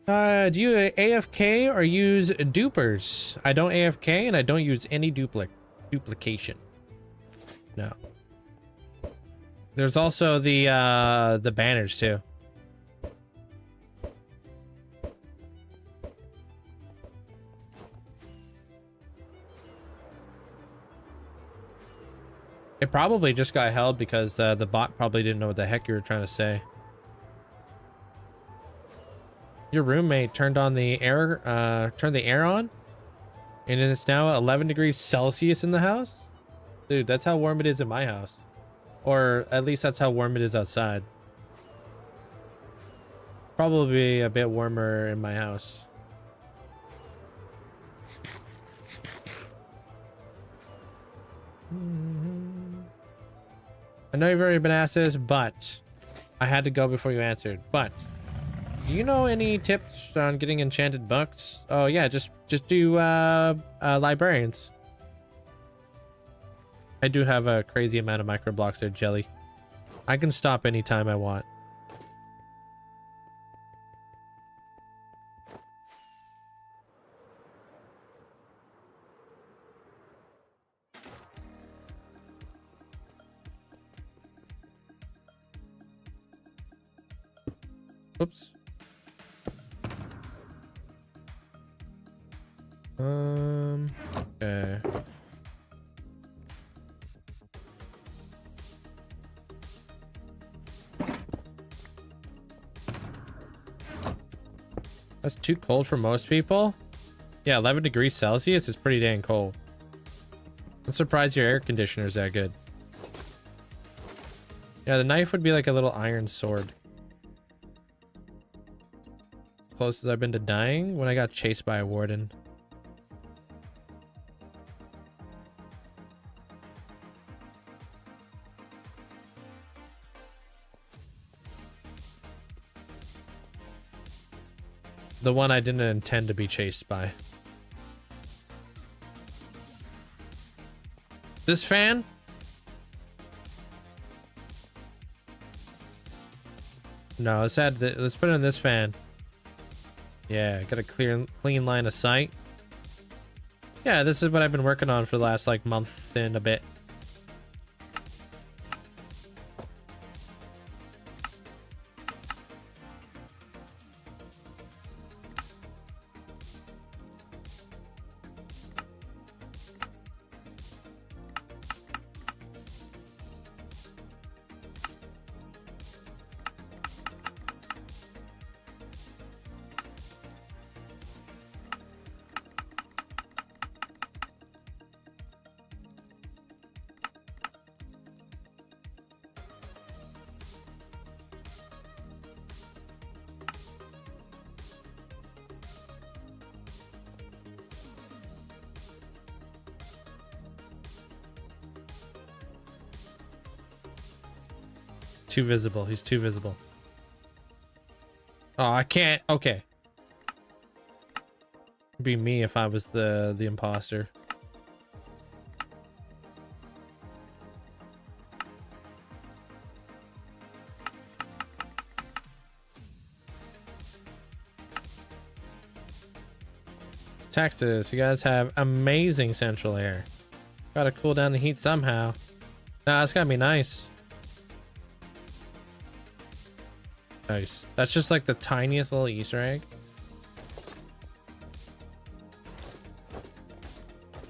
Do you AFK or use dupers? I don't AFK and I don't use any duplication. No. There's also the banners too. It probably just got held because the bot probably didn't know what the heck you were trying to say. Your roommate turned on the air, turned the air on, and it's now 11 degrees Celsius in the house. Dude, that's how warm it is in my house, or at least that's how warm it is outside. Probably a bit warmer in my house. I know you've already been asked this, but I had to go before you answered. But do you know any tips on getting enchanted books? Oh yeah, just do librarians. I do have a crazy amount of micro blocks there, Jelly. I can stop anytime I want. Oops. Okay. That's too cold for most people. Yeah, 11 degrees Celsius is pretty dang cold. I'm surprised your air conditioner's that good. Yeah, the knife would be like a little iron sword. Closest I've been to dying when I got chased by a warden. The one I didn't intend to be chased by. This fan? No, let's put it in this fan. Yeah, got a clean line of sight. Yeah, this is what I've been working on for the last like month and a bit. Too visible. He's too visible. Oh, I can't. Okay. Be me if I was the imposter. Texas, you guys have amazing central air. Gotta cool down the heat somehow. Nah, it's gotta be nice. Nice. That's just like the tiniest little Easter egg.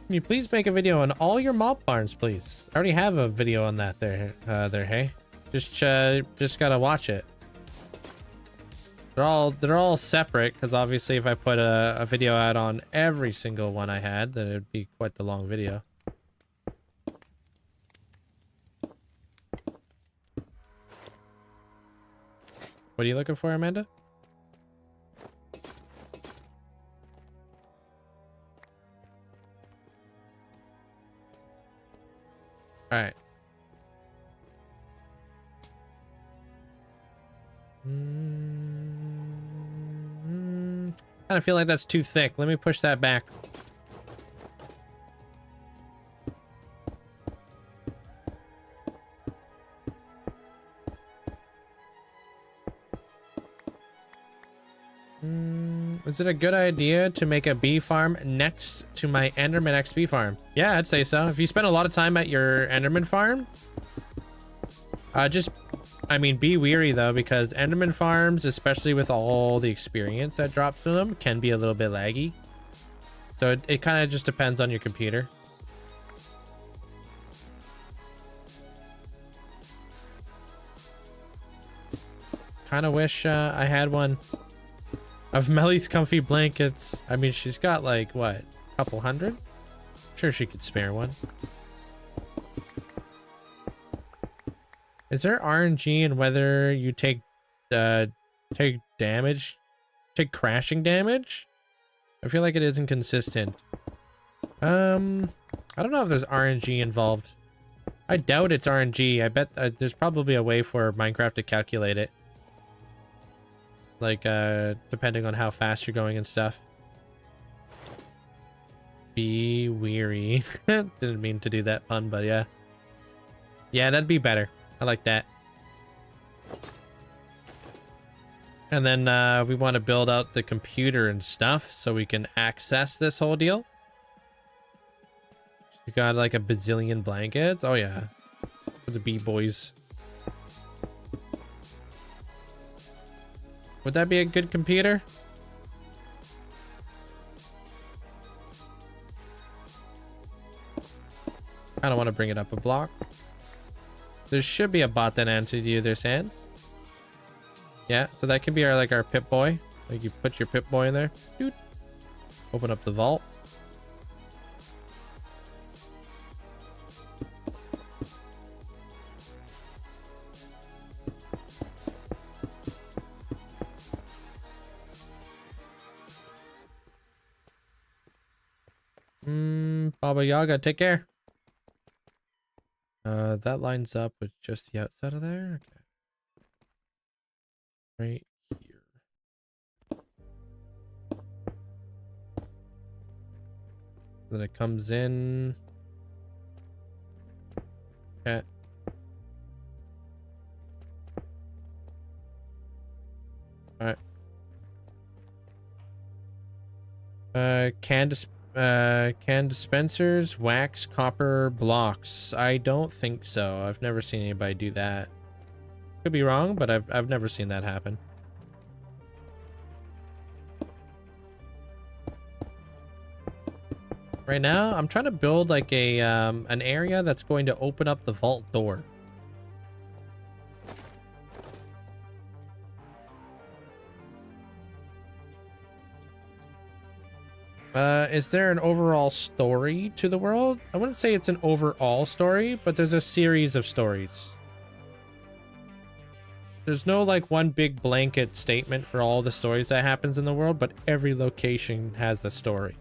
Can you please make a video on all your mob farms, please? I already have a video on that there, hey. Just gotta watch it. They're all separate, because obviously if I put a video out on every single one I had, then it'd be quite the long video. What are you looking for, Amanda? All right. Kind of feel like that's too thick. Let me push that back. Is it a good idea to make a bee farm next to my Enderman XP farm? Yeah, I'd say so. If you spend a lot of time at your Enderman farm, I mean, be weary though, because Enderman farms, especially with all the experience that drops from them, can be a little bit laggy. So it kind of just depends on your computer. Kind of wish I had one of Melly's comfy blankets. I mean, she's got like, what, a couple hundred? I'm sure she could spare one. Is there RNG in whether you take crashing damage? I feel like it isn't consistent. I don't know if there's RNG involved. I doubt it's RNG. I bet there's probably a way for Minecraft to calculate it. Like, depending on how fast you're going and stuff. Be weary. Didn't mean to do that pun, but yeah. Yeah, that'd be better. I like that. And then we want to build out the computer and stuff so we can access this whole deal. You got like a bazillion blankets. Oh yeah, for the B-boys. Would that be a good computer? I don't want to bring it up a block. There should be a bot that answered you there, Sans. Yeah, so that could be our Pip-Boy. Like you put your Pip-Boy in there. Dude. Open up the vault. Baba Yaga, take care. That lines up with just the outside of there. Okay. Right here. Then it comes in. Okay. All right. Can dispensers wax copper blocks? I don't think so. I've never seen anybody do that. Could be wrong, but I've never seen that happen. Right now, I'm trying to build like a an area that's going to open up the vault door. Is there an overall story to the world? I wouldn't say it's an overall story, but there's a series of stories. There's no like one big blanket statement for all the stories that happens in the world, but every location has a story.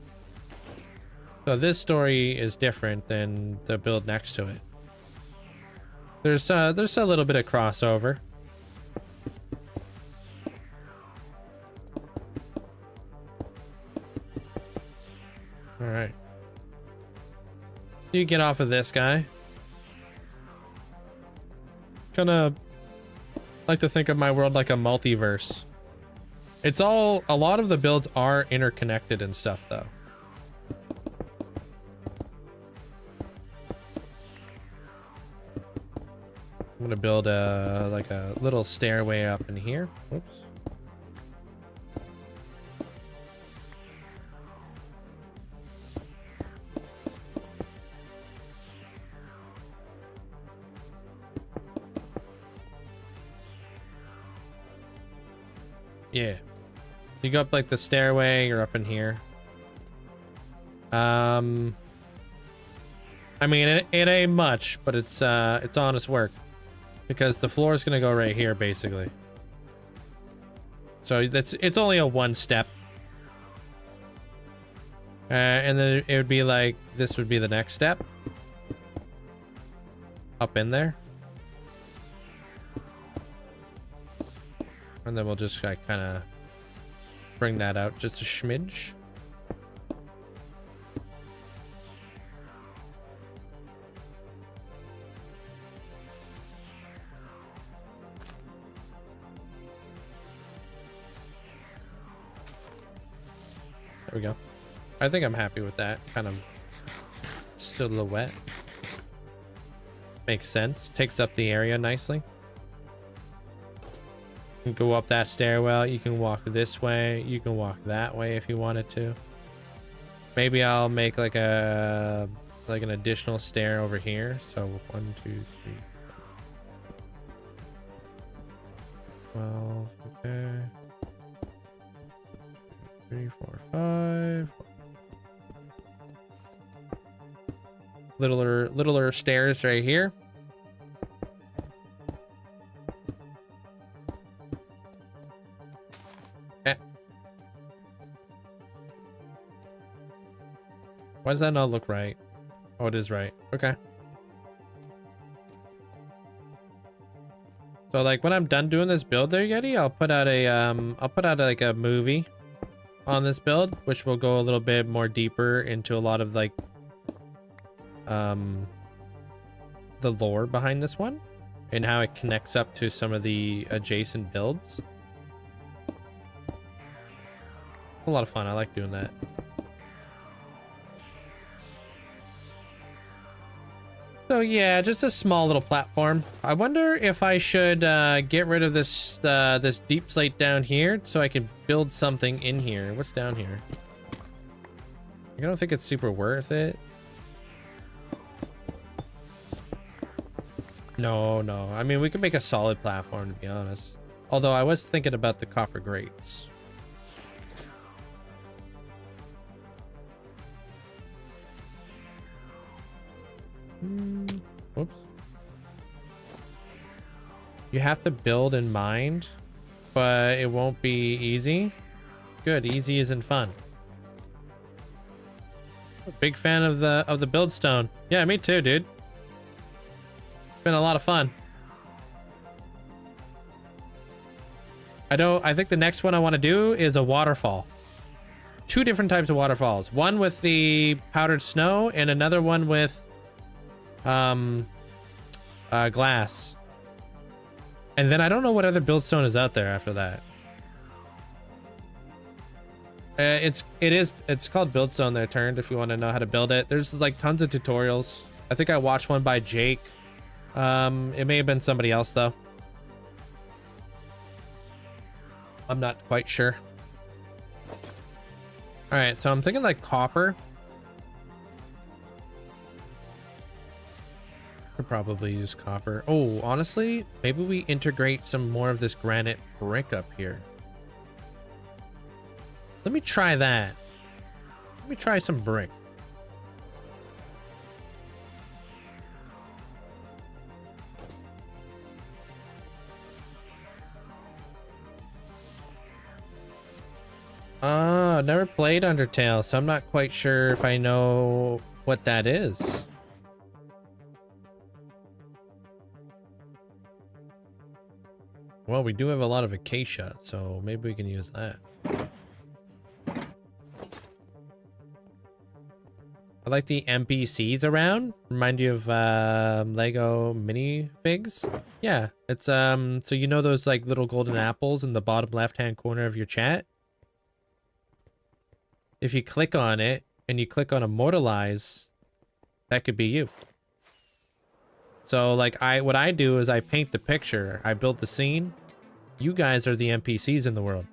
So this story is different than the build next to it. There's a little bit of crossover. All right. You get off of this guy. Kind of like to think of my world like a multiverse. It's all, a lot of the builds are interconnected and stuff though. I'm gonna build a like a little stairway up in here. Oops. Yeah. You go up like the stairway, you're up in here. I mean it ain't much, but it's honest work. Because the floor is gonna go right here basically. So it's only a one step. And then it would be like this would be the next step. Up in there. And then we'll just like kind of bring that out just a smidge. There we go. I think I'm happy with that. Kind of silhouette. Makes sense. Takes up the area nicely. You can go up that stairwell. You can walk this way. You can walk that way if you wanted to. Maybe I'll make like an additional stair over here. So 1, 2, 3, 12. Okay. 3, 4, 5. Littler stairs right here. Okay. Why does that not look right? Oh, it is right. Okay. So like when I'm done doing this build there, Yeti, I'll put out like a movie on this build, which will go a little bit more deeper into a lot of like the lore behind this one and how it connects up to some of the adjacent builds. A lot of fun. I like doing that. So yeah, just a small little platform. I wonder if I should get rid of this this deep slate down here so I can build something in here. What's down here? I don't think it's super worth it. No. I mean, we could make a solid platform, to be honest. Although I was thinking about the copper grates. Whoops. You have to build in mind, but it won't be easy. Good, easy isn't fun. Big fan of the build stone. Yeah, me too, dude. Been a lot of fun. I think the next one I want to do is a waterfall. 2 different types of waterfalls. One with the powdered snow and another one with glass. And then I don't know what other build stone is out there after that. It's called Buildstone there, Turned, if you want to know how to build it. There's like tons of tutorials. I think I watched one by Jake. It may have been somebody else though. I'm not quite sure. All right, so I'm thinking like copper. Could probably use copper. Oh, honestly, maybe we integrate some more of this granite brick up here. Let me try that. Let me try some brick. I've never played Undertale, so I'm not quite sure if I know what that is. Well, we do have a lot of acacia, so maybe we can use that. I like the NPCs around. Remind you of Lego minifigs. Yeah, it's so you know those like little golden apples in the bottom left-hand corner of your chat? If you click on it and you click on Immortalize, that could be you. So like what I do is I paint the picture, I build the scene. You guys are the NPCs in the world.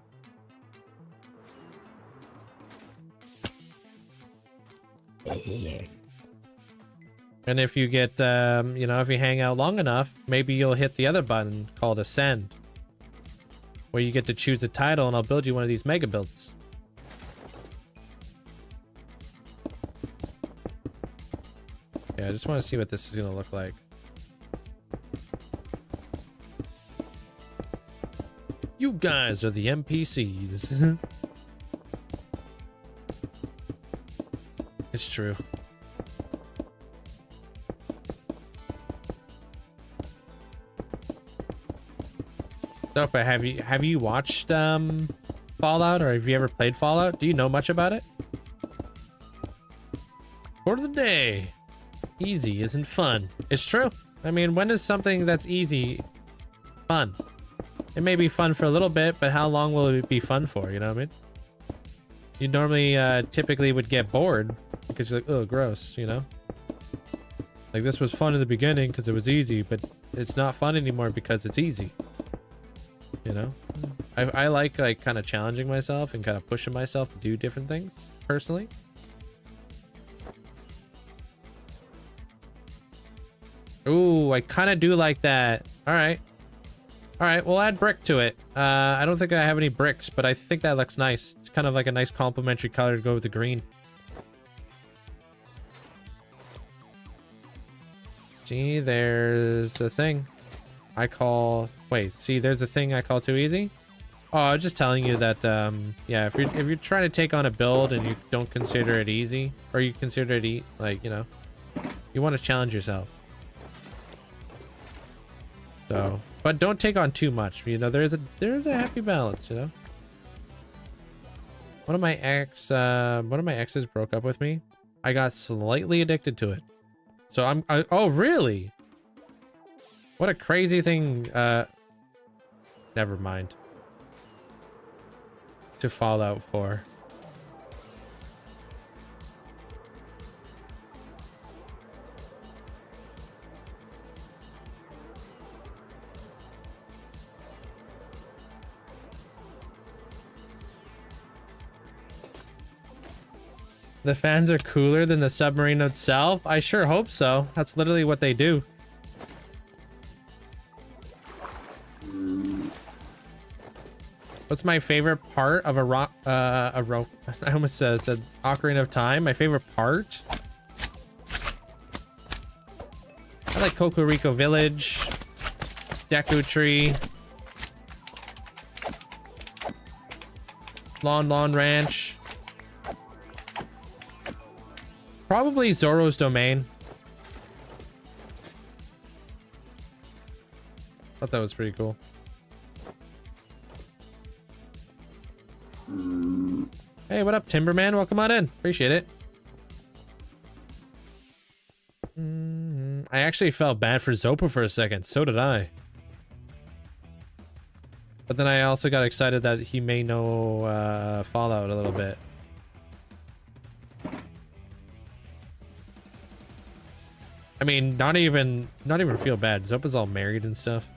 And if you get, you know, if you hang out long enough, maybe you'll hit the other button called Ascend, where you get to choose a title and I'll build you one of these mega builds. Yeah, I just want to see what this is going to look like. You guys are the NPCs. It's true. Dopa, have you watched Fallout, or have you ever played Fallout? Do you know much about it? For the day. Easy isn't fun. It's true. I mean, when is something that's easy fun? It may be fun for a little bit, but how long will it be fun for? You know what I mean? You normally typically would get bored because you're like, oh, gross, you know? Like, this was fun in the beginning because it was easy, but it's not fun anymore because it's easy. You know? I like kind of challenging myself and kind of pushing myself to do different things, personally. Ooh, I kind of do like that. All right. All right, we'll add brick to it. I don't think I have any bricks, but I think that looks nice. It's kind of like a nice complementary color to go with the green. See, there's a thing I call... Wait, see, there's a thing I call too easy? Oh, I was just telling you that, yeah, if you're trying to take on a build and you don't consider it easy, or you consider it, like, you know, you want to challenge yourself. So... But don't take on too much, you know, there is a happy balance, you know. One of my exes broke up with me. I got slightly addicted to it. So oh really? What a crazy thing, never mind. To Fallout 4. The fans are cooler than the submarine itself? I sure hope so. That's literally what they do. What's my favorite part of I almost said Ocarina of Time? My favorite part? I like Cocorico Village, Deku Tree, Lon Lon Ranch. Probably Zoro's domain. Thought that was pretty cool. Hey, what up, Timberman? Welcome on in. Appreciate it. I actually felt bad for Zopa for a second. So did I. But then I also got excited that he may know Fallout a little bit. I mean, not even feel bad. Zopa's all married and stuff.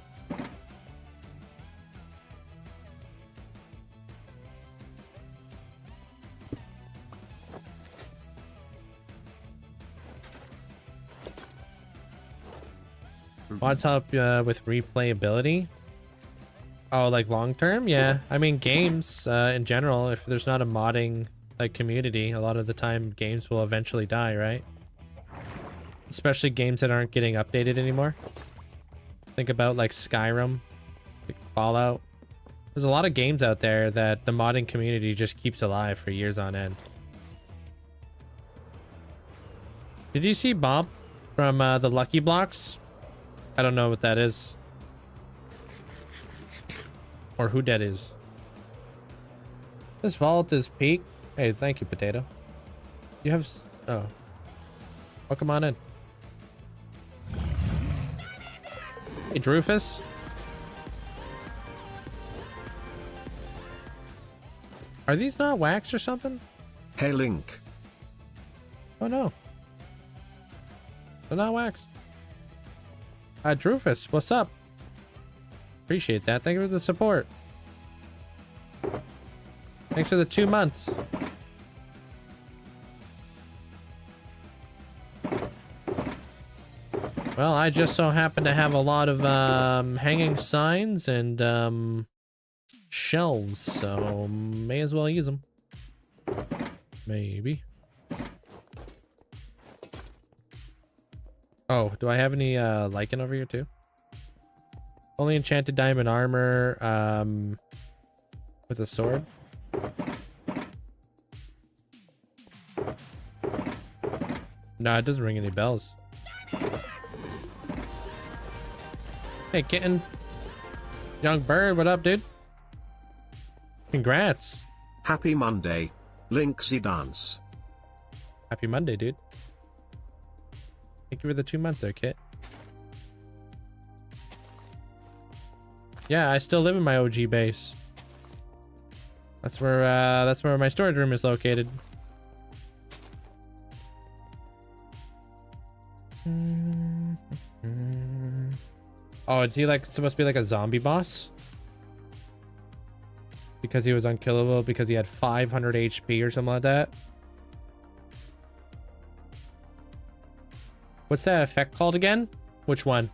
Mods help with replayability. Oh, like long term? Yeah. I mean, games in general, if there's not a modding like community, a lot of the time games will eventually die, right? Especially games that aren't getting updated anymore. Think about like Skyrim, like Fallout. There's a lot of games out there that the modding community just keeps alive for years on end. Did you see Bob from the Lucky Blocks? I don't know what that is. Or who that is. This vault is peak. Hey, thank you, Potato. You have... Oh. Welcome on in. Hey, Drufus. Are these not waxed or something? Hey, Link. Oh, no. They're not waxed. Drufus, what's up? Appreciate that. Thank you for the support. Thanks for the 2 months. Well, I just so happen to have a lot of hanging signs and shelves, so may as well use them. Maybe. Oh, do I have any lichen over here too? Only enchanted diamond armor with a sword. No, it doesn't ring any bells. Hey, kitten. Young bird, what up, dude? Congrats. Happy Monday. Linkzzey dance. Happy Monday, dude. Thank you for the 2 months there, Kit. Yeah, I still live in my OG base. That's where my storage room is located. Oh, is he like supposed to be like a zombie boss? Because he was unkillable because he had 500 HP or something like that? What's that effect called again? Which one?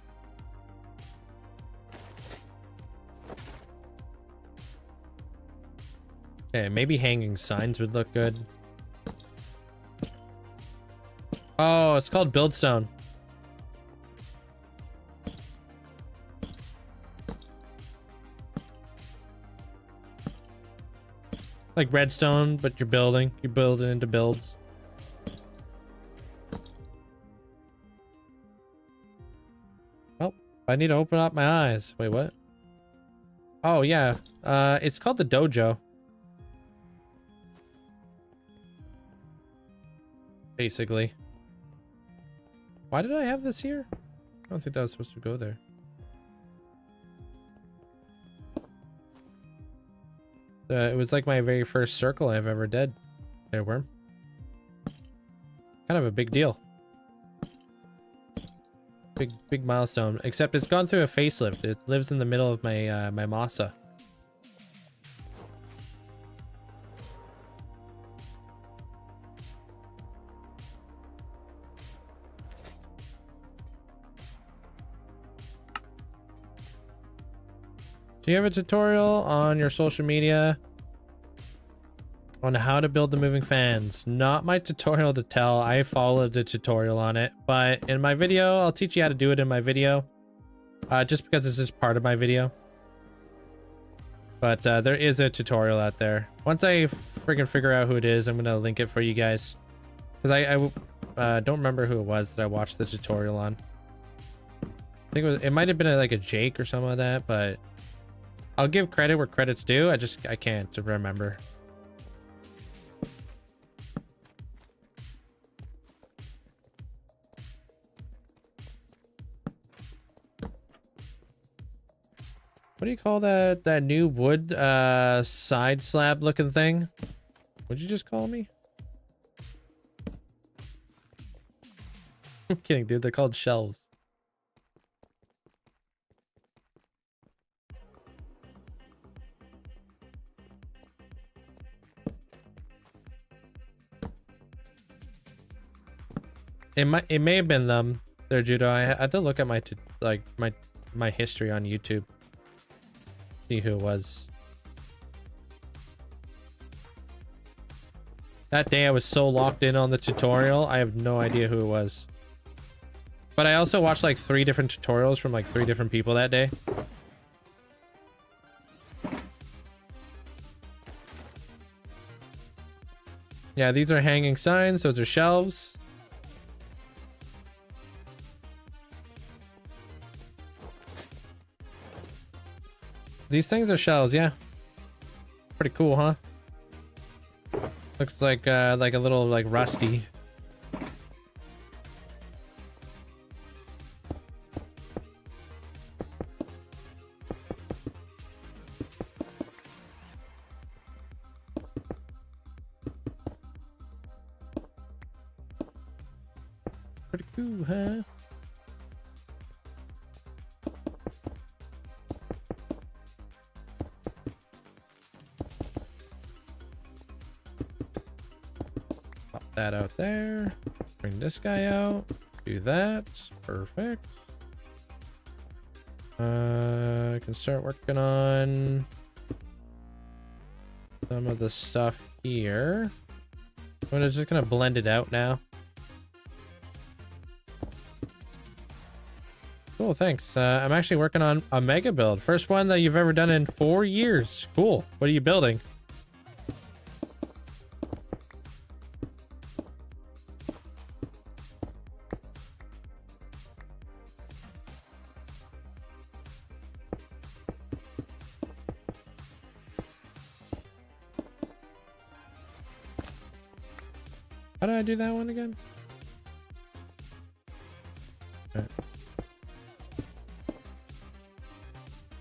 Okay, maybe hanging signs would look good. Oh, it's called Buildstone. Like redstone, but you're building. You build it into builds. Oh, I need to open up my eyes. Wait, what? Oh, yeah. It's called the dojo. Basically. Why did I have this here? I don't think that was supposed to go there. It was like my very first circle I've ever did. There, worm. Kind of a big deal. Big milestone. Except it's gone through a facelift. It lives in the middle of my my masa. Do you have a tutorial on your social media on how to build the moving fans? Not my tutorial to tell. I followed the tutorial on it, but in my video, I'll teach you how to do it in my video. Just because it's just part of my video. But there is a tutorial out there. Once I freaking figure out who it is, I'm gonna link it for you guys. Because don't remember who it was that I watched the tutorial on. I think it might have been like a Jake or something like that, but I'll give credit where credit's due. I can't remember. What do you call that new wood side slab looking thing? What'd you just call me? I'm kidding, dude. They're called shelves. It may have been them there, Judo. I had to look at my history on YouTube. See who it was. That day I was so locked in on the tutorial, I have no idea who it was. But I also watched like 3 different tutorials from like 3 different people that day. Yeah, these are hanging signs. Those are shelves. These things are shells, yeah. Pretty cool, huh? Looks like a little like rusty. Pretty cool, huh? That out there. Bring this guy out. Do that. Perfect. I can start working on some of the stuff here. I'm just gonna blend it out now. Cool, thanks. I'm actually working on a mega build. First one that you've ever done in 4 years. Cool. What are you building? How did I do that one again? Okay.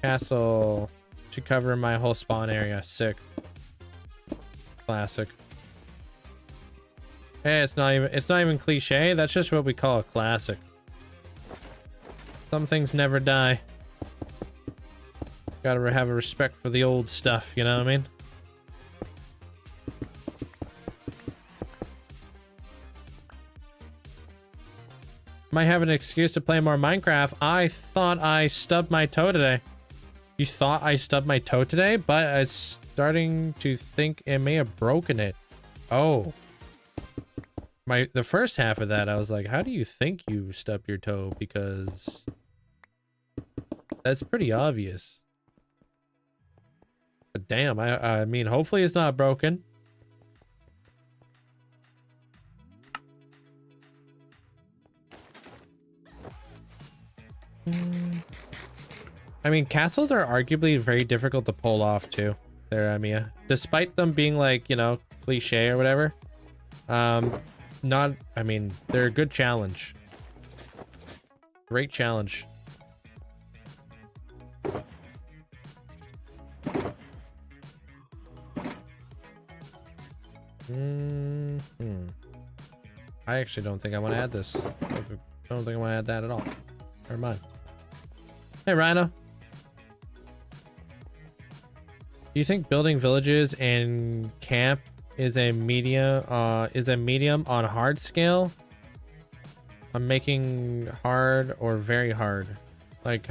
Castle should cover my whole spawn area. Sick. Classic. Hey, it's not even cliche. That's just what we call a classic. Some things never die. Gotta have a respect for the old stuff, you know what I mean? Might have an excuse to play more Minecraft. I thought I stubbed my toe today. You thought I stubbed my toe today? But it's starting to think it may have broken it. Oh. The first half of that, I was like, how do you think you stubbed your toe? Because that's pretty obvious. But damn, I mean, hopefully it's not broken. I mean, castles are arguably very difficult to pull off too. There, Amia. Despite them being like, you know, cliche or whatever. I mean, they're a good challenge. Great challenge. I actually don't think I want to add this. I don't think I want to add that at all. Never mind. Hey, Rhino. Do you think building villages and camp is a medium on hard scale? I'm making hard or very hard. Like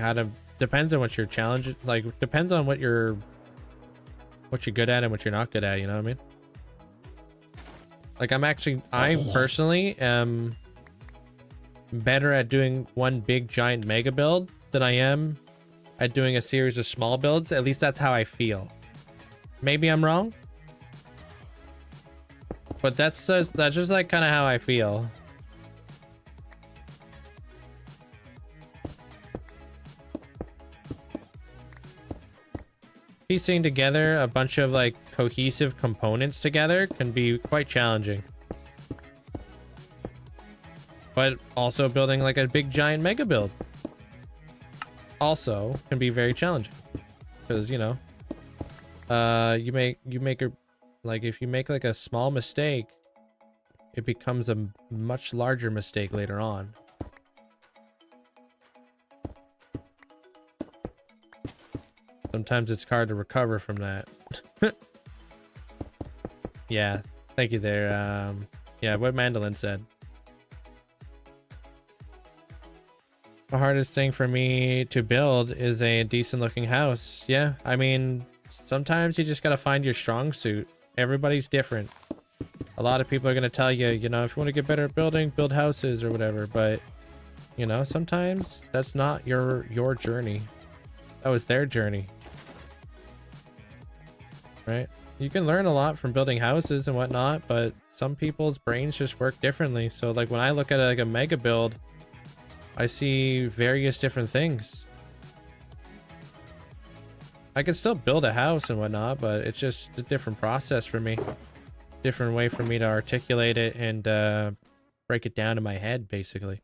depends on what your challenge, like depends on what you're good at and what you're not good at, you know what I mean? Like I personally am better at doing one big giant mega build than I am at doing a series of small builds. At least that's how I feel. Maybe I'm wrong, but that's just like kind of how I feel. piecing together a bunch of like cohesive components together can be quite challenging. But also building like a big giant mega build also can be very challenging, because you know, you make a, like if you make like a small mistake, it becomes a much larger mistake later on. Sometimes it's hard to recover from that. Yeah, thank you there. Yeah, what Mandolin said. The hardest thing for me to build is a decent looking house. Yeah, I mean, sometimes you just gotta find your strong suit. Everybody's different. A lot of people are gonna tell you, you know, if you want to get better at building, build houses or whatever. But, you know, sometimes that's not your journey. That was their journey. Right? You can learn a lot from building houses and whatnot, but some people's brains just work differently. So like when I look at like a mega build, I see various different things. I can still build a house and whatnot, but it's just a different process for me. Different way for me to articulate it and break it down in my head, basically.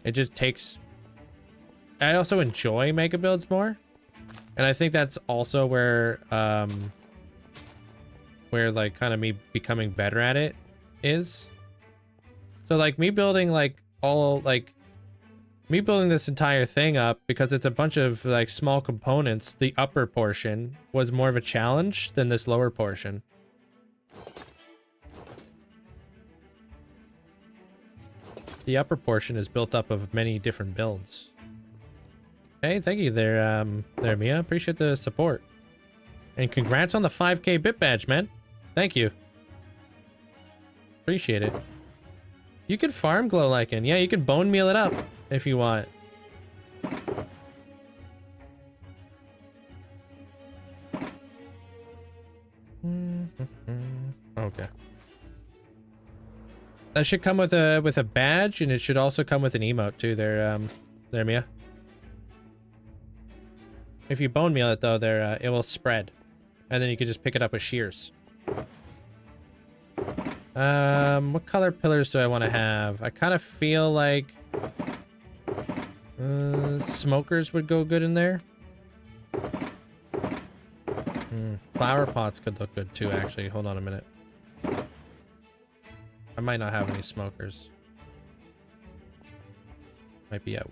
It just takes... I also enjoy mega builds more. And I think that's also where like kind of me becoming better at it is. So like me building like me building this entire thing up, because it's a bunch of like small components, the upper portion was more of a challenge than this lower portion. The upper portion is built up of many different builds. Hey, thank you there, there, Mia. Appreciate the support. And congrats on the 5K bit badge, man. Thank you. Appreciate it. You can farm glow lichen. Yeah, you can bone meal it up if you want. Okay. That should come with a badge, and it should also come with an emote too. There, Mia. If you bone meal it though, there it will spread, and then you can just pick it up with shears. What color pillars do I want to have? I kind of feel like smokers would go good in there. Flower pots could look good too, actually. Hold on a minute. I might not have any smokers. Might be out.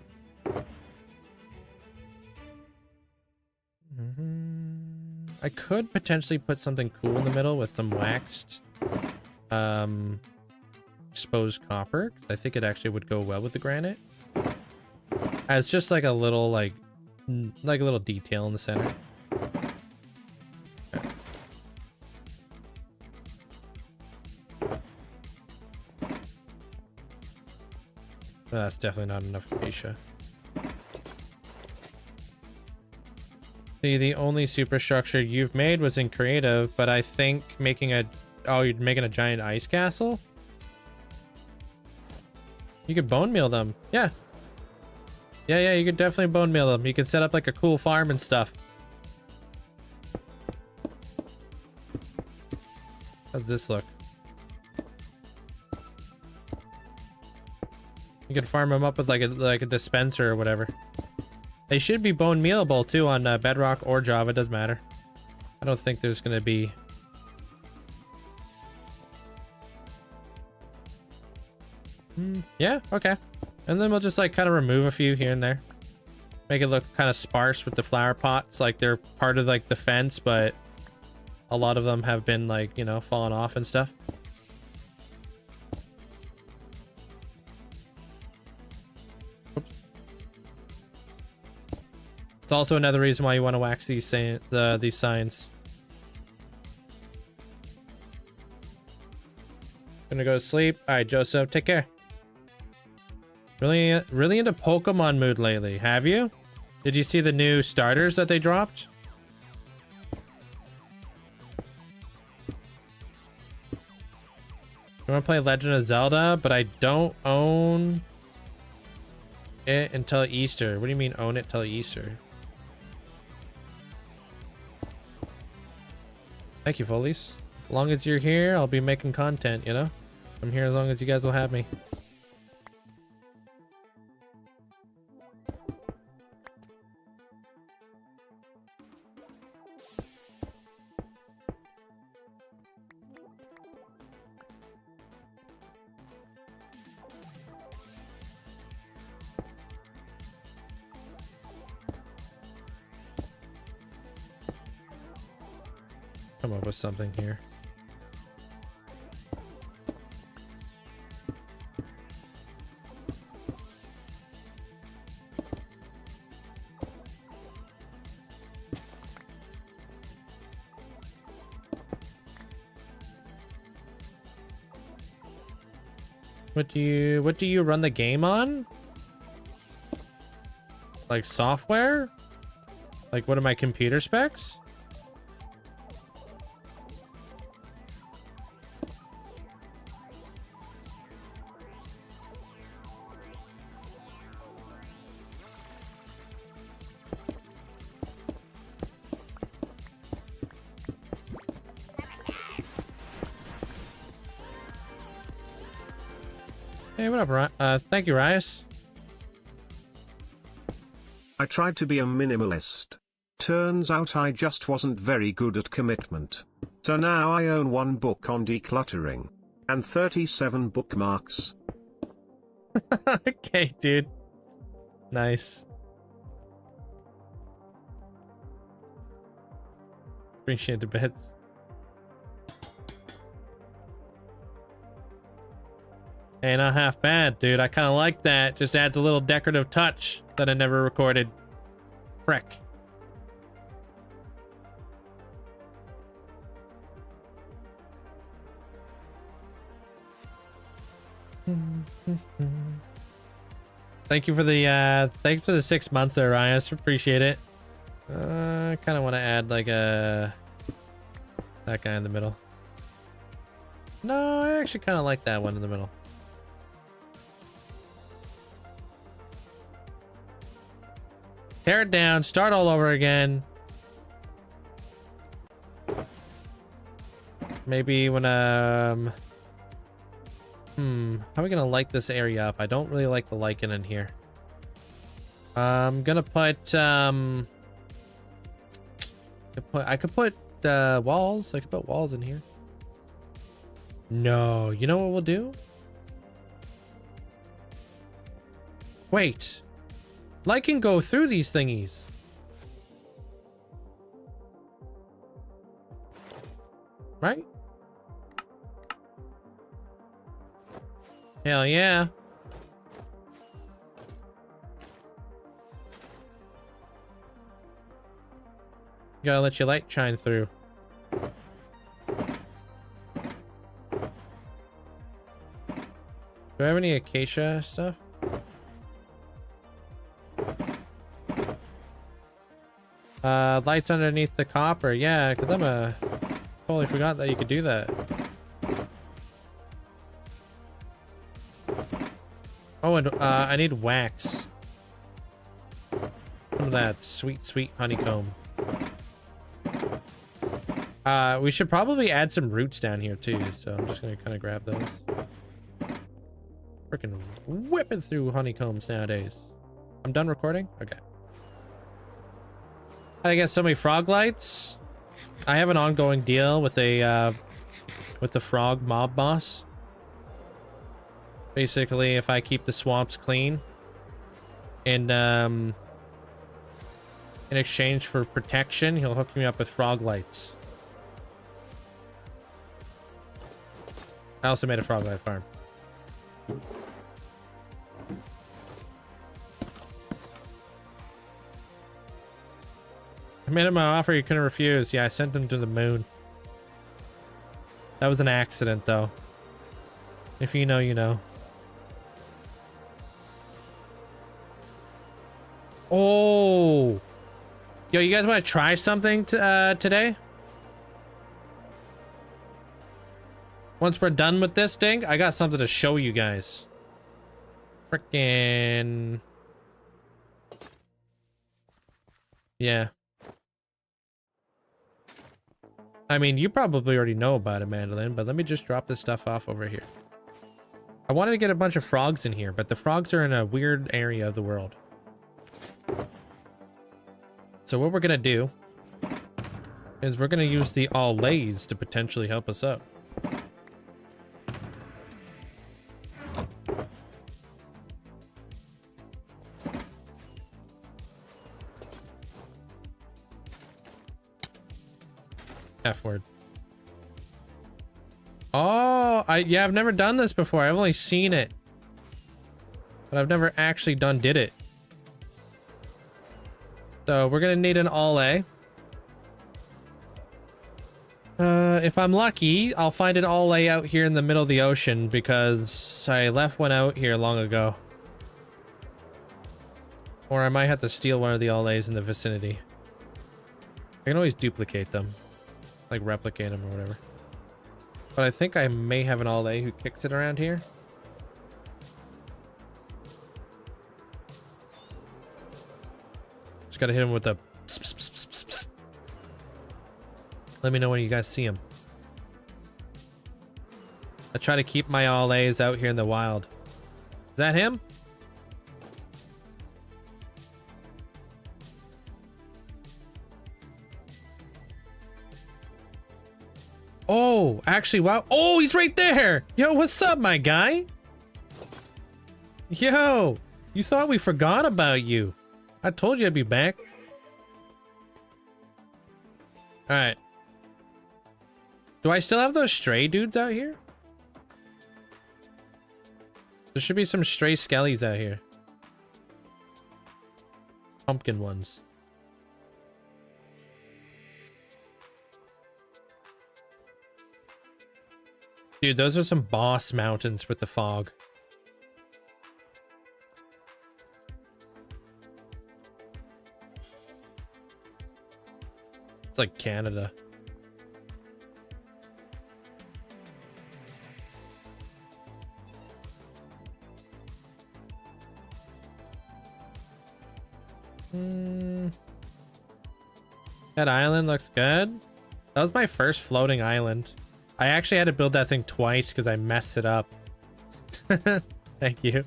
I could potentially put something cool in the middle with some waxed exposed copper. I think it actually would go well with the granite. As just like a little like a little detail in the center. Okay. That's definitely not enough acacia. See, the only superstructure you've made was in creative, but I think making a... Oh, you're making a giant ice castle? You could bone meal them. Yeah. Yeah, you could definitely bone meal them. You could set up like a cool farm and stuff. How's this look? You can farm them up with like a dispenser or whatever. They should be bone mealable too on Bedrock or Java. Doesn't matter. I don't think there's gonna be... Yeah, okay. And then we'll just like kind of remove a few here and there. Make it look kind of sparse with the flower pots. Like they're part of like the fence, but a lot of them have been like, you know, fallen off and stuff. It's also another reason why you want to wax these signs. Gonna go to sleep. All right, Joseph, take care. Really into Pokemon mood lately, have you? Did you see the new starters that they dropped? I want to play Legend of Zelda, but I don't own it until Easter. What do you mean own it till Easter? Thank you, Folies. As long as you're here, I'll be making content, you know? I'm here as long as you guys will have me. Come up with something here. What do you run the game on? Like software? Like what are my computer specs? Hey, what up, thank you, Rias. I tried to be a minimalist. Turns out I just wasn't very good at commitment. So now I own 1 book on decluttering. And 37 bookmarks. Okay, dude. Nice. Appreciate the bits. Hey, not half bad, dude. I kind of like that. Just adds a little decorative touch that I never recorded. Frick. Thank you for the thanks for the 6 months there, Rias. Appreciate it. I kind of want to add like that guy in the middle. No, I actually kind of like that one in the middle. Tear it down, start all over again. Maybe when how are we gonna light this area up? I don't really like the lichen in here. I'm gonna put I could put walls. I could put walls in here. No, you know what we'll do? Wait. Light can go through these thingies. Right? Hell yeah. Gotta let your light shine through. Do I have any acacia stuff? Lights underneath the copper. Yeah, because totally forgot that you could do that. Oh, and I need wax. Some of that sweet, sweet honeycomb. We should probably add some roots down here too, so I'm just gonna kind of grab those. Freaking whipping through honeycombs nowadays. I'm done recording? Okay. I get so many frog lights. I have an ongoing deal with the frog mob boss. Basically, if I keep the swamps clean and in exchange for protection, he'll hook me up with frog lights. I also made a frog light farm. I made him an offer he couldn't refuse. Yeah, I sent him to the moon. That was an accident, though. If you know, you know. Oh! Yo, you guys want to try something today? Once we're done with this thing, I got something to show you guys. Frickin'... Yeah. I mean, you probably already know about it, Mandolin, but let me just drop this stuff off over here. I wanted to get a bunch of frogs in here, but the frogs are in a weird area of the world. So what we're gonna do is we're gonna use the all lays to potentially help us out. F word. Oh, yeah, I've never done this before. I've only seen it, but I've never actually did it. So we're gonna need an all A. If I'm lucky, I'll find an all A out here in the middle of the ocean because I left one out here long ago. Or I might have to steal one of the all A's in the vicinity. I can always duplicate them, like replicate them or whatever. But I think I may have an all A who kicks it around here. Just gotta hit him with the pss, pss, pss, pss, pss, pss. Let me know when you guys see him. I try to keep my all A's out here in the wild. Is that him? Oh, actually, wow. Oh, he's right there. Yo, what's up, my guy? Yo, you thought we forgot about you. I told you I'd be back. All right. Do I still have those stray dudes out here? There should be some stray skellies out here. Pumpkin ones. Dude, those are some boss mountains with the fog. It's like Canada. That island looks good. That was my first floating island. I actually had to build that thing twice because I messed it up. Thank you.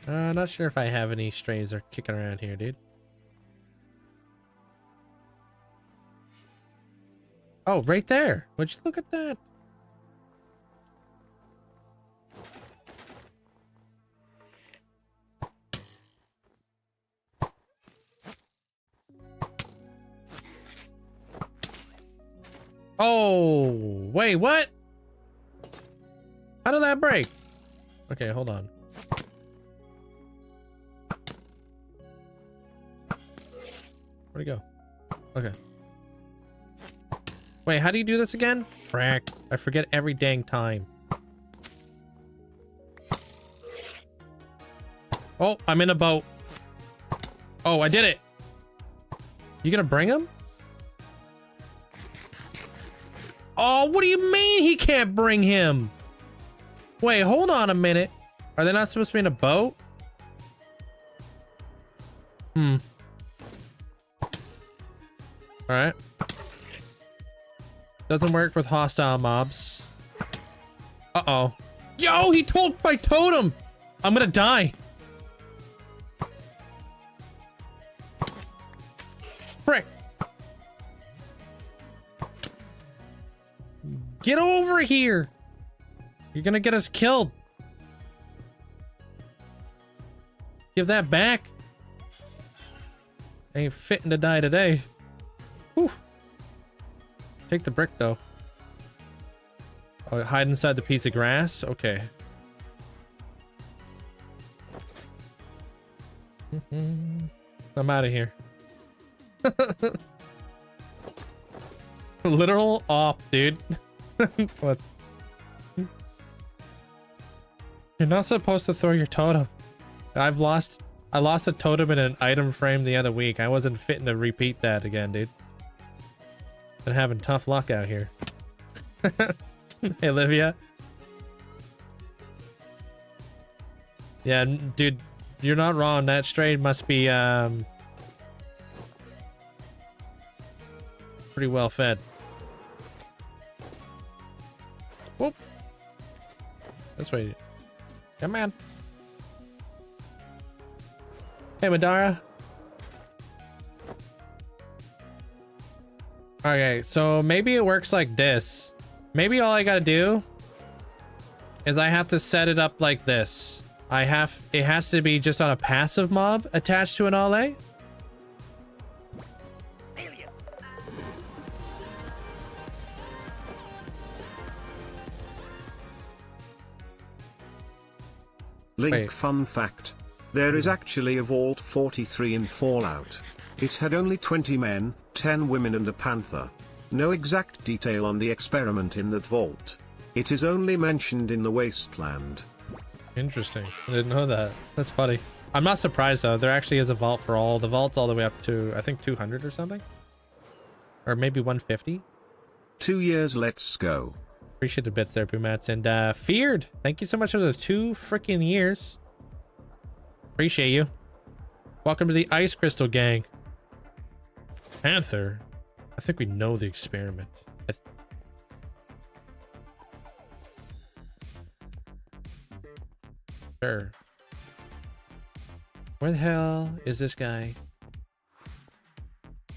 Not sure if I have any strays are kicking around here, dude. Oh, right there. Would you look at that? Oh, wait, what? How did that break? Okay, hold on. Where'd he go? Okay. Wait, how do you do this again? Frack. I forget every dang time. Oh, I'm in a boat. Oh, I did it. You gonna bring him? Oh, what do you mean he can't bring him? Wait, hold on a minute. Are they not supposed to be in a boat? All right. Doesn't work with hostile mobs. Uh-oh. Yo, he took my totem! I'm gonna die. Frick. Get over here! You're gonna get us killed. Give that back. Ain't fitting to die today. Whew. Take the brick though. Oh, hide inside the piece of grass? Okay. I'm out of here. Literal op, dude. What? You're not supposed to throw your totem. I lost a totem in an item frame the other week. I wasn't fitting to repeat that again, dude. Been having tough luck out here. Hey, Olivia. Yeah, dude, you're not wrong. That stray must be pretty well fed. This way. Come on. Hey, Madara. Okay, so maybe it works like this. Maybe all I gotta do is I have to set it up like this. It has to be just on a passive mob attached to an LA. Link fun fact. There is actually a Vault 43 in Fallout. It had only 20 men, 10 women and a panther. No exact detail on the experiment in that vault. It is only mentioned in the Wasteland. Interesting. I didn't know that. That's funny. I'm not surprised though. There actually is a vault for all the vaults all the way up to, I think, 200 or something. Or maybe 150. 2 years, let's go. Appreciate the bits there, Boomats. And Feared, thank you so much for the 2 freaking years. Appreciate you. Welcome to the Ice Crystal Gang. Panther. I think we know the experiment. Sure. Where the hell is this guy?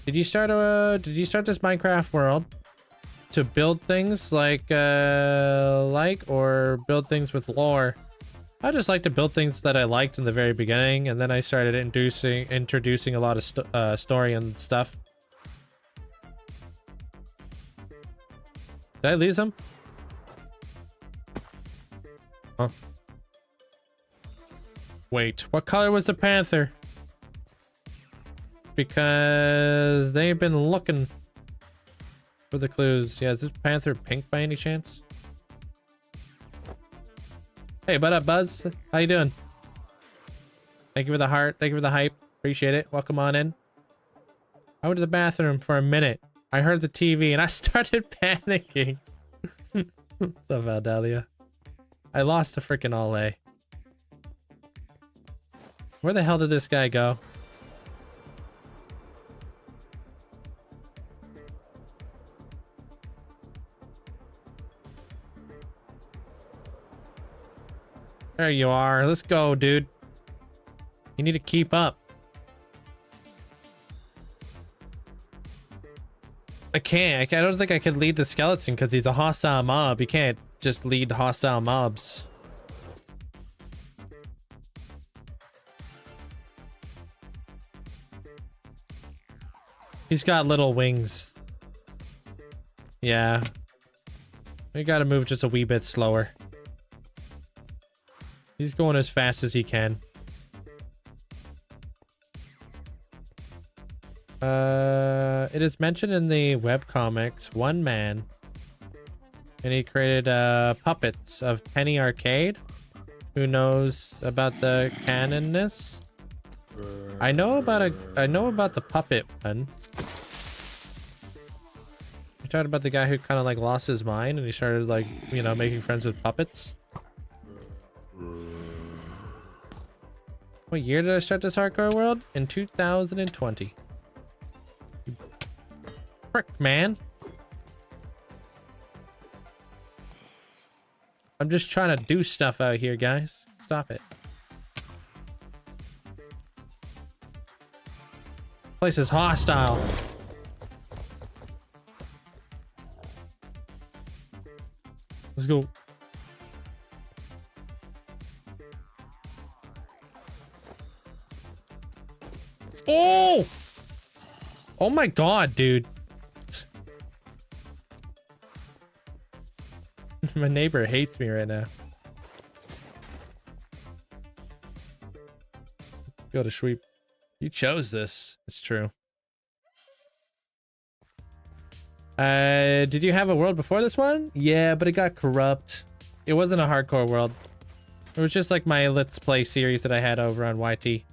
Did you start this Minecraft world to build things like or build things with lore? I just like to build things that I liked in the very beginning, and then I started introducing a lot of story and stuff. Did I lose him? Huh. Wait, what color was the panther? Because they've been looking for the clues. Yeah, is this panther pink by any chance? Hey, what up, Buzz? How you doing? Thank you for the heart. Thank you for the hype. Appreciate it. Welcome on in. I went to the bathroom for a minute. I heard the TV and I started panicking. What's up, Valdalia? I lost the freaking all A. Where the hell did this guy go? There you are. Let's go, dude. You need to keep up. I can't. I don't think I could lead the skeleton because he's a hostile mob. You can't just lead hostile mobs. He's got little wings. Yeah. We gotta move just a wee bit slower. He's going as fast as he can. It is mentioned in the webcomics, one man, and he created puppets of Penny Arcade. Who knows about the canonness? I know about the puppet one. You talked about the guy who kind of like lost his mind and he started like, you know, making friends with puppets. What year did I start this hardcore world? In 2020. Frick, man. I'm just trying to do stuff out here, guys. Stop it. Place is hostile. Let's go. Oh! Oh my god, dude. My neighbor hates me right now. Go to sweep. You chose this. It's true. Did you have a world before this one? Yeah, but it got corrupt. It wasn't a hardcore world. It was just like my Let's Play series that I had over on YT.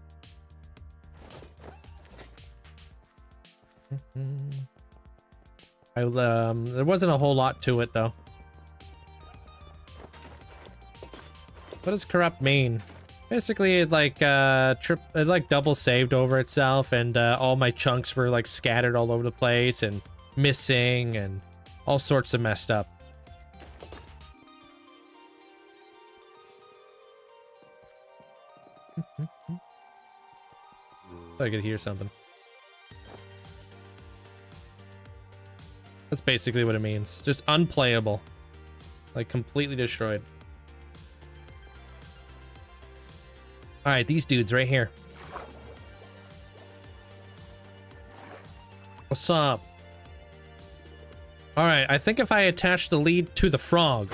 There wasn't a whole lot to it though. What does corrupt mean? Basically, it like it like double saved over itself, and all my chunks were like scattered all over the place and missing and all sorts of messed up. I could hear something. That's basically what it means. Just unplayable. Like, completely destroyed. Alright, these dudes right here. What's up? Alright, I think if I attach the lead to the frog.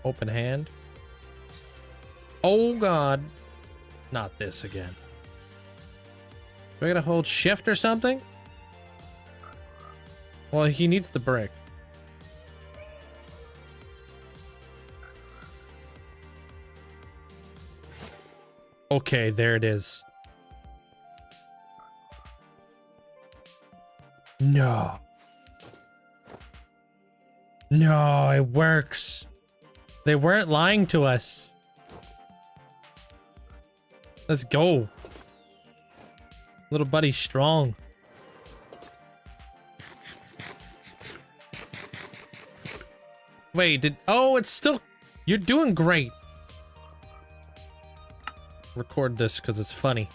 Open hand. Oh god. Not this again. Do I gotta hold shift or something? Well, he needs the brick. Okay, there it is. No. No, it works. They weren't lying to us. Let's go. Little buddy strong. Wait, oh, it's still, you're doing great. Record this because it's funny.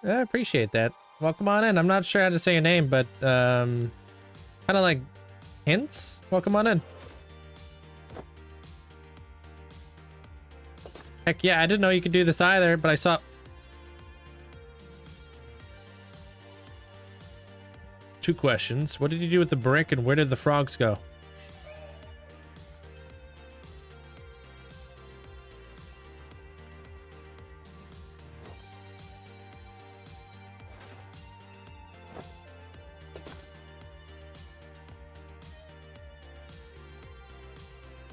I appreciate that. Welcome on in. I'm not sure how to say your name, but kind of like hints. Welcome on in. Heck yeah, I didn't know you could do this either, but I saw. Two questions. What did you do with the brick and where did the frogs go?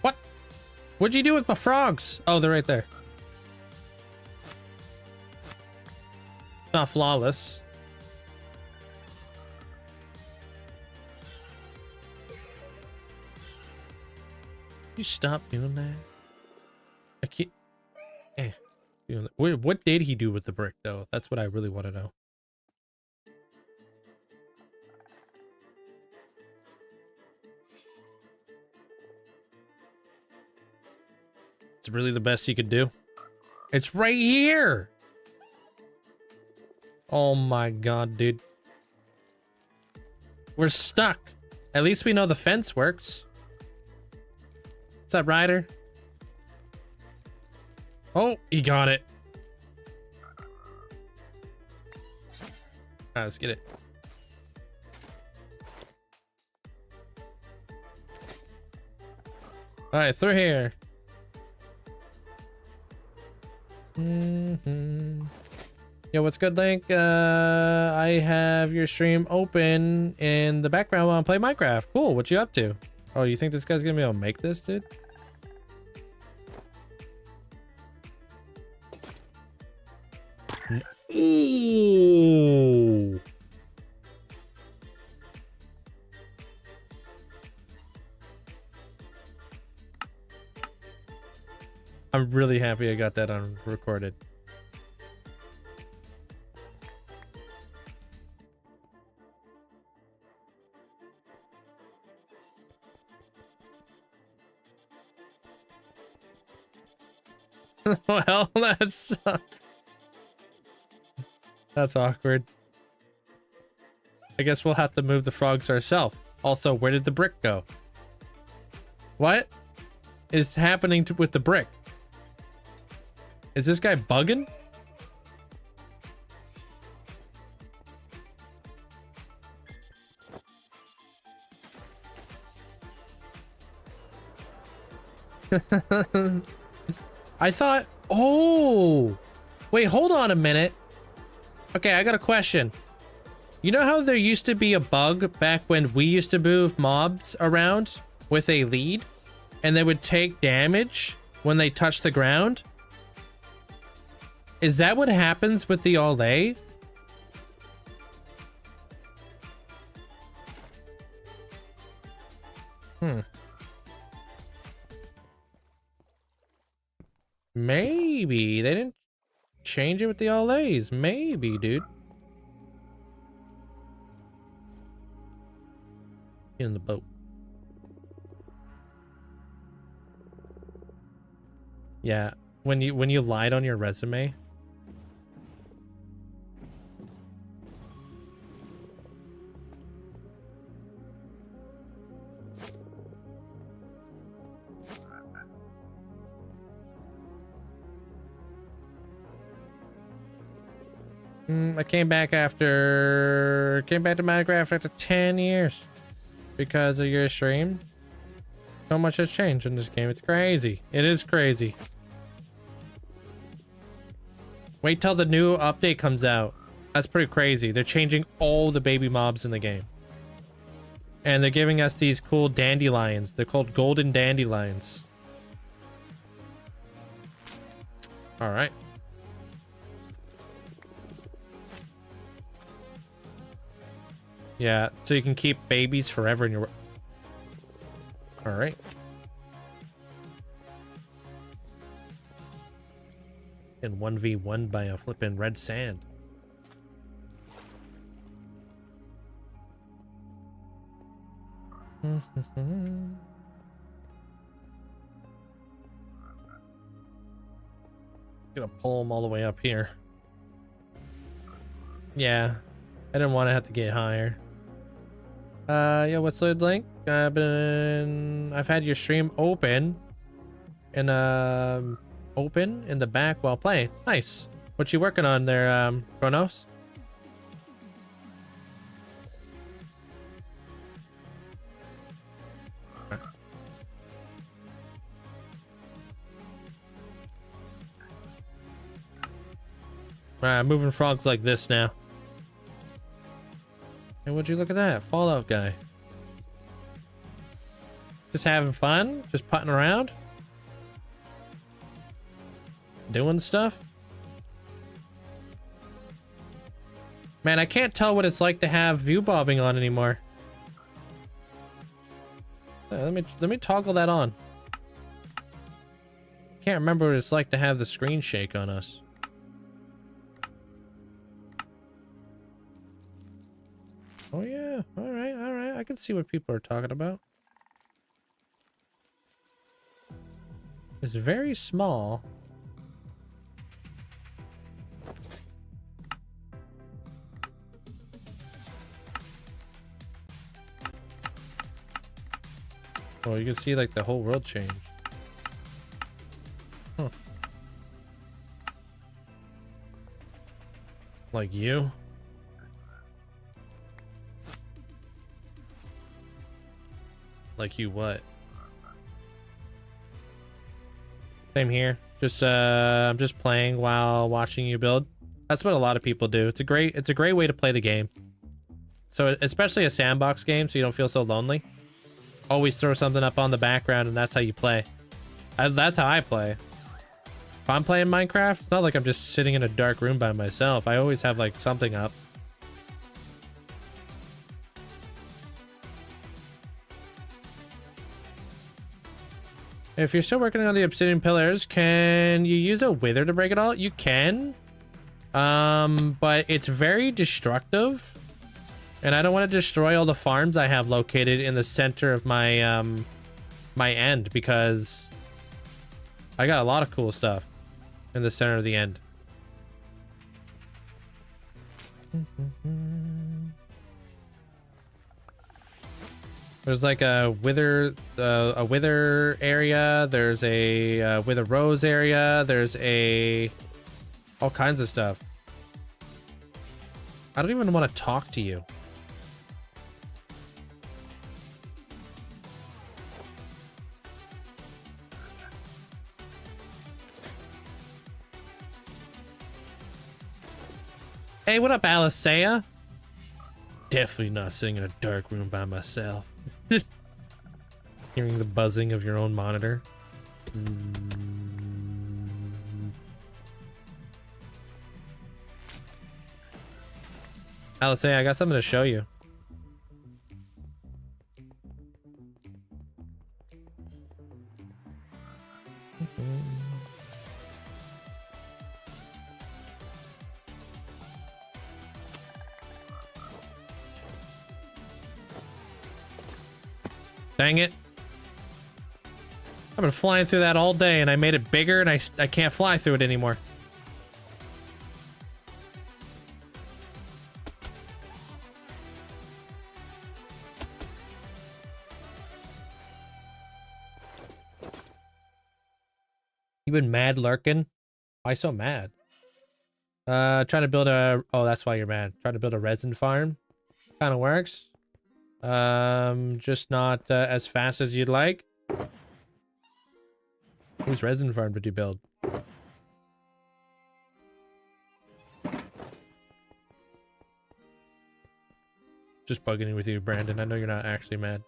What? What'd you do with my frogs? Oh, they're right there. Not flawless. You stop doing that. I can't. What did he do with the brick, though? That's what I really want to know. It's really the best he could do. It's right here. Oh my god, dude. We're stuck. At least we know the fence works. What's up, Ryder? Oh, he got it. Alright, let's get it. Alright, through here. Yo, what's good, Link? I have your stream open in the background while I play Minecraft. Cool, what you up to? Oh, you think this guy's gonna be able to make this, dude? Ooh. I'm really happy I got that on recorded. Well, that's awkward. I guess we'll have to move the frogs ourselves. Also, where did the brick go? What is happening with the brick? Is this guy bugging? I thought, oh, wait, hold on a minute. Okay, I got a question. You know how there used to be a bug back when we used to move mobs around with a lead and they would take damage when they touch the ground? Is that what happens with the all A? Maybe they didn't change it with the all A's. Maybe, dude. Get in the boat. Yeah, when you lied on your resume. I came back to Minecraft after 10 years because of your stream. So much has changed in this game. It's crazy. It is crazy. Wait till the new update comes out. That's pretty crazy. They're changing all the baby mobs in the game. And they're giving us these cool dandelions. They're called golden dandelions. All right. Yeah, so you can keep babies forever in your... All right. And 1v1 by a flippin' red sand. Gonna pull them all the way up here. Yeah, I didn't want to have to get higher. Yeah, what's the link? I've had your stream open and open in the back while playing. Nice. What you working on there, Kronos? Moving frogs like this now. Hey, would you look at that? Fallout guy. Just having fun? Just putting around? Doing stuff? Man, I can't tell what it's like to have view bobbing on anymore. Let me toggle that on. Can't remember what it's like to have the screen shake on us. Oh yeah, all right. I can see what people are talking about. It's very small. Oh, you can see like the whole world change. Huh. Like you? Like you what? Same here. Just I'm just playing while watching you build. That's what a lot of people do. It's a great way to play the game. So especially a sandbox game, so you don't feel so lonely. Always throw something up on the background, and that's how you play. That's how I play. If I'm playing Minecraft, it's not like I'm just sitting in a dark room by myself. I always have like something up. If you're still working on the obsidian pillars, can you use a wither to break it all? You can. But it's very destructive. And I don't want to destroy all the farms I have located in the center of my my end, because I got a lot of cool stuff in the center of the end. There's like a wither area. There's a wither rose area. There's all kinds of stuff. I don't even want to talk to you. Hey, what up, Alicea? Definitely not sitting in a dark room by myself. Hearing the buzzing of your own monitor. Alicea, I got something to show you. Dang it. I've been flying through that all day and I made it bigger and I can't fly through it anymore. You been mad, Larkin? Why so mad? Trying to build a... Oh, that's why you're mad. Trying to build a resin farm. Kind of works. Just not as fast as you'd like. Whose resin farm did you build? Just bugging with you, Brandon. I know you're not actually mad.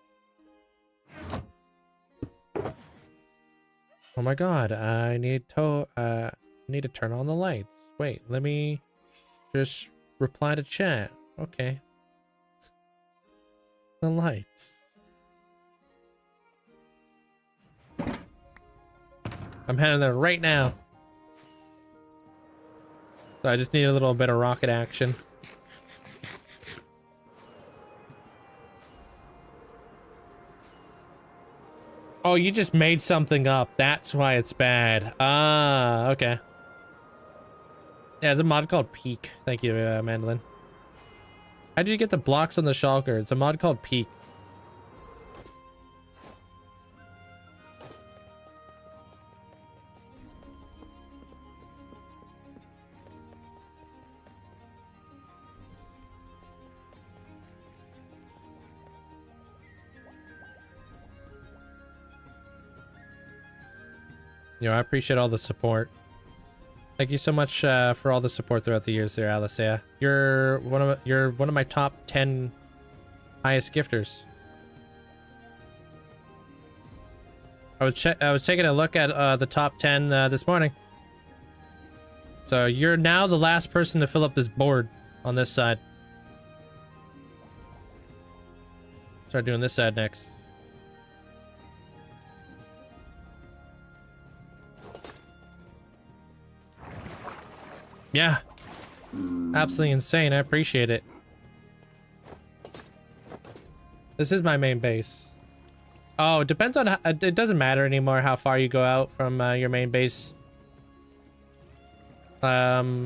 Oh my god, I need to turn on the lights. Wait, let me just reply to chat. Okay. The lights. I'm heading there right now. So I just need a little bit of rocket action. Oh, you just made something up. That's why it's bad. Ah, okay. Yeah, there's a mod called Peak. Thank you, Mandolin. How did you get the blocks on the shulker? It's a mod called Peak. You know, I appreciate all the support. Thank you so much for all the support throughout the years there, Alicia. You're one of my top 10 highest gifters. I was taking a look at the top 10 this morning. So you're now the last person to fill up this board on this side. Start doing this side next. Yeah. Absolutely insane. I appreciate it. This is my main base. Oh, it depends on how, it doesn't matter anymore how far you go out from your main base. I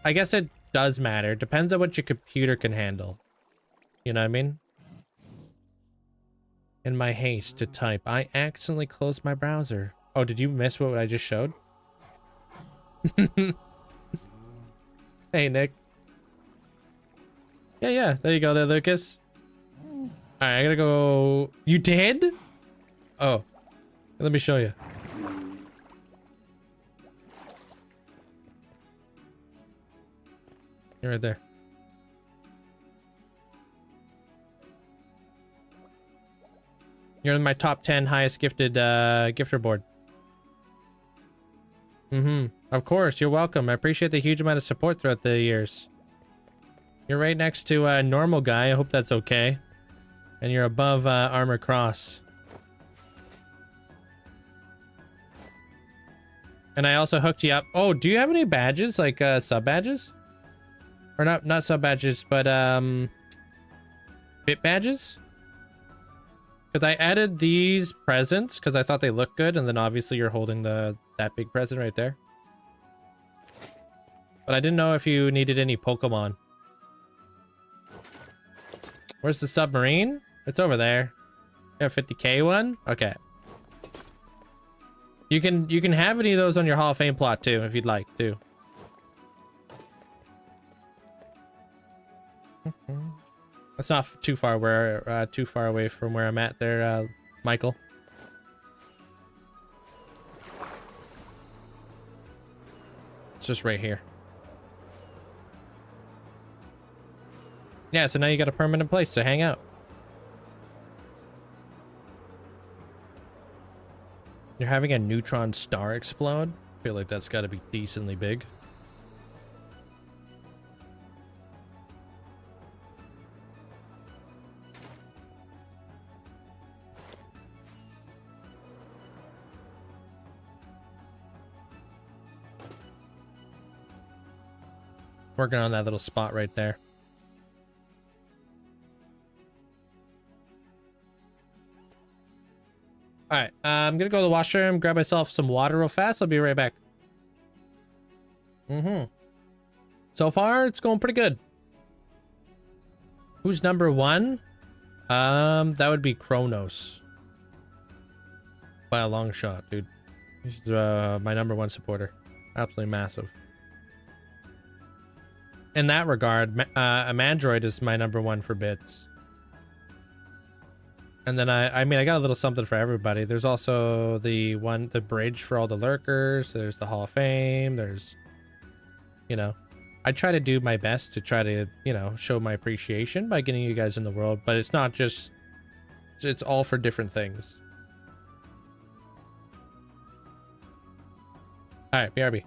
guess it does matter. Depends on what your computer can handle. You know what I mean? In my haste to type, I accidentally closed my browser. Oh, did you miss what I just showed? Hey, Nick. Yeah, there you go there, Lucas. All right, I gotta go. You did? Oh, let me show you. You're right there. You're in my top 10 highest gifted gifter board. Of course, you're welcome. I appreciate the huge amount of support throughout the years. You're right next to a normal guy. I hope that's okay. And you're above Armor Cross. And I also hooked you up. Oh, do you have any badges, like sub badges? Or not sub badges, but bit badges? Because I added these presents because I thought they looked good, and then obviously you're holding that big present right there. But I didn't know if you needed any Pokemon. Where's the submarine? It's over there. You have a 50k one? Okay. You can have any of those on your Hall of Fame plot too, if you'd like to. That's not too far away from where I'm at there, Michael. It's just right here. Yeah, so now you got a permanent place to hang out. You're having a neutron star explode? I feel like that's got to be decently big. Working on that little spot right there. All right, I'm gonna go to the washroom, grab myself some water real fast. I'll be right back. So far, it's going pretty good. Who's number one? That would be Kronos. By a long shot, dude. He's my number one supporter. Absolutely massive. In that regard, Mandroid is my number one for bits. And then I mean, I got a little something for everybody. There's also the bridge for all the lurkers. There's the Hall of Fame. There's, you know, I try to do my best to try to, you know, show my appreciation by getting you guys in the world, but it's not just, it's all for different things. All right, BRB.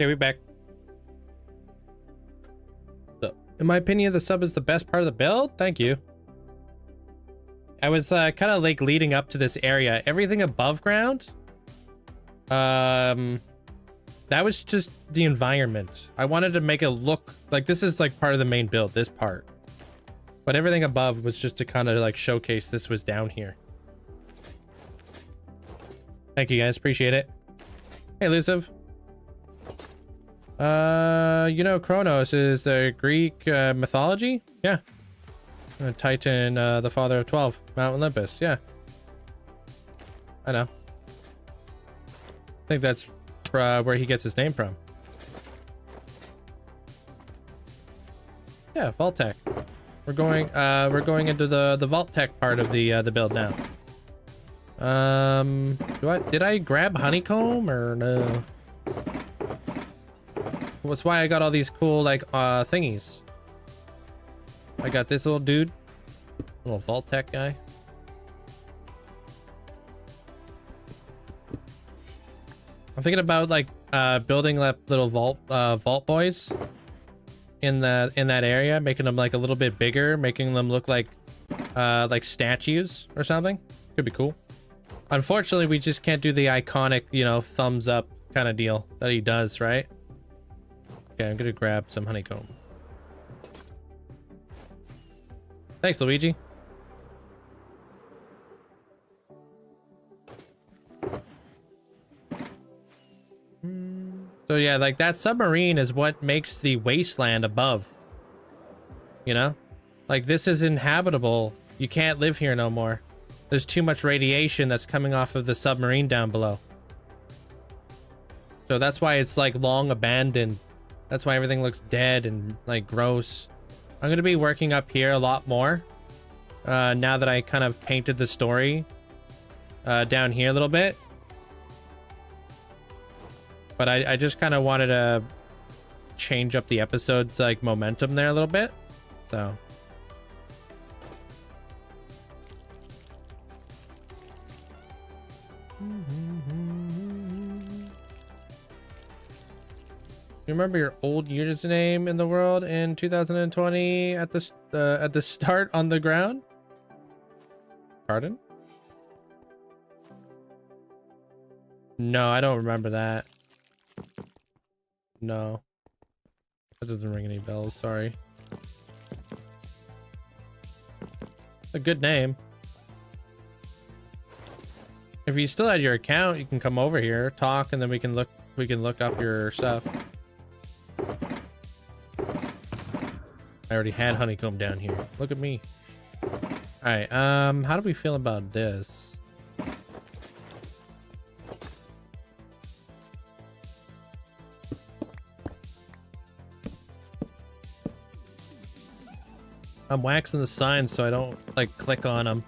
Okay, we back. So, in my opinion, the sub is the best part of the build. Thank you. I was kind of like leading up to this area. Everything above ground, that was just the environment. I wanted to make it look like this is like part of the main build, this part. But everything above was just to kind of like showcase this was down here. Thank you guys, appreciate it. Hey, Elusive. You know, Kronos is the Greek mythology? Yeah. Titan, the father of 12, Mount Olympus. Yeah. I know. I think that's where he gets his name from. Yeah, Vault Tech. We're going into the Vault Tech part of the build now. Did I grab honeycomb or no? That's why I got all these cool like thingies. I got this little dude, little Vault Tech guy. I'm thinking about like building like little vault boys in that area, making them like a little bit bigger, making them look like statues or something. Could be cool. Unfortunately, we just can't do the iconic, you know, thumbs up kind of deal that he does, right? Okay, I'm gonna grab some honeycomb. Thanks, Luigi. So yeah, like that submarine is what makes the wasteland above. You know? Like this is inhabitable. You can't live here no more. There's too much radiation that's coming off of the submarine down below. So that's why it's like long abandoned. That's why everything looks dead and like gross. I'm going to be working up here a lot more. Now that I kind of painted the story down here a little bit. But I just kind of wanted to change up the episode's like momentum there a little bit. So. You remember your old username in the world in 2020 at the start on the ground? Pardon? No, I don't remember that. No. That doesn't ring any bells, sorry. It's a good name. If you still had your account, you can come over here, talk, and then we can look up your stuff. I already had honeycomb down here. Look at me. Alright, how do we feel about this? I'm waxing the signs so I don't like click on them.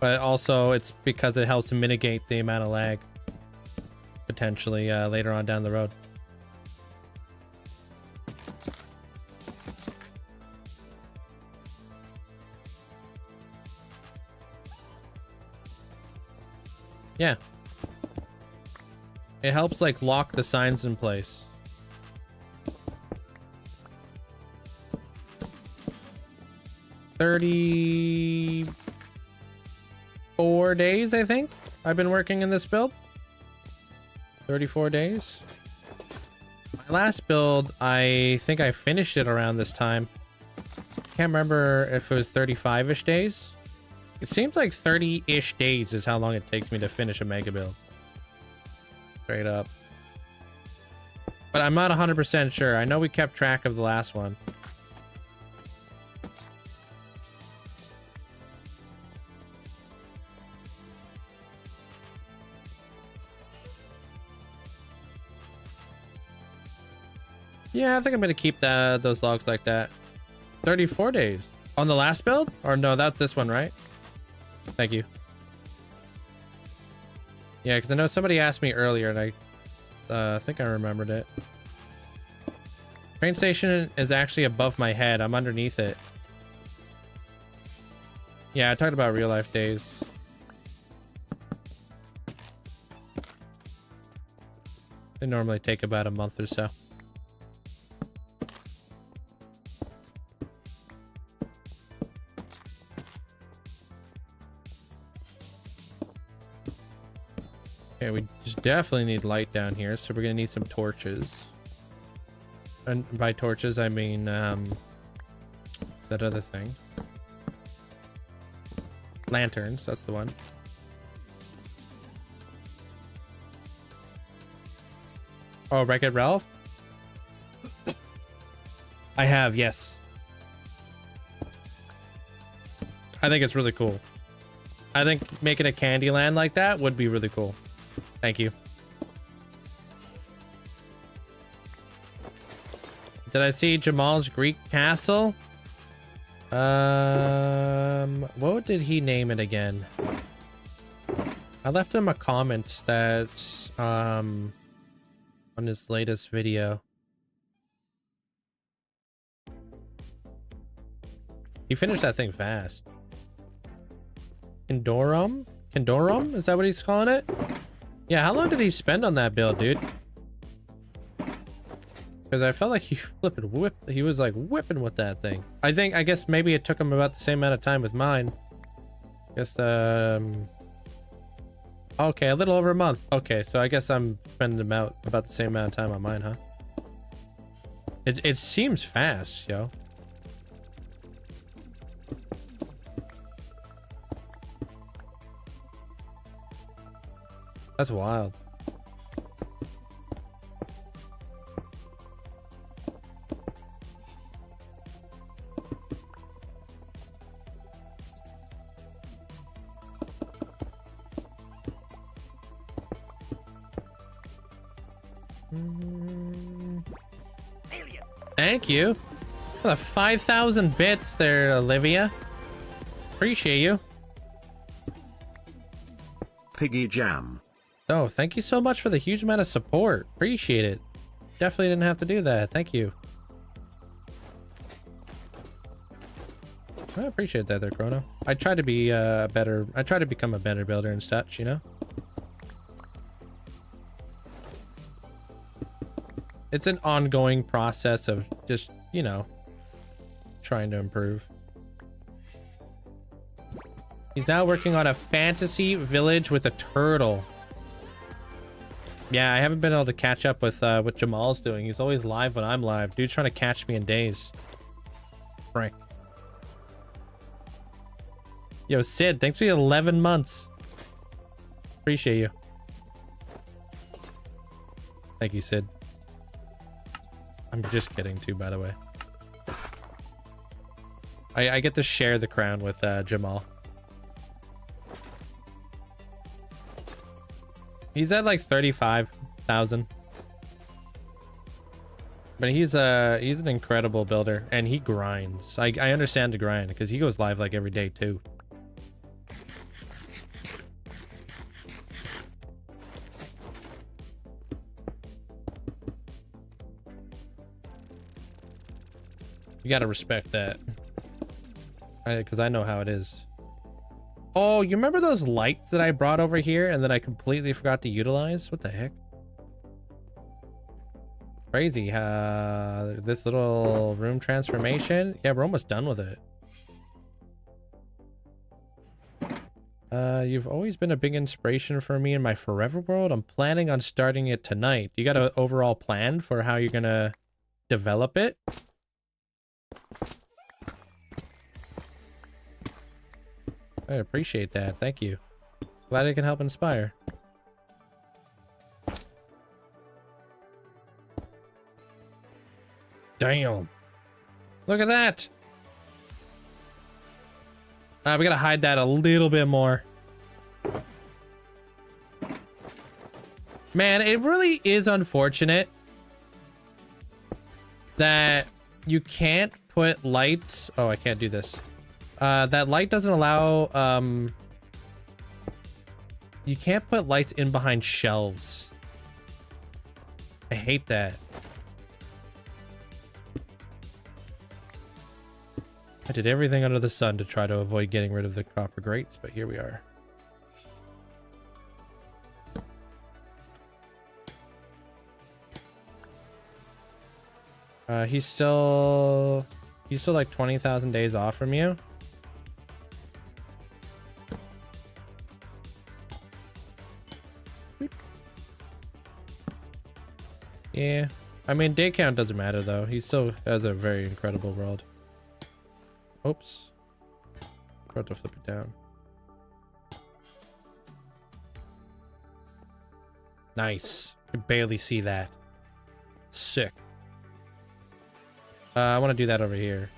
But also it's because it helps to mitigate the amount of lag potentially later on down the road. Yeah. It helps like lock the signs in place. $34 days, I think. I've been working in this build. 34 days. My last build, I think I finished it around this time. Can't remember if it was 35-ish days. It seems like 30-ish days is how long it takes me to finish a mega build. Straight up. But I'm not 100% sure. I know we kept track of the last one. Yeah, I think I'm going to keep those logs like that. 34 days. On the last build? Or no, that's this one, right? Thank you. Yeah, because I know somebody asked me earlier, and I think I remembered it. Train station is actually above my head. I'm underneath it. Yeah, I talked about real life days. They normally take about a month or so. Okay, we just definitely need light down here, so we're gonna need some torches. And by torches, I mean that other thing. Lanterns, that's the one. Oh, Wreck-It Ralph? I have, yes. I think it's really cool. I think making a Candyland like that would be really cool. Thank you. Did I see Jamal's Greek castle? What did he name it again? I left him a comment that on his latest video. He finished that thing fast. Kindorum? Kindorum? Is that what he's calling it? Yeah, how long did he spend on that build, dude? Because I felt like he he was like whipping with that thing. I guess maybe it took him about the same amount of time with mine. I guess, okay, a little over a month. Okay, so I guess I'm spending about the same amount of time on mine, huh? It seems fast, yo. That's wild. Thank you for the 5,000 bits there, Olivia. Appreciate you. Piggy Jam. Oh, thank you so much for the huge amount of support. Appreciate it. Definitely didn't have to do that. Thank you. I appreciate that there, Chrono. I try to be better. I try to become a better builder and such, you know? It's an ongoing process of just, you know, trying to improve. He's now working on a fantasy village with a turtle. Yeah, I haven't been able to catch up with what Jamal's doing. He's always live when I'm live. Dude's trying to catch me in days. Frank. Yo, Sid, thanks for the 11 months. Appreciate you. Thank you, Sid. I'm just kidding too, by the way. I get to share the crown with Jamal. He's at like 35,000. But he's an incredible builder and he grinds. I understand the grind because he goes live like every day too. You gotta respect that. Because I know how it is. Oh, you remember those lights that I brought over here and that I completely forgot to utilize? What the heck? Crazy. This little room transformation. Yeah, we're almost done with it. You've always been a big inspiration for me in my forever world. I'm planning on starting it tonight. You got an overall plan for how you're gonna develop it? I appreciate that. Thank you. Glad I can help inspire. Damn. Look at that. We gotta hide that a little bit more. Man, it really is unfortunate that you can't put lights. Oh, I can't do this. That light doesn't allow, you can't put lights in behind shelves. I hate that. I did everything under the sun to try to avoid getting rid of the copper grates, but here we are. He's still like 20,000 days off from you. Yeah, I mean, day count doesn't matter though. He still has a very incredible world. Oops. Forgot to flip it down. Nice. I could barely see that. Sick. I want to do that over here.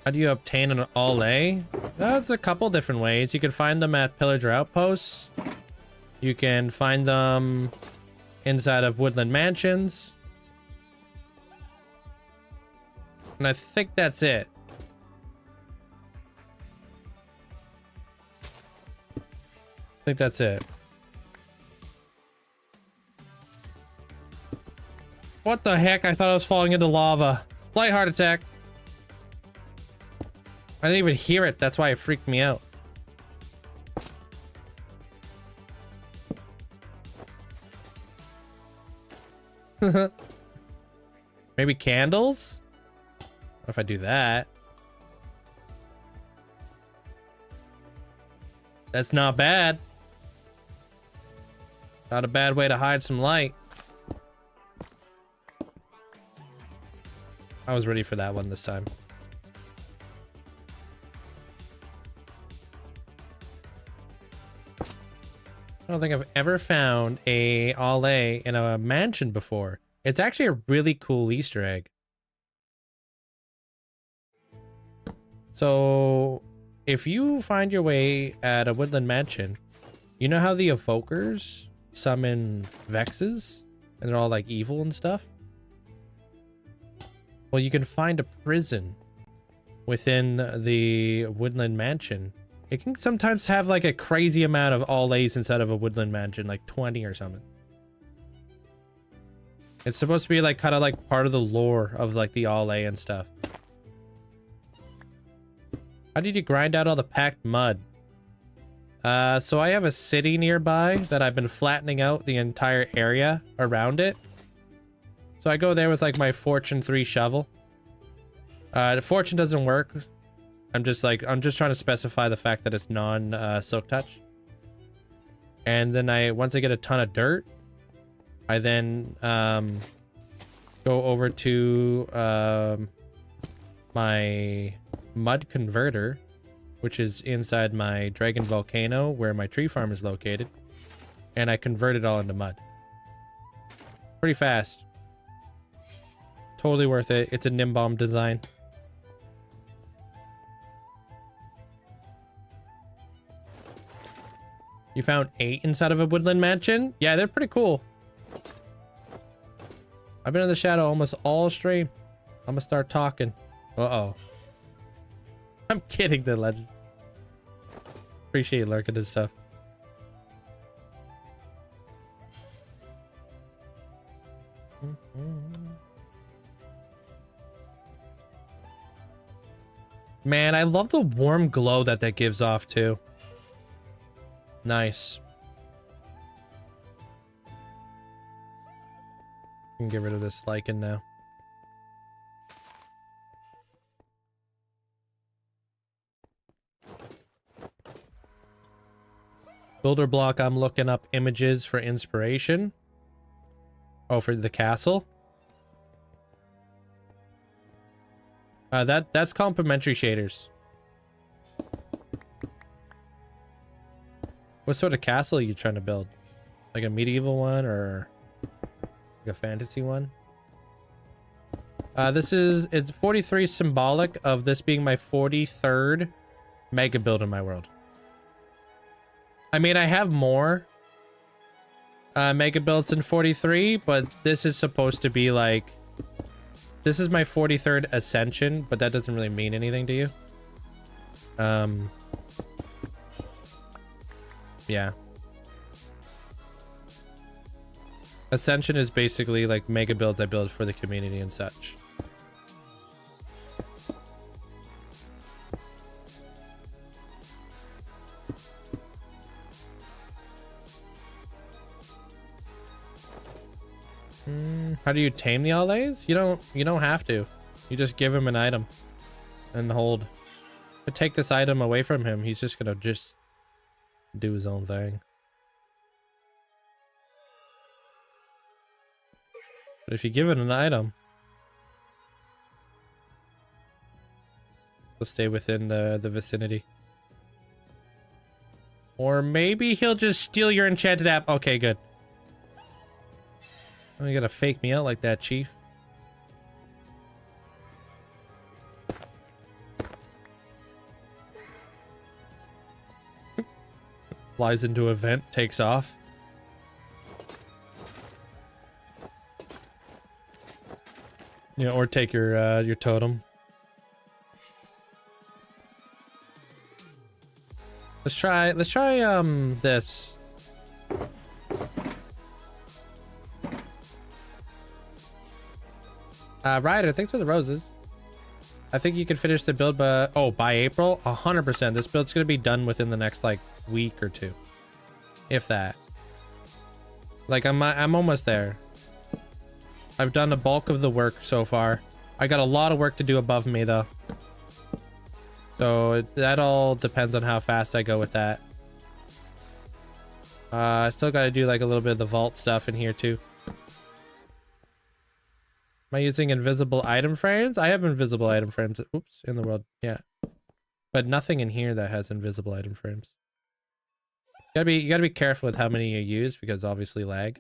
How do you obtain an all A? That's a couple different ways. You can find them at pillager outposts. You can find them inside of woodland mansions. And I think that's it. I think that's it. What the heck? I thought I was falling into lava. Light heart attack. I didn't even hear it. That's why it freaked me out. Maybe candles? What if I do that? That's not bad. Not a bad way to hide some light. I was ready for that one this time. I don't think I've ever found a all A in a mansion before. It's actually a really cool Easter egg. So if you find your way at a woodland mansion, you know how the evokers summon Vexes and they're all like evil and stuff? Well, you can find a prison within the woodland mansion. It can sometimes have like a crazy amount of all A's inside of a woodland mansion, like 20 or something. It's supposed to be like kind of like part of the lore of like the all A and stuff. How did you grind out all the packed mud? So I have a city nearby that I've been flattening out the entire area around it. So I go there with like my Fortune 3 shovel. The Fortune doesn't work. I'm just trying to specify the fact that it's non-silk touch. And then once I get a ton of dirt, I then go over to my mud converter, which is inside my dragon volcano where my tree farm is located, and I convert it all into mud. Pretty fast. Totally worth it. It's a Nimbomb design. You found 8 inside of a woodland mansion? Yeah, they're pretty cool. I've been in the shadow almost all stream. I'm gonna start talking. Uh-oh. I'm kidding, the legend. Appreciate lurking and stuff. Man, I love the warm glow that gives off too. Nice. Can get rid of this lichen now. Builder block, I'm looking up images for inspiration. Oh, for the castle? That's complementary shaders. What sort of castle are you trying to build? Like a medieval one or like a fantasy one? It's 43 symbolic of this being my 43rd mega build in my world. I mean, I have more mega builds than 43, but this is supposed to be like, this is my 43rd ascension, but that doesn't really mean anything to you. Yeah. Ascension is basically like mega builds I build for the community and such. How do you tame the allays? You don't have to. You just give him an item and hold. But take this item away from him, he's just gonna do his own thing. But if you give it an item, he'll stay within the vicinity. Or maybe he'll just steal your enchanted app. Okay, good. Oh, you gotta fake me out like that, Chief. Flies into a vent, takes off. Yeah, or take your totem. Let's try this. Ryder, thanks for the roses. I think you can finish the build by April. 100%. This build's gonna be done within the next like week or two, if that. Like I'm almost there. I've done the bulk of the work so far. I got a lot of work to do above me though. So that all depends on how fast I go with that. I still got to do like a little bit of the vault stuff in here too. Am I using invisible item frames? I have invisible item frames. Oops, in the world. Yeah. But nothing in here that has invisible item frames. You gotta be careful with how many you use because obviously lag.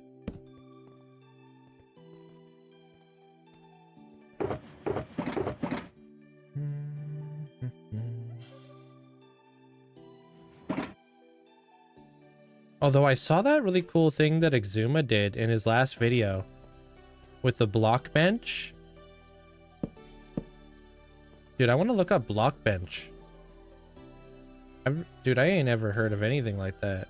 Although I saw that really cool thing that Exuma did in his last video with the block bench. Dude, I want to look up block bench. Dude, I ain't ever heard of anything like that.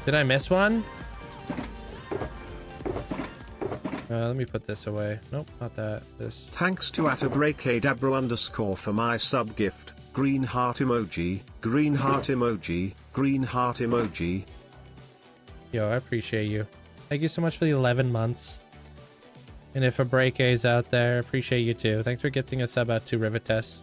Did I miss one? Let me put this away. Nope, not that. This. Thanks to @breakadabro_ for my sub gift. Green heart emoji, green heart emoji, green heart emoji. Yo, I appreciate you. Thank you so much for the 11 months. And if a break is out there, appreciate you too. Thanks for gifting a sub out to Rivetes.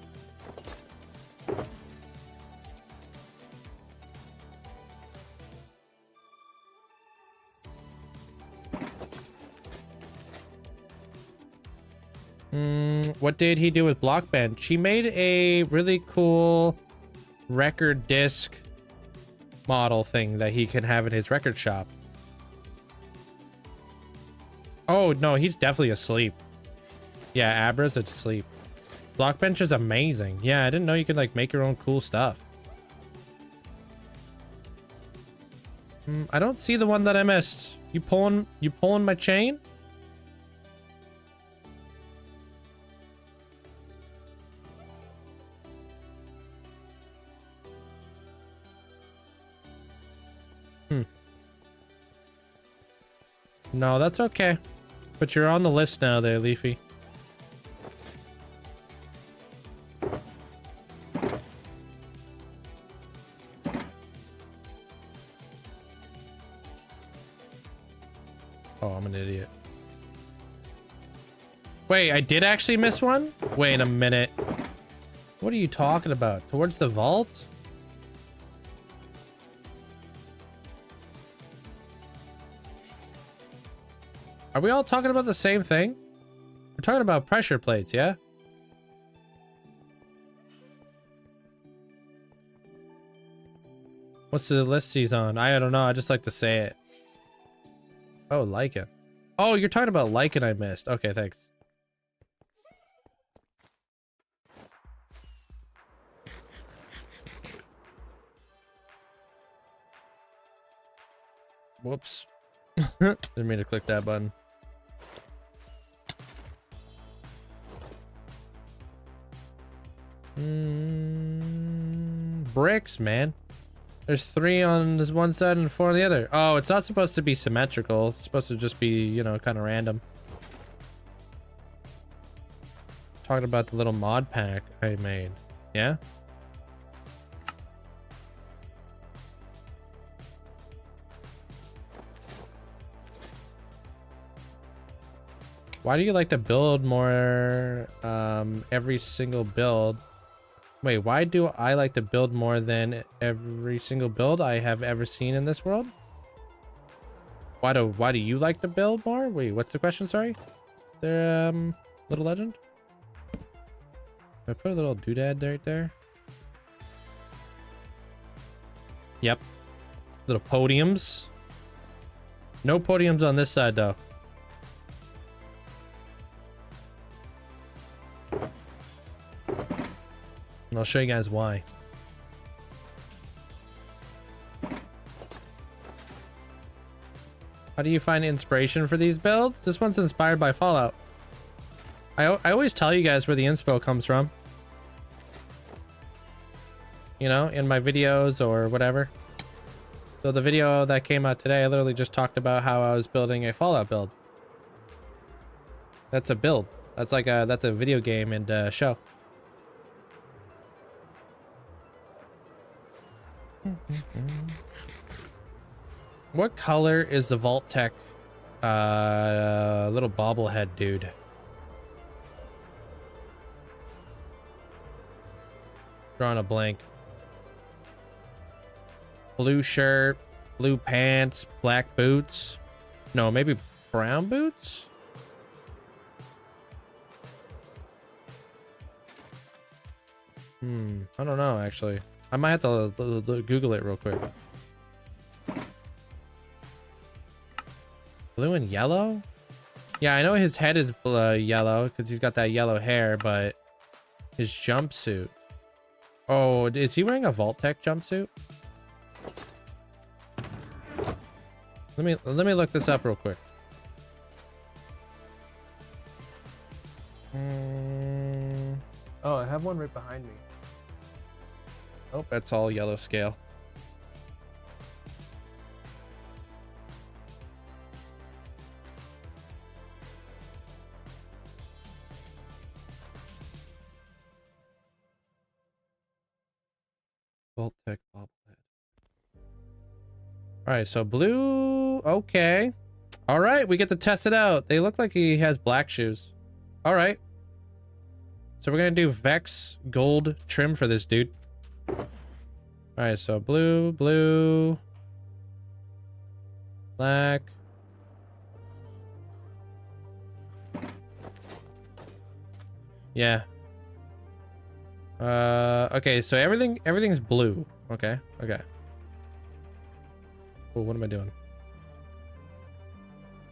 What did he do with Blockbench? He made a really cool record disc model thing that he can have in his record shop. Oh, no, he's definitely asleep. Yeah, Abra's asleep. Blockbench is amazing. Yeah, I didn't know you could, like, make your own cool stuff. I don't see the one that I missed. You pulling my chain? No, that's okay. But you're on the list now there, Leafy. Oh, I'm an idiot. Wait, I did actually miss one? Wait a minute. What are you talking about? Towards the vault? Are we all talking about the same thing? We're talking about pressure plates, yeah? What's the list he's on? I don't know. I just like to say it. Oh, Lycan. Oh, you're talking about Lycan I missed. Okay, thanks. Whoops. Didn't mean to click that button. Bricks, man. There's 3 on this one side and 4 on the other. Oh, it's not supposed to be symmetrical. It's supposed to just be, you know, kind of random. Talking about the little mod pack I made. Yeah? Why do you like to build more every single build? Wait, why do I like to build more than every single build I have ever seen in this world? Why do you like to build more? Wait, what's the question? Sorry. The little legend. I put a little doodad right there. Yep. Little podiums. No podiums on this side though. And I'll show you guys why. How do you find inspiration for these builds? This one's inspired by Fallout. I always tell you guys where the inspo comes from. You know, in my videos or whatever. So the video that came out today, I literally just talked about how I was building a Fallout build. That's a build. That's like that's a video game and show. What color is the Vault Tech little bobblehead dude? Drawing a blank. Blue shirt, blue pants, black boots. No, maybe brown boots? I don't know actually. I might have to Google it real quick. Blue and yellow? Yeah, I know his head is yellow because he's got that yellow hair, but his jumpsuit. Oh, is he wearing a Vault Tech jumpsuit? Let me look this up real quick. Oh, I have one right behind me. Oh, that's all yellow scale. Vault Tech bobblehead. All right, so blue. Okay. All right, we get to test it out. They look like he has black shoes. All right. So we're gonna do Vex gold trim for this dude. All right, so blue, blue, black. Yeah. Okay, so everything's blue. Okay, okay. Oh, what am I doing? And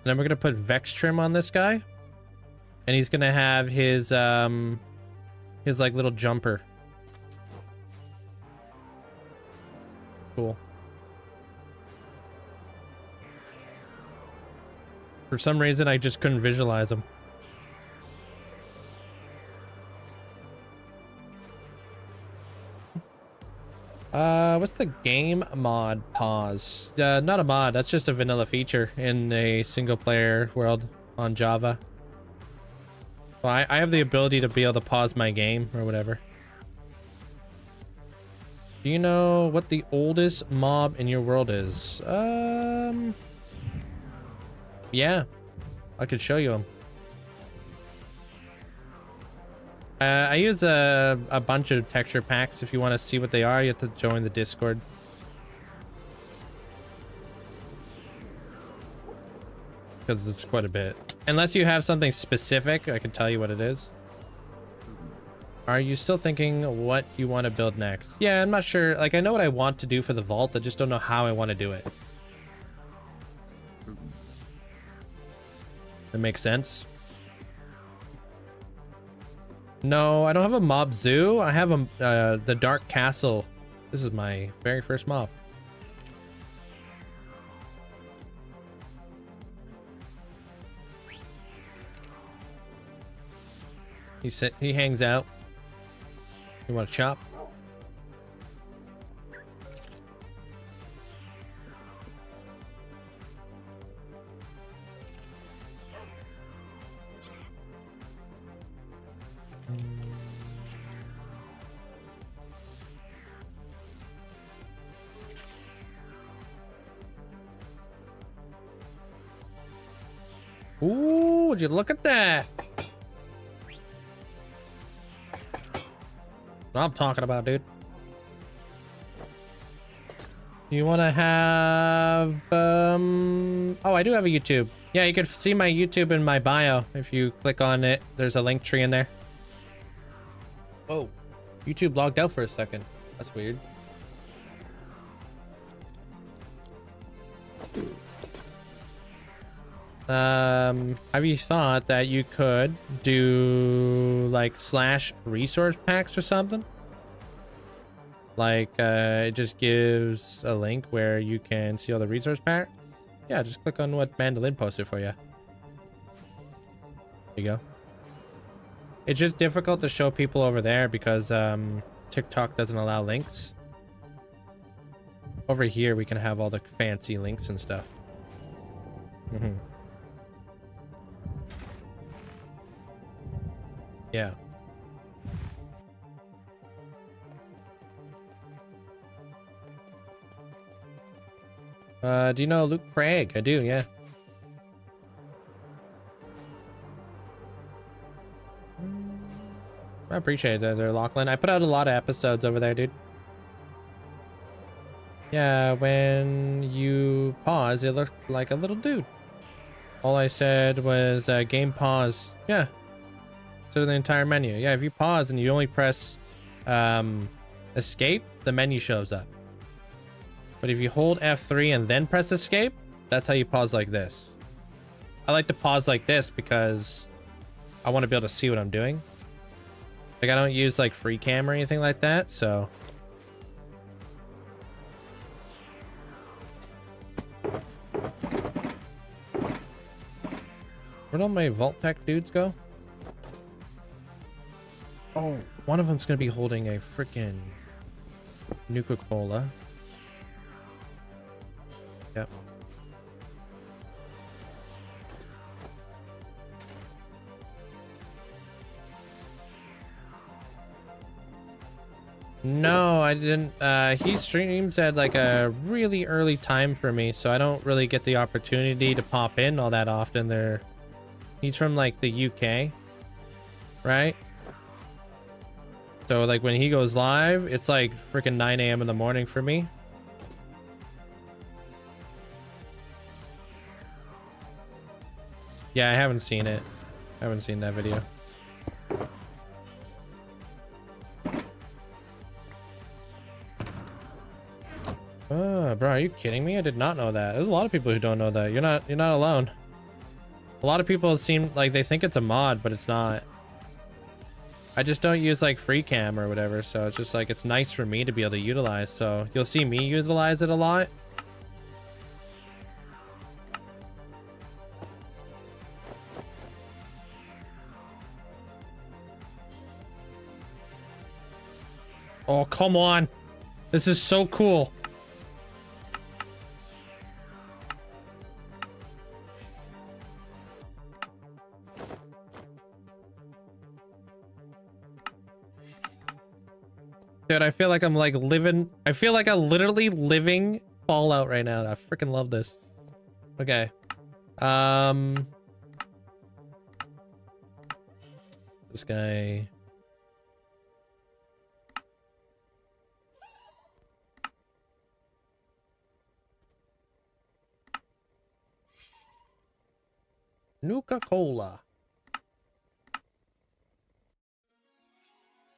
then we're gonna put Vex trim on this guy, and he's gonna have his like little jumper. Cool. For some reason, I just couldn't visualize him. What's the game mod pause? Not a mod, that's just a vanilla feature in a single player world on Java. Well, I have the ability to be able to pause my game or whatever. Do you know what the oldest mob in your world is? Yeah, I could show you them. I use a bunch of texture packs. If you want to see what they are, you have to join the Discord. Because it's quite a bit. Unless you have something specific, I can tell you what it is. Are you still thinking what you want to build next? Yeah, I'm not sure. Like, I know what I want to do for the vault. I just don't know how I want to do it. That makes sense. No, I don't have a mob zoo. I have a the Dark Castle. This is my very first mob. He hangs out. You want to chop? Ooh, would you look at that? What I'm talking about, dude. Do you want to have oh, I do have a YouTube. Yeah, you can see my YouTube in my bio. If you click on it, there's a link tree in there. Oh, YouTube logged out for a second. That's weird. Have you thought that you could do like / resource packs or something? Like, it just gives a link where you can see all the resource packs. Yeah, just click on what Mandolin posted for you. There you go. It's just difficult to show people over there because TikTok doesn't allow links. Over here, we can have all the fancy links and stuff. Yeah. Do you know Luke Craig? I do, yeah. I appreciate that there, Lachlan. I put out a lot of episodes over there, dude. Yeah, when you pause, it looked like a little dude. All I said was game pause. Yeah. To the entire menu. Yeah, if you pause and you only press escape, the menu shows up. But if you hold F3 and then press escape, that's how you pause like this. I like to pause like this because I want to be able to see what I'm doing. Like, I don't use like free cam or anything like that, so. Where'd all my Vault Tech dudes go? Oh, one of them's gonna be holding a freaking Nuka-Cola. Yep. No, I didn't. He streams at like a really early time for me, so I don't really get the opportunity to pop in all that often. He's from like the UK, right? So like when he goes live, it's like freaking 9 a.m. in the morning for me. Yeah, I haven't seen it. I haven't seen that video. Bro, are you kidding me? I did not know that. There's a lot of people who don't know that. You're not alone. A lot of people seem like they think it's a mod, but it's not. I just don't use like free cam or whatever, so it's just like it's nice for me to be able to utilize. So you'll see me utilize it a lot. Oh, come on. This is so cool. Dude, I feel like I'm like living. I feel like I'm literally living Fallout right now. I freaking love this. Okay. This guy. Nuka-Cola.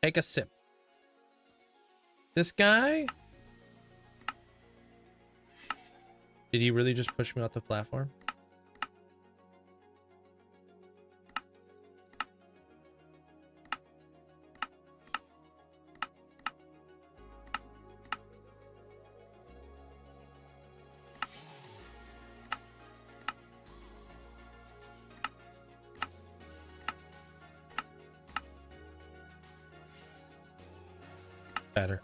Take a sip. This guy? Did he really just push me off the platform? Better.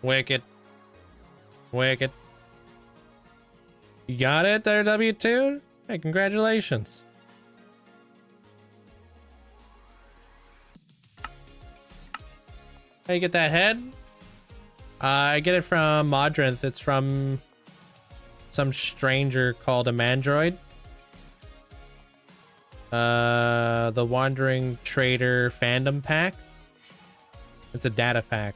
Wicked. Wicked. You got it there, W2? Hey, congratulations. How you get that head? I get it from Modrinth. It's from some stranger called a mandroid. The Wandering Trader fandom pack. It's a data pack.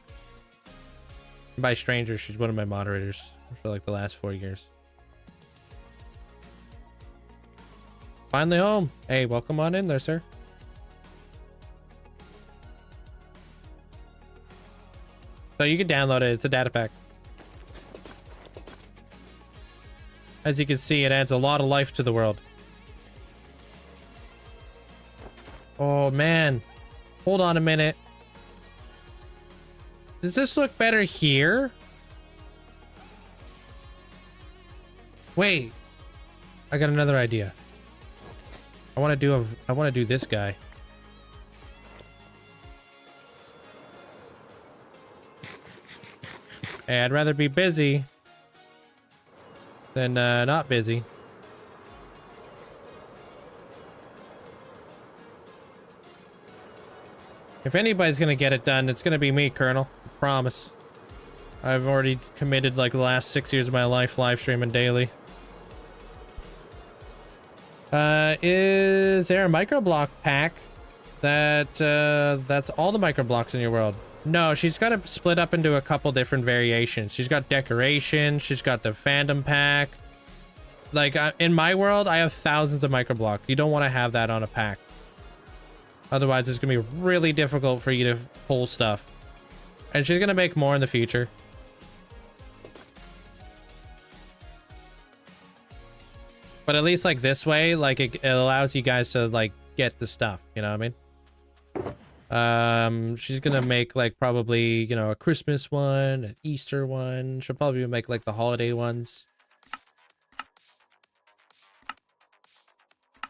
By stranger, she's one of my moderators for like the last 4 years. Finally home. Hey, welcome on in there, sir. So you can download it. It's a data pack. As you can see, it adds a lot of life to the world. Oh, man. Hold on a minute. Does this look better here? Wait. I got another idea. I want to do this guy. Hey, I'd rather be busy than not busy. If anybody's gonna get it done, it's gonna be me, Colonel. I promise. I've already committed like the last 6 years of my life live streaming daily. Is there a microblock pack that's all the microblocks in your world? No, she's got it split up into a couple different variations. She's got decoration, she's got the fandom pack. Like, in my world, I have thousands of microblock. You don't want to have that on a pack. Otherwise, it's going to be really difficult for you to pull stuff. And she's going to make more in the future. But at least, like, this way, like, it allows you guys to, like, get the stuff. You know what I mean? She's going to make, like, probably, you know, a Christmas one, an Easter one. She'll probably make, like, the holiday ones.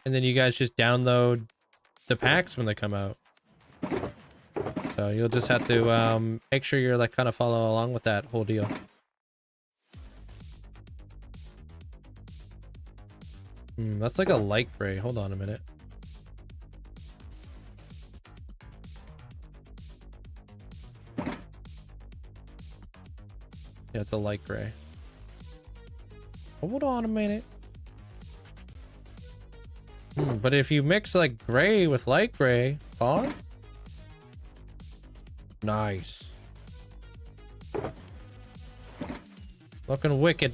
And then you guys just download the packs when they come out. So you'll just have to make sure you're like kind of follow along with that whole deal. That's like a light gray. Hold on a minute. Yeah, it's a light gray. Hold on a minute. But if you mix like gray with light gray, huh? Nice. Looking wicked.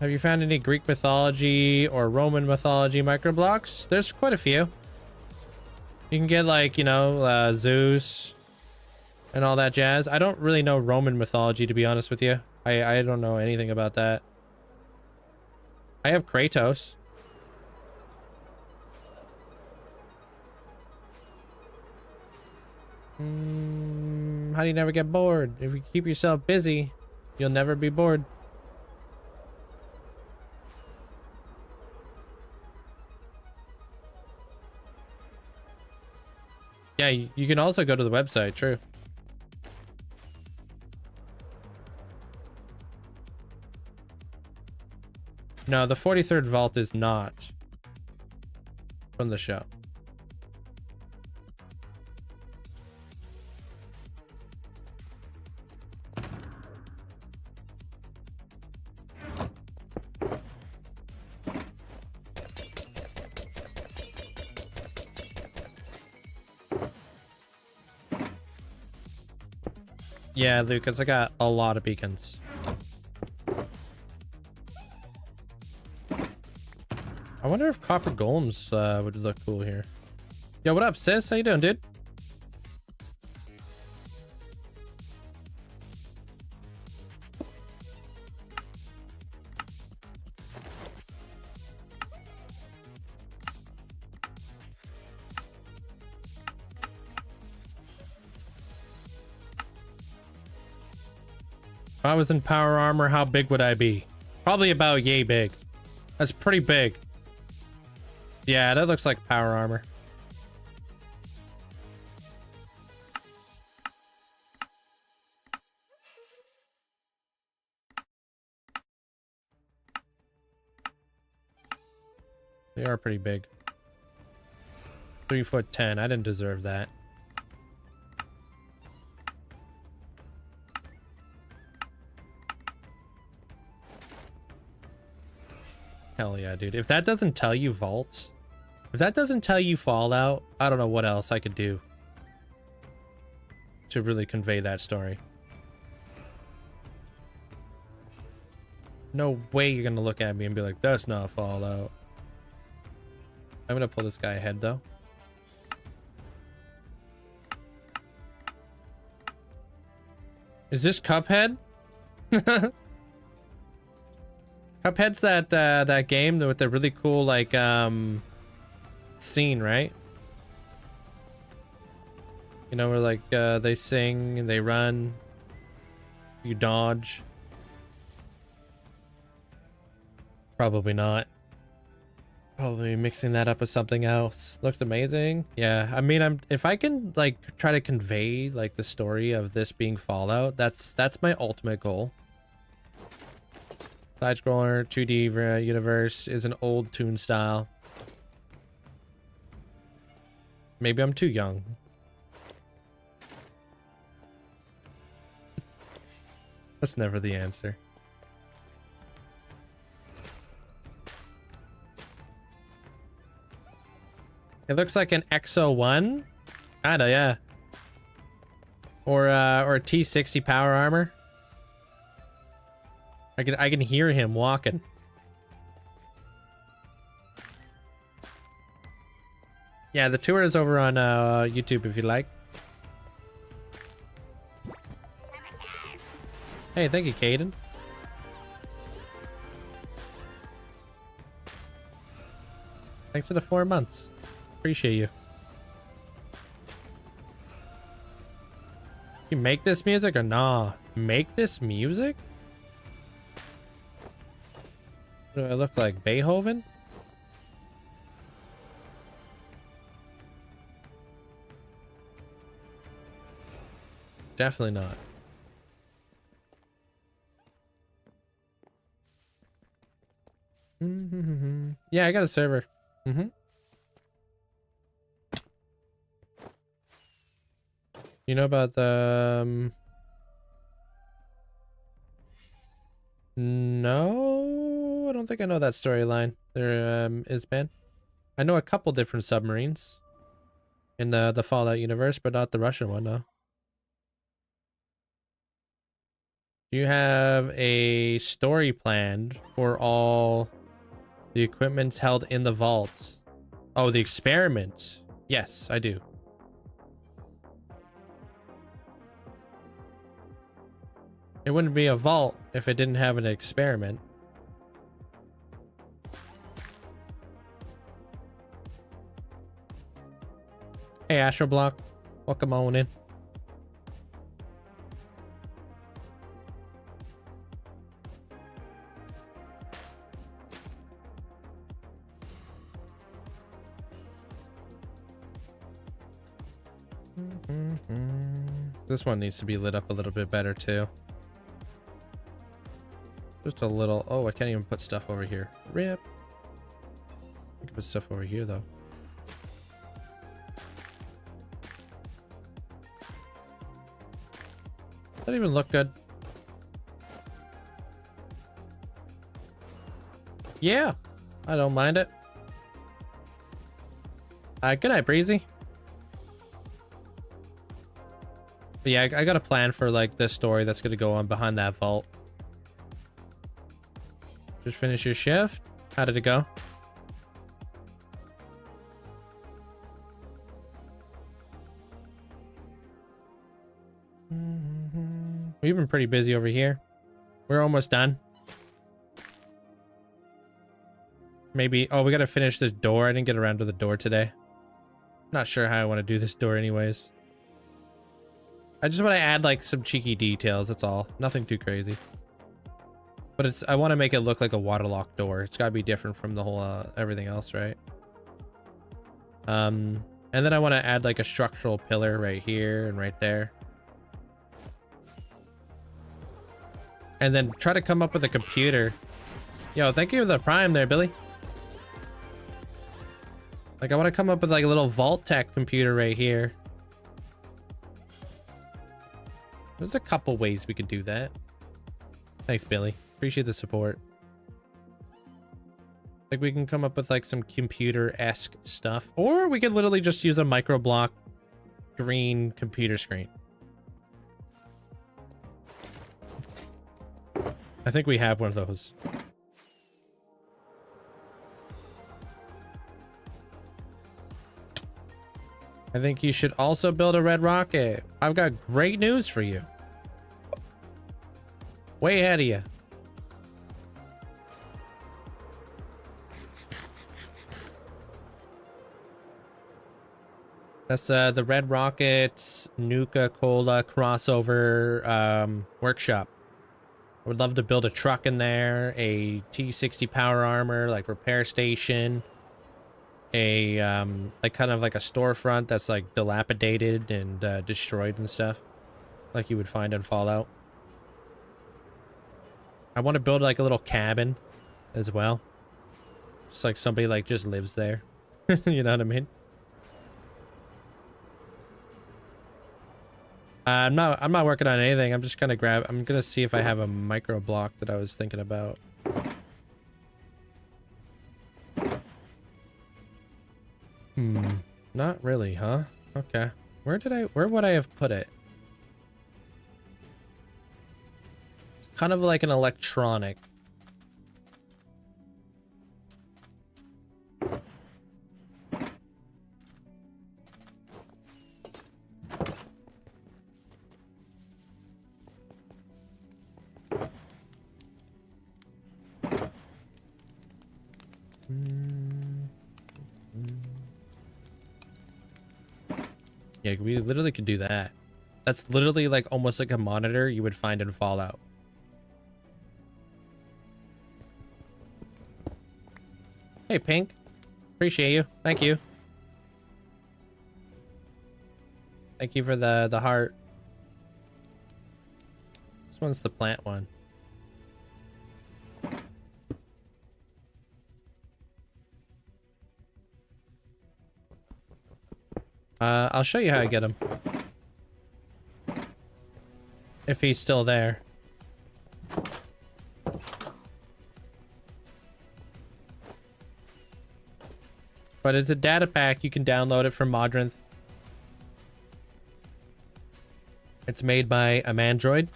Have you found any Greek mythology or Roman mythology microblocks? There's quite a few. You can get like, you know, Zeus and all that jazz. I don't really know Roman mythology, to be honest with you. I don't know anything about that. I have Kratos. How do you never get bored? If you keep yourself busy, you'll never be bored. Yeah, you can also go to the website, true. No, the 43rd vault is not from the show. Yeah, Lucas, I got a lot of beacons. I wonder if copper golems would look cool here. Yo, what up, sis? How you doing, dude? If I was in power armor, how big would I be? Probably about yay big. That's pretty big. Yeah, that looks like power armor. They are pretty big. 3'10". I didn't deserve that. Hell yeah, dude. If that doesn't tell you Vault, if that doesn't tell you Fallout, I don't know what else I could do to really convey that story. No way you're gonna look at me and be like, that's not Fallout. I'm gonna pull this guy ahead though. Is this Cuphead? Cuphead's that game with the really cool like scene, right? You know, where like they sing and they run, you dodge. Probably not. Probably mixing that up with something else. Looks amazing. Yeah, I mean, if I can like try to convey like the story of this being Fallout, that's my ultimate goal. Side-scroller 2D universe is an old toon style. Maybe I'm too young. That's never the answer. It looks like an XO1. Kinda, yeah. Or a T60 power armor. I can hear him walking. Yeah, the tour is over on YouTube if you like. Hey, thank you, Caden. Thanks for the 4 months. Appreciate you. You make this music or nah? Make this music? What do I look like? Beethoven? Definitely not. Yeah, I got a server. You know about the no, I don't think I know that storyline. There is Ben. I know a couple different submarines in the Fallout universe, but not the Russian one, no. Do you have a story planned for all the equipments held in the vaults? Oh, the experiment. Yes, I do. It wouldn't be a vault if it didn't have an experiment. Hey, Astroblock. Welcome on in. This one needs to be lit up a little bit better too. Just a little. Oh, I can't even put stuff over here. Rip. I can put stuff over here though. Doesn't even look good. Yeah, I don't mind it. Good night, Breezy. But yeah, I got a plan for like this story that's gonna go on behind that vault. Just finish your shift. How did it go? We've been pretty busy over here. We're almost done. Maybe. Oh, we got to finish this door. I didn't get around to the door today. Not sure how I want to do this door anyways. I just want to add like some cheeky details. That's all. Nothing too crazy. But I want to make it look like a waterlock door. It's got to be different from the whole everything else, right? And then I want to add like a structural pillar right here and right there. And then try to come up with a computer. Yo, thank you for the prime there, Billy. Like I want to come up with like a little Vault Tech computer right here. There's a couple ways we could do that. Thanks, Billy. Appreciate the support. Like we can come up with like some computer-esque stuff, or we could literally just use a micro block green computer screen. I think we have one of those. I think you should also build a red rocket. I've got great news for you. Way ahead of you. That's the Red Rockets Nuka-Cola crossover workshop. I would love to build a truck in there, a T-60 power armor, like repair station, a like kind of like a storefront that's like dilapidated and destroyed and stuff, like you would find in Fallout. I want to build like a little cabin as well, just like somebody like just lives there. You know what I mean? I'm not working on anything. I'm just gonna I'm gonna see if I have a micro block that I was thinking about. Not really, huh? Okay. Where would I have put it? It's kind of like an electronic. Yeah, we literally could do that. That's literally like almost like a monitor you would find in Fallout. Hey, Pink. Appreciate you. Thank you. Thank you for the heart. This one's the plant one. I'll show you how I get him. If he's still there. But it's a data pack. You can download it from Modrinth. It's made by a Mandroid.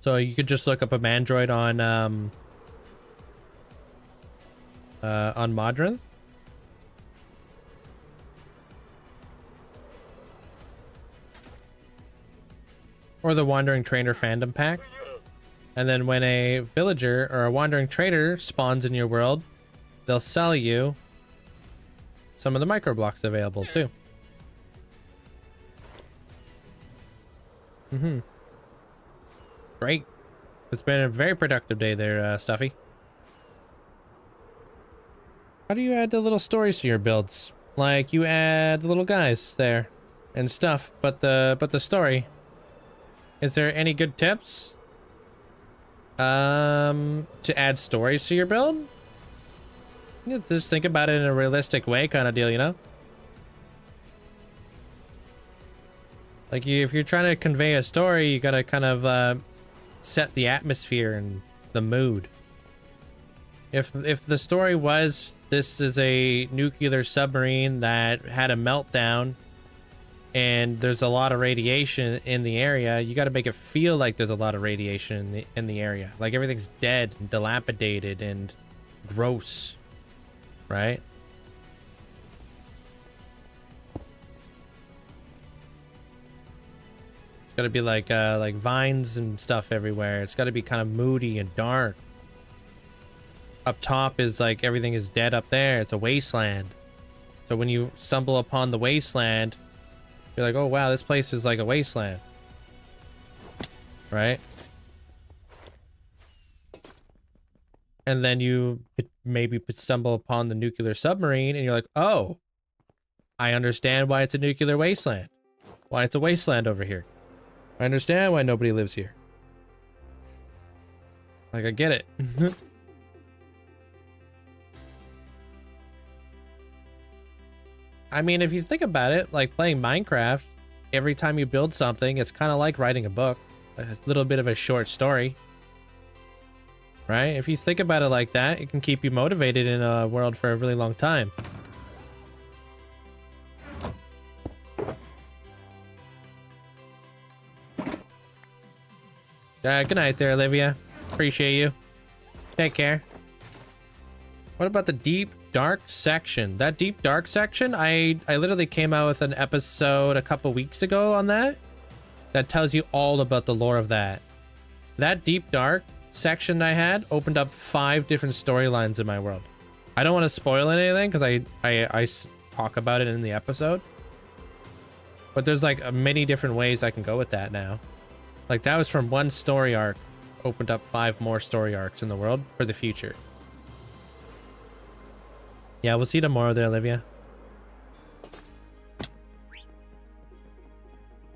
So you could just look up a Mandroid on Modrinth. Or the Wandering Trainer fandom pack. And then when a villager or a wandering trader spawns in your world, they'll sell you some of the micro blocks available too. Great. It's been a very productive day there, Stuffy. How do you add the little stories to your builds? Like you add the little guys there and stuff, but the story. Is there any good tips to add stories to your build? You just think about it in a realistic way kind of deal, you know? Like if you're trying to convey a story, you gotta kind of set the atmosphere and the mood. If the story was this is a nuclear submarine that had a meltdown and there's a lot of radiation in the area, you got to make it feel like there's a lot of radiation in the area. Like everything's dead and dilapidated and gross, right? It's got to be like vines and stuff everywhere. It's got to be kind of moody and dark. Up top is like everything is dead up there. It's a wasteland. So when you stumble upon the wasteland, you're like, oh wow, this place is like a wasteland, right? And then you maybe stumble upon the nuclear submarine and you're like, oh, I understand why it's a nuclear wasteland. Why it's a wasteland over here. I understand why nobody lives here. Like, I get it. I mean, if you think about it, like playing Minecraft, every time you build something, it's kind of like writing a book, a little bit of a short story. right? If you think about it like that, it can keep you motivated in a world for a really long time. Good night there, Olivia. Appreciate you. Take care. What about the deep dark section? That deep dark section, I literally came out with an episode a couple weeks ago on that. That tells you all about the lore of that. That deep dark section I had opened up 5 different storylines in my world. I don't want to spoil anything because I talk about it in the episode. But there's like many different ways I can go with that now. Like that was from one story arc, opened up 5 more story arcs in the world for the future. Yeah, we'll see you tomorrow there, Olivia.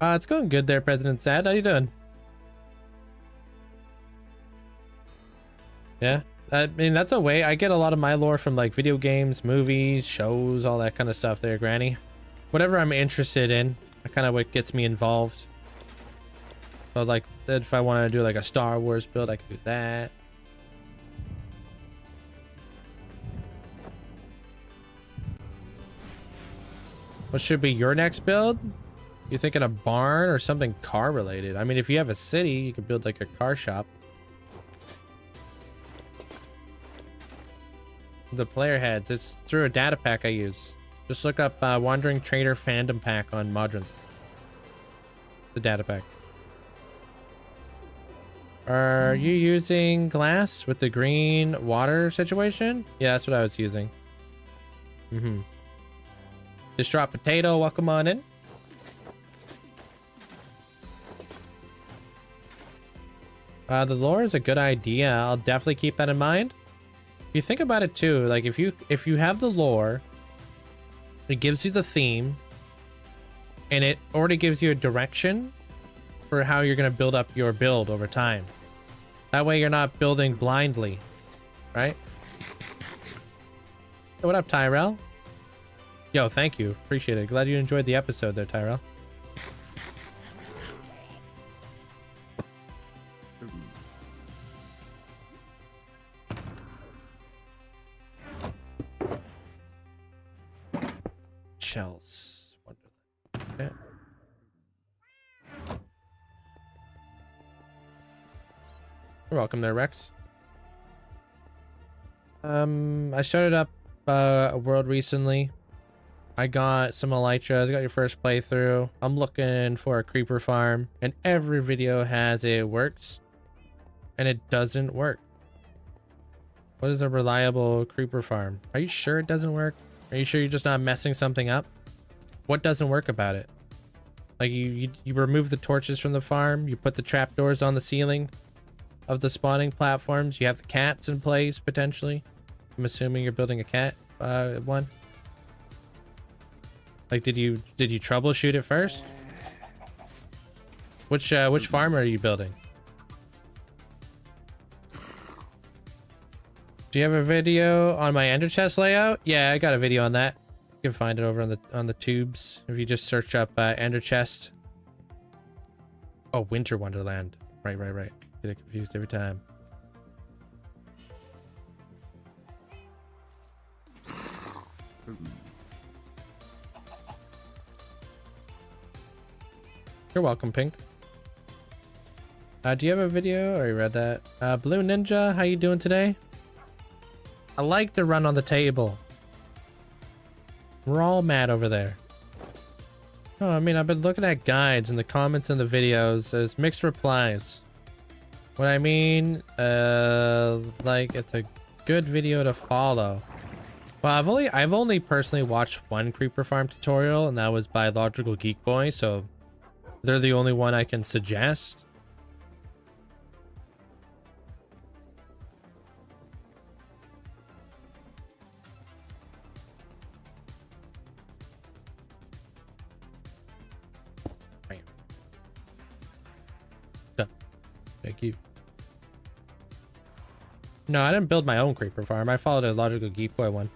It's going good there, President Sad. How you doing? Yeah, I mean, that's a way. I get a lot of my lore from like video games, movies, shows, all that kind of stuff there, Granny. Whatever I'm interested in, kind of what gets me involved. So like if I want to do like a Star Wars build, I can do that. What should be your next build? You thinking a barn or something car related? I mean, if you have a city, you could build like a car shop. The player heads, it's through a data pack I use. Just look up Wandering Trader Fandom Pack on Modron. The data pack. Are you using glass with the green water situation? Yeah, that's what I was using. Distraught Potato, welcome on in. The lore is a good idea. I'll definitely keep that in mind. If you think about it too, like if you have the lore, it gives you the theme, and it already gives you a direction for how you're going to build up your build over time. That way you're not building blindly, right? Hey, what up, Tyrell? Yo, thank you. Appreciate it. Glad you enjoyed the episode there, Tyrell. Shells. Okay. You're welcome there, Rex. I started up a world recently. I got some elytras. I got your first playthrough. I'm looking for a creeper farm, and every video has it works, and it doesn't work. What is a reliable creeper farm? Are you sure it doesn't work? Are you sure you're just not messing something up? What doesn't work about it? Like you remove the torches from the farm, you put the trapdoors on the ceiling of the spawning platforms, you have the cats in place potentially. I'm assuming you're building a cat one. Like did you troubleshoot it first? Which farm are you building? Do you have a video on my ender chest layout? Yeah, I got a video on that. You can find it over on the tubes if you just search up ender chest. Oh, Winter Wonderland. Right. Get it confused every time. You're welcome, Pink. Do you have a video? Or you read that? Blue Ninja, how you doing today? I like to run on the table. We're all mad over there. Oh, I mean, I've been looking at guides and the comments in the videos. There's mixed replies. What I mean, like it's a good video to follow. Well, I've only personally watched one creeper farm tutorial, and that was by Logical Geek Boy, so they're the only one I can suggest. Thank you. No, I didn't build my own creeper farm. I followed a Logical Geek Boy one.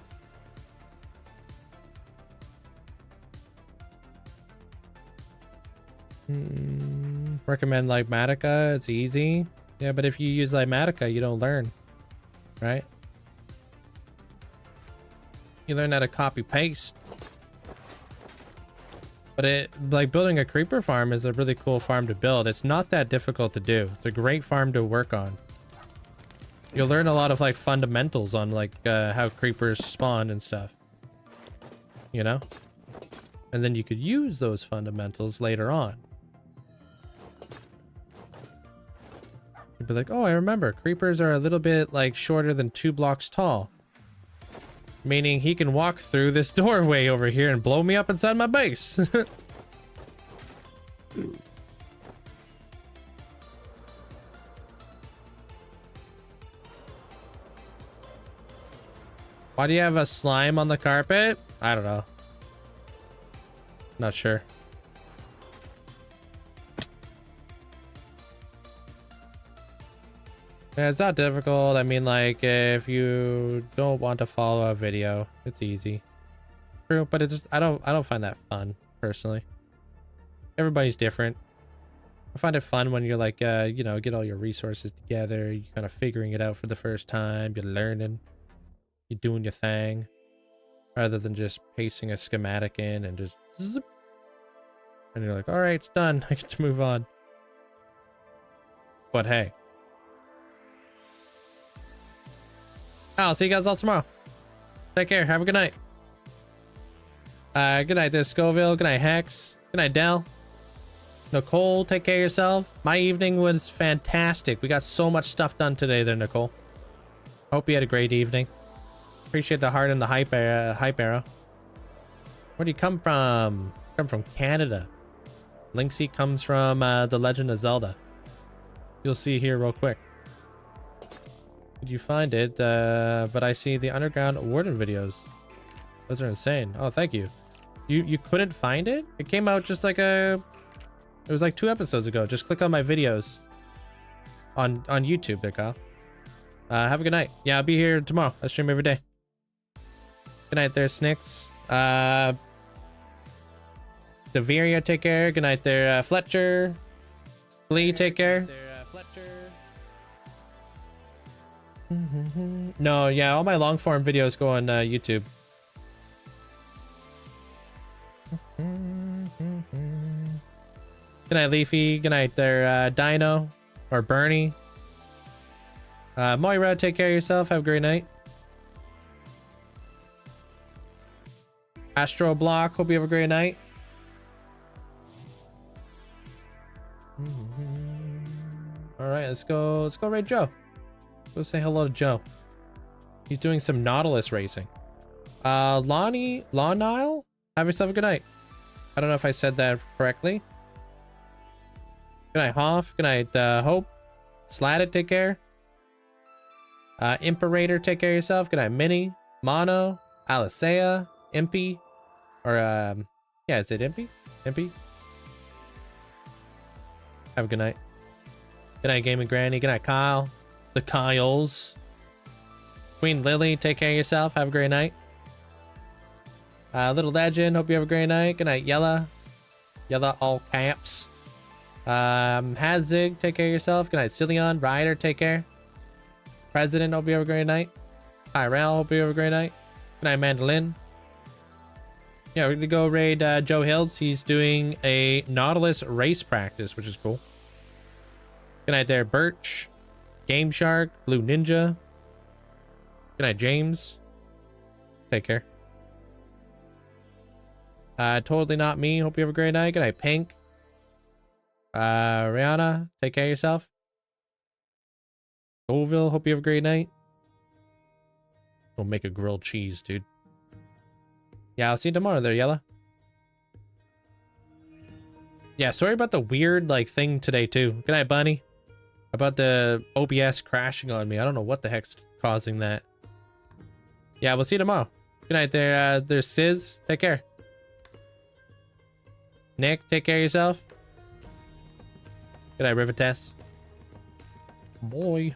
Recommend Lighmatica. It's easy. Yeah, but if you use Lighmatica, you don't learn. right? You learn how to copy paste. But like building a creeper farm is a really cool farm to build. It's not that difficult to do. It's a great farm to work on. You'll learn a lot of like fundamentals on like how creepers spawn and stuff. You know? And then you could use those fundamentals later on. You'd be like, oh, I remember. Creepers are a little bit like shorter than 2 blocks tall. Meaning he can walk through this doorway over here and blow me up inside my base. Why do you have a slime on the carpet? I don't know. Not sure. Yeah, it's not difficult. I mean, like, if you don't want to follow a video, it's easy. True, but it's just, I don't find that fun, personally. Everybody's different. I find it fun when you're like, you know, get all your resources together. You're kind of figuring it out for the first time. You're learning. You're doing your thing. Rather than just pasting a schematic in and just... Zip. And you're like, all right, it's done. I get to move on. But hey. I'll see you guys all tomorrow. Take care. Have a good night. Good night there, Scoville. Good night, Hex. Good night, Dell. Nicole, take care of yourself. My evening was fantastic. We got so much stuff done today there, Nicole. Hope you had a great evening. Appreciate the heart and the hype arrow. Where do you come from? Come from Canada. Linkzzey comes from The Legend of Zelda. You'll see here real quick. Did you find it? But I see the Underground Warden videos. Those are insane. Oh, thank you. You couldn't find it? It came out just like it was like 2 episodes ago. Just click on my videos on YouTube there, Kyle. Have a good night. Yeah, I'll be here tomorrow. I stream every day. Good night there, Snicks. Deveria, take care. Good night there, Fletcher. Lee, take care. No, yeah, all my long form videos go on YouTube. Good night, Leafy. Good night there, Dino or Bernie. Moira, take care of yourself. Have a great night. Astro Block, hope you have a great night. All right, let's go raid Joe. Go say hello to Joe. He's doing some Nautilus racing. Lonnie, Law Nile, have yourself a good night. I don't know if I said that correctly. Good night, Hoff. Good night, Hope. Slatted, take care. Imperator, take care of yourself. Good night, Minnie. Mono, Alicea, Impy, or yeah, is it Impy? Impy. Have a good night. Good night, Gaming Granny. Good night, Kyle. The Kyles. Queen Lily, take care of yourself. Have a great night. Little Legend, hope you have a great night. Good night, Yella. Yella, all caps. Hazig, take care of yourself. Good night, Cillion. Ryder, take care. President, hope you have a great night. Tyrell, hope you have a great night. Good night, Mandolin. Yeah, we're gonna go raid Joe Hills. He's doing a Nautilus race practice, which is cool. Good night there, Birch. Game Shark, Blue Ninja. Good night, James. Take care. Totally not me. Hope you have a great night. Good night, Pink. Rihanna, take care of yourself. Colville, hope you have a great night. We'll make a grilled cheese, dude. Yeah, I'll see you tomorrow there, Yella. Yeah, sorry about the weird, like, thing today, too. Good night, Bunny. About the OBS crashing on me. I don't know what the heck's causing that. Yeah, we'll see you tomorrow. Good night there. There's Sizz. Take care. Nick, take care of yourself. Good night, Rivetess. Boy.